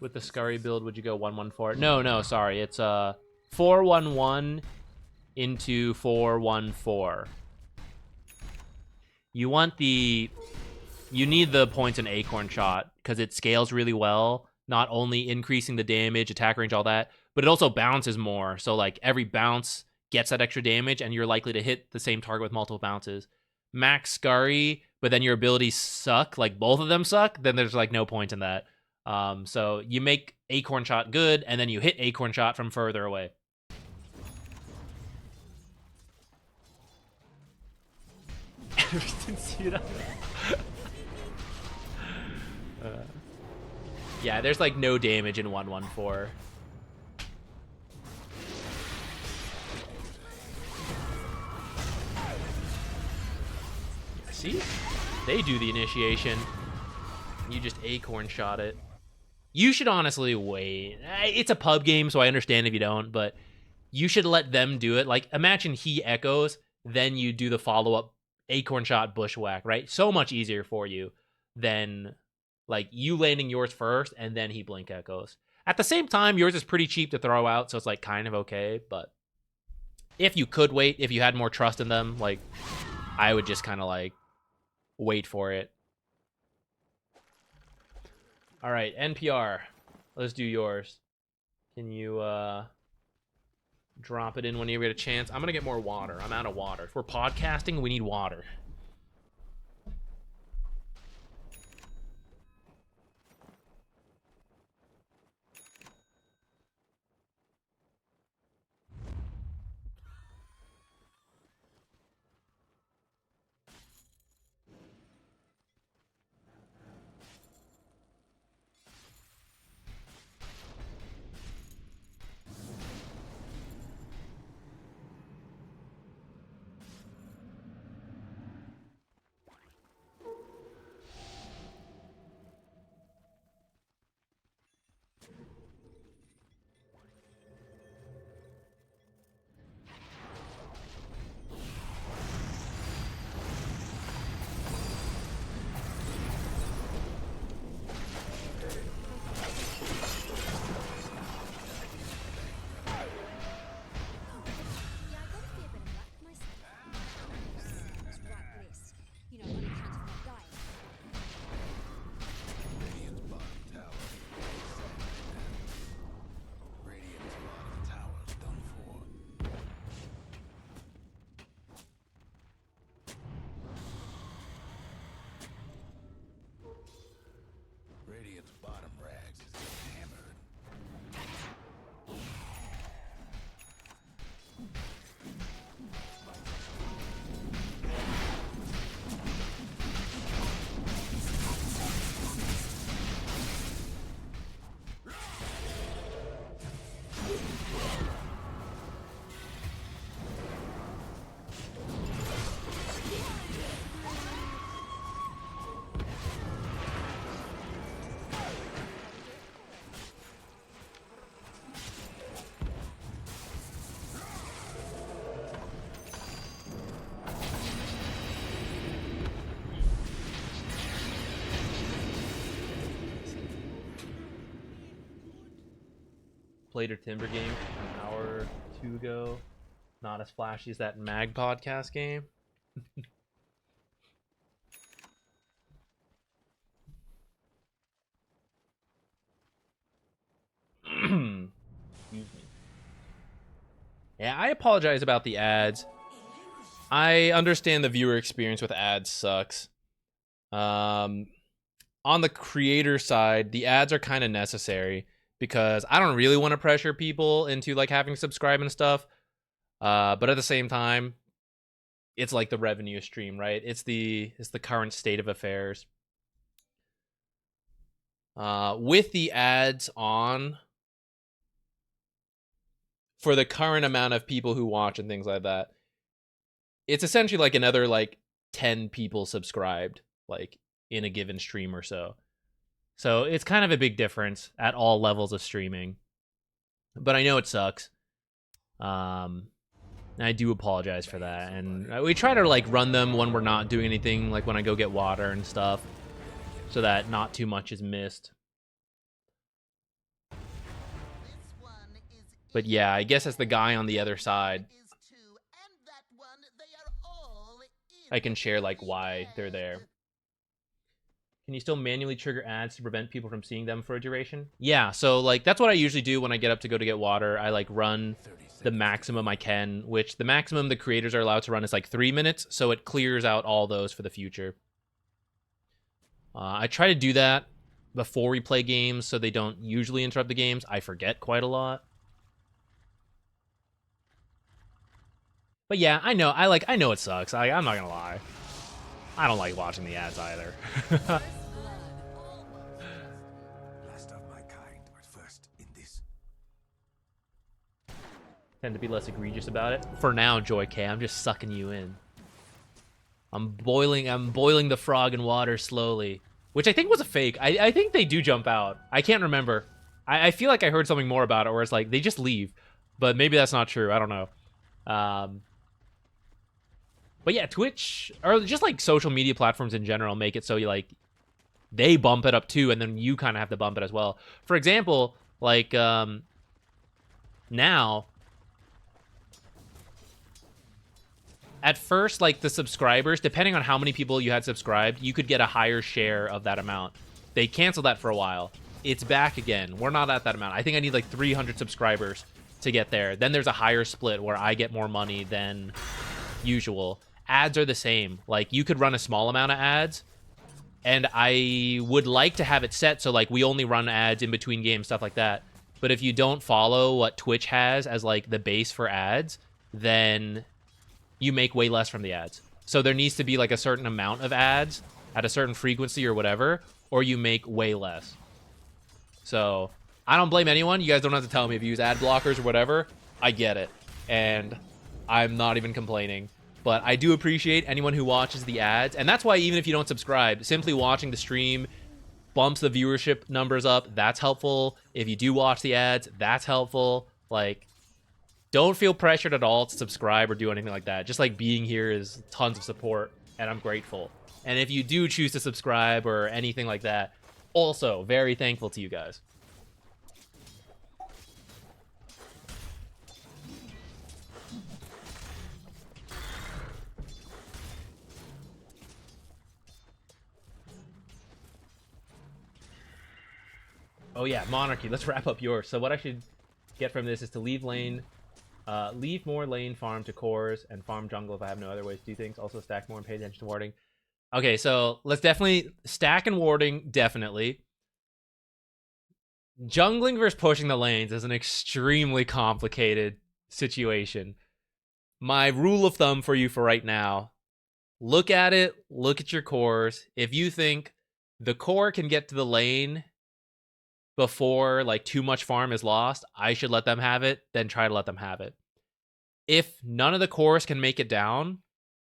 With the Scurry build, would you go 1-1-4? No, sorry. It's 4-1-1 into 4-1-4. You need the points in Acorn Shot because it scales really well, not only increasing the damage, attack range, all that, but it also bounces more. So like every bounce gets that extra damage and you're likely to hit the same target with multiple bounces. Max Scurry, but then your abilities suck, like both of them suck, then there's like no point in that. So you make Acorn Shot good, and then you hit Acorn Shot from further away. Yeah, there's like no damage in 1-1-4. See? They do the initiation. You just acorn shot it. You should honestly wait. It's a pub game, so I understand if you don't, but you should let them do it. Like, imagine he echoes, then you do the follow-up acorn shot bushwhack, right? So much easier for you than, like, you landing yours first, and then he blink echoes. At the same time, yours is pretty cheap to throw out, so it's, like, kind of okay, but if you could wait, if you had more trust in them, like, I would just kind of, like, wait for it. All right, NPR. Let's do yours. Can you drop it in whenever you get a chance? I'm going to get more water. I'm out of water. If we're podcasting, we need water. Radiant's bottom rags is getting hammered. Played a Timber game an hour or two ago. Not as flashy as that Mag podcast game. Excuse me. Yeah, I apologize about the ads. I understand the viewer experience with ads sucks. On the creator side, the ads are kind of necessary because I don't really want to pressure people into like having to subscribe and stuff. But at the same time, it's like the revenue stream, right? It's the current state of affairs. With the ads on, for the current amount of people who watch and things like that, it's essentially like another like 10 people subscribed like in a given stream or so. So it's kind of a big difference at all levels of streaming. But I know it sucks. I do apologize for that. And we try to like run them when we're not doing anything, like when I go get water and stuff, so that not too much is missed. But yeah, I guess as the guy on the other side, I can share like why they're there. Can you still manually trigger ads to prevent people from seeing them for a duration? Yeah, so like that's what I usually do when I get up to go to get water. I like run the maximum I can, which the maximum the creators are allowed to run is like 3 minutes, so it clears out all those for the future. I try to do that before we play games so they don't usually interrupt the games. I forget quite a lot. But yeah, I know it sucks. I'm not gonna lie. I don't like watching the ads either. Last of my kind, but first in this. Tend to be less egregious about it. For now, Joy K, I'm just sucking you in. I'm boiling the frog in water slowly. Which I think was a fake. I think they do jump out. I can't remember. I feel like I heard something more about it where it's like they just leave. But maybe that's not true. I don't know. But yeah, Twitch, or just like social media platforms in general, make it so you like they bump it up too, and then you kind of have to bump it as well. For example, like now, at first, like the subscribers, depending on how many people you had subscribed, you could get a higher share of that amount. They canceled that for a while. It's back again. We're not at that amount. I think I need like 300 subscribers to get there. Then there's a higher split where I get more money than usual. Ads are the same. Like you could run a small amount of ads, and I would like to have it set so like we only run ads in between games, stuff like that. But if you don't follow what Twitch has as like the base for ads, then you make way less from the ads. So there needs to be like a certain amount of ads at a certain frequency or whatever, or you make way less. So I don't blame anyone. You guys don't have to tell me if you use ad blockers or whatever. I get it. And I'm not even complaining. But I do appreciate anyone who watches the ads. And that's why even if you don't subscribe, simply watching the stream bumps the viewership numbers up. That's helpful. If you do watch the ads, that's helpful. Like, don't feel pressured at all to subscribe or do anything like that. Just like being here is tons of support, and I'm grateful. And if you do choose to subscribe or anything like that, also very thankful to you guys. Oh yeah, Monarchy. Let's wrap up yours. So what I should get from this is to leave more lane farm to cores and farm jungle if I have no other ways to do things. Also stack more and pay attention to warding. Okay, so let's definitely stack and warding, definitely. Jungling versus pushing the lanes is an extremely complicated situation. My rule of thumb for you for right now, look at it, look at your cores. If you think the core can get to the lane before like too much farm is lost, I should let them have it, then try to let them have it. If none of the cores can make it down,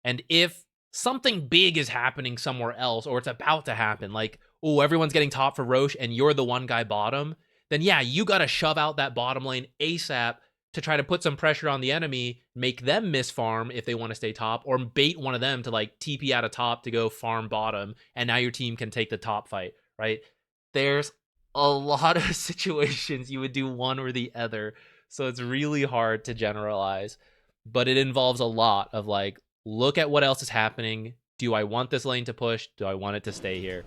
and if something big is happening somewhere else, or it's about to happen, like, oh, everyone's getting top for Roche and you're the one guy bottom, then yeah, you gotta shove out that bottom lane ASAP to try to put some pressure on the enemy, make them miss farm if they want to stay top, or bait one of them to like TP out of top to go farm bottom, and now your team can take the top fight, right? There's a lot of situations you would do one or the other, so it's really hard to generalize, but it involves a lot of like, look at what else is happening. Do I want this lane to push? Do I want it to stay here?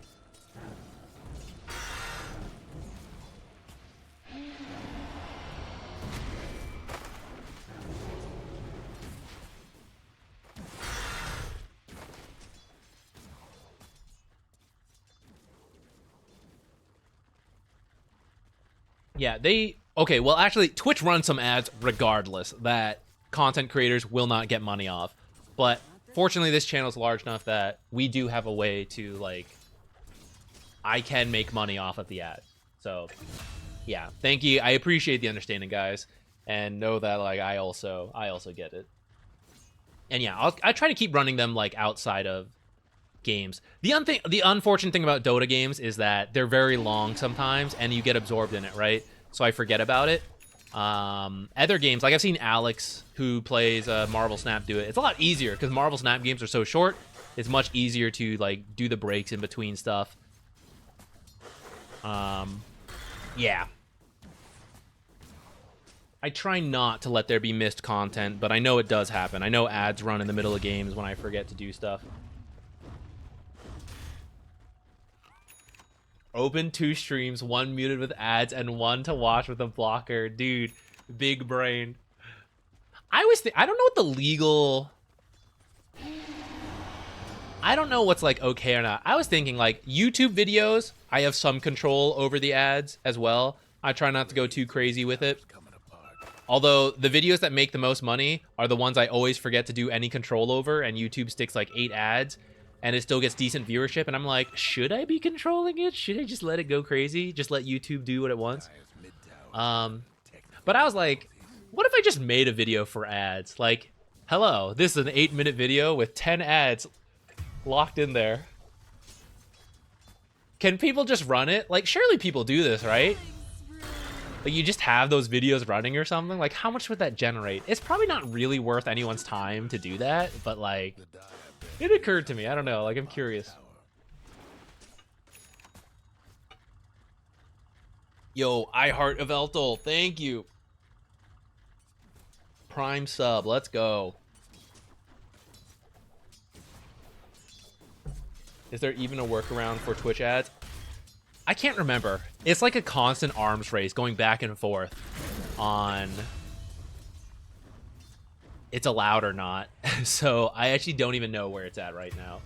Yeah, okay, well, actually, Twitch runs some ads regardless that content creators will not get money off. But fortunately, this channel is large enough that we do have a way to, like, I can make money off of the ads. So, yeah, thank you. I appreciate the understanding, guys. And know that, like, I also get it. And yeah, I try to keep running them, like, outside of games. The unfortunate thing about Dota games is that they're very long sometimes, and you get absorbed in it, right? So I forget about it. Other games, like I've seen Alex, who plays Marvel Snap, do it. It's a lot easier because Marvel Snap games are so short. It's much easier to like do the breaks in between stuff. Yeah. I try not to let there be missed content, but I know it does happen. I know ads run in the middle of games when I forget to do stuff. Open 2 streams, 1 muted with ads and 1 to watch with a blocker. Dude, big brain. I don't know what the legal... I don't know what's like okay or not. I was thinking like YouTube videos, I have some control over the ads as well. I try not to go too crazy with it. Although the videos that make the most money are the ones I always forget to do any control over, and YouTube sticks like 8 ads. And it still gets decent viewership, and I'm like, should I be controlling it? Should I just let it go crazy? Just let YouTube do what it wants? But I was like, what if I just made a video for ads? Like, hello, this is an 8-minute video with 10 ads. locked in there. Can people just run it? Like, surely people do this, right? Like, you just have those videos running or something? Like, how much would that generate? It's probably not really worth anyone's time to do that, but, like, it occurred to me. I don't know. Like, I'm curious. Yo, I heart of Eltol. Thank you. Prime sub. Let's go. Is there even a workaround for Twitch ads? I can't remember. It's like a constant arms race going back and forth on it's allowed or not. So I actually don't even know where it's at right now.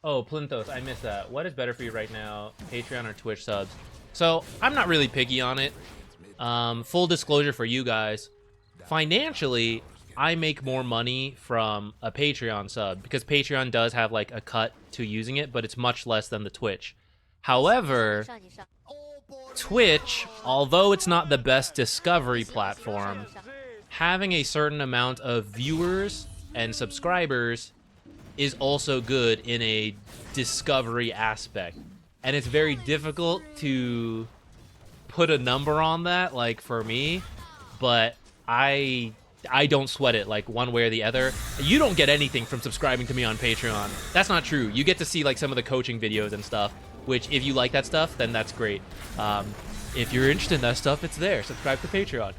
Oh, Plinthos, I missed that. What is better for you right now, Patreon or Twitch subs? So I'm not really picky on it. Full disclosure for you guys, financially, I make more money from a Patreon sub because Patreon does have like a cut to using it, but it's much less than the Twitch. However, Twitch, although it's not the best discovery platform, having a certain amount of viewers and subscribers is also good in a discovery aspect. And it's very difficult to put a number on that, like, for me, but I don't sweat it, like, one way or the other. You don't get anything from subscribing to me on Patreon. That's not true. You get to see, like, some of the coaching videos and stuff, which, if you like that stuff, then that's great. If you're interested in that stuff, it's there. Subscribe to Patreon.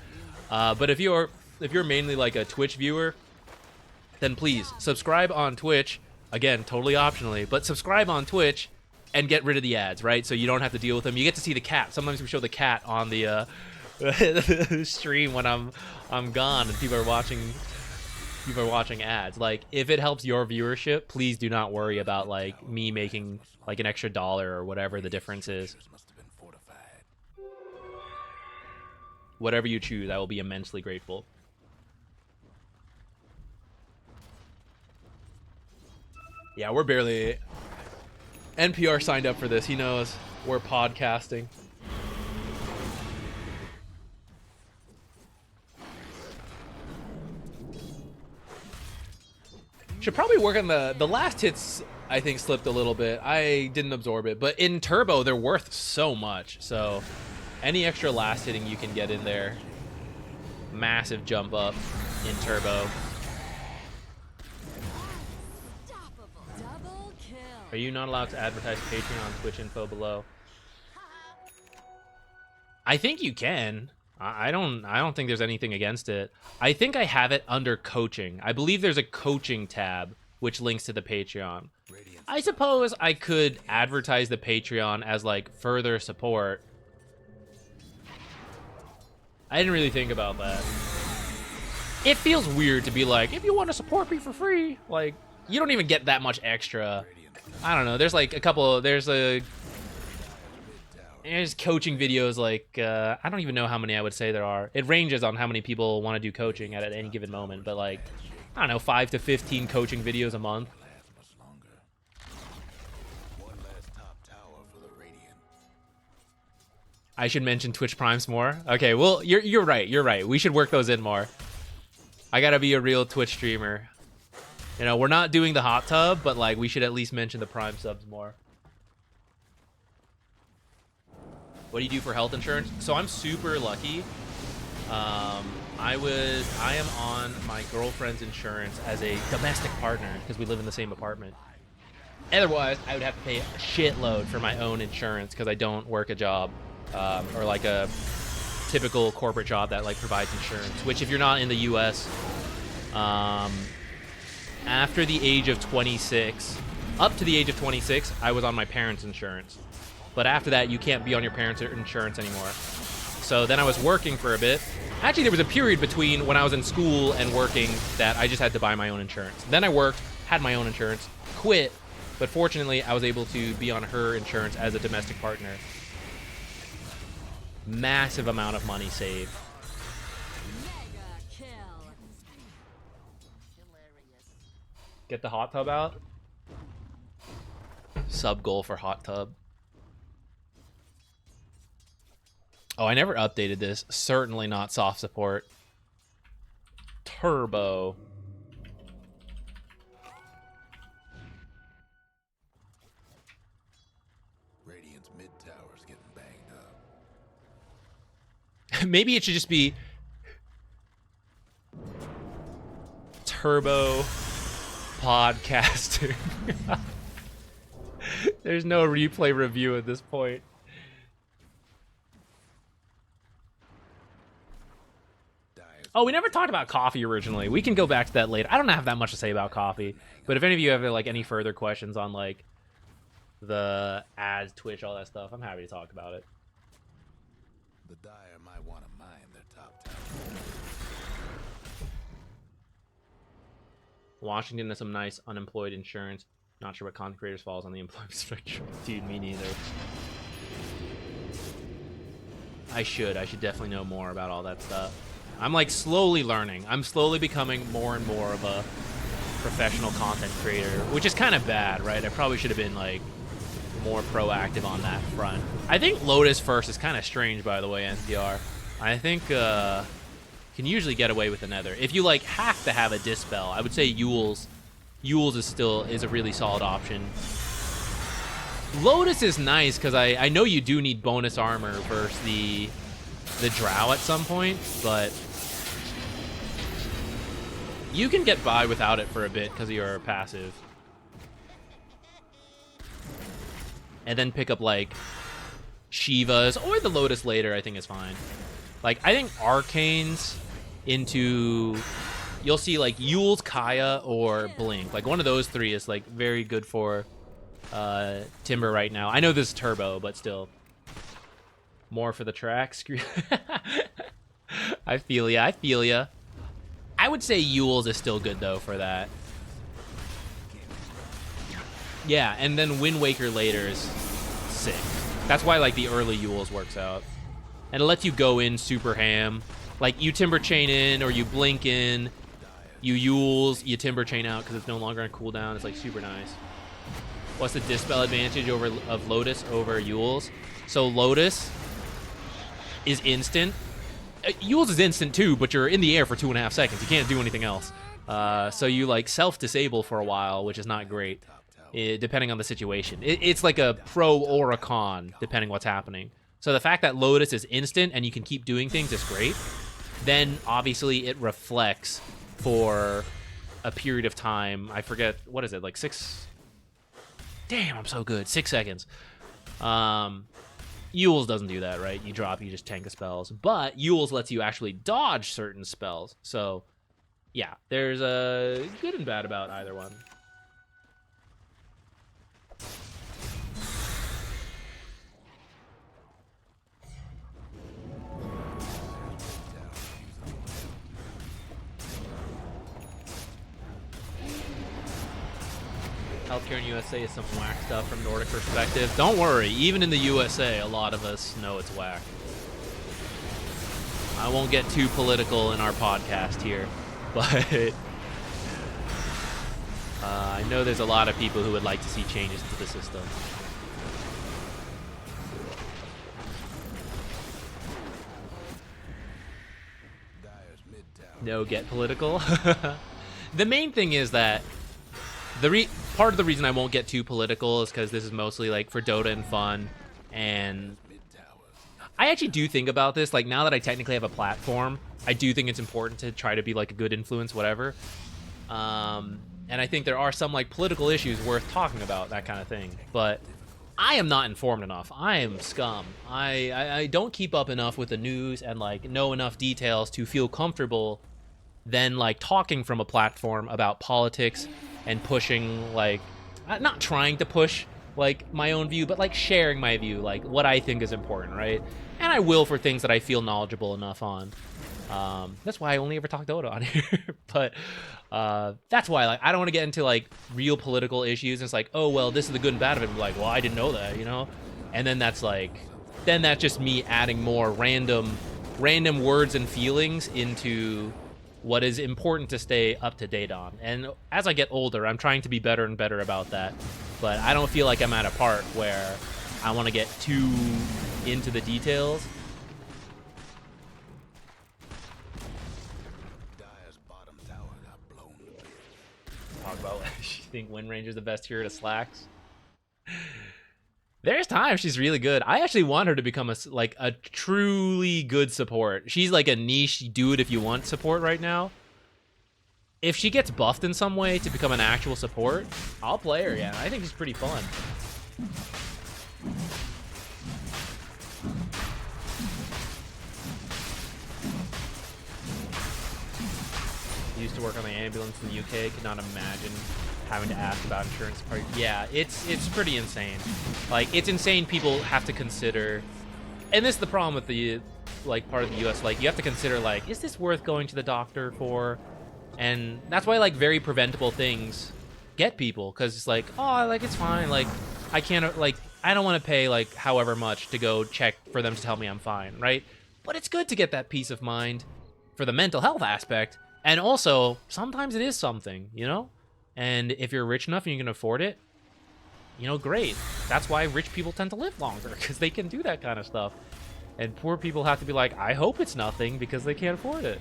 But if you're mainly, like, a Twitch viewer, then please, subscribe on Twitch. Again, totally optionally, but subscribe on Twitch and get rid of the ads, right? So you don't have to deal with them. You get to see the cat. Sometimes we show the cat on the stream when I'm gone and people are watching ads. Like, if it helps your viewership, please do not worry about like me making like an extra $1 or whatever the difference is. Whatever you choose, I will be immensely grateful. Yeah, we're barely... NPR signed up for this. He knows we're podcasting. Should probably work on the last hits. I think slipped a little bit. I didn't absorb it, but in Turbo they're worth so much. So any extra last hitting you can get in there, massive jump up in Turbo. Are you not allowed to advertise Patreon Twitch info below? I think you can. I don't think there's anything against it. I think I have it under coaching. I believe there's a coaching tab which links to the Patreon. I suppose I could advertise the Patreon as like further support. I didn't really think about that. It feels weird to be like, if you want to support me for free, like you don't even get that much extra. I don't know. There's like a couple. There's coaching videos. Like I don't even know how many I would say there are. It ranges on how many people want to do coaching at any given moment. But like, I don't know, 5 to 15 coaching videos a month. I should mention Twitch Primes more. Okay, well you're right. You're right. We should work those in more. I gotta be a real Twitch streamer. You know, we're not doing the hot tub, but like we should at least mention the Prime subs more. What do you do for health insurance? So I'm super lucky. I am on my girlfriend's insurance as a domestic partner because we live in the same apartment. Otherwise, I would have to pay a shitload for my own insurance because I don't work a job or like a typical corporate job that like provides insurance. Which, if you're not in the U.S., after the age of 26, up to the age of 26, I was on my parents' insurance. But after that, you can't be on your parents' insurance anymore. So then I was working for a bit. Actually, there was a period between when I was in school and working that I just had to buy my own insurance. Then I worked, had my own insurance, quit, but fortunately, I was able to be on her insurance as a domestic partner. Massive amount of money saved. Get the hot tub out. Sub goal for hot tub. Oh, I never updated this. Certainly not soft support. Turbo. Radiant's mid tower's getting banged up. Maybe it should just be Turbo Podcasting. There's no replay review at this point. Oh, we never talked about coffee originally. We can go back to that later. I don't have that much to say about coffee, but if any of you have like any further questions on like the ads, Twitch, all that stuff, I'm happy to talk about it. The Dire might want to mine their top tower. Washington has some nice unemployed insurance. Not sure what content creators falls on the employment spectrum. Dude, me neither. I should definitely know more about all that stuff. I'm like slowly learning. I'm slowly becoming more and more of a professional content creator, which is kind of bad, right? I probably should have been like more proactive on that front. I think Lotus first is kind of strange, by the way, NCR. I think can usually get away with the Nether. If you like have to have a Dispel, I would say Yule's is a really solid option. Lotus is nice because I know you do need bonus armor versus the Drow at some point, but you can get by without it for a bit because of your passive. And then pick up like Shivas or the Lotus later, I think is fine. Like, I think Arcanes into... You'll see like Yule's, Kaya, or Blink. Like one of those three is like very good for Timber right now. I know this is Turbo, but still. More for the track. I feel ya. I would say Yule's is still good though for that. Yeah, and then Wind Waker later is sick. That's why like the early Yule's works out. And it lets you go in super ham. Like you Timber Chain in or you Blink in. You Yule's, you Timber Chain out because it's no longer on cooldown. It's like super nice. What's the Dispel advantage of Lotus over Yule's? So Lotus is instant. Yule's is instant too, but you're in the air for 2.5 seconds. You can't do anything else. So you like self-disable for a while, which is not great, depending on the situation. It's like a pro or a con, depending what's happening. So the fact that Lotus is instant and you can keep doing things is great. Then obviously it reflects for a period of time. I forget, what is it, like 6? Damn, I'm so good. 6 seconds. Yule's doesn't do that, right? You drop, you just tank the spells. But Yule's lets you actually dodge certain spells. So, yeah, there's a good and bad about either one. Healthcare in USA is some whack stuff from Nordic perspective. Don't worry, even in the USA, a lot of us know it's whack. I won't get too political in our podcast here, but I know there's a lot of people who would like to see changes to the system. No, get political. The main thing is that part of the reason I won't get too political is because this is mostly like for Dota and fun, and I actually do think about this. Like now that I technically have a platform, I do think it's important to try to be like a good influence, whatever. And I think there are some like political issues worth talking about, that kind of thing. But I am not informed enough. I am scum. I don't keep up enough with the news and like know enough details to feel comfortable then like talking from a platform about politics and pushing, like, not trying to push like my own view, but like sharing my view, like what I think is important, right? And I will for things that I feel knowledgeable enough on. That's why I only ever talk Dota on here. But that's why, like, I don't want to get into like real political issues. It's like, oh well, this is the good and bad of it. I'm like, well, I didn't know that, you know. And then that's just me adding more random words and feelings into what is important to stay up to date on. And as I get older, I'm trying to be better and better about that. But I don't feel like I'm at a part where I want to get too into the details. think Wind Ranger's the best hero to Slacks? There's times she's really good. I actually want her to become a truly good support. She's like a niche do it if you want support right now. If she gets buffed in some way to become an actual support, I'll play her, yeah. I think she's pretty fun. Used to work on the ambulance in the UK, could not imagine having to ask about insurance. Yeah, it's pretty insane. Like, it's insane people have to consider, and this is the problem with the, like, part of the US, like, you have to consider, like, is this worth going to the doctor for? And that's why, like, very preventable things get people, because it's like, oh, like, it's fine, like, I can't, like, I don't want to pay, like, however much to go check for them to tell me I'm fine, right? But it's good to get that peace of mind for the mental health aspect, and also, sometimes it is something, you know? And if you're rich enough and you can afford it, you know, great. That's why rich people tend to live longer, because they can do that kind of stuff. And poor people have to be like, I hope it's nothing, because they can't afford it.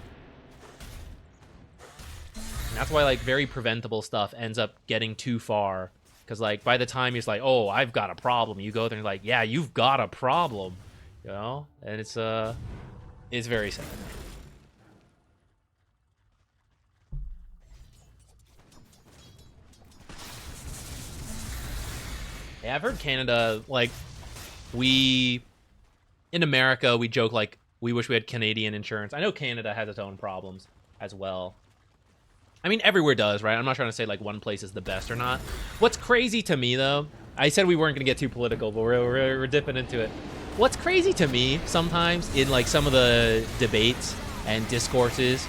And that's why, like, very preventable stuff ends up getting too far. Because, like, by the time he's like, oh, I've got a problem, you go there and you're like, yeah, you've got a problem. You know? And it's very sad. Yeah, I've heard Canada, like, in America, we joke, like, we wish we had Canadian insurance. I know Canada has its own problems as well. I mean, everywhere does, right? I'm not trying to say, like, one place is the best or not. What's crazy to me, though, I said we weren't going to get too political, but we're dipping into it. What's crazy to me sometimes in, like, some of the debates and discourses,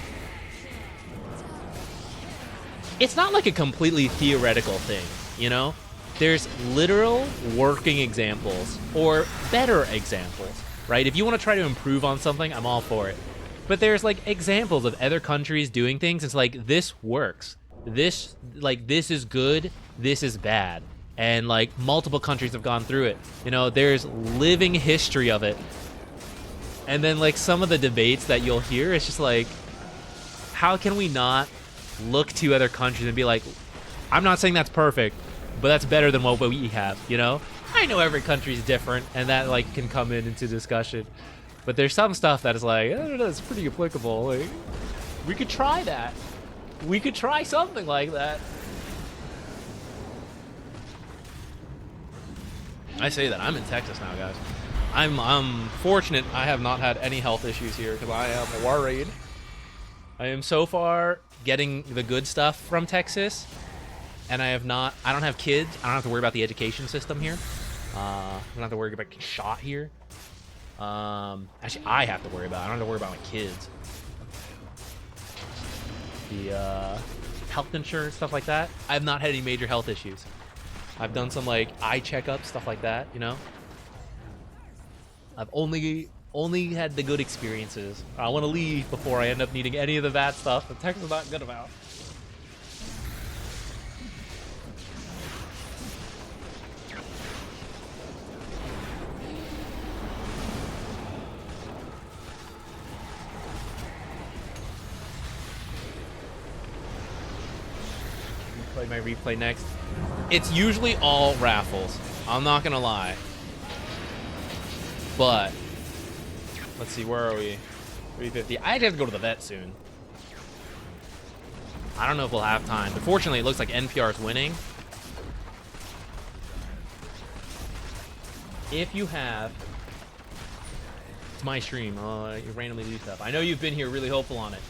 it's not, like, a completely theoretical thing, you know? There's literal working examples or better examples, right? If you want to try to improve on something, I'm all for it. But there's, like, examples of other countries doing things. It's like, this works. This is good. This is bad. And, like, multiple countries have gone through it. You know, there's living history of it. And then, like, some of the debates that you'll hear, it's just like, how can we not look to other countries and be like, I'm not saying that's perfect, but that's better than what we have, you know? I know every country's different, and that, like, can come into discussion. But there's some stuff that is like, I don't know, it's pretty applicable. Like, we could try that. We could try something like that. I say that. I'm in Texas now, guys. I'm fortunate I have not had any health issues here, because I am worried. I am so far getting the good stuff from Texas. And I don't have kids. I don't have to worry about the education system here. I don't have to worry about getting shot here. Actually, I have to worry about it. I don't have to worry about my kids. The health insurance, stuff like that. I have not had any major health issues. I've done some, like, eye checkups, stuff like that, you know? I've only had the good experiences. I want to leave before I end up needing any of the bad stuff that Texas is not good about. Play my replay next. It's usually all raffles. I'm not gonna lie. But let's see, where are we? 350. I have to go to the vet soon. I don't know if we'll have time. But fortunately, it looks like NPR is winning. If you have, it's my stream. You randomly do stuff. I know you've been here really hopeful on it.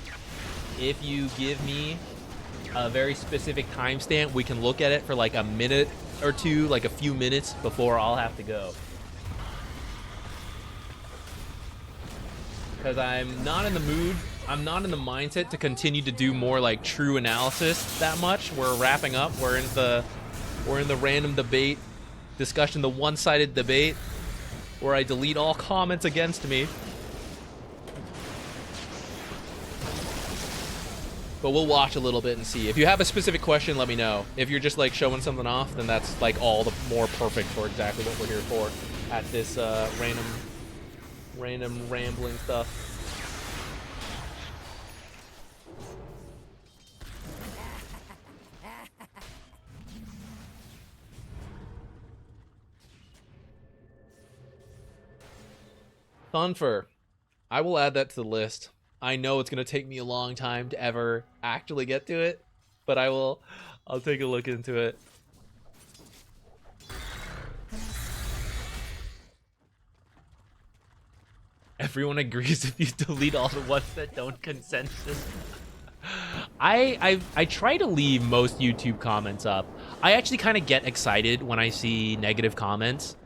If you give me a very specific timestamp, we can look at it for like a minute or two, like a few minutes before I'll have to go. Because I'm not in the mood, I'm not in the mindset to continue to do more like true analysis that much. We're wrapping up. We're in the random debate discussion, the one-sided debate where I delete all comments against me. But we'll watch a little bit and see. If you have a specific question, let me know. If you're just like showing something off, then that's like all the more perfect for exactly what we're here for at this random rambling stuff. Funfer. I will add that to the list. I know it's going to take me a long time to ever actually get to it, but I'll take a look into it. Everyone agrees if you delete all the ones that don't consensus. I try to leave most YouTube comments up. I actually kind of get excited when I see negative comments.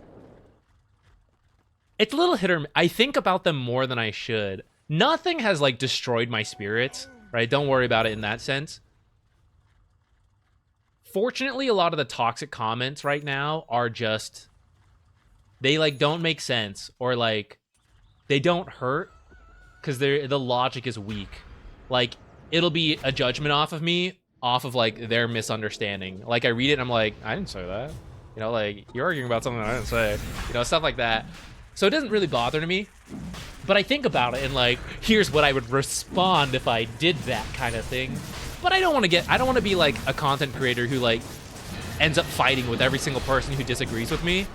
It's a little hit or miss. I think about them more than I should. Nothing has like destroyed my spirits, right? Don't worry about it in that sense. Fortunately, a lot of the toxic comments right now are just, they like don't make sense, or like they don't hurt because the logic is weak. Like, it'll be a judgment off of me, off of like their misunderstanding. Like, I read it and I'm like, I didn't say that. You know, like, you're arguing about something I didn't say. You know, stuff like that. So it doesn't really bother me. But I think about it and like, here's what I would respond if I did that kind of thing. But I don't want to be like a content creator who like ends up fighting with every single person who disagrees with me.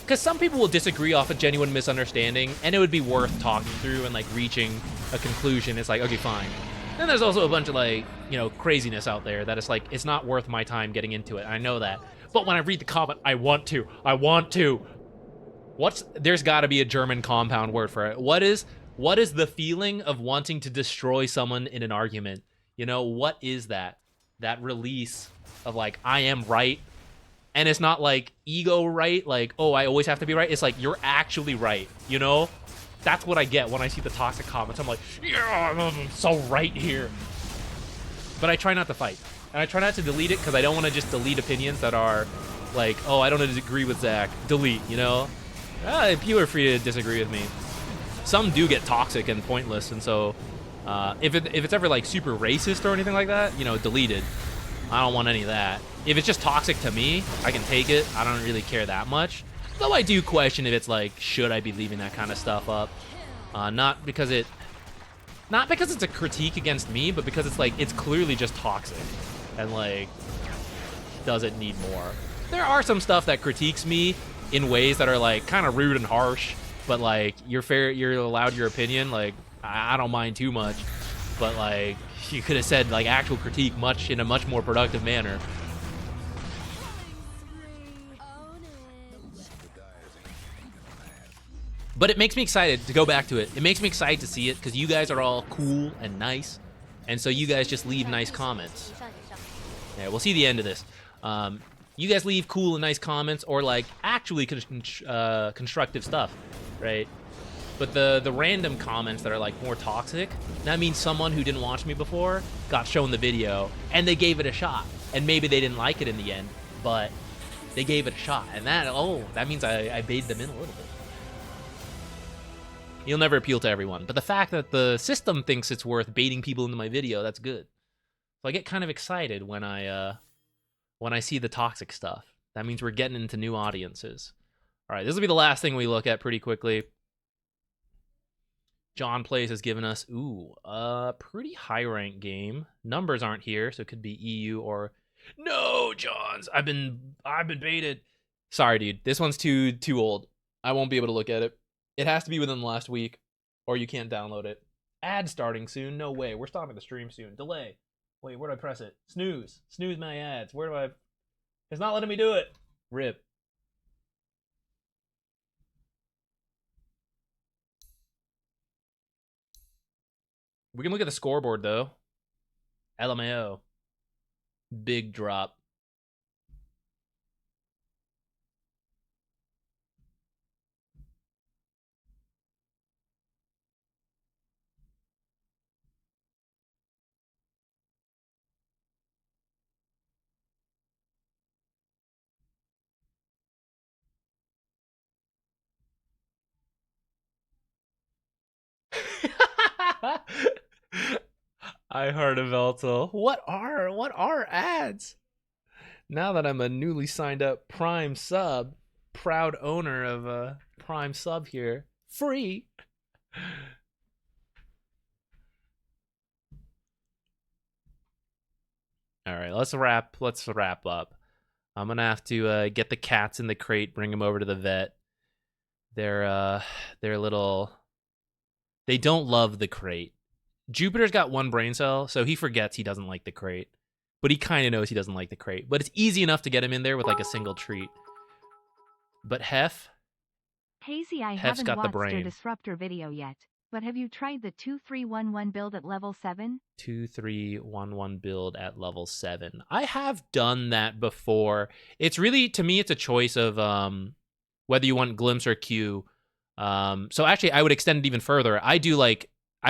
Because some people will disagree off a genuine misunderstanding, and it would be worth talking through and like reaching a conclusion. It's like, okay, fine. Then there's also a bunch of like, you know, craziness out there that it's like, it's not worth my time getting into it. I know that. But when I read the comment, I want to. There's got to be a German compound word for it. What is the feeling of wanting to destroy someone in an argument? You know, what is that? That release of like, I am right. And it's not like ego right, like, oh, I always have to be right. It's like, you're actually right, you know? That's what I get when I see the toxic comments. I'm like, yeah, I'm so right here. But I try not to fight. And I try not to delete it because I don't want to just delete opinions that are like, oh, I don't agree with Zach. Delete, you know? People are free to disagree with me. Some do get toxic and pointless, and so if it's ever like super racist or anything like that, you know, delete it. I don't want any of that. If it's just toxic to me, I can take it. I don't really care that much. Though I do question if it's like, should I be leaving that kind of stuff up? Not because it's a critique against me, but because it's like, it's clearly just toxic. And like, does it need more? There are some stuff that critiques me in ways that are like kind of rude and harsh, but like, you're allowed your opinion. Like, I don't mind too much, but like, you could have said like actual critique in a much more productive manner. But it makes me excited to go back to it. It makes me excited to see it because you guys are all cool and nice, and so you guys just leave nice comments. Yeah, we'll see the end of this. You guys leave cool and nice comments, or like actually constructive stuff, right? But the random comments that are like more toxic, that means someone who didn't watch me before got shown the video and they gave it a shot. And maybe they didn't like it in the end, but they gave it a shot. And that means I baited them in a little bit. You'll never appeal to everyone, but the fact that the system thinks it's worth baiting people into my video, that's good. So I get kind of excited when I see the toxic stuff. That means we're getting into new audiences. All right, this will be the last thing we look at pretty quickly. John Plays has given us, a pretty high rank game. Numbers aren't here, so it could be EU or... No, Johns! I've been baited. Sorry, dude. This one's too old. I won't be able to look at it. It has to be within the last week, or you can't download it. Ad starting soon? No way. We're stopping the stream soon. Delay. Wait, where do I press it? Snooze. Snooze my ads. Where do I... It's not letting me do it. Rip. We can look at the scoreboard, though. LMAO. Big drop. I heard of Velto. What are ads? Now that I'm a newly signed up Prime sub, proud owner of a Prime sub here, free. All right, let's wrap up. I'm gonna have to get the cats in the crate, bring them over to the vet. They're little. They don't love the crate. Jupiter's got one brain cell, so he forgets he doesn't like the crate. But he kind of knows he doesn't like the crate. But it's easy enough to get him in there with like a single treat. But Hef, Hazy, I Hef's haven't got the watched brain. your Disruptor video yet, but have you tried the 2311 build at level 7? 2311 build at level 7. I have done that before. It's really, to me, it's a choice of whether you want Glimpse or Q. So actually, I would extend it even further. I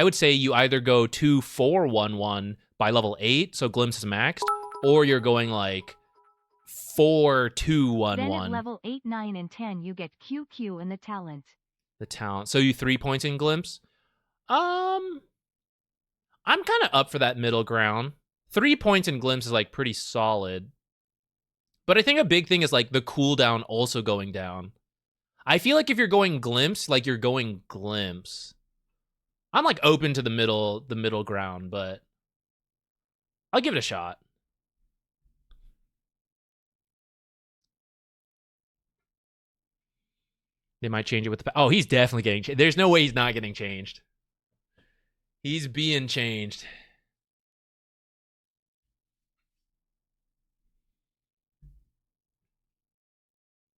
would say you either go 2411 by level 8, so Glimpse is maxed, or you're going like 4211. Then at level 8, 9, and 10 you get QQ and the talent. The talent. So you 3 points in Glimpse? I'm kind of up for that middle ground. 3 points in Glimpse is like pretty solid. But I think a big thing is like the cooldown also going down. I feel like if you're going Glimpse, like you're going Glimpse. I'm like open to the middle ground, but I'll give it a shot. They might change it with the... Oh, he's definitely getting changed. There's no way he's not getting changed. He's being changed.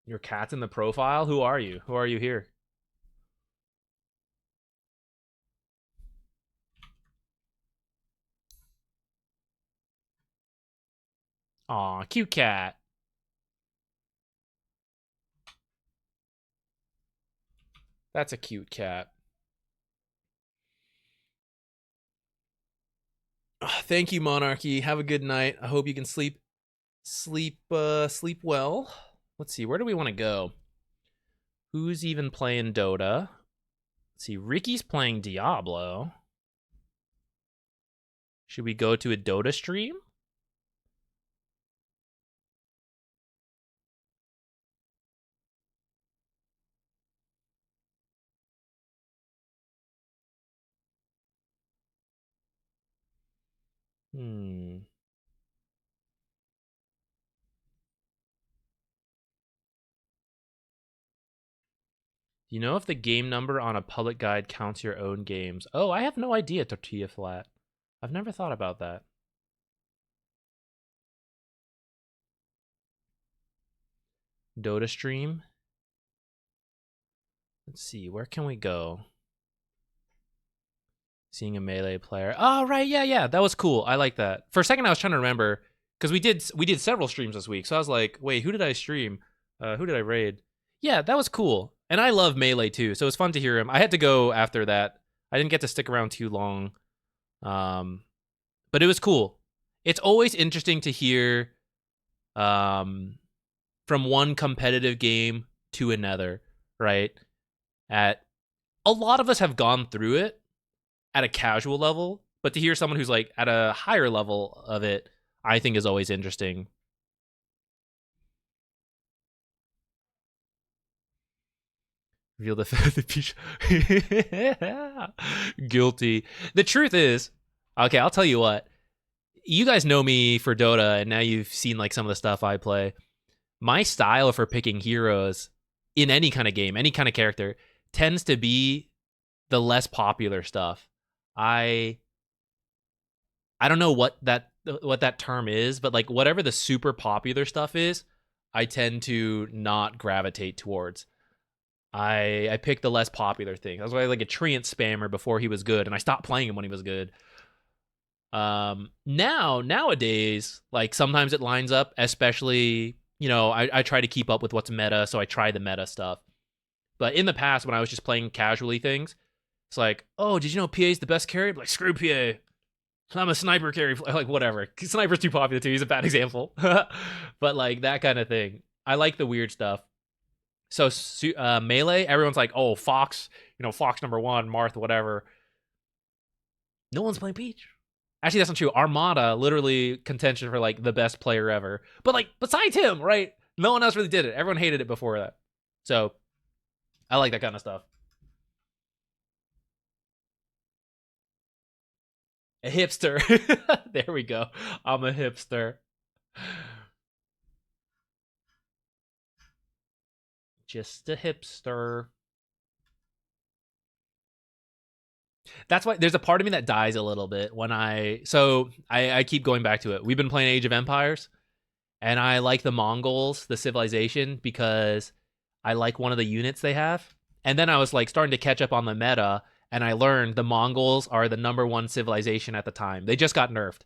Your cat's in the profile? Who are you? Who are you here? Aw, cute cat. That's a cute cat. Thank you, Monarchy. Have a good night. I hope you can sleep well. Let's see, where do we want to go? Who's even playing Dota? Let's see, Ricky's playing Diablo. Should we go to a Dota stream? Do you know if the game number on a public guide counts your own games? Oh, I have no idea, Tortilla Flat. I've never thought about that. Dota stream. Let's see, where can we go? Seeing a melee player. Oh, right, yeah, that was cool. I like that. For a second, I was trying to remember, because we did several streams this week, so I was like, wait, who did I stream? Who did I raid? Yeah, that was cool. And I love Melee too, so it was fun to hear him. I had to go after that. I didn't get to stick around too long. But it was cool. It's always interesting to hear from one competitive game to another, right? A lot of us have gone through it at a casual level, but to hear someone who's like at a higher level of it, I think is always interesting. Reveal the peach. Guilty. The truth is, okay, I'll tell you what. You guys know me for Dota, and now you've seen like some of the stuff I play. My style for picking heroes in any kind of game, any kind of character, tends to be the less popular stuff. I don't know what that term is, but like whatever the super popular stuff is, I tend to not gravitate towards. I picked the less popular thing. That's why I like a Treant spammer before he was good, and I stopped playing him when he was good. Nowadays, like sometimes it lines up, especially, I try to keep up with what's meta, so I try the meta stuff. But in the past, when I was just playing casually things, it's like, oh, did you know PA is the best carry? I'm like, screw PA. I'm a sniper carry. Like, whatever. Sniper's too popular too. He's a bad example. But like that kind of thing. I like the weird stuff. So Melee, everyone's like, oh, Fox, Fox number 1, Marth, whatever. No one's playing Peach. Actually, that's not true. Armada, literally contention for like the best player ever. But like besides him, right? No one else really did it. Everyone hated it before that. So I like that kind of stuff. A hipster. There we go. I'm a hipster. Just a hipster. That's why there's a part of me that dies a little bit when I keep going back to it. We've been playing Age of Empires, and I like the Mongols, the civilization, because I like one of the units they have. And then I was like starting to catch up on the meta, and I learned the Mongols are the #1 civilization at the time. They just got nerfed,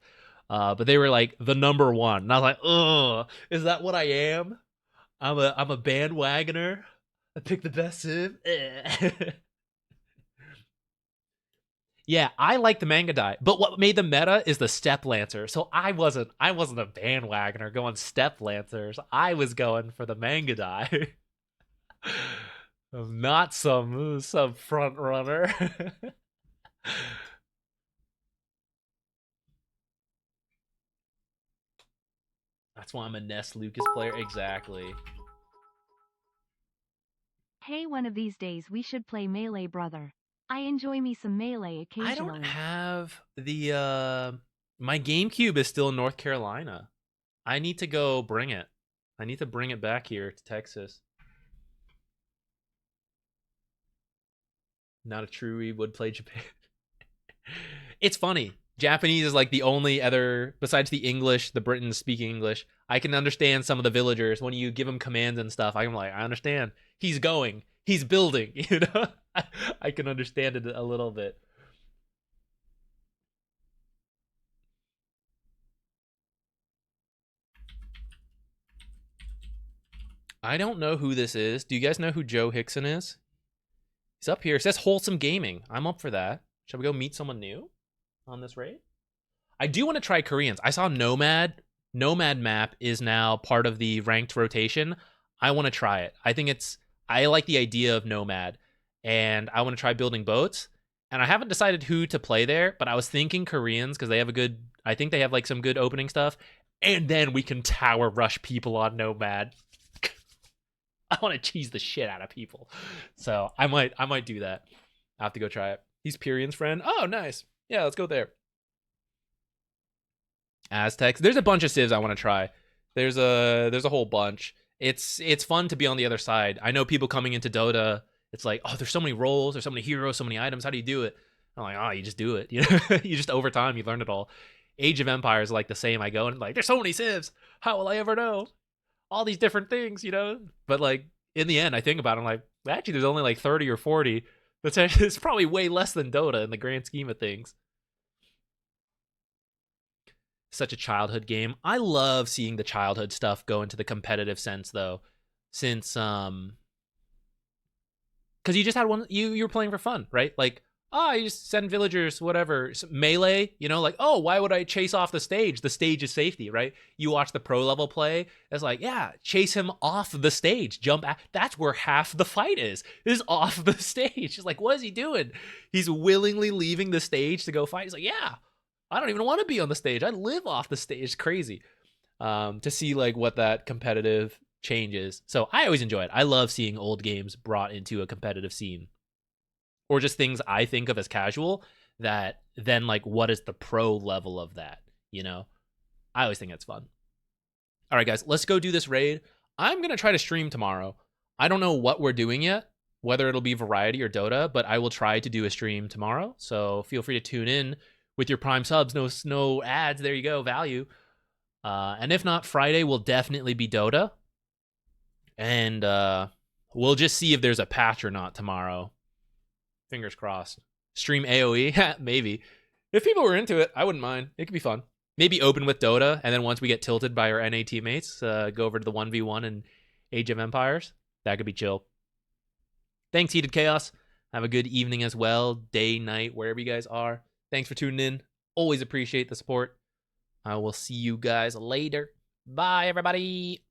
but they were like the #1. And I was like, ugh, is that what I am? I'm a bandwagoner. I picked the best civ. Yeah, I like the manga die, but what made the meta is the Step Lancer. So I wasn't a bandwagoner going Step Lancers. I was going for the manga die. Not some front runner. That's why I'm a Ness Lucas player. Exactly. Hey, one of these days we should play Melee, brother. I enjoy me some Melee occasionally. I don't have the my GameCube is still in North Carolina. I need to go bring it. I need to bring it back here to Texas. Not a true would play Japan. It's funny. Japanese is like the only other, besides the English, the Britons speaking English. I can understand some of the villagers when you give them commands and stuff. I'm like, I understand. He's going. He's building. You know, I can understand it a little bit. I don't know who this is. Do you guys know who Joe Hickson is? He's up here. It says Wholesome Gaming. I'm up for that. Shall we go meet someone new on this raid? I do want to try Koreans. I saw Nomad. Nomad map is now part of the ranked rotation. I want to try it. I like the idea of Nomad, and I want to try building boats. And I haven't decided who to play there, but I was thinking Koreans because they have I think they have like some good opening stuff. And then we can tower rush people on Nomad. I want to cheese the shit out of people. So I might do that. I have to go try it. He's Pyrian's friend. Oh, nice. Yeah, let's go there. Aztecs. There's a bunch of civs I want to try. There's a whole bunch. It's fun to be on the other side. I know people coming into Dota, it's like, oh, there's so many roles, there's so many heroes, so many items. How do you do it? I'm like, oh, you just do it. You know, you just over time you learn it all. Age of Empires like the same. I go and like, there's so many civs. How will I ever know all these different things? You know, but like in the end, I think about it, I'm like, actually, there's only like 30 or 40. It's probably way less than Dota in the grand scheme of things. Such a childhood game. I love seeing the childhood stuff go into the competitive sense though, since because you just had one, you were playing for fun, right? Like, you just send villagers, whatever. Melee, you know, like, oh, why would I chase off the stage? The stage is safety, right? You watch the pro level play, it's like, yeah, chase him off the stage, jump at, that's where half the fight is off the stage. It's like, what is he doing? He's willingly leaving the stage to go fight. He's like, yeah, I don't even want to be on the stage. I live off the stage. It's crazy to see like what that competitive change is. So I always enjoy it. I love seeing old games brought into a competitive scene, or just things I think of as casual that then like, what is the pro level of that? You know, I always think it's fun. All right, guys, let's go do this raid. I'm going to try to stream tomorrow. I don't know what we're doing yet, whether it'll be Variety or Dota, but I will try to do a stream tomorrow. So feel free to tune in with your Prime subs. No ads. There you go. Value. And if not, Friday will definitely be Dota. And we'll just see if there's a patch or not tomorrow. Fingers crossed. Stream AoE? Maybe. If people were into it, I wouldn't mind. It could be fun. Maybe open with Dota, and then once we get tilted by our NA teammates, go over to the 1v1 in Age of Empires. That could be chill. Thanks, Heated Chaos. Have a good evening as well. Day, night, wherever you guys are. Thanks for tuning in. Always appreciate the support. I will see you guys later. Bye, everybody.